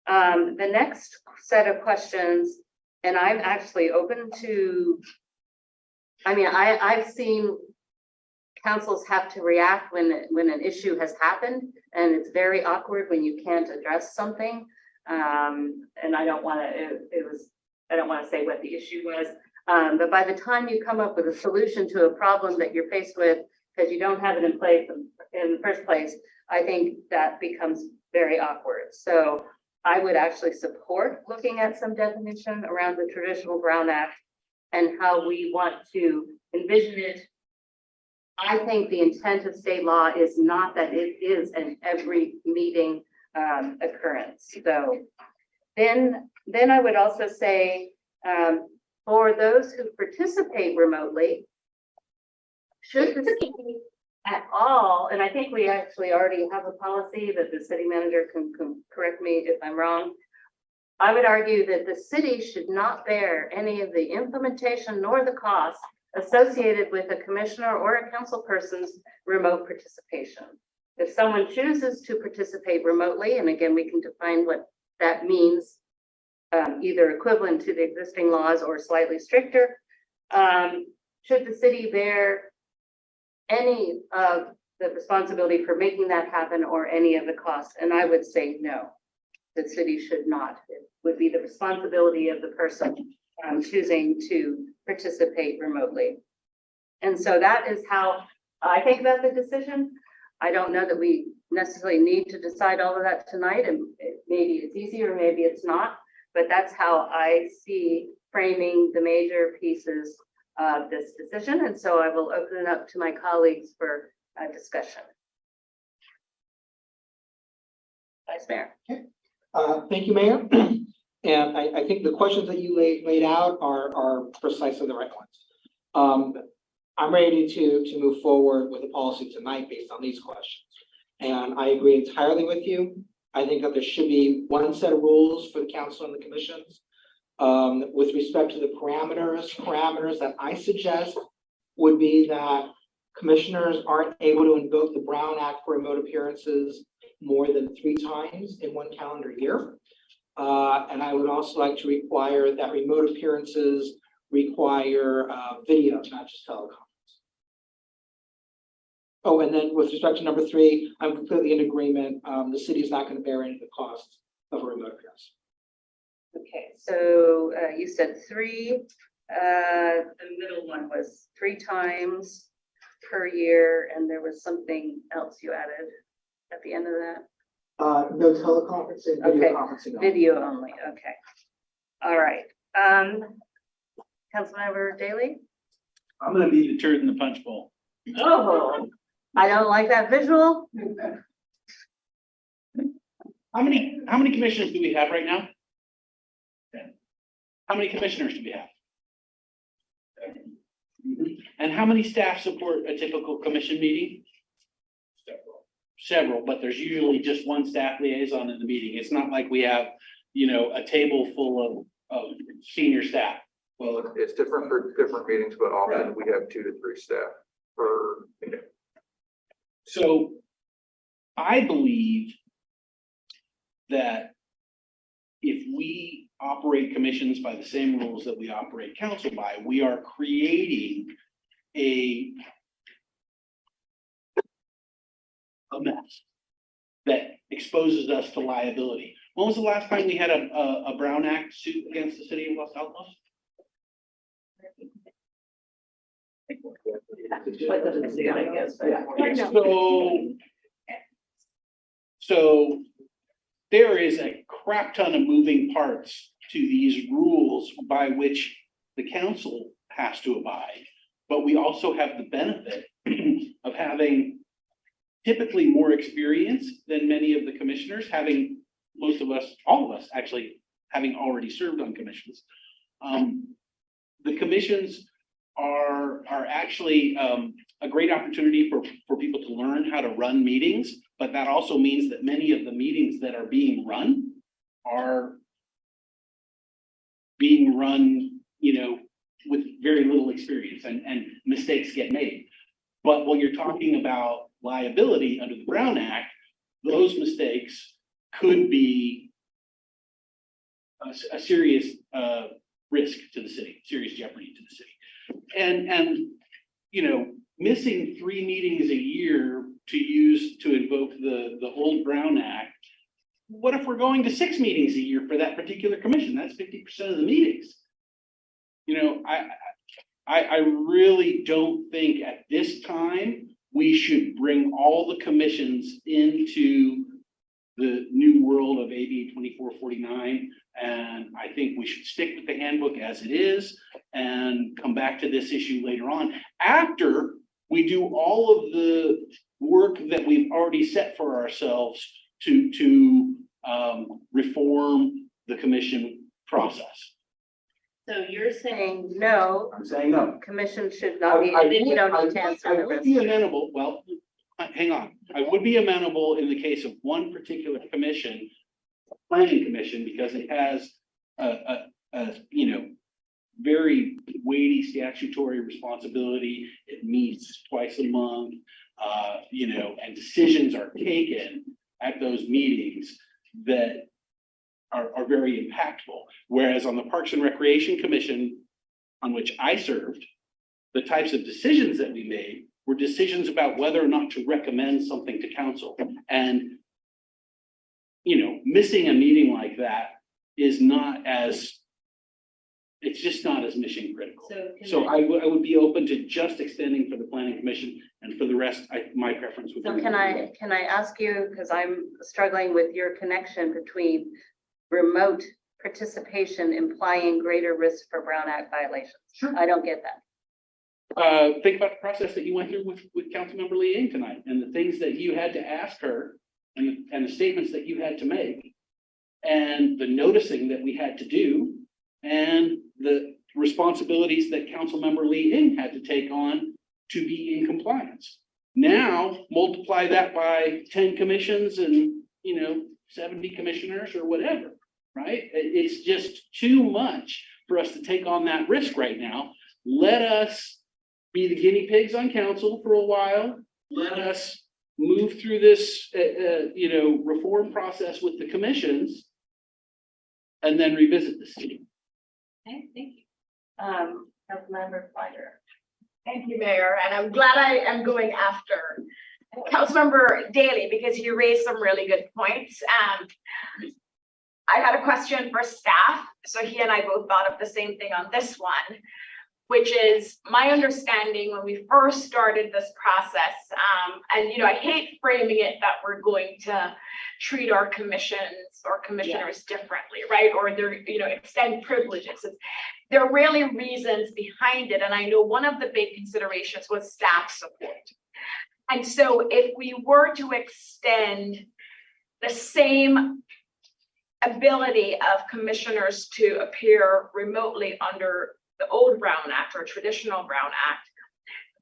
Speaker 1: The next set of questions, and I'm actually open to, I've seen councils have to react when an issue has happened, and it's very awkward when you can't address something. And I don't want to say what the issue was, but by the time you come up with a solution to a problem that you're faced with, because you don't have it in place in the first place, I think that becomes very awkward. So I would actually support looking at some definition around the traditional Brown Act and how we want to envision it. I think the intent of state law is not that it is an every meeting occurrence. So then I would also say, for those who participate remotely, should the city at all, and I think we actually already have a policy that the city manager can correct me if I'm wrong, I would argue that the city should not bear any of the implementation nor the cost associated with a commissioner or a council person's remote participation. If someone chooses to participate remotely, and again, we can define what that means, either equivalent to the existing laws or slightly stricter, should the city bear any of the responsibility for making that happen or any of the costs? And I would say no, the city should not. It would be the responsibility of the person choosing to participate remotely. And so that is how I think about the decision. I don't know that we necessarily need to decide all of that tonight, and maybe it's easier, maybe it's not, but that's how I see framing the major pieces of this decision. And so I will open it up to my colleagues for discussion. Vice Mayor.
Speaker 8: Thank you, Mayor. And I think the questions that you laid out are precisely the right ones. I'm ready to move forward with a policy tonight based on these questions. And I agree entirely with you. I think that there should be one set of rules for the council and the commissions. With respect to the parameters that I suggest would be that commissioners aren't able to invoke the Brown Act for remote appearances more than 3 times in 1 calendar year. And I would also like to require that remote appearances require video, not just teleconference. Oh, and then with respect to number 3, I'm completely in agreement. The city is not going to bear any of the costs of a remote appearance.
Speaker 1: Okay, so you said 3. The middle one was 3 times per year, and there was something else you added at the end of that.
Speaker 8: No teleconferencing, video
Speaker 1: Okay,
Speaker 8: conferencing. only.
Speaker 1: video only. Okay. All right. Councilmember Daley?
Speaker 19: I'm gonna be the turd in the punch bowl.
Speaker 1: Oh, I don't like that visual.
Speaker 19: How many commissioners do we have right now? 10. How many commissioners do we have? 7. And how many staff support a typical commission meeting? Several, but there's usually just one staff liaison in the meeting. It's not like we have, a table full of senior staff.
Speaker 5: Well, it's different for different meetings, but often we have 2 to 3 staff per meeting.
Speaker 19: So I believe that if we operate commissions by the same rules that we operate council by, we are creating a mess that exposes us to liability. When was the last time we had a Brown Act suit against the city of Los Altos? So there is a crap ton of moving parts to these rules by which the council has to abide, but we also have the benefit of having typically more experience than many of the commissioners, having most of us, all of us actually having already served on commissions. The commissions are actually a great opportunity for people to learn how to run meetings, but that also means that many of the meetings that are being run, with very little experience, and mistakes get made. But when you're talking about liability under the Brown Act, those mistakes could be a serious risk to the city, serious jeopardy to the city. And missing 3 meetings a year to invoke the old Brown Act, what if we're going to 6 meetings a year for that particular commission? That's 50% of the meetings. I really don't think at this time we should bring all the commissions into the new world of AB 2449. And I think we should stick with the handbook as it is and come back to this issue later on after we do all of the work that we've already set for ourselves to reform the commission process.
Speaker 1: So you're saying no,
Speaker 19: I'm saying no.
Speaker 1: commission should not be, and then you don't need to answer the
Speaker 19: I would
Speaker 1: rest.
Speaker 19: be amenable, well, hang on. I would be amenable in the case of one particular commission, planning commission, because it has a very weighty statutory responsibility. It meets twice a month. and decisions are taken at those meetings that are very impactful. Whereas on the Parks and Recreation Commission, on which I served, the types of decisions that we made were decisions about whether or not to recommend something to council. And, missing a meeting like that is not as, it's just not as mission critical. So I would be open to just extending for the Planning Commission, and for the rest, my preference would be.
Speaker 1: So can I ask you, because I'm struggling with your connection between remote participation implying greater risk for Brown Act violations?
Speaker 19: Sure.
Speaker 1: I don't get that.
Speaker 19: Think about the process that you went through with Councilmember Lee Ng tonight, and the things that you had to ask her, and the statements that you had to make, and the noticing that we had to do, and the responsibilities that Councilmember Lee Ng had to take on to be in compliance. Now, multiply that by 10 commissions and, 70 commissioners or whatever, right? It's just too much for us to take on that risk right now. Let us be the guinea pigs on council for a while. Let us move through this, reform process with the commissions, and then revisit the city.
Speaker 1: Okay, thank you. Councilmember Fider.
Speaker 9: Thank you, Mayor, and I'm glad I am going after Councilmember Daly because he raised some really good points. I had a question for staff, so he and I both thought of the same thing on this one, which is my understanding when we first started this process, and I hate framing it that we're going to treat our commissions or commissioners differently, right? Or they're, extend privileges. There are really reasons behind it. And I know one of the big considerations was staff support. And so if we were to extend the same ability of commissioners to appear remotely under the old Brown Act or traditional Brown Act,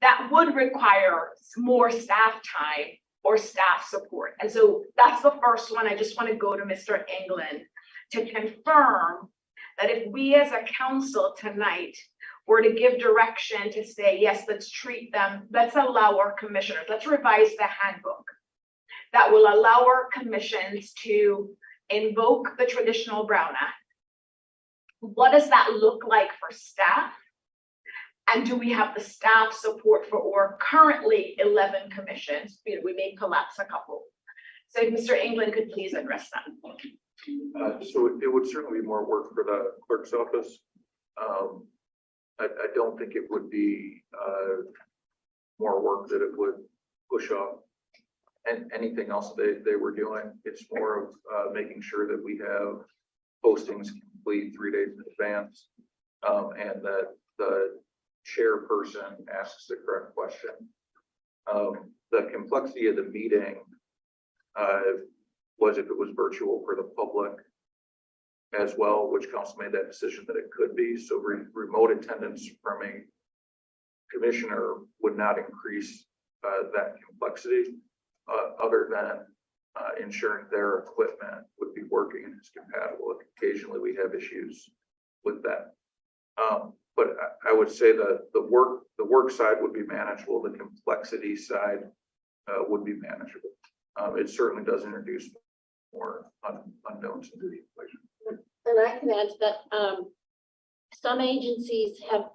Speaker 9: that would require more staff time or staff support. And so that's the first one. I just want to go to Mr. England to confirm that if we as a council tonight were to give direction to say, yes, let's treat them, let's allow our commissioners, let's revise the handbook that will allow our commissions to invoke the traditional Brown Act. What does that look like for staff? And do we have the staff support for our currently 11 commissions? We may collapse a couple. So if Mr. England could please address that.
Speaker 5: So it would certainly be more work for the clerk's office. I don't think it would be more work that it would push off and anything else they were doing. It's more of making sure that we have postings complete 3 days in advance, and that the chairperson asks the correct question. The complexity of the meeting was if it was virtual for the public as well, which council made that decision that it could be. So remote attendance from a commissioner would not increase that complexity, other than ensuring their equipment would be working and is compatible. Occasionally we have issues with that. But I would say that the work side would be manageable. The complexity side would be manageable. It certainly does introduce more unknowns into the equation.
Speaker 12: And I can add to that, some agencies have,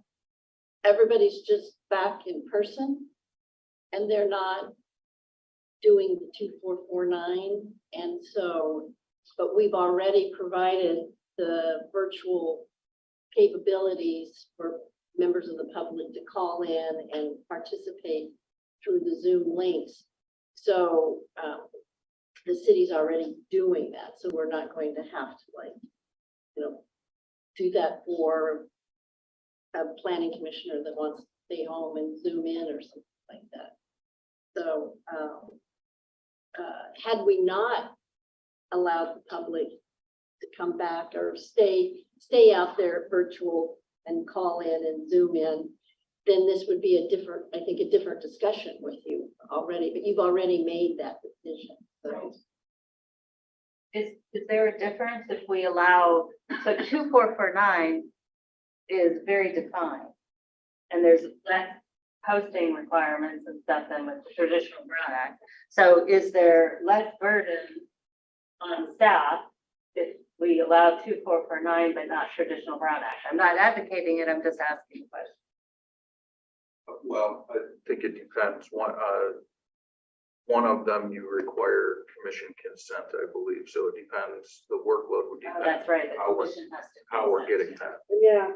Speaker 12: everybody's just back in person and they're not doing the 2449. And so, but we've already provided the virtual capabilities for members of the public to call in and participate through the Zoom links. So the city's already doing that. So we're not going to have to do that for a planning commissioner that wants to stay home and Zoom in or something like that. So had we not allowed the public to come back or stay out there virtual and call in and Zoom in, then this would be I think a different discussion with you already, but you've already made that decision. So.
Speaker 1: Is there a difference if we allow, so 2449 is very defined and there's less posting requirements and stuff than with the traditional Brown Act. So is there less burden on staff if we allow 2449 but not traditional Brown Act? I'm not advocating it, I'm just asking a question.
Speaker 5: Well, I think it depends. One of them you require commission consent, I believe, so it depends, the workload would
Speaker 1: Oh,
Speaker 5: depend.
Speaker 1: that's right, the
Speaker 5: How we're,
Speaker 1: commission has to.
Speaker 5: how we're getting that.
Speaker 12: Yeah.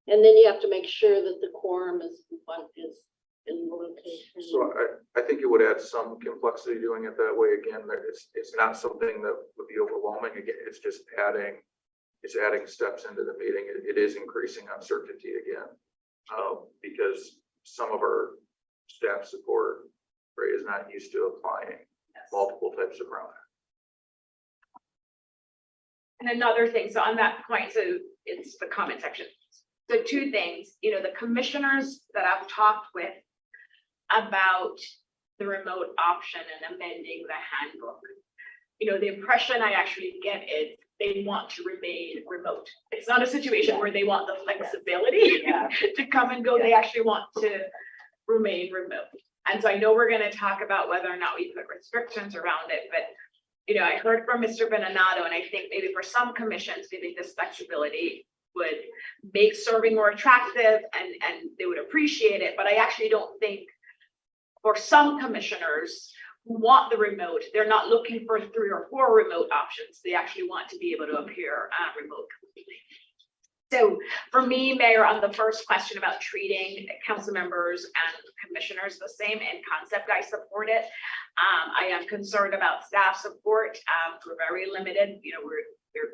Speaker 12: And then you have to make sure that the quorum is what is in the location.
Speaker 5: So I think it would add some complexity doing it that way. Again, it's not something that would be overwhelming. Again, it's just adding steps into the meeting. It is increasing uncertainty again. Because some of our staff support, right, is not used to applying multiple types of Brown Act.
Speaker 9: And another thing, so on that point, so it's the comment section. So two things, the commissioners that I've talked with about the remote option and amending the handbook, the impression I actually get is they want to remain remote. It's not a situation where they want the flexibility to come and go. They actually want to remain remote. And so I know we're going to talk about whether or not we put restrictions around it, but I heard from Mr. Benato, and I think maybe for some commissions, maybe this flexibility would make serving more attractive and they would appreciate it. But I actually don't think for some commissioners who want the remote, they're not looking for 3 or 4 remote options. They actually want to be able to appear remote completely. So for me, Mayor, on the first question about treating council members and commissioners the same in concept, I support it. I am concerned about staff support. We're very limited. We're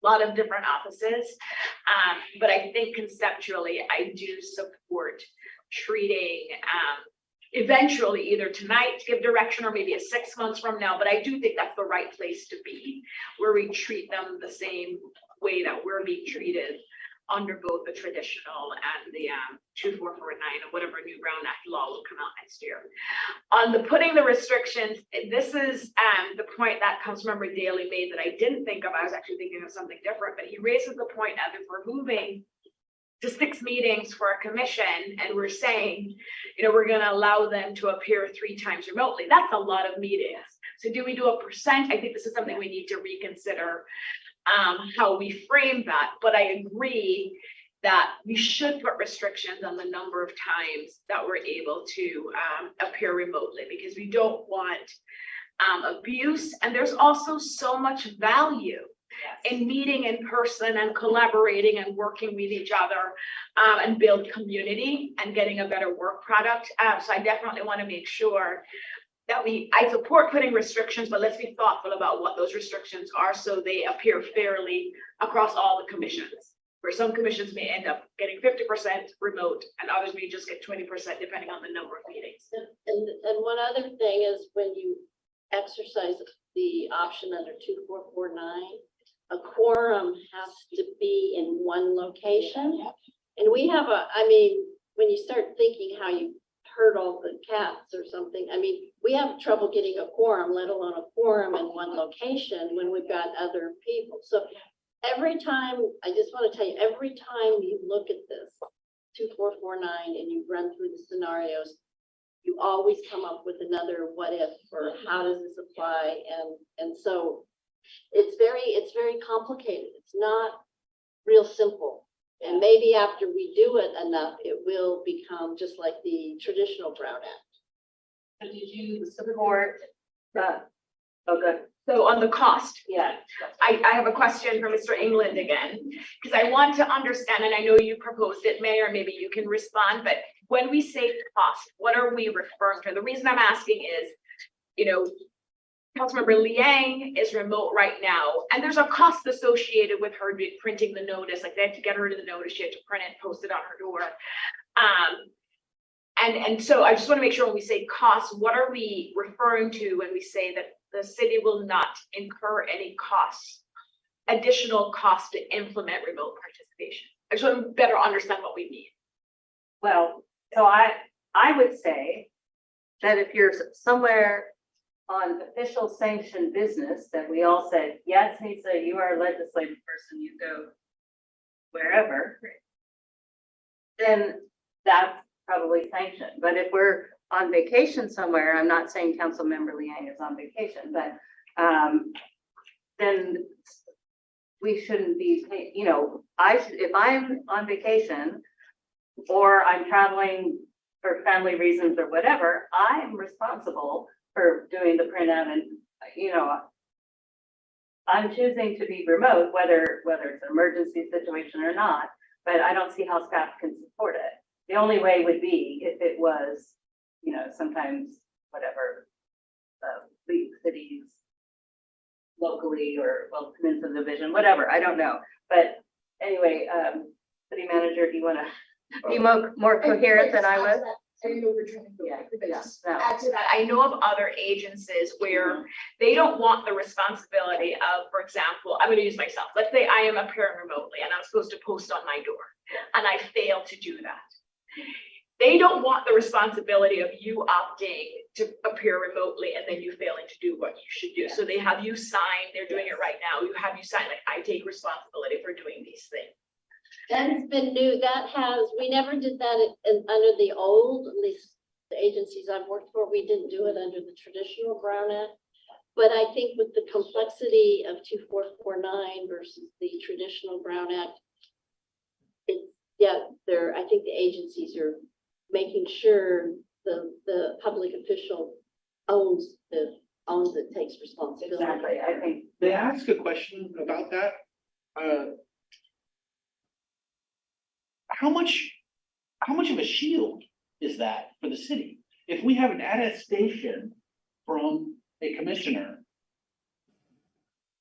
Speaker 9: a lot of different offices. But I think conceptually, I do support treating eventually either tonight to give direction or maybe 6 months from now. But I do think that's the right place to be, where we treat them the same way that we're being treated under both the traditional and the 2449 and whatever new Brown Act law will come out next year. On the putting the restrictions, this is the point that Councilmember Daly made that I didn't think of. I was actually thinking of something different, but he raises the point that if we're moving to 6 meetings for a commission and we're saying, we're going to allow them to appear 3 times remotely, that's a lot of meetings. So do we do 1%? I think this is something we need to reconsider how we frame that. But I agree that we should put restrictions on the number of times that we're able to appear remotely, because we don't want abuse. And there's also so much value in meeting in person and collaborating and working with each other and build community and getting a better work product. So I definitely want to make sure that I support putting restrictions, but let's be thoughtful about what those restrictions are so they appear fairly across all the commissions, where some commissions may end up getting 50% remote and others may just get 20% depending on the number of meetings.
Speaker 12: And one other thing is, when you exercise the option under 2449, a quorum has to be in one location. And we have when you start thinking how you herd all the cats or something, we have trouble getting a quorum, let alone a quorum in one location when we've got other people. So every time, I just want to tell you, every time you look at this 2449 and you run through the scenarios, you always come up with another what if, or how does this apply? And so it's very complicated. It's not real simple. And maybe after we do it enough, it will become just like the traditional Brown Act.
Speaker 1: So did you support the, okay.
Speaker 9: So on the cost,
Speaker 1: Yeah.
Speaker 9: I have a question for Mr. England again, because I want to understand, and I know you proposed it, Mayor, maybe you can respond, but when we say cost, what are we referring to? The reason I'm asking is, Councilmember Liang is remote right now, and there's a cost associated with her printing the notice. Like, they had to get her to the notice, she had to print it, post it on her door. And so I just want to make sure when we say cost, what are we referring to when we say that the city will not incur any costs, additional costs to implement remote participation? I just want to better understand what we mean.
Speaker 1: Well, so I would say that if you're somewhere on official sanctioned business that we all said, yes, Nisa, you are a legislative person, you go wherever, then that's probably sanction. But if we're on vacation somewhere, I'm not saying Councilmember Liang is on vacation, but then we shouldn't be, you know, if I'm on vacation or I'm traveling for family reasons or whatever, I'm responsible for doing the printout and, you know, I'm choosing to be remote, whether it's an emergency situation or not, but I don't see how staff can support it. The only way would be if it was, you know, sometimes whatever, league cities locally or, well, Peninsula Division, whatever, I don't know. But anyway, city manager, do you want to be more coherent than I was?
Speaker 9: Add to that, I know of other agencies where they don't want the responsibility of, for example, I'm gonna use myself. Let's say I am appearing remotely and I'm supposed to post on my door and I fail to do that. They don't want the responsibility of you opting to appear remotely and then you failing to do what you should do. So they have you sign, they're doing it right now. You have you sign, like, I take responsibility for doing these things.
Speaker 12: That's been new. We never did that under the old, at least the agencies I've worked for, we didn't do it under the traditional Brown Act. But I think with the complexity of 2449 versus the traditional Brown Act, I think the agencies are making sure the public official owns it, takes responsibility.
Speaker 1: Exactly, I think.
Speaker 10: May I ask a question about that? How much of a shield is that for the city? If we have an attestation from a commissioner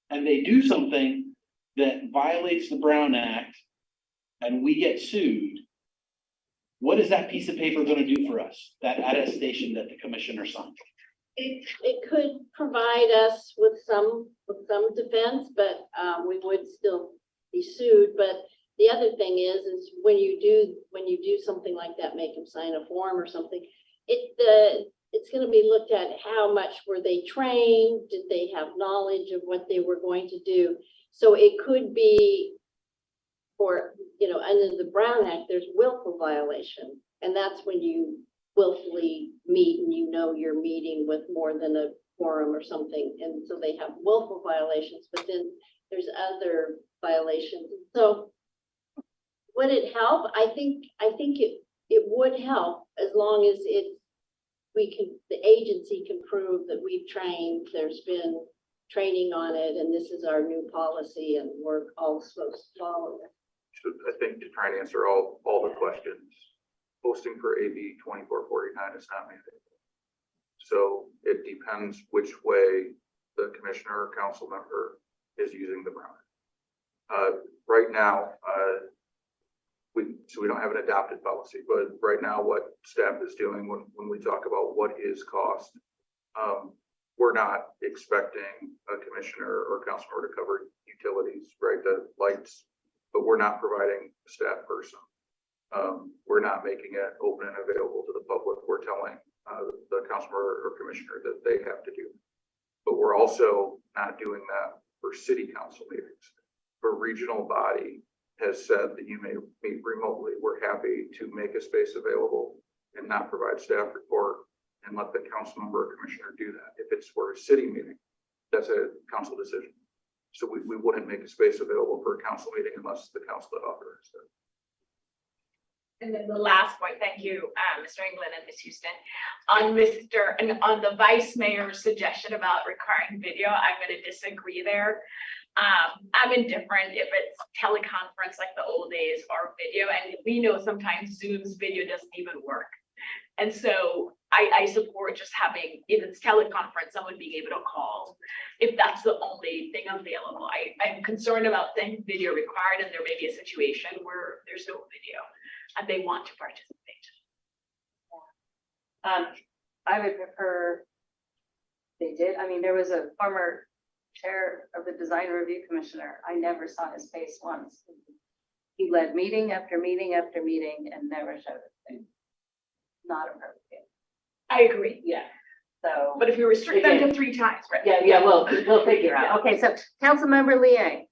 Speaker 10: and they do something that violates the Brown Act and we get sued, what is that piece of paper going to do for us? That attestation that the commissioner signed?
Speaker 12: It could provide us with some defense, but we would still be sued. But the other thing is when you do something like that, make them sign a form or something. It's going to be looked at how much were they trained? Did they have knowledge of what they were going to do? So it could be, for, you know, under the Brown Act, there's willful violation, and that's when you willfully meet and you know you're meeting with more than a quorum or something, and so they have willful violations. But then there's other violations. So would it help? I think it would help as long as the agency can prove that we've trained, there's been training on it, and this is our new policy and we're all supposed to follow it.
Speaker 5: So I think to try and answer all the questions, posting for AB 2449 is not mandated. So it depends which way the commissioner or council member is using the Brown Act. Right now, we don't have an adopted policy, but right now what staff is doing when we talk about what is cost, we're not expecting a commissioner or council member to cover utilities, right? The lights, but we're not providing a staff person. We're not making it open and available to the public. We're telling the council member or commissioner that they have to do. But we're also not doing that for city council meetings. For regional body has said that you may meet remotely, we're happy to make a space available and not provide staff report and let the council member or commissioner do that. If it's for a city meeting, that's a council decision. So we wouldn't make a space available for a council meeting unless the council had authorized it.
Speaker 9: And then the last point, thank you, Mr. England and Ms. Houston, on the vice mayor's suggestion about requiring video, I'm going to disagree there. I'm indifferent if it's teleconference like the old days or video, and we know sometimes Zoom's video doesn't even work. And so I support just having, if it's teleconference, someone being able to call if that's the only thing available. I'm concerned about saying video required, and there may be a situation where there's no video and they want to participate.
Speaker 1: I would prefer they did. I mean, there was a former chair of the design review commissioner. I never saw his face once. He led meeting after meeting after meeting and never showed a thing. Not appropriate.
Speaker 9: I agree.
Speaker 1: Yeah. So,
Speaker 9: but if you restrict them to 3 times, right?
Speaker 1: Yeah, we'll figure out. Okay, so Councilmember Liang,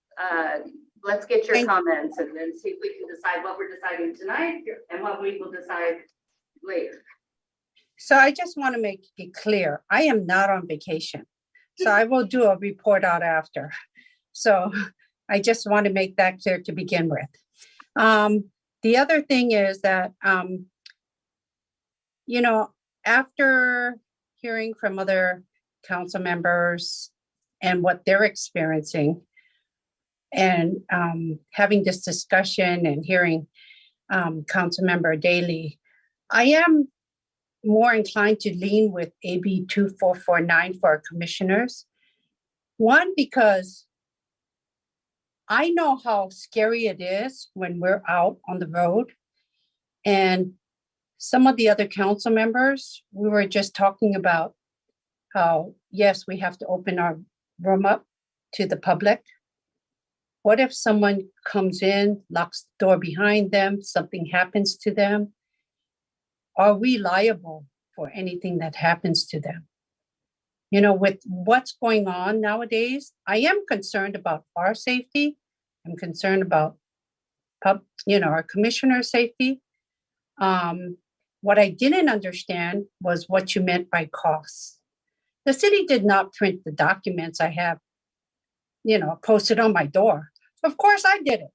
Speaker 1: let's get your comments and then see if we can decide what we're deciding tonight and what we will decide leave.
Speaker 4: So I just want to make it clear, I am not on vacation. So I will do a report out after. So I just want to make that clear to begin with. The other thing is that, you know, after hearing from other council members and what they're experiencing, and having this discussion and hearing Councilmember Daley, I am more inclined to lean with AB 2449 for our commissioners. One, because I know how scary it is when we're out on the road. And some of the other council members, we were just talking about how, yes, we have to open our room up to the public. What if someone comes in, locks the door behind them, something happens to them? Are we liable for anything that happens to them? You know, with what's going on nowadays, I am concerned about our safety. I'm concerned about our commissioner's safety. What I didn't understand was what you meant by costs. The city did not print the documents I have, posted on my door. Of course I did it.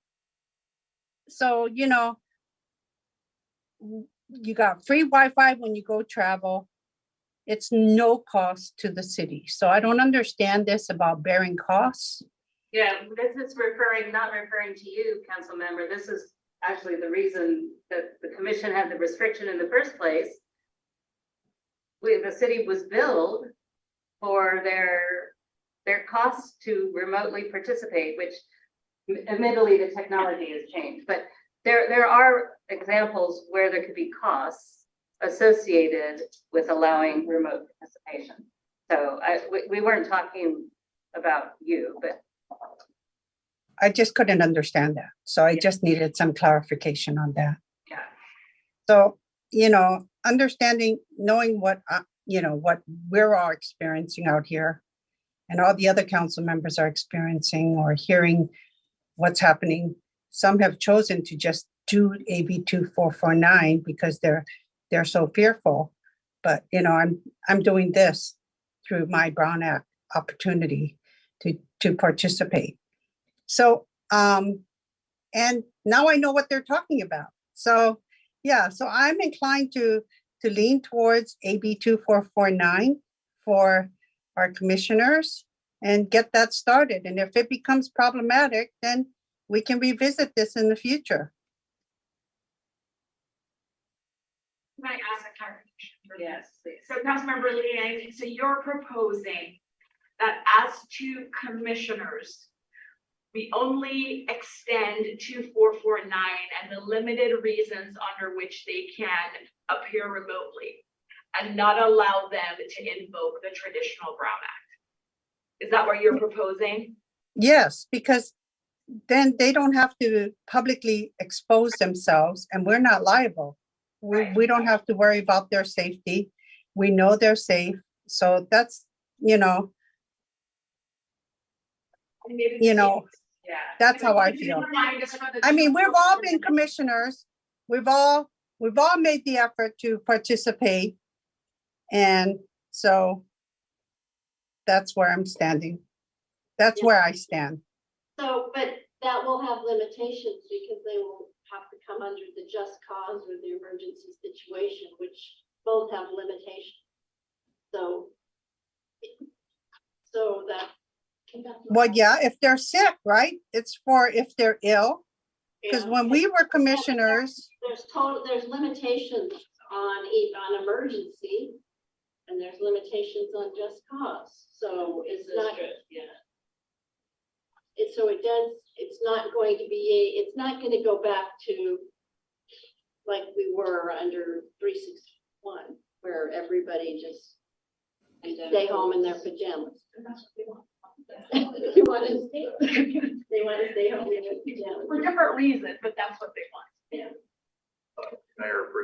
Speaker 4: So, you got free Wi-Fi when you go travel. It's no cost to the city. So I don't understand this about bearing costs.
Speaker 1: Yeah, this is not referring to you, council member. This is actually the reason that the commission had the restriction in the first place. The city was billed for their costs to remotely participate, which admittedly the technology has changed, but there are examples where there could be costs associated with allowing remote participation. So we weren't talking about you, but
Speaker 4: I just couldn't understand that. So I just needed some clarification on that.
Speaker 1: yeah.
Speaker 4: So, understanding, knowing what we're all experiencing out here and all the other council members are experiencing or hearing what's happening. Some have chosen to just do AB 2449 because they're so fearful. But, I'm doing this through my Brown Act opportunity to participate. So, and now I know what they're talking about. So, yeah, so I'm inclined to lean towards AB 2449 for our commissioners and get that started. And if it becomes problematic, then we can revisit this in the future.
Speaker 9: Can I ask a clarification?
Speaker 1: Yes, please.
Speaker 9: So Councilmember Liang, so you're proposing that as to commissioners, we only extend 2449 and the limited reasons under which they can appear remotely and not allow them to invoke the traditional Brown Act. Is that what you're proposing?
Speaker 4: Yes, because then they don't have to publicly expose themselves and we're not liable. We don't have to worry about their safety. We know they're safe. So that's,
Speaker 1: Yeah.
Speaker 4: That's how I feel. I mean, we've all been commissioners. We've all made the effort to participate. And so that's where I'm standing. That's where I stand.
Speaker 12: So, but that will have limitations because they will have to come under the just cause or the emergency situation, which both have limitations. So that.
Speaker 4: Well, yeah, if they're sick, right? It's for if they're ill. Because when we were commissioners.
Speaker 12: There's limitations on emergency and there's limitations on just cause. So it's not. It's not going to go back to like we were under 361, where everybody just stay home in their pajamas. They want to stay home in their pajamas.
Speaker 9: For different reasons, but that's what they want.
Speaker 12: Yeah.
Speaker 5: Mayor, for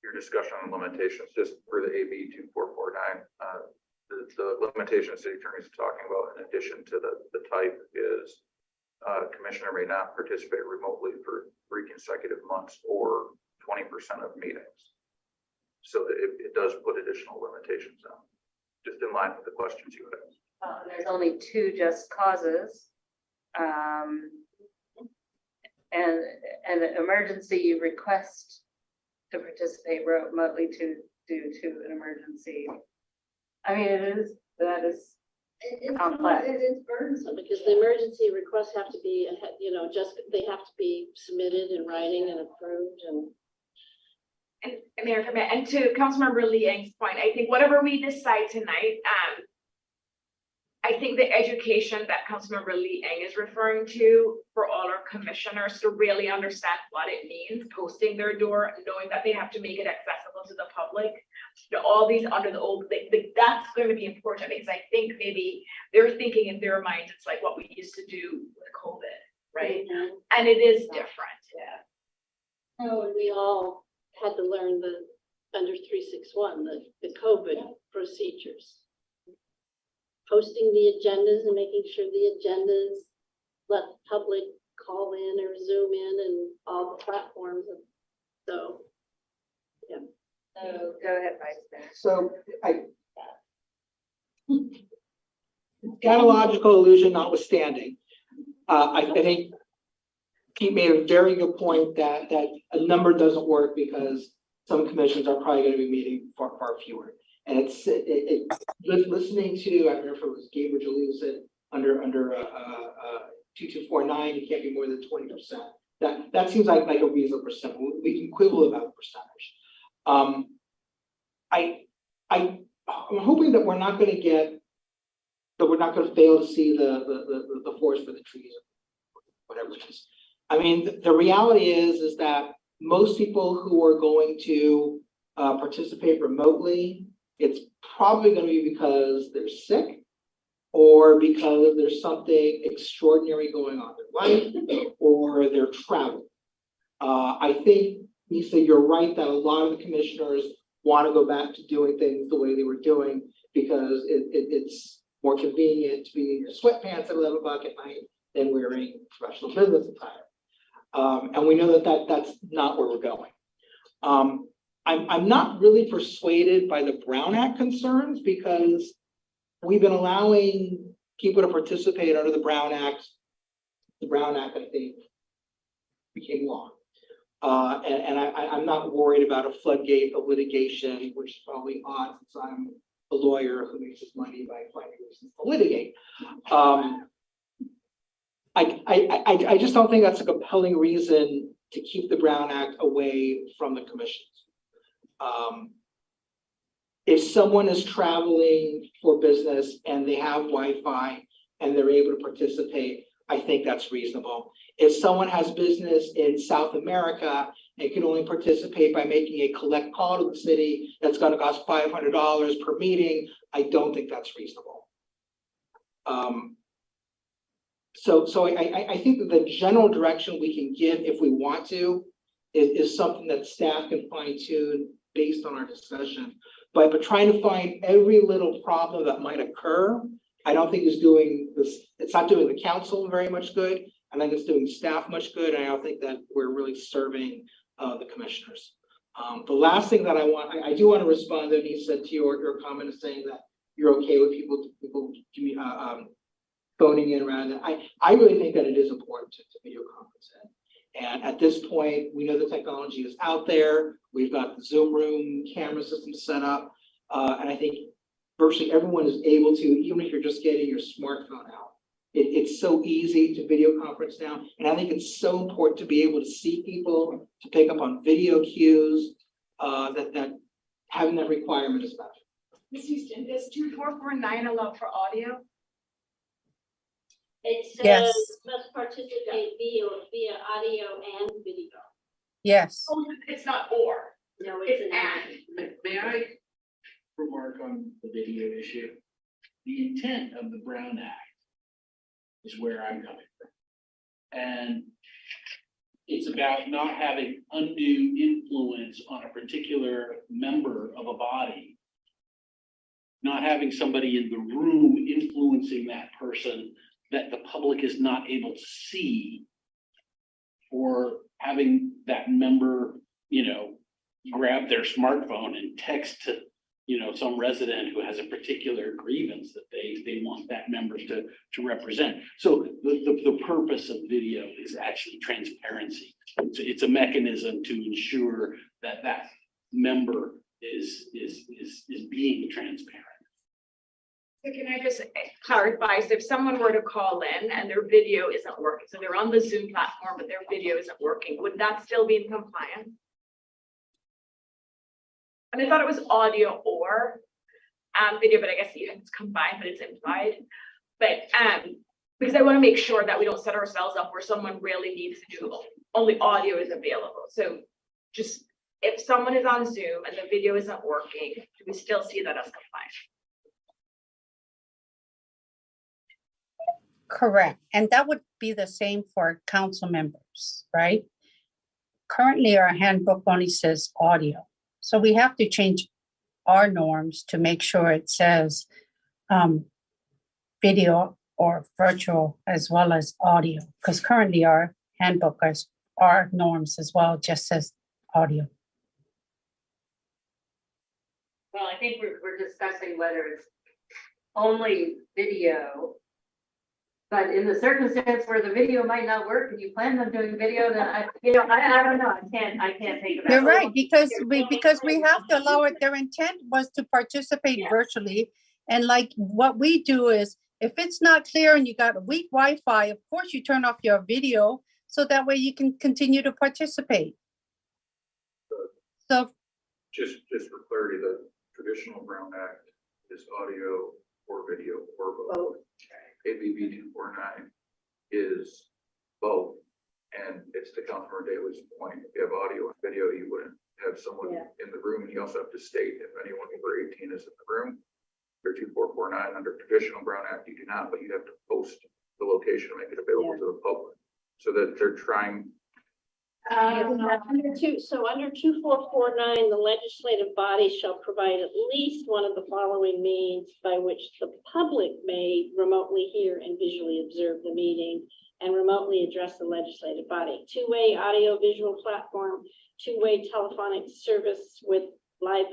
Speaker 5: your discussion on limitations, just for the AB 2449, the limitations the attorney is talking about in addition to the type is commissioner may not participate remotely for 3 consecutive months or 20% of meetings. so that it does put additional limitations on, just in line with the questions you had.
Speaker 1: There's only 2 just causes. And an emergency, you request to participate remotely due to an emergency. I mean, that is complex.
Speaker 12: It is burdensome because the emergency requests have to be, they have to be submitted in writing and approved and.
Speaker 9: And Mayor, if I may, and to Councilmember Lee Eng's point, I think whatever we decide tonight, I think the education that Councilmember Lee Eng is referring to for all our commissioners to really understand what it means, posting their door, knowing that they have to make it accessible to the public. All these under the old, that's going to be important because I think maybe they're thinking in their minds, it's like what we used to do with COVID, right?
Speaker 12: Mhm.
Speaker 9: And it is different. Yeah.
Speaker 12: Oh, and we all had to learn the under 361, the COVID procedures. Posting the agendas and making sure the agendas let the public call in or Zoom in and all the platforms. So, yeah.
Speaker 1: So go ahead, Vice Mayor.
Speaker 8: So analogical illusion notwithstanding, I think Pete made a very good point that a number doesn't work because some commissions are probably going to be meeting far fewer. And listening to, I don't know if it was Gabe or Julie who said under 2249, you can't be more than 20%. That seems like a reasonable percent. We can quibble about the percentage. I'm hoping that we're not going to fail to see the forest for the trees, whatever it is. I mean, the reality is that most people who are going to participate remotely, it's probably going to be because they're sick or because there's something extraordinary going on in their life or they're traveling. I think, Lisa, you're right that a lot of the commissioners want to go back to doing things the way they were doing because it's more convenient to be in your sweatpants at 11 o'clock at night than wearing professional business attire. And we know that that's not where we're going. I'm not really persuaded by the Brown Act concerns because we've been allowing people to participate under the Brown Act. The Brown Act, I think, became law. And I'm not worried about a floodgate of litigation, which is probably odd since I'm a lawyer who makes his money by finding reasons to litigate. I just don't think that's a compelling reason to keep the Brown Act away from the commissions. If someone is traveling for business and they have Wi-Fi and they're able to participate, I think that's reasonable. If someone has business in South America and can only participate by making a collect call to the city that's going to cost $500 per meeting, I don't think that's reasonable. So I think that the general direction we can give if we want to is something that staff can fine tune based on our discussion. But trying to find every little problem that might occur, I don't think is doing this. It's not doing the council very much good. I think it's doing staff much good. And I don't think that we're really serving the commissioners. The last thing that I do want to respond to, Anissa, to your comment of saying that you're okay with people phoning in around it. I really think that it is important to video conference in. And at this point, we know the technology is out there. We've got the Zoom room camera system set up. And I think virtually everyone is able to, even if you're just getting your smartphone out. It's so easy to video conference now. And I think it's so important to be able to see people, to pick up on video cues, that having that requirement is better.
Speaker 9: Ms. Houston, does 2449 allow for audio?
Speaker 12: It
Speaker 4: Yes.
Speaker 12: says must participate via audio and video.
Speaker 4: Yes.
Speaker 9: Oh, it's not or.
Speaker 12: No,
Speaker 9: It's
Speaker 12: it's an and.
Speaker 10: May I remark on the video issue? The intent of the Brown Act is where I'm coming from. And it's about not having undue influence on a particular member of a body, not having somebody in the room influencing that person that the public is not able to see, or having that member,
Speaker 19: grab their smartphone and text to, some resident who has a particular grievance that they want that member to represent. So the purpose of video is actually transparency. It's a mechanism to ensure that that member is being transparent.
Speaker 9: So can I just clarify, so if someone were to call in and their video isn't working, so they're on the Zoom platform, but their video isn't working, would that still be in compliance? And I thought it was audio or video, but I guess it's combined, but it's implied. But because I want to make sure that we don't set ourselves up where someone really needs to do only audio is available. So just if someone is on Zoom and the video isn't working, do we still see that as compliant?
Speaker 4: Correct. And that would be the same for council members, right? Currently, our handbook only says audio. So we have to change our norms to make sure it says video or virtual as well as audio, because currently our handbook, our norms as well, just says audio.
Speaker 1: Well, I think we're discussing whether it's only video. But in the circumstance where the video might not work and you plan on doing video, then I don't know, I can't take it.
Speaker 4: You're right, because we have to allow it. Their intent was to participate virtually. And like what we do is, if it's not clear and you got a weak Wi-Fi, of course you turn off your video so that way you can continue to participate. So
Speaker 5: Just for clarity, the traditional Brown Act is audio or video or both. ABB 249 is both, and it's to Councilmember Daley's point. If you have audio and video, you wouldn't have someone in the room, and you also have to state if anyone over 18 is in the room. Under 2449, under traditional Brown Act, you do not, but you have to post the location and make it available to the public, so that they're trying.
Speaker 12: Under 2449, the legislative body shall provide at least one of the following means by which the public may remotely hear and visually observe the meeting and remotely address the legislative body. Two-way audio visual platform, two-way telephonic service with a live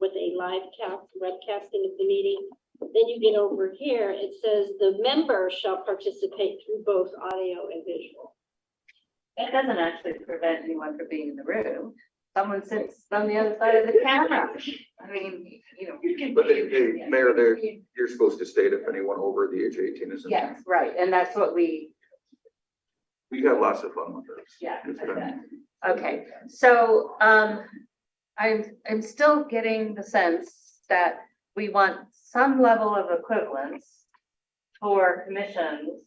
Speaker 12: webcasting of the meeting. Then you get over here, it says the member shall participate through both audio and visual.
Speaker 1: That doesn't actually prevent anyone from being in the room. Someone sits on the other side of the camera. I mean,
Speaker 5: But Mayor, you're supposed to state if anyone over the age of 18 is in.
Speaker 1: Yes, right, and that's what we
Speaker 5: have lots of fun with this.
Speaker 1: Yeah. Okay, so I'm still getting the sense that we want some level of equivalence for commissions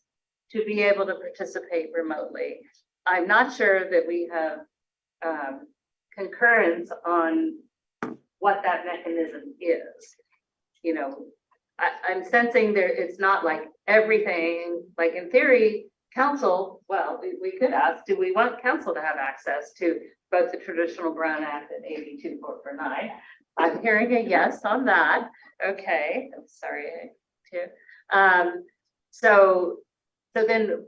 Speaker 1: to be able to participate remotely. I'm not sure that we have concurrence on what that mechanism is. I'm sensing it's not like everything, like in theory, council, well, we could ask, do we want council to have access to both the traditional Brown Act and AB 2449? I'm hearing a yes on that. Okay, I'm sorry. So then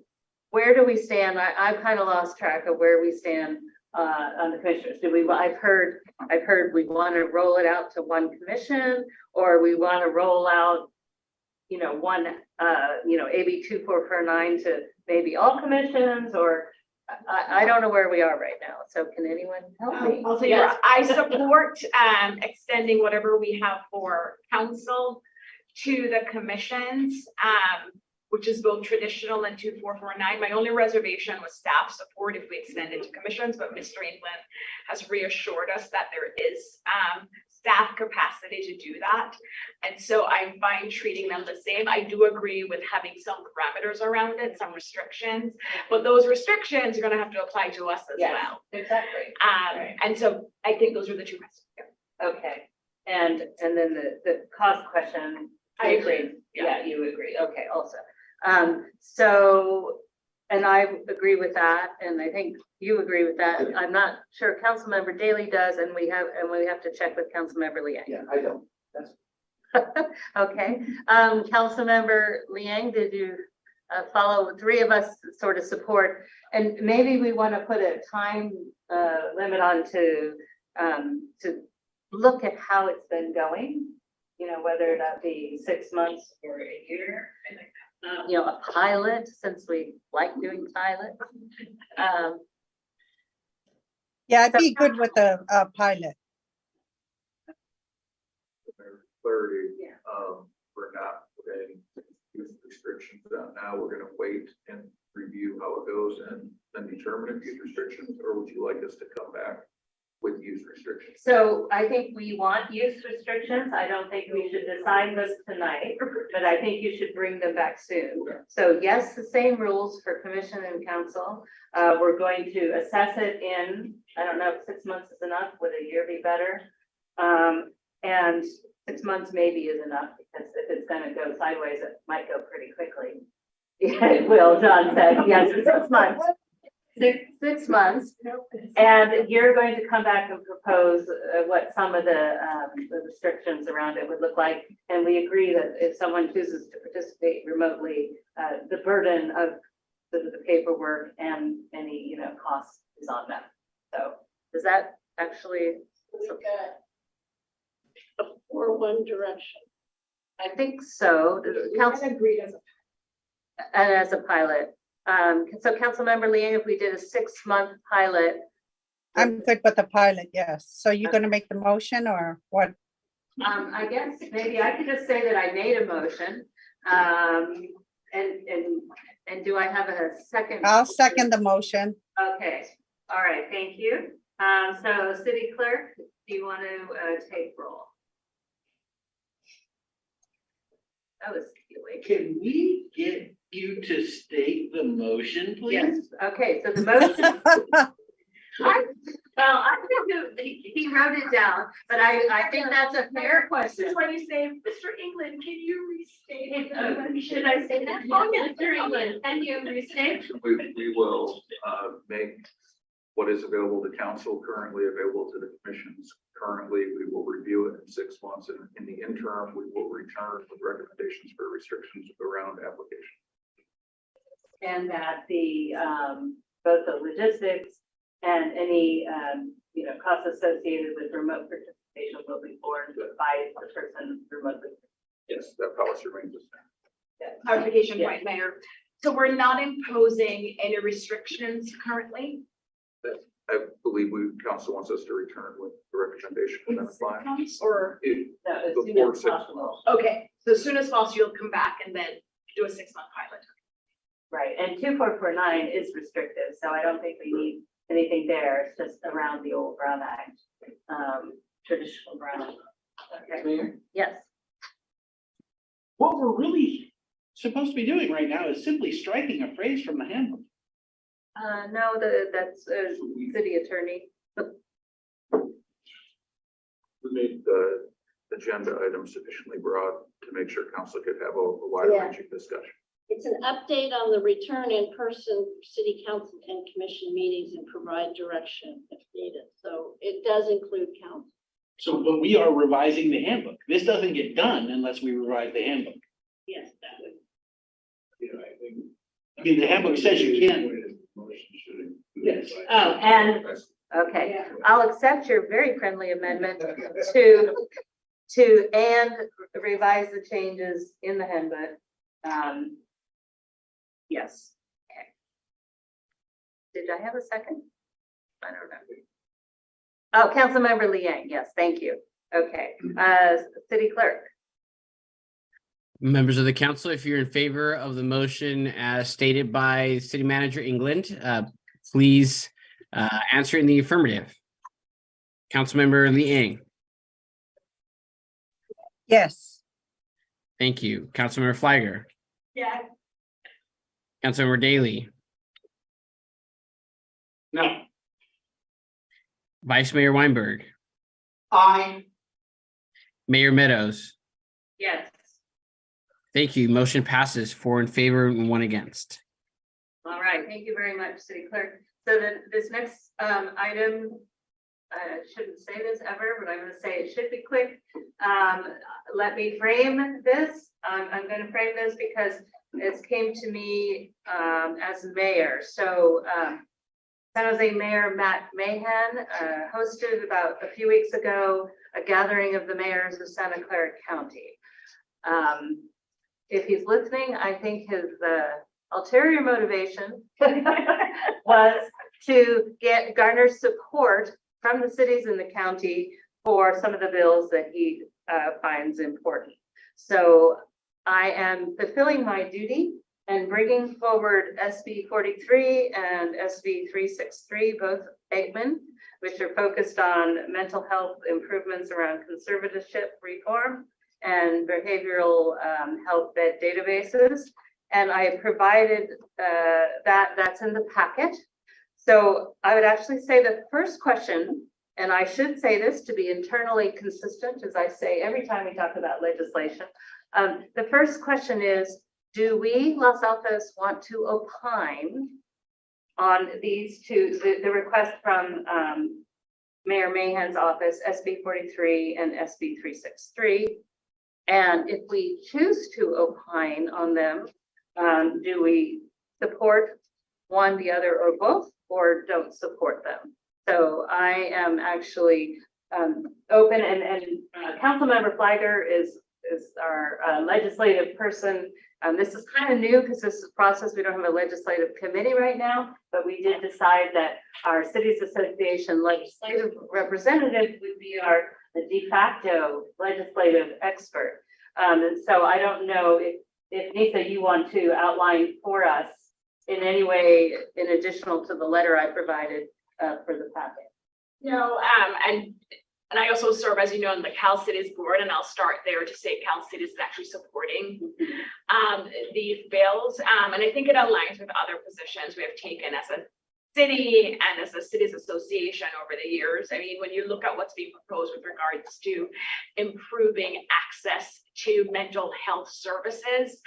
Speaker 1: where do we stand? I've kind of lost track of where we stand on the commissioners. I've heard we want to roll it out to one commission, or we want to roll out, one, AB 2449 to maybe all commissions, or I don't know where we are right now. So can anyone help me?
Speaker 9: I'll say yes. I support extending whatever we have for council to the commissions, which is both traditional and 2449. My only reservation was staff support if we extend it to commissions, but Mr. England has reassured us that there is staff capacity to do that. And so I'm fine treating them the same. I do agree with having some parameters around it, some restrictions, but those restrictions are going to have to apply to us as well.
Speaker 1: Exactly.
Speaker 9: Right. And so I think those are the two questions.
Speaker 1: Okay. And then the cost question.
Speaker 9: I agree.
Speaker 1: Yeah, you agree. Okay, also. So, and I agree with that, and I think you agree with that. I'm not sure Councilmember Daley does, and we have to check with Councilmember Liang.
Speaker 10: Yeah, I don't.
Speaker 1: Okay, Councilmember Liang, did you follow? Three of us sort of support, and maybe we want to put a time limit on to to look at how it's been going, you know, whether that be 6 months or a year. You know, a pilot, since we like doing pilots.
Speaker 4: Yeah, I'd be good with a pilot.
Speaker 5: Clarity, we're not putting use restrictions out now. We're gonna wait and review how it goes and then determine if use restrictions, or would you like us to come back with use restrictions?
Speaker 1: So I think we want use restrictions. I don't think we should decide this tonight, but I think you should bring them back soon. So yes, the same rules for commission and council. We're going to assess it in, I don't know if 6 months is enough, would a year be better? And 6 months maybe is enough, because if it's gonna go sideways, it might go pretty quickly. Yeah, it will, John said, yes, 6 months. 6 months, and you're going to come back and propose what some of the restrictions around it would look like. And we agree that if someone chooses to participate remotely, the burden of the paperwork and any, you know, cost is on them. So does that actually?
Speaker 12: Or one direction.
Speaker 1: I think so. Council agreed as a pilot. So Councilmember Liang, if we did a 6-month pilot.
Speaker 4: I'm good with the pilot, yes. So you're gonna make the motion or what?
Speaker 1: I guess maybe I could just say that I made a motion. And do I have a second?
Speaker 4: I'll second the motion.
Speaker 1: Okay, all right, thank you. So city clerk, do you want to take roll? That was silly.
Speaker 10: Can we get you to state the motion, please?
Speaker 1: Yes, okay, so the motion. I think he wrote it down, but I think that's a fair question.
Speaker 9: When you say, Mr. England, can you restate it?
Speaker 1: Should I say that? Oh, Mr. England, can you restate?
Speaker 5: We will make what is available to council currently available to the commissions. Currently, we will review it in 6 months, and in the interim, we will return with recommendations for restrictions around application.
Speaker 1: And that the both the logistics and any you know, costs associated with remote participation will be borne by the person remotely.
Speaker 5: Yes, that policy remains the same.
Speaker 9: Clarification
Speaker 1: Yeah.
Speaker 9: point, Mayor. So we're not imposing any restrictions currently?
Speaker 5: I believe council wants us to return with the recommendation.
Speaker 9: In
Speaker 5: That's
Speaker 9: 6
Speaker 5: fine.
Speaker 9: months or?
Speaker 1: No, as soon
Speaker 5: Before
Speaker 1: as
Speaker 5: 6
Speaker 1: possible.
Speaker 5: months.
Speaker 9: Okay, so as soon as possible, you'll come back and then do a 6-month pilot.
Speaker 1: Right, and 2449 is restrictive, so I don't think we need anything there. It's just around the old Brown Act, traditional Brown. Okay.
Speaker 10: Mayor?
Speaker 1: Yes.
Speaker 10: What we're really supposed to be doing right now is simply striking a phrase from the handbook.
Speaker 1: No, that's city attorney.
Speaker 5: We made the agenda item sufficiently broad to make sure council could have a wide ranging discussion.
Speaker 12: It's an update on the return in person city council and commission meetings and provide direction if needed. So it does include council.
Speaker 10: So, but we are revising the handbook. This doesn't get done unless we revise the handbook.
Speaker 12: Yes, that would.
Speaker 10: I mean, the handbook says you can't. Yes.
Speaker 1: Oh, and, okay, I'll accept your very friendly amendment to and revise the changes in the handbook. Yes, okay. Did I have a second? I don't know. Oh, Councilmember Liang, yes, thank you. Okay, city clerk.
Speaker 3: Members of the council, if you're in favor of the motion as stated by City Manager England, please answer in the affirmative. Councilmember Liang.
Speaker 4: Yes.
Speaker 3: Thank you. Councilmember Flagger.
Speaker 9: Yeah.
Speaker 3: Councilmember Daly.
Speaker 10: No.
Speaker 3: Vice Mayor Weinberg.
Speaker 8: Aye.
Speaker 3: Mayor Meadows.
Speaker 1: Yes.
Speaker 3: Thank you. Motion passes 4 in favor and 1 against.
Speaker 1: All right, thank you very much, city clerk. So then this next item, I shouldn't say this ever, but I'm going to say it should be quick. Let me frame this. I'm going to frame this because it came to me as mayor. So San Jose Mayor Matt Mahan hosted about a few weeks ago a gathering of the mayors of Santa Clara County. If he's listening, I think his ulterior motivation was to garner support from the cities in the county for some of the bills that he finds important. So I am fulfilling my duty and bringing forward SB 43 and SB 363, both Aikman, which are focused on mental health improvements around conservatorship reform and behavioral health bed databases. And I provided that's in the packet. So I would actually say the first question, and I should say this to be internally consistent, as I say every time we talk about legislation, the first question is, do we, Los Altos, want to opine on these two, the request from Mayor Mahan's office, SB 43 and SB 363? And if we choose to opine on them, do we support one, the other, or both, or don't support them? So I am actually open, and Councilmember Flagger is our legislative person. This is kind of new because this is process. We don't have a legislative committee right now, but we did decide that our Cities Association legislative representative would be the de facto legislative expert. And so I don't know if Nisa, you want to outline for us in any way in additional to the letter I provided for the packet.
Speaker 9: No, and I also serve, as you know, on the Cal Cities board, and I'll start there to say Cal Cities is actually supporting these bills. And I think it aligns with other positions we have taken as a city and as a cities association over the years. I mean, when you look at what's being proposed with regards to improving access to mental health services,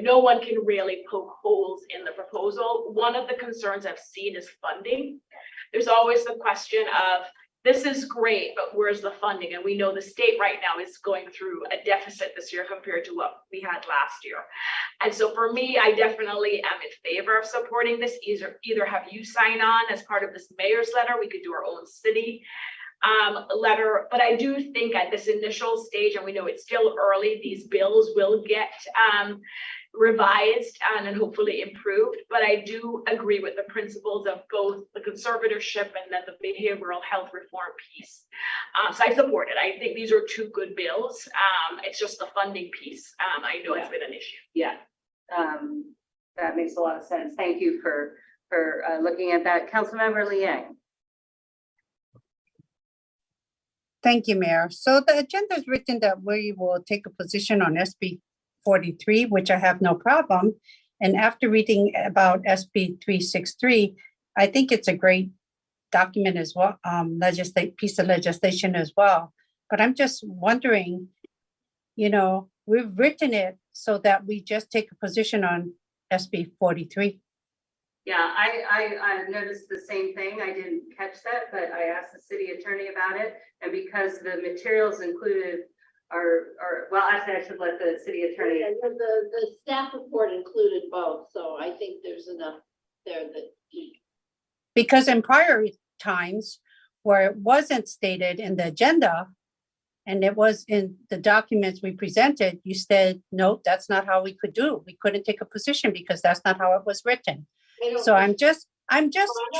Speaker 9: no one can really poke holes in the proposal. One of the concerns I've seen is funding. There's always the question of, this is great, but where's the funding? And we know the state right now is going through a deficit this year compared to what we had last year. And so for me, I definitely am in favor of supporting this. Either have you sign on as part of this mayor's letter. We could do our own city letter. But I do think at this initial stage, and we know it's still early, these bills will get revised and hopefully improved. But I do agree with the principles of both the conservatorship and then the behavioral health reform piece. So I support it. I think these are two good bills. It's just the funding piece. I know it's been an issue.
Speaker 1: Yeah, that makes a lot of sense. Thank you for looking at that. Councilmember Liang.
Speaker 4: Thank you, Mayor. So the agenda is written that we will take a position on SB 43, which I have no problem. And after reading about SB 363, I think it's a great document as well, piece of legislation as well. But I'm just wondering, we've written it so that we just take a position on SB 43.
Speaker 1: Yeah, I noticed the same thing. I didn't catch that, but I asked the city attorney about it. And because the materials included well, actually, I should let the city attorney.
Speaker 12: And the staff report included both, so I think there's enough there that.
Speaker 4: Because in prior times where it wasn't stated in the agenda and it was in the documents we presented, you said, no, that's not how we could do. We couldn't take a position because that's not how it was written. So I'm just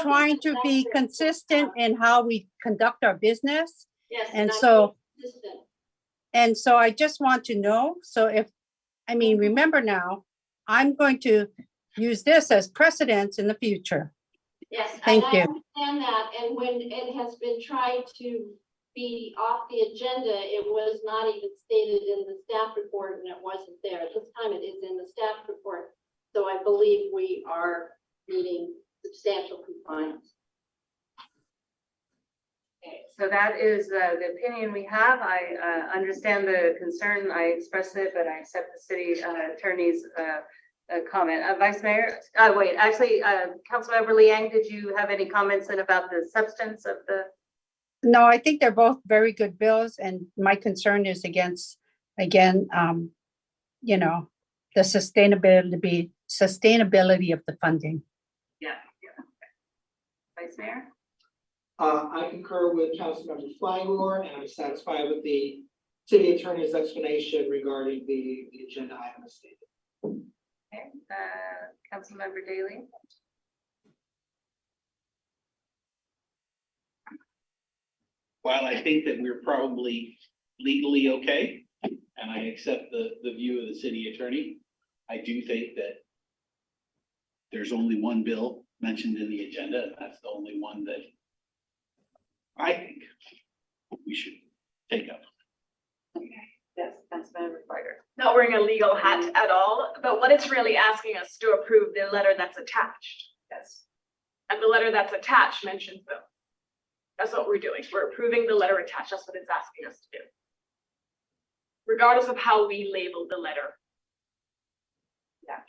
Speaker 4: trying to be consistent in how we conduct our business.
Speaker 12: Yes.
Speaker 4: And so I just want to know, remember now, I'm going to use this as precedence in the future.
Speaker 12: Yes,
Speaker 4: Thank you.
Speaker 12: I understand that. And when it has been tried to be off the agenda, it was not even stated in the staff report and it wasn't there. At this time, it is in the staff report. So I believe we are meeting substantial compliance.
Speaker 1: Okay, so that is the opinion we have. I understand the concern. I expressed it, but I accept the city attorney's comment. Vice Mayor, Councilmember Liang, did you have any comments about the substance of the?
Speaker 4: No, I think they're both very good bills, and my concern is the sustainability of the funding.
Speaker 1: Yeah. Vice Mayor?
Speaker 8: I concur with Councilmember Flywar, and I'm satisfied with the city attorney's explanation regarding the agenda item as stated.
Speaker 1: Okay, Councilmember Daley?
Speaker 10: While I think that we're probably legally okay, and I accept the view of the city attorney, I do think that there's only one bill mentioned in the agenda, and that's the only one that I think we should take up.
Speaker 1: Yes, Councilmember Freider.
Speaker 9: Not wearing a legal hat at all, but what it's really asking us to approve the letter that's attached.
Speaker 1: Yes.
Speaker 9: And the letter that's attached mentions them. That's what we're doing. We're approving the letter attached. That's what it's asking us to do. Regardless of how we label the letter.
Speaker 1: Yeah.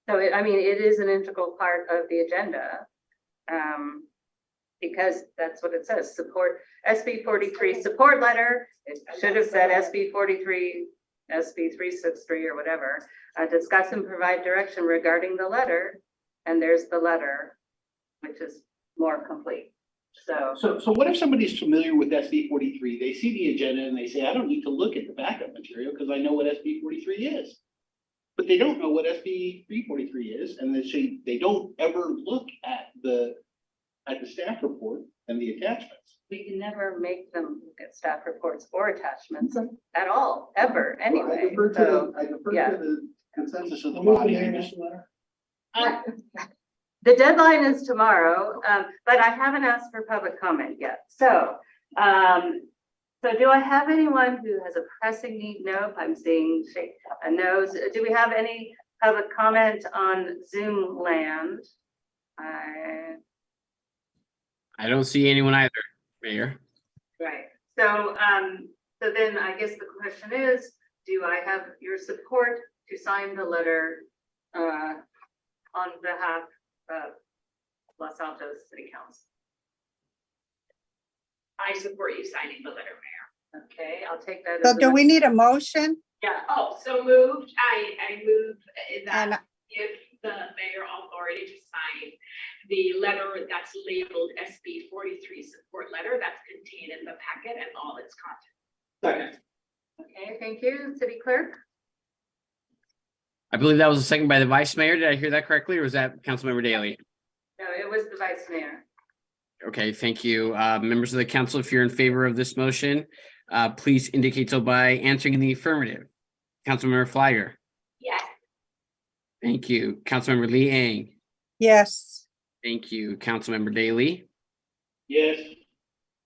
Speaker 1: So I mean, it is an integral part of the agenda. Because that's what it says, support SB 43 support letter. It should have said SB 43, SB 363 or whatever. Discuss and provide direction regarding the letter. And there's the letter, which is more complete.
Speaker 10: So what if somebody's familiar with SB 43? They see the agenda and they say, I don't need to look at the backup material because I know what SB 43 is. But they don't know what SB 343 is, and they say they don't ever look at the staff report and the attachments.
Speaker 1: We can never make them look at staff reports or attachments at all, ever, anyway.
Speaker 10: I defer
Speaker 1: So,
Speaker 10: to
Speaker 1: yeah.
Speaker 10: the consensus of the body. I just-
Speaker 1: The deadline is tomorrow, but I haven't asked for public comment yet. So do I have anyone who has a pressing need? Nope, I'm seeing shake a nose. Do we have any public comment on Zoom land?
Speaker 3: I don't see anyone either, Mayor.
Speaker 1: Right. So then I guess the question is, do I have your support to sign the letter on behalf of Los Altos City Council?
Speaker 9: I support you signing the letter, Mayor.
Speaker 1: Okay, I'll take that.
Speaker 4: So
Speaker 1: as a
Speaker 4: do we need a motion?
Speaker 9: Yeah, oh, so moved. I move
Speaker 4: And
Speaker 9: that give the mayor authority to sign the letter that's labeled SB 43 support letter that's contained in the packet and all its content.
Speaker 8: Second.
Speaker 1: Okay, thank you. City Clerk?
Speaker 3: I believe that was a second by the Vice Mayor. Did I hear that correctly, or was that Councilmember Daley?
Speaker 1: No, it was the Vice Mayor.
Speaker 3: Okay, thank you. Members of the council, if you're in favor of this motion, please indicate so by answering in the affirmative. Councilmember Flyer.
Speaker 9: Yes.
Speaker 3: Thank you. Councilmember Lee Ang.
Speaker 4: Yes.
Speaker 3: Thank you. Councilmember Daley.
Speaker 10: Yes.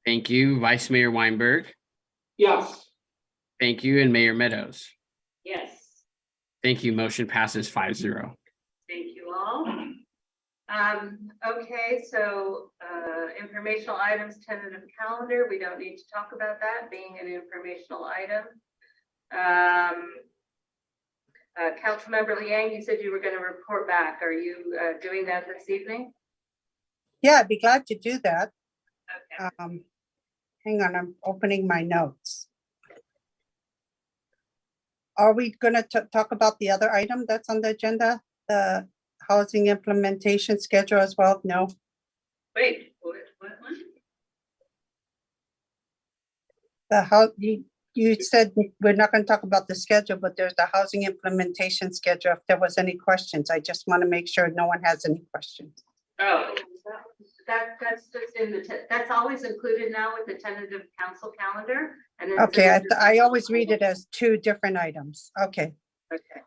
Speaker 3: Thank you. Vice Mayor Weinberg.
Speaker 8: Yes.
Speaker 3: Thank you. And Mayor Meadows.
Speaker 1: Yes.
Speaker 3: Thank you. Motion passes 5-0.
Speaker 1: Thank you all. Okay, so informational items, tentative calendar. We don't need to talk about that being an informational item. Councilmember Liang, you said you were going to report back. Are you doing that this evening?
Speaker 4: Yeah, I'd be glad to do that.
Speaker 1: Okay.
Speaker 4: Hang on, I'm opening my notes. Are we gonna talk about the other item that's on the agenda? The housing implementation schedule as well? No?
Speaker 1: Wait, what one?
Speaker 4: You said we're not gonna talk about the schedule, but there's the housing implementation schedule. If there was any questions, I just want to make sure no one has any questions.
Speaker 1: Oh, that's just in the, that's always included now with the tentative council calendar. And then
Speaker 4: Okay, I always read it as two different items. Okay.
Speaker 1: Okay.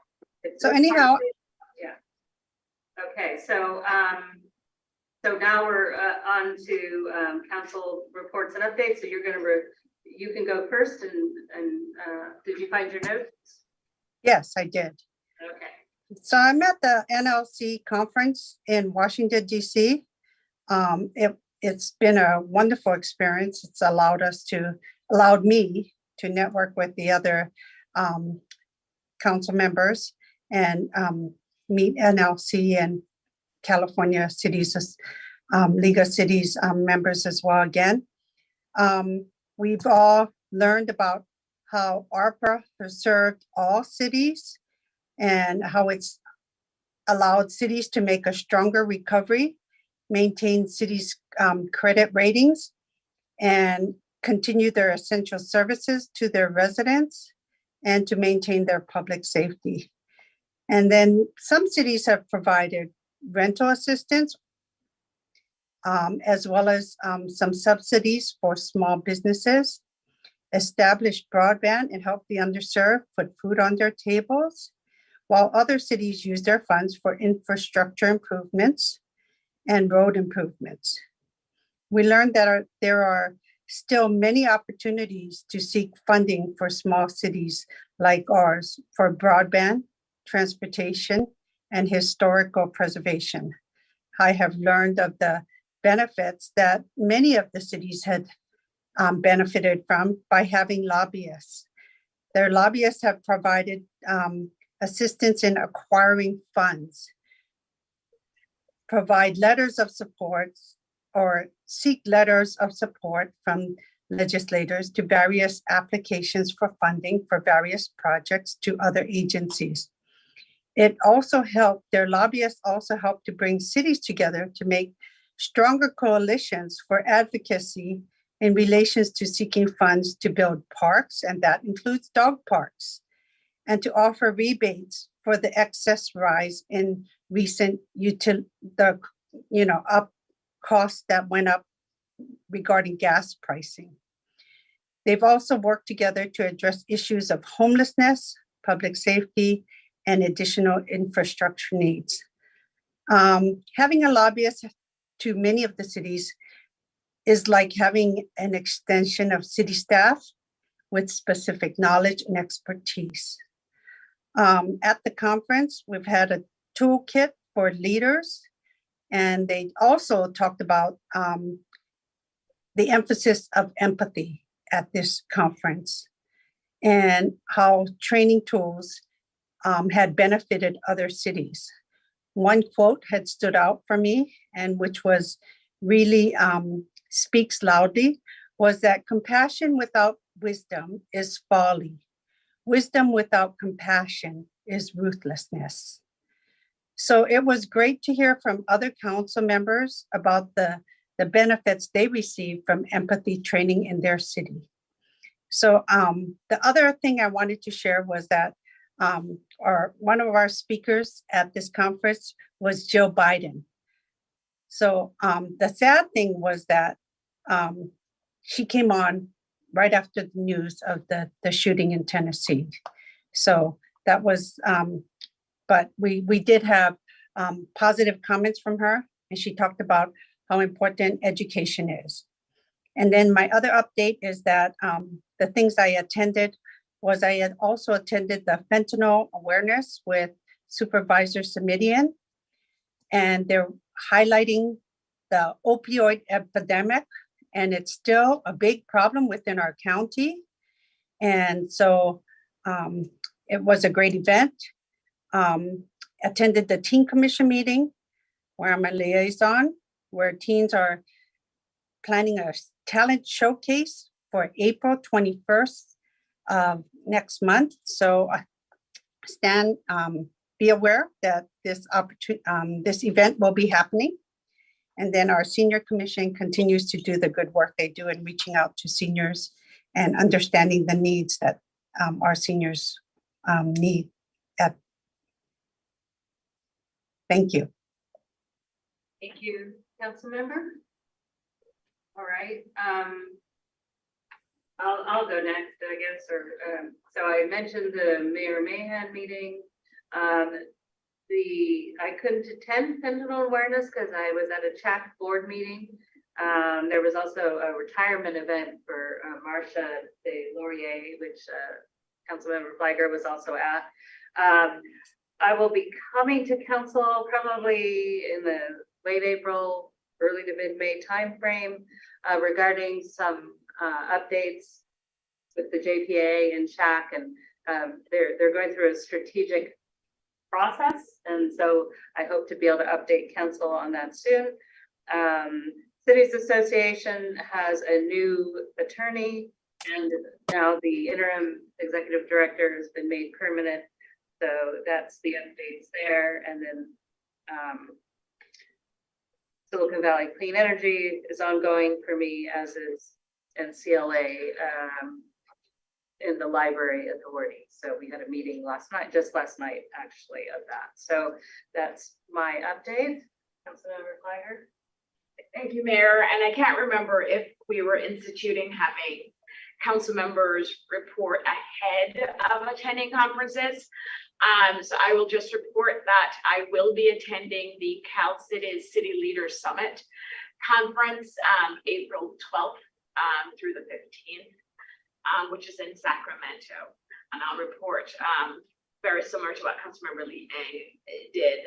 Speaker 4: So anyhow.
Speaker 1: Yeah. Okay, so now we're on to council reports and updates. So you're gonna, you can go first and did you find your notes?
Speaker 4: Yes, I did.
Speaker 1: Okay.
Speaker 4: So I'm at the NLC conference in Washington, DC. It's been a wonderful experience. It's allowed me to network with the other council members and meet NLC and California Cities, League of Cities members as well again. We've all learned about how ARPA has served all cities and how it's allowed cities to make a stronger recovery maintain cities' credit ratings, and continue their essential services to their residents, and to maintain their public safety. And then some cities have provided rental assistance, as well as some subsidies for small businesses, established broadband and helped the underserved put food on their tables, while other cities use their funds for infrastructure improvements and road improvements. We learned that there are still many opportunities to seek funding for small cities like ours for broadband, transportation, and historical preservation. I have learned of the benefits that many of the cities had benefited from by having lobbyists. Their lobbyists have provided assistance in acquiring funds, provide letters of support, or seek letters of support from legislators to various applications for funding for various projects to other agencies. It also helped, their lobbyists also helped to bring cities together to make stronger coalitions for advocacy in relations to seeking funds to build parks, and that includes dog parks, and to offer rebates for the excess rise in recent up costs that went up regarding gas pricing. They've also worked together to address issues of homelessness, public safety, and additional infrastructure needs. Having a lobbyist to many of the cities is like having an extension of city staff with specific knowledge and expertise. At the conference, we've had a toolkit for leaders, and they also talked about the emphasis of empathy at this conference and how training tools had benefited other cities. One quote had stood out for me, and which was really speaks loudly, was that compassion without wisdom is folly. Wisdom without compassion is ruthlessness. So it was great to hear from other council members about the benefits they received from empathy training in their city. So the other thing I wanted to share was that one of our speakers at this conference was Jill Biden. So the sad thing was that she came on right after the news of the shooting in Tennessee. So that was, but we did have positive comments from her, and she talked about how important education is. And then my other update is that the things I attended was I had also attended the fentanyl awareness with Supervisor Simidian, and they're highlighting the opioid epidemic, and it's still a big problem within our county. And so it was a great event. Attended the Teen Commission meeting where I'm a liaison, where teens are planning a talent showcase for April 21st next month. So be aware that this event will be happening. And then our senior commission continues to do the good work they do in reaching out to seniors and understanding the needs that our seniors need. Thank you.
Speaker 1: Thank you, council member. All right. I'll go next, I guess, so I mentioned the Mayor Mahan meeting. I couldn't attend fentanyl awareness because I was at a CHAC board meeting. There was also a retirement event for Marcia de Laurier, which Councilmember Fliger was also at. I will be coming to council probably in the late April, early to mid-May timeframe regarding some updates with the JPA and CHAC, and they're going through a strategic process, and so I hope to be able to update council on that soon. Cities Association has a new attorney, and now the interim executive director has been made permanent, so that's the updates there. And then so Silicon Valley Clean Energy is ongoing for me, as is NCLA in the library authority. So we had a meeting just last night, actually, of that. So that's my update. Councilmember Clyder.
Speaker 9: Thank you, Mayor. And I can't remember if we were instituting having council members report ahead of attending conferences. So I will just report that I will be attending the Cal Cities City Leaders Summit Conference, April 12th through the 15th, which is in Sacramento. And I'll report very similar to what Councilmember Lee did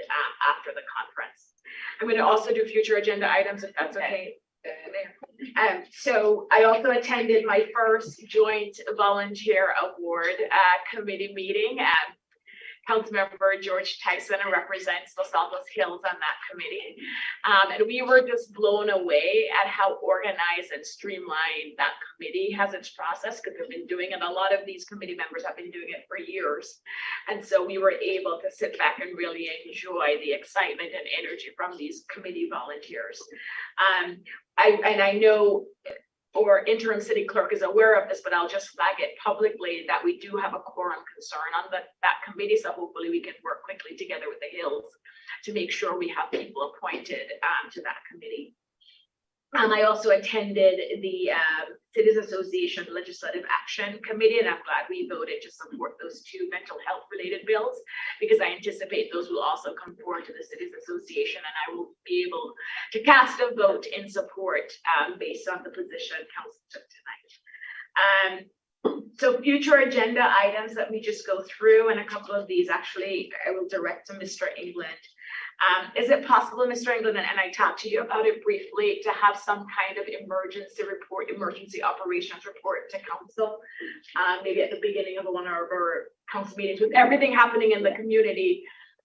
Speaker 9: after the conference. I'm going to also do future agenda items, if that's okay. So I also attended my first joint volunteer award committee meeting. Councilmember George Tyson represents Los Altos Hills on that committee. And we were just blown away at how organized and streamlined that committee has its process, because they've been doing it. A lot of these committee members have been doing it for years. And so we were able to sit back and really enjoy the excitement and energy from these committee volunteers. I know or interim city clerk is aware of this, but I'll just flag it publicly that we do have a quorum concern on that committee. So hopefully we can work quickly together with the Hills to make sure we have people appointed to that committee. I also attended the Cities Association Legislative Action Committee, and I'm glad we voted to support those two mental health related bills, because I anticipate those will also come forward to the Cities Association, and I will be able to cast a vote in support based on the position council took tonight. So future agenda items that we just go through, and a couple of these actually I will direct to Mr. England. Is it possible, Mr. England, and I talked to you about it briefly, to have some kind of emergency report, emergency operations report to council, maybe at the beginning of one of our council meetings, with everything happening in the community?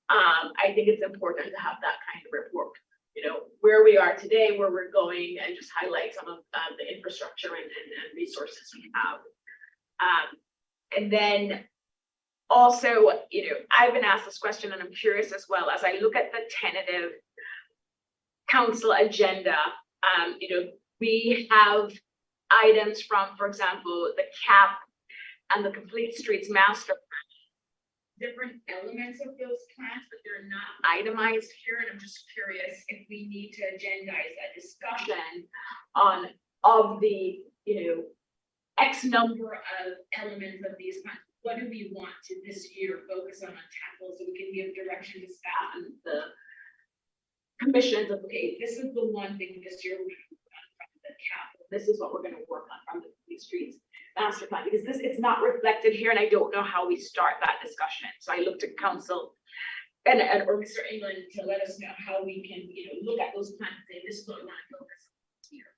Speaker 9: I think it's important to have that kind of report, you know, where we are today, where we're going, and just highlight some of the infrastructure and resources we have. And then also, you know, I've been asked this question, and I'm curious as well, as I look at the tentative council agenda, you know, we have items from, for example, the CAP and the Complete Streets Master Plan, different elements of those plans, but they're not itemized here. And I'm just curious if we need to agendize a discussion on of the, you know, X number of elements of these plans. What do we want to this year focus on tackle, so we can give direction to staff and the commissions of, okay, this is the one thing this year we're going to work on from the capital. This is what we're going to work on from the Complete Streets Master Plan, because it's not reflected here, and I don't know how we start that discussion. So I looked at council and or Mr. England to let us know how we can, you know, look at those plans and say, this is what we want to focus on this year.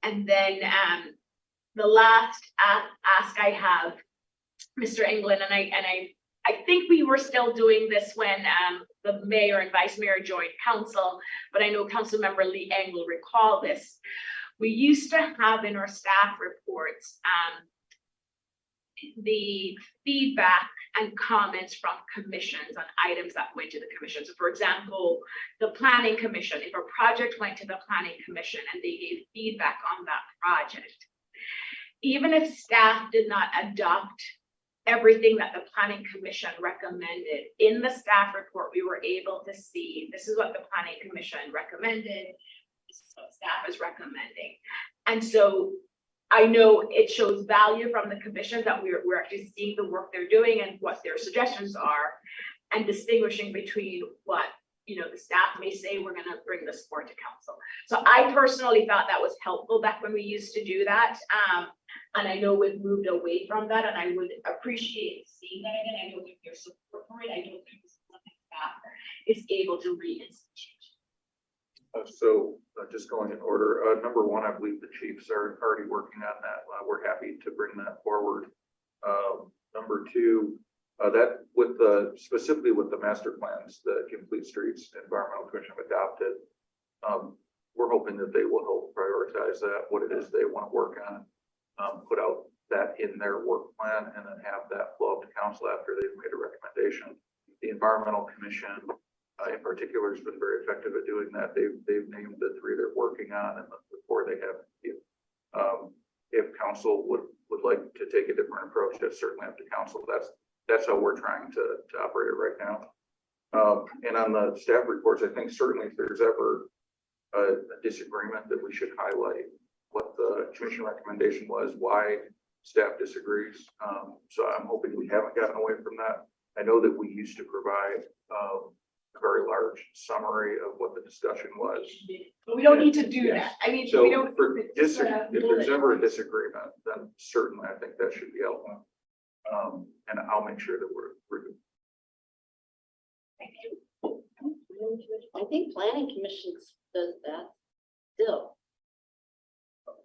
Speaker 9: And then the last ask I have, Mr. England, and I think we were still doing this when the mayor and vice mayor joined council, but I know council member Lee Eng will recall this. We used to have in our staff reports the feedback and comments from commissions on items that went to the commission. So for example, the planning commission, if a project went to the planning commission and they gave feedback on that project, even if staff did not adopt everything that the planning commission recommended, in the staff report, we were able to see, this is what the planning commission recommended, this is what staff is recommending. And so I know it shows value from the commission that we're actually seeing the work they're doing and what their suggestions are, and distinguishing between what, you know, the staff may say, we're going to bring this forward to council. So I personally thought that was helpful back when we used to do that. And I know we've moved away from that, and I would appreciate seeing that again. I know if there's support for it, I don't think this is something staff is able to reinstitute.
Speaker 5: So just going in order, number one, I believe the chiefs are already working on that. We're happy to bring that forward. Number two, that with the specifically with the master plans, the Complete Streets Environmental Commission have adopted, we're hoping that they will help prioritize that, what it is they want to work on, put out that in their work plan, and then have that flow up to council after they've made a recommendation. The Environmental Commission, in particular has been very effective at doing that. They've named the 3 they're working on and the 4 they have. If council would like to take a different approach, that's certainly up to council. That's how we're trying to operate it right now. And on the staff reports, I think certainly if there's ever a disagreement, that we should highlight what the commission recommendation was, why staff disagrees. So I'm hoping we haven't gotten away from that. I know that we used to provide a very large summary of what the discussion was.
Speaker 9: But we don't need to do
Speaker 5: Yes.
Speaker 9: that. I mean,
Speaker 5: So
Speaker 9: we don't.
Speaker 5: for
Speaker 9: it's just a
Speaker 5: if there's
Speaker 9: bullet.
Speaker 5: ever a disagreement, then certainly I think that should be outlined. And I'll make sure that we're good.
Speaker 9: Thank you.
Speaker 12: I think planning commission does that still.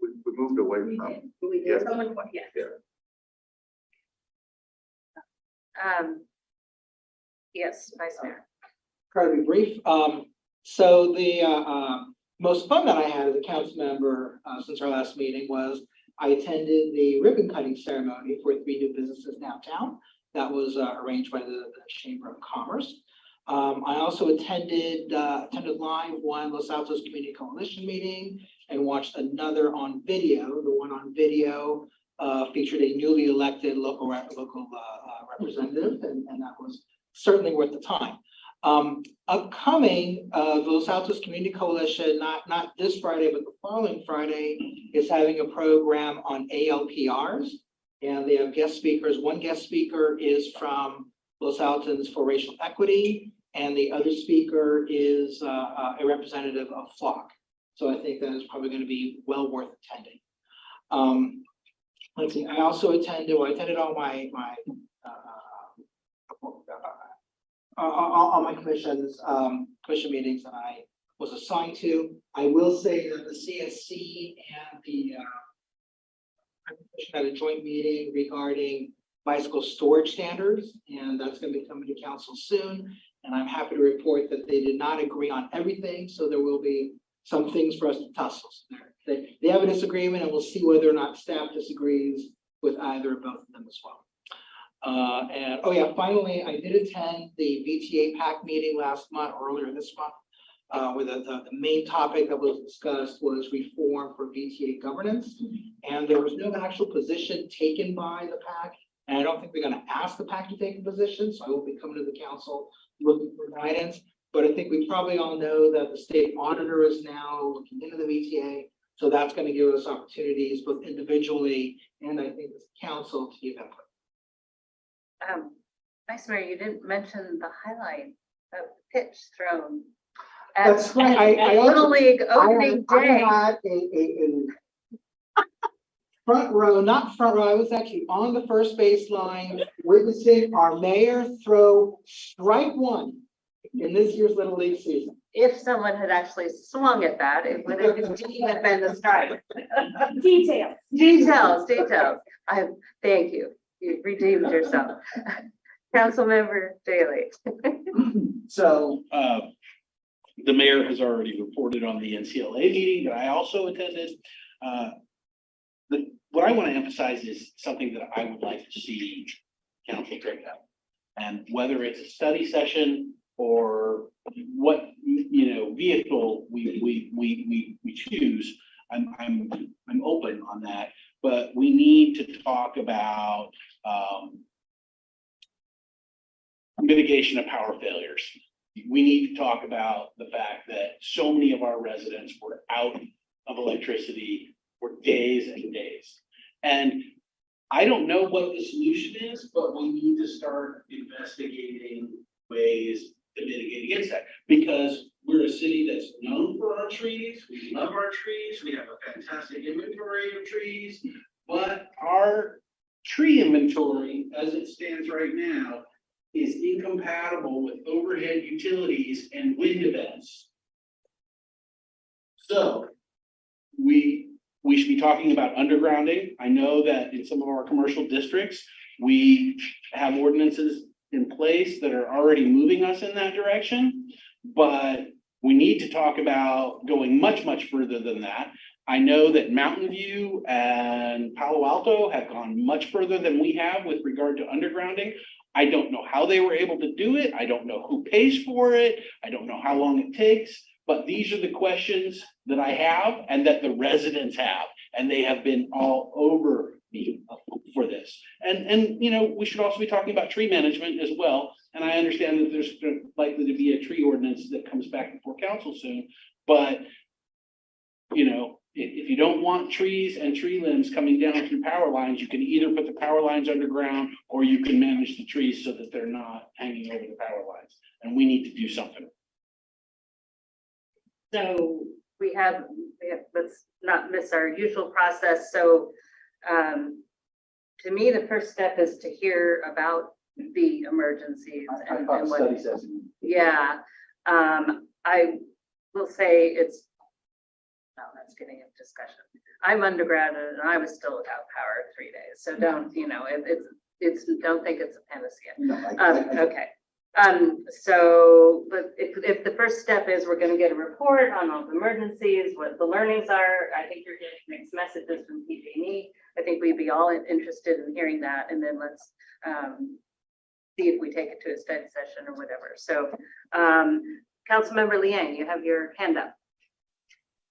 Speaker 5: We moved away from.
Speaker 12: We
Speaker 5: Yes.
Speaker 12: did.
Speaker 9: Yes.
Speaker 5: Yeah.
Speaker 1: Yes, Vice Mayor.
Speaker 8: Try to be brief. So the most fun that I had as a council member since our last meeting was I attended the ribbon cutting ceremony for 3 new businesses downtown. That was arranged by the Chamber of Commerce. I also attended live one Los Altos Community Coalition meeting and watched another on video. The one on video featured a newly elected local representative, and that was certainly worth the time. Upcoming, the Los Altos Community Coalition, not this Friday, but the following Friday, is having a program on ALPRs. And they have guest speakers. One guest speaker is from Los Altos for Racial Equity, and the other speaker is a representative of Flock. So I think that is probably going to be well worth attending. Let's see, I also attended all my commission meetings that I was assigned to. I will say that the CSC and the commission had a joint meeting regarding bicycle storage standards, and that's going to be coming to council soon. And I'm happy to report that they did not agree on everything, so there will be some things for us to tussle. They have a disagreement, and we'll see whether or not staff disagrees with either or both of them as well. And oh yeah, finally, I did attend the VTA PAC meeting last month, or earlier this month, where the main topic that was discussed was reform for VTA governance. And there was no actual position taken by the PAC. And I don't think we're going to ask the PAC to take a position, so I will be coming to the council looking for guidance. But I think we probably all know that the state auditor is now looking into the VTA. So that's going to give us opportunities both individually and I think as council to give input.
Speaker 1: Vice Mayor, you didn't mention the highlight of pitch thrown.
Speaker 8: That's right. I
Speaker 1: Little
Speaker 8: also-
Speaker 1: League opening
Speaker 8: I
Speaker 1: day.
Speaker 8: had a front row, not front row, I was actually on the first baseline witnessing our mayor throw strike 1 in this year's Little League season.
Speaker 1: If someone had actually swung at that, it would have been the strike.
Speaker 9: Details.
Speaker 1: Details. Thank you. You redeemed yourself. Councilmember Daley.
Speaker 19: So, the mayor has already reported on the NCLA meeting that I also attended. What I want to emphasize is something that I would like to see council take up. And whether it's a study session or what, vehicle we choose, I'm open on that. But we need to talk about mitigation of power failures. We need to talk about the fact that so many of our residents were out of electricity for days and days. And I don't know what the solution is, but we need to start investigating ways to mitigate against that. Because we're a city that's known for our trees. We love our trees. We have a fantastic inventory of trees. But our tree inventory, as it stands right now, is incompatible with overhead utilities and wind events. So we should be talking about undergrounding. I know that in some of our commercial districts, we have ordinances in place that are already moving us in that direction, but we need to talk about going much, much further than that. I know that Mountain View and Palo Alto have gone much further than we have with regard to undergrounding. I don't know how they were able to do it. I don't know who pays for it. I don't know how long it takes. But these are the questions that I have and that the residents have, and they have been all over me for this. And, you know, we should also be talking about tree management as well. And I understand that there's likely to be a tree ordinance that comes back before council soon, but, you know, if you don't want trees and tree limbs coming down through power lines, you can either put the power lines underground or you can manage the trees so that they're not hanging over the power lines. And we need to do something.
Speaker 1: So let's not miss our usual process. So to me, the first step is to hear about the emergencies. And what, yeah, I will say it's, no, that's getting into discussion. I'm undergraduate and I was still without power 3 days. So don't, you know, don't think it's a panacea. Okay. So, but if the first step is we're going to get a report on all the emergencies, what the learnings are, I think you're getting mixed messages from PG&E. I think we'd be all interested in hearing that, and then let's see if we take it to a study session or whatever. So, Councilmember Liang, you have your hand up.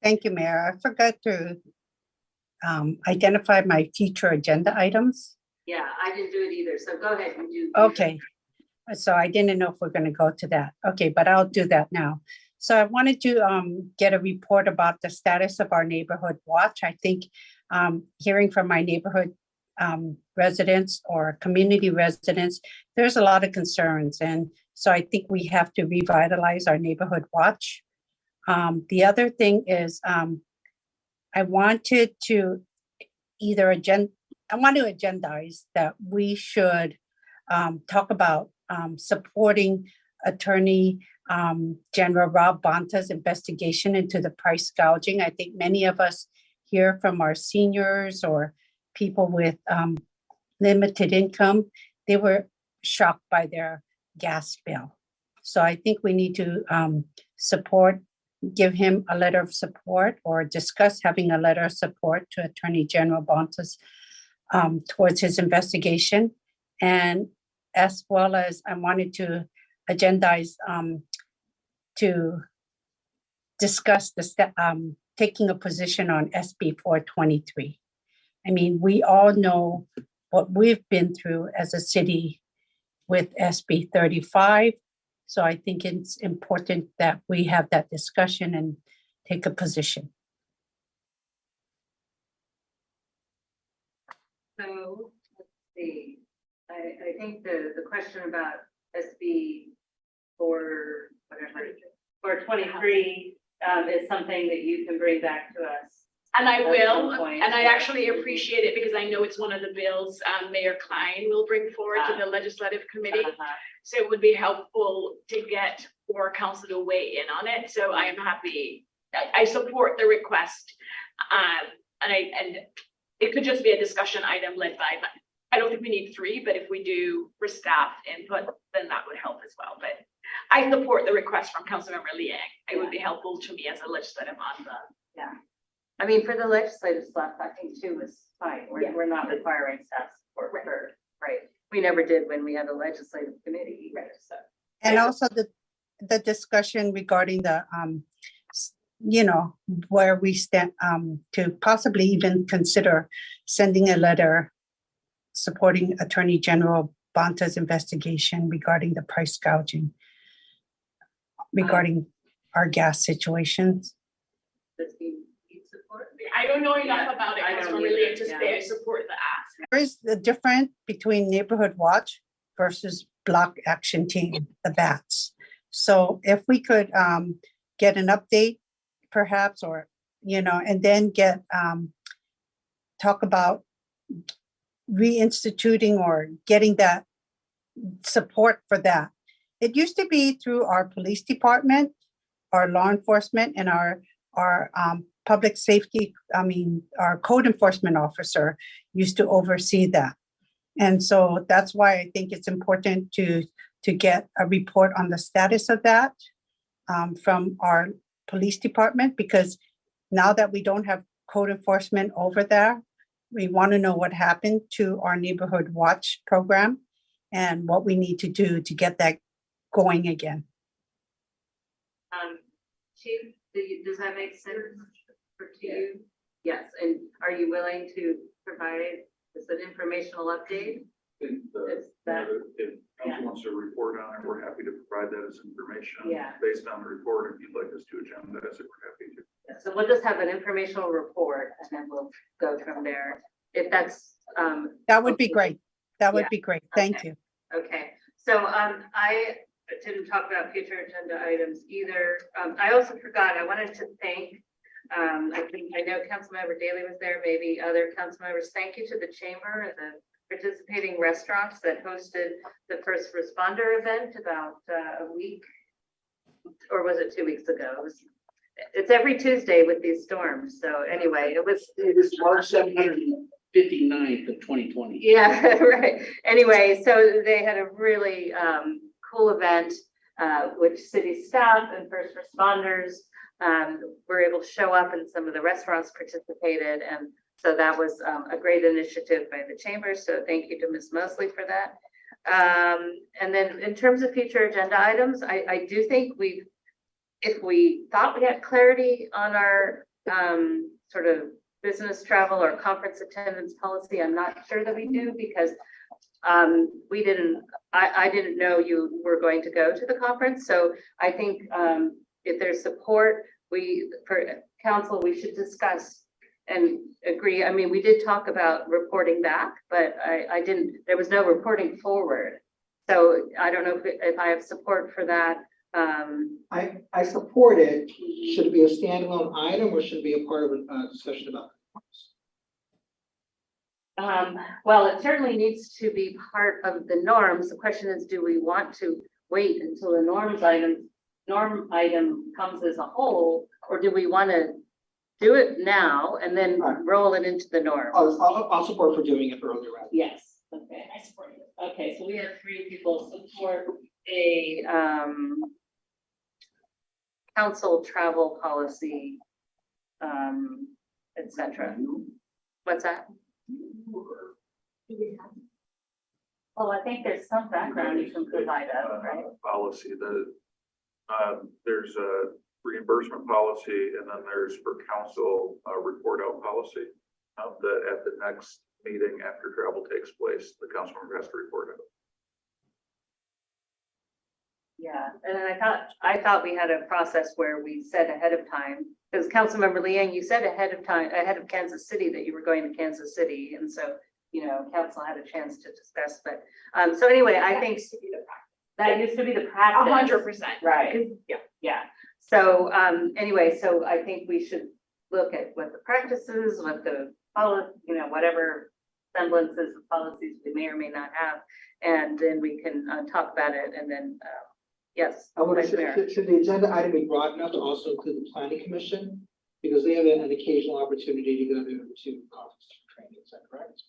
Speaker 4: Thank you, Mayor. I forgot to identify my future agenda items.
Speaker 1: Yeah, I didn't do it either. So go ahead and do.
Speaker 4: Okay. So I didn't know if we're going to go to that. Okay, but I'll do that now. So I wanted to get a report about the status of our neighborhood watch. I think hearing from my neighborhood residents or community residents, there's a lot of concerns. And so I think we have to revitalize our neighborhood watch. The other thing is I wanted to agendize that we should talk about supporting Attorney General Rob Bonta's investigation into the price gouging. I think many of us hear from our seniors or people with limited income. They were shocked by their gas bill. So I think we need to give him a letter of support or discuss having a letter of support to Attorney General Bonta's towards his investigation. And as well as I wanted to agendize to discuss taking a position on SB 423. I mean, we all know what we've been through as a city with SB 35. So I think it's important that we have that discussion and take a position.
Speaker 1: So let's see. I think the question about SB 423 is something that you can bring back to us.
Speaker 9: And I
Speaker 1: at
Speaker 9: will,
Speaker 1: some point.
Speaker 9: and I actually appreciate it because I know it's one of the bills Mayor Klein will bring forward to the legislative committee. So it would be helpful to get more council to weigh in on it. So I am happy, I support the request. And it could just be a discussion item led by, I don't think we need 3, but if we do for staff input, then that would help as well. But I support the request from Councilmember Liang. It would be helpful to me as a legislative on the.
Speaker 1: Yeah. I mean, for the legislative stuff, I think 2 is fine. We're not requiring staff support for, right? We never did when we had a legislative committee. Right. So.
Speaker 4: And also the discussion regarding the, where we stand to possibly even consider sending a letter supporting Attorney General Bonta's investigation regarding the price gouging, regarding our gas situations.
Speaker 9: I don't know enough about it. Councilmember Liang to say I support the ask.
Speaker 4: There is the difference between Neighborhood Watch versus Block Action Team, the BATS. So if we could get an update perhaps, or, and then talk about reinstituting or getting that support for that. It used to be through our police department, our law enforcement, and our public safety, our code enforcement officer used to oversee that. And so that's why I think it's important to get a report on the status of that from our police department, because now that we don't have code enforcement over there, we want to know what happened to our neighborhood watch program. and what we need to do to get that going again.
Speaker 1: Chief, does that make sense for to you? Yes, and are you willing to provide just an informational update?
Speaker 5: If council wants to report on it, we're happy to provide that as information.
Speaker 1: Yeah.
Speaker 5: Based on the report, if you'd like us to agendize it, we're happy to.
Speaker 1: So we'll just have an informational report and then we'll go from there. If that's,
Speaker 4: That would be great. That would
Speaker 1: Yeah.
Speaker 4: be great. Thank you.
Speaker 1: okay. So, I didn't talk about future agenda items either. I also forgot, I wanted to thank, I know Councilmember Daley was there, maybe other council members. Thank you to the chamber and the participating restaurants that hosted the first responder event about a week, or was it 2 weeks ago? It's every Tuesday with these storms. So anyway, it was
Speaker 10: March 759th of 2020.
Speaker 1: Yeah, right. Anyway, so they had a really cool event with city staff and first responders. Were able to show up and some of the restaurants participated. And so that was a great initiative by the chamber. So thank you to Ms. Mosley for that. And then in terms of future agenda items, I do think if we thought we had clarity on our sort of business travel or conference attendance policy, I'm not sure that we do because I didn't know you were going to go to the conference. So I think if there's support, for council, we should discuss and agree. I mean, we did talk about reporting back, but there was no reporting forward. So I don't know if I have support for that.
Speaker 8: I support it. Should it be a standalone item or should it be a part of a discussion about?
Speaker 1: Well, it certainly needs to be part of the norms. The question is, do we want to wait until the norm item comes as a whole, or do we want to do it now and then roll it into the norm?
Speaker 8: I'll support for doing it earlier.
Speaker 1: Yes. Okay, I support it. Okay, so we have 3 people support a council travel policy, etc. What's that? Well, I think there's some background you can provide us, right?
Speaker 5: Policy, there's a reimbursement policy and then there's for council report out policy. That at the next meeting after travel takes place, the council member has to report out.
Speaker 1: Yeah, and I thought we had a process where we said ahead of time, because Councilmember Liang, you said ahead of Kansas City that you were going to Kansas City, and so, council had a chance to discuss, but, so anyway, I think that used to be the practice.
Speaker 9: 100%.
Speaker 1: Right, yeah. So, anyway, so I think we should look at what the practices, what the whatever semblances of policies we may or may not have, and then we can talk about it, and then, yes.
Speaker 8: I want
Speaker 1: Vice Mayor.
Speaker 8: should the agenda item be broad enough to also include the planning commission? Because they have an occasional opportunity to go to conference training, is that correct?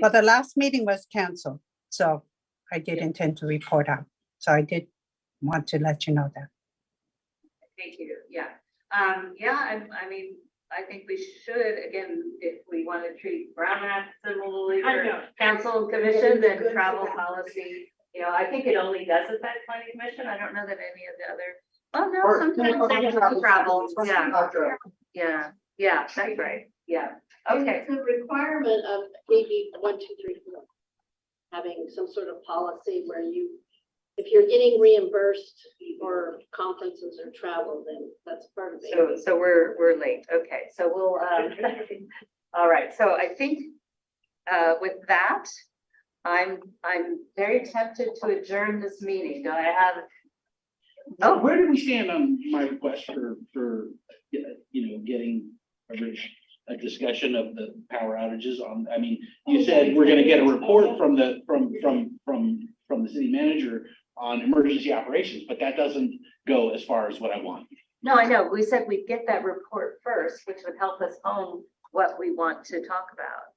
Speaker 4: But the last meeting was canceled, so I did intend to report out. So I did want to let you know that.
Speaker 1: Thank you, yeah. I mean, I think we should, again, if we want to treat Brown Act similarly for council and commission, then travel policy. I think it only does affect planning commission. I don't know that any of the other, sometimes they have travel, yeah, that's right, yeah. Okay.
Speaker 12: It's a requirement of AB 1, 2, 3, 4. Having some sort of policy where if you're getting reimbursed for conferences or travel, then that's part of it.
Speaker 1: So we're late. Okay, so we'll, all right. So I think with that, I'm very tempted to adjourn this meeting. Do I have?
Speaker 10: Oh, where do we stand on my request for getting a discussion of the power outages on? I mean, you said we're going to get a report from the city manager on emergency operations, but that doesn't go as far as what I want.
Speaker 1: No, I know. We said we'd get that report first, which would help us hone what we want to talk about.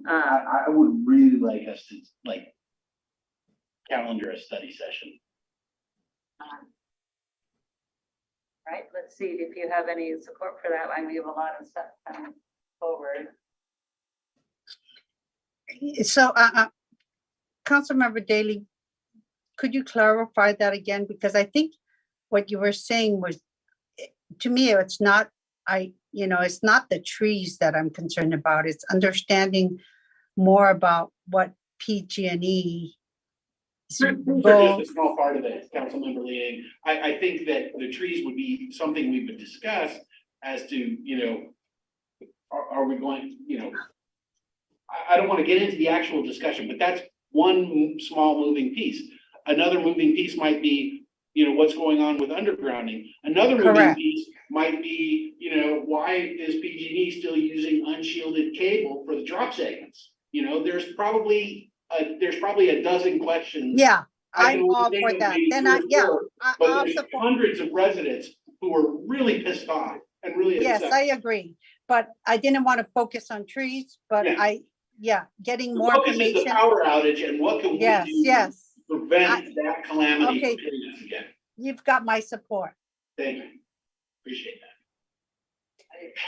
Speaker 10: I would really like us to calendar a study session.
Speaker 1: Right, let's see if you have any support for that. I mean, we have a lot of stuff coming forward.
Speaker 4: So, Councilmember Daley, could you clarify that again? Because I think what you were saying was, to me, it's not, it's not the trees that I'm concerned about. It's understanding more about what PG&E
Speaker 10: Sure, just a small part of it, Councilmember Liang. I think that the trees would be something we would discuss as to, are we going, I don't want to get into the actual discussion, but that's one small moving piece. Another moving piece might be, what's going on with undergrounding. Another moving
Speaker 4: Correct.
Speaker 10: piece might be, why is PG&E still using unshielded cable for the drop segments? There's probably a dozen questions.
Speaker 4: Yeah,
Speaker 10: I
Speaker 4: I'm
Speaker 10: can
Speaker 4: all
Speaker 10: name
Speaker 4: for
Speaker 10: them
Speaker 4: that.
Speaker 10: maybe
Speaker 4: Then
Speaker 10: three
Speaker 4: I,
Speaker 10: or
Speaker 4: yeah,
Speaker 10: four,
Speaker 4: I-
Speaker 10: But
Speaker 4: I'll
Speaker 10: there's
Speaker 4: support.
Speaker 10: hundreds of residents who are really pissed off and really
Speaker 4: Yes,
Speaker 10: upset.
Speaker 4: I agree, but I didn't want to focus on trees, but
Speaker 10: Yeah.
Speaker 4: getting
Speaker 10: The
Speaker 4: more
Speaker 10: focus is the
Speaker 4: information.
Speaker 10: power outage and what can we
Speaker 4: Yes,
Speaker 10: do
Speaker 4: yes,
Speaker 10: to prevent that calamity
Speaker 4: Okay.
Speaker 10: from hitting us again?
Speaker 4: you've got my support.
Speaker 10: Thank you. Appreciate that.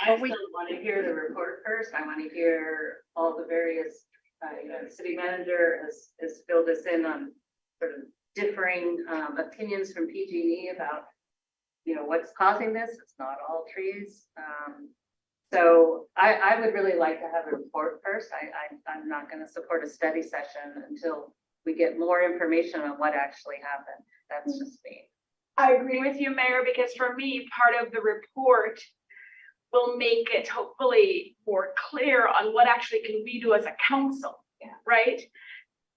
Speaker 1: I still want to hear the report first. I want to hear all the various, the city manager has filled us in on sort of differing opinions from PG&E about, what's causing this. It's not all trees. So I would really like to have a report first. I'm not going to support a study session until we get more information on what actually happened. That's just me.
Speaker 9: I agree with you, Mayor, because for me, part of the report will make it hopefully more clear on what actually can we do as a council, right?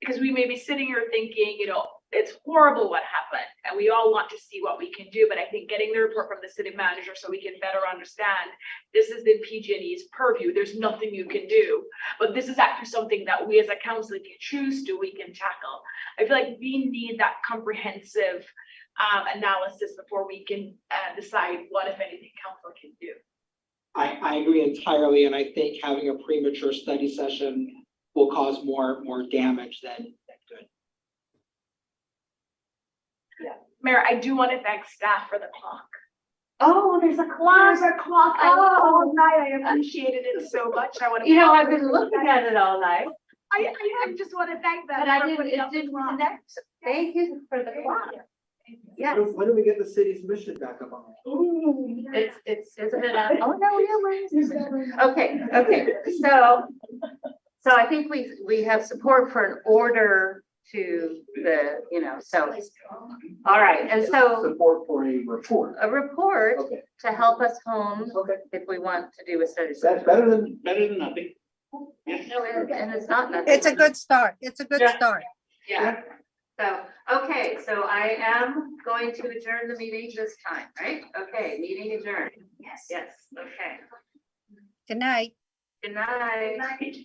Speaker 9: Because we may be sitting here thinking, it's horrible what happened, and we all want to see what we can do, but I think getting the report from the city manager so we can better understand this is in PG&E's purview, there's nothing you can do, but this is actually something that we as a council, if you choose to, we can tackle. I feel like we need that comprehensive analysis before we can decide what, if anything, council can do.
Speaker 8: I agree entirely, and I think having a premature study session will cause more damage than good.
Speaker 9: Mayor, I do want to thank staff for the clock.
Speaker 1: Oh, there's a clock.
Speaker 9: There's a clock. All night. I appreciated it so much. I want to.
Speaker 1: I've been looking at it all night.
Speaker 9: I just want to thank them.
Speaker 1: But I
Speaker 9: for
Speaker 1: didn't,
Speaker 9: putting
Speaker 1: it
Speaker 9: up the
Speaker 1: didn't
Speaker 9: clock.
Speaker 1: connect. Thank you for the clock. Yes.
Speaker 8: When do we get the city's mission back up on?
Speaker 1: Isn't it? Oh, no, yeah. Okay. So I think we have support for an order to the, so. All right, and so.
Speaker 10: Support for a report.
Speaker 1: A report
Speaker 10: Okay.
Speaker 1: to help us home
Speaker 10: Okay.
Speaker 1: if we want to do a study.
Speaker 10: That's better than nothing. Yes.
Speaker 1: No, and it's not nothing.
Speaker 4: It's a good start. It's a good start.
Speaker 1: Yeah. So, okay, so I am going to adjourn the meeting this time, right? Okay, meeting adjourned. Yes, okay.
Speaker 4: Good night.
Speaker 1: Good night.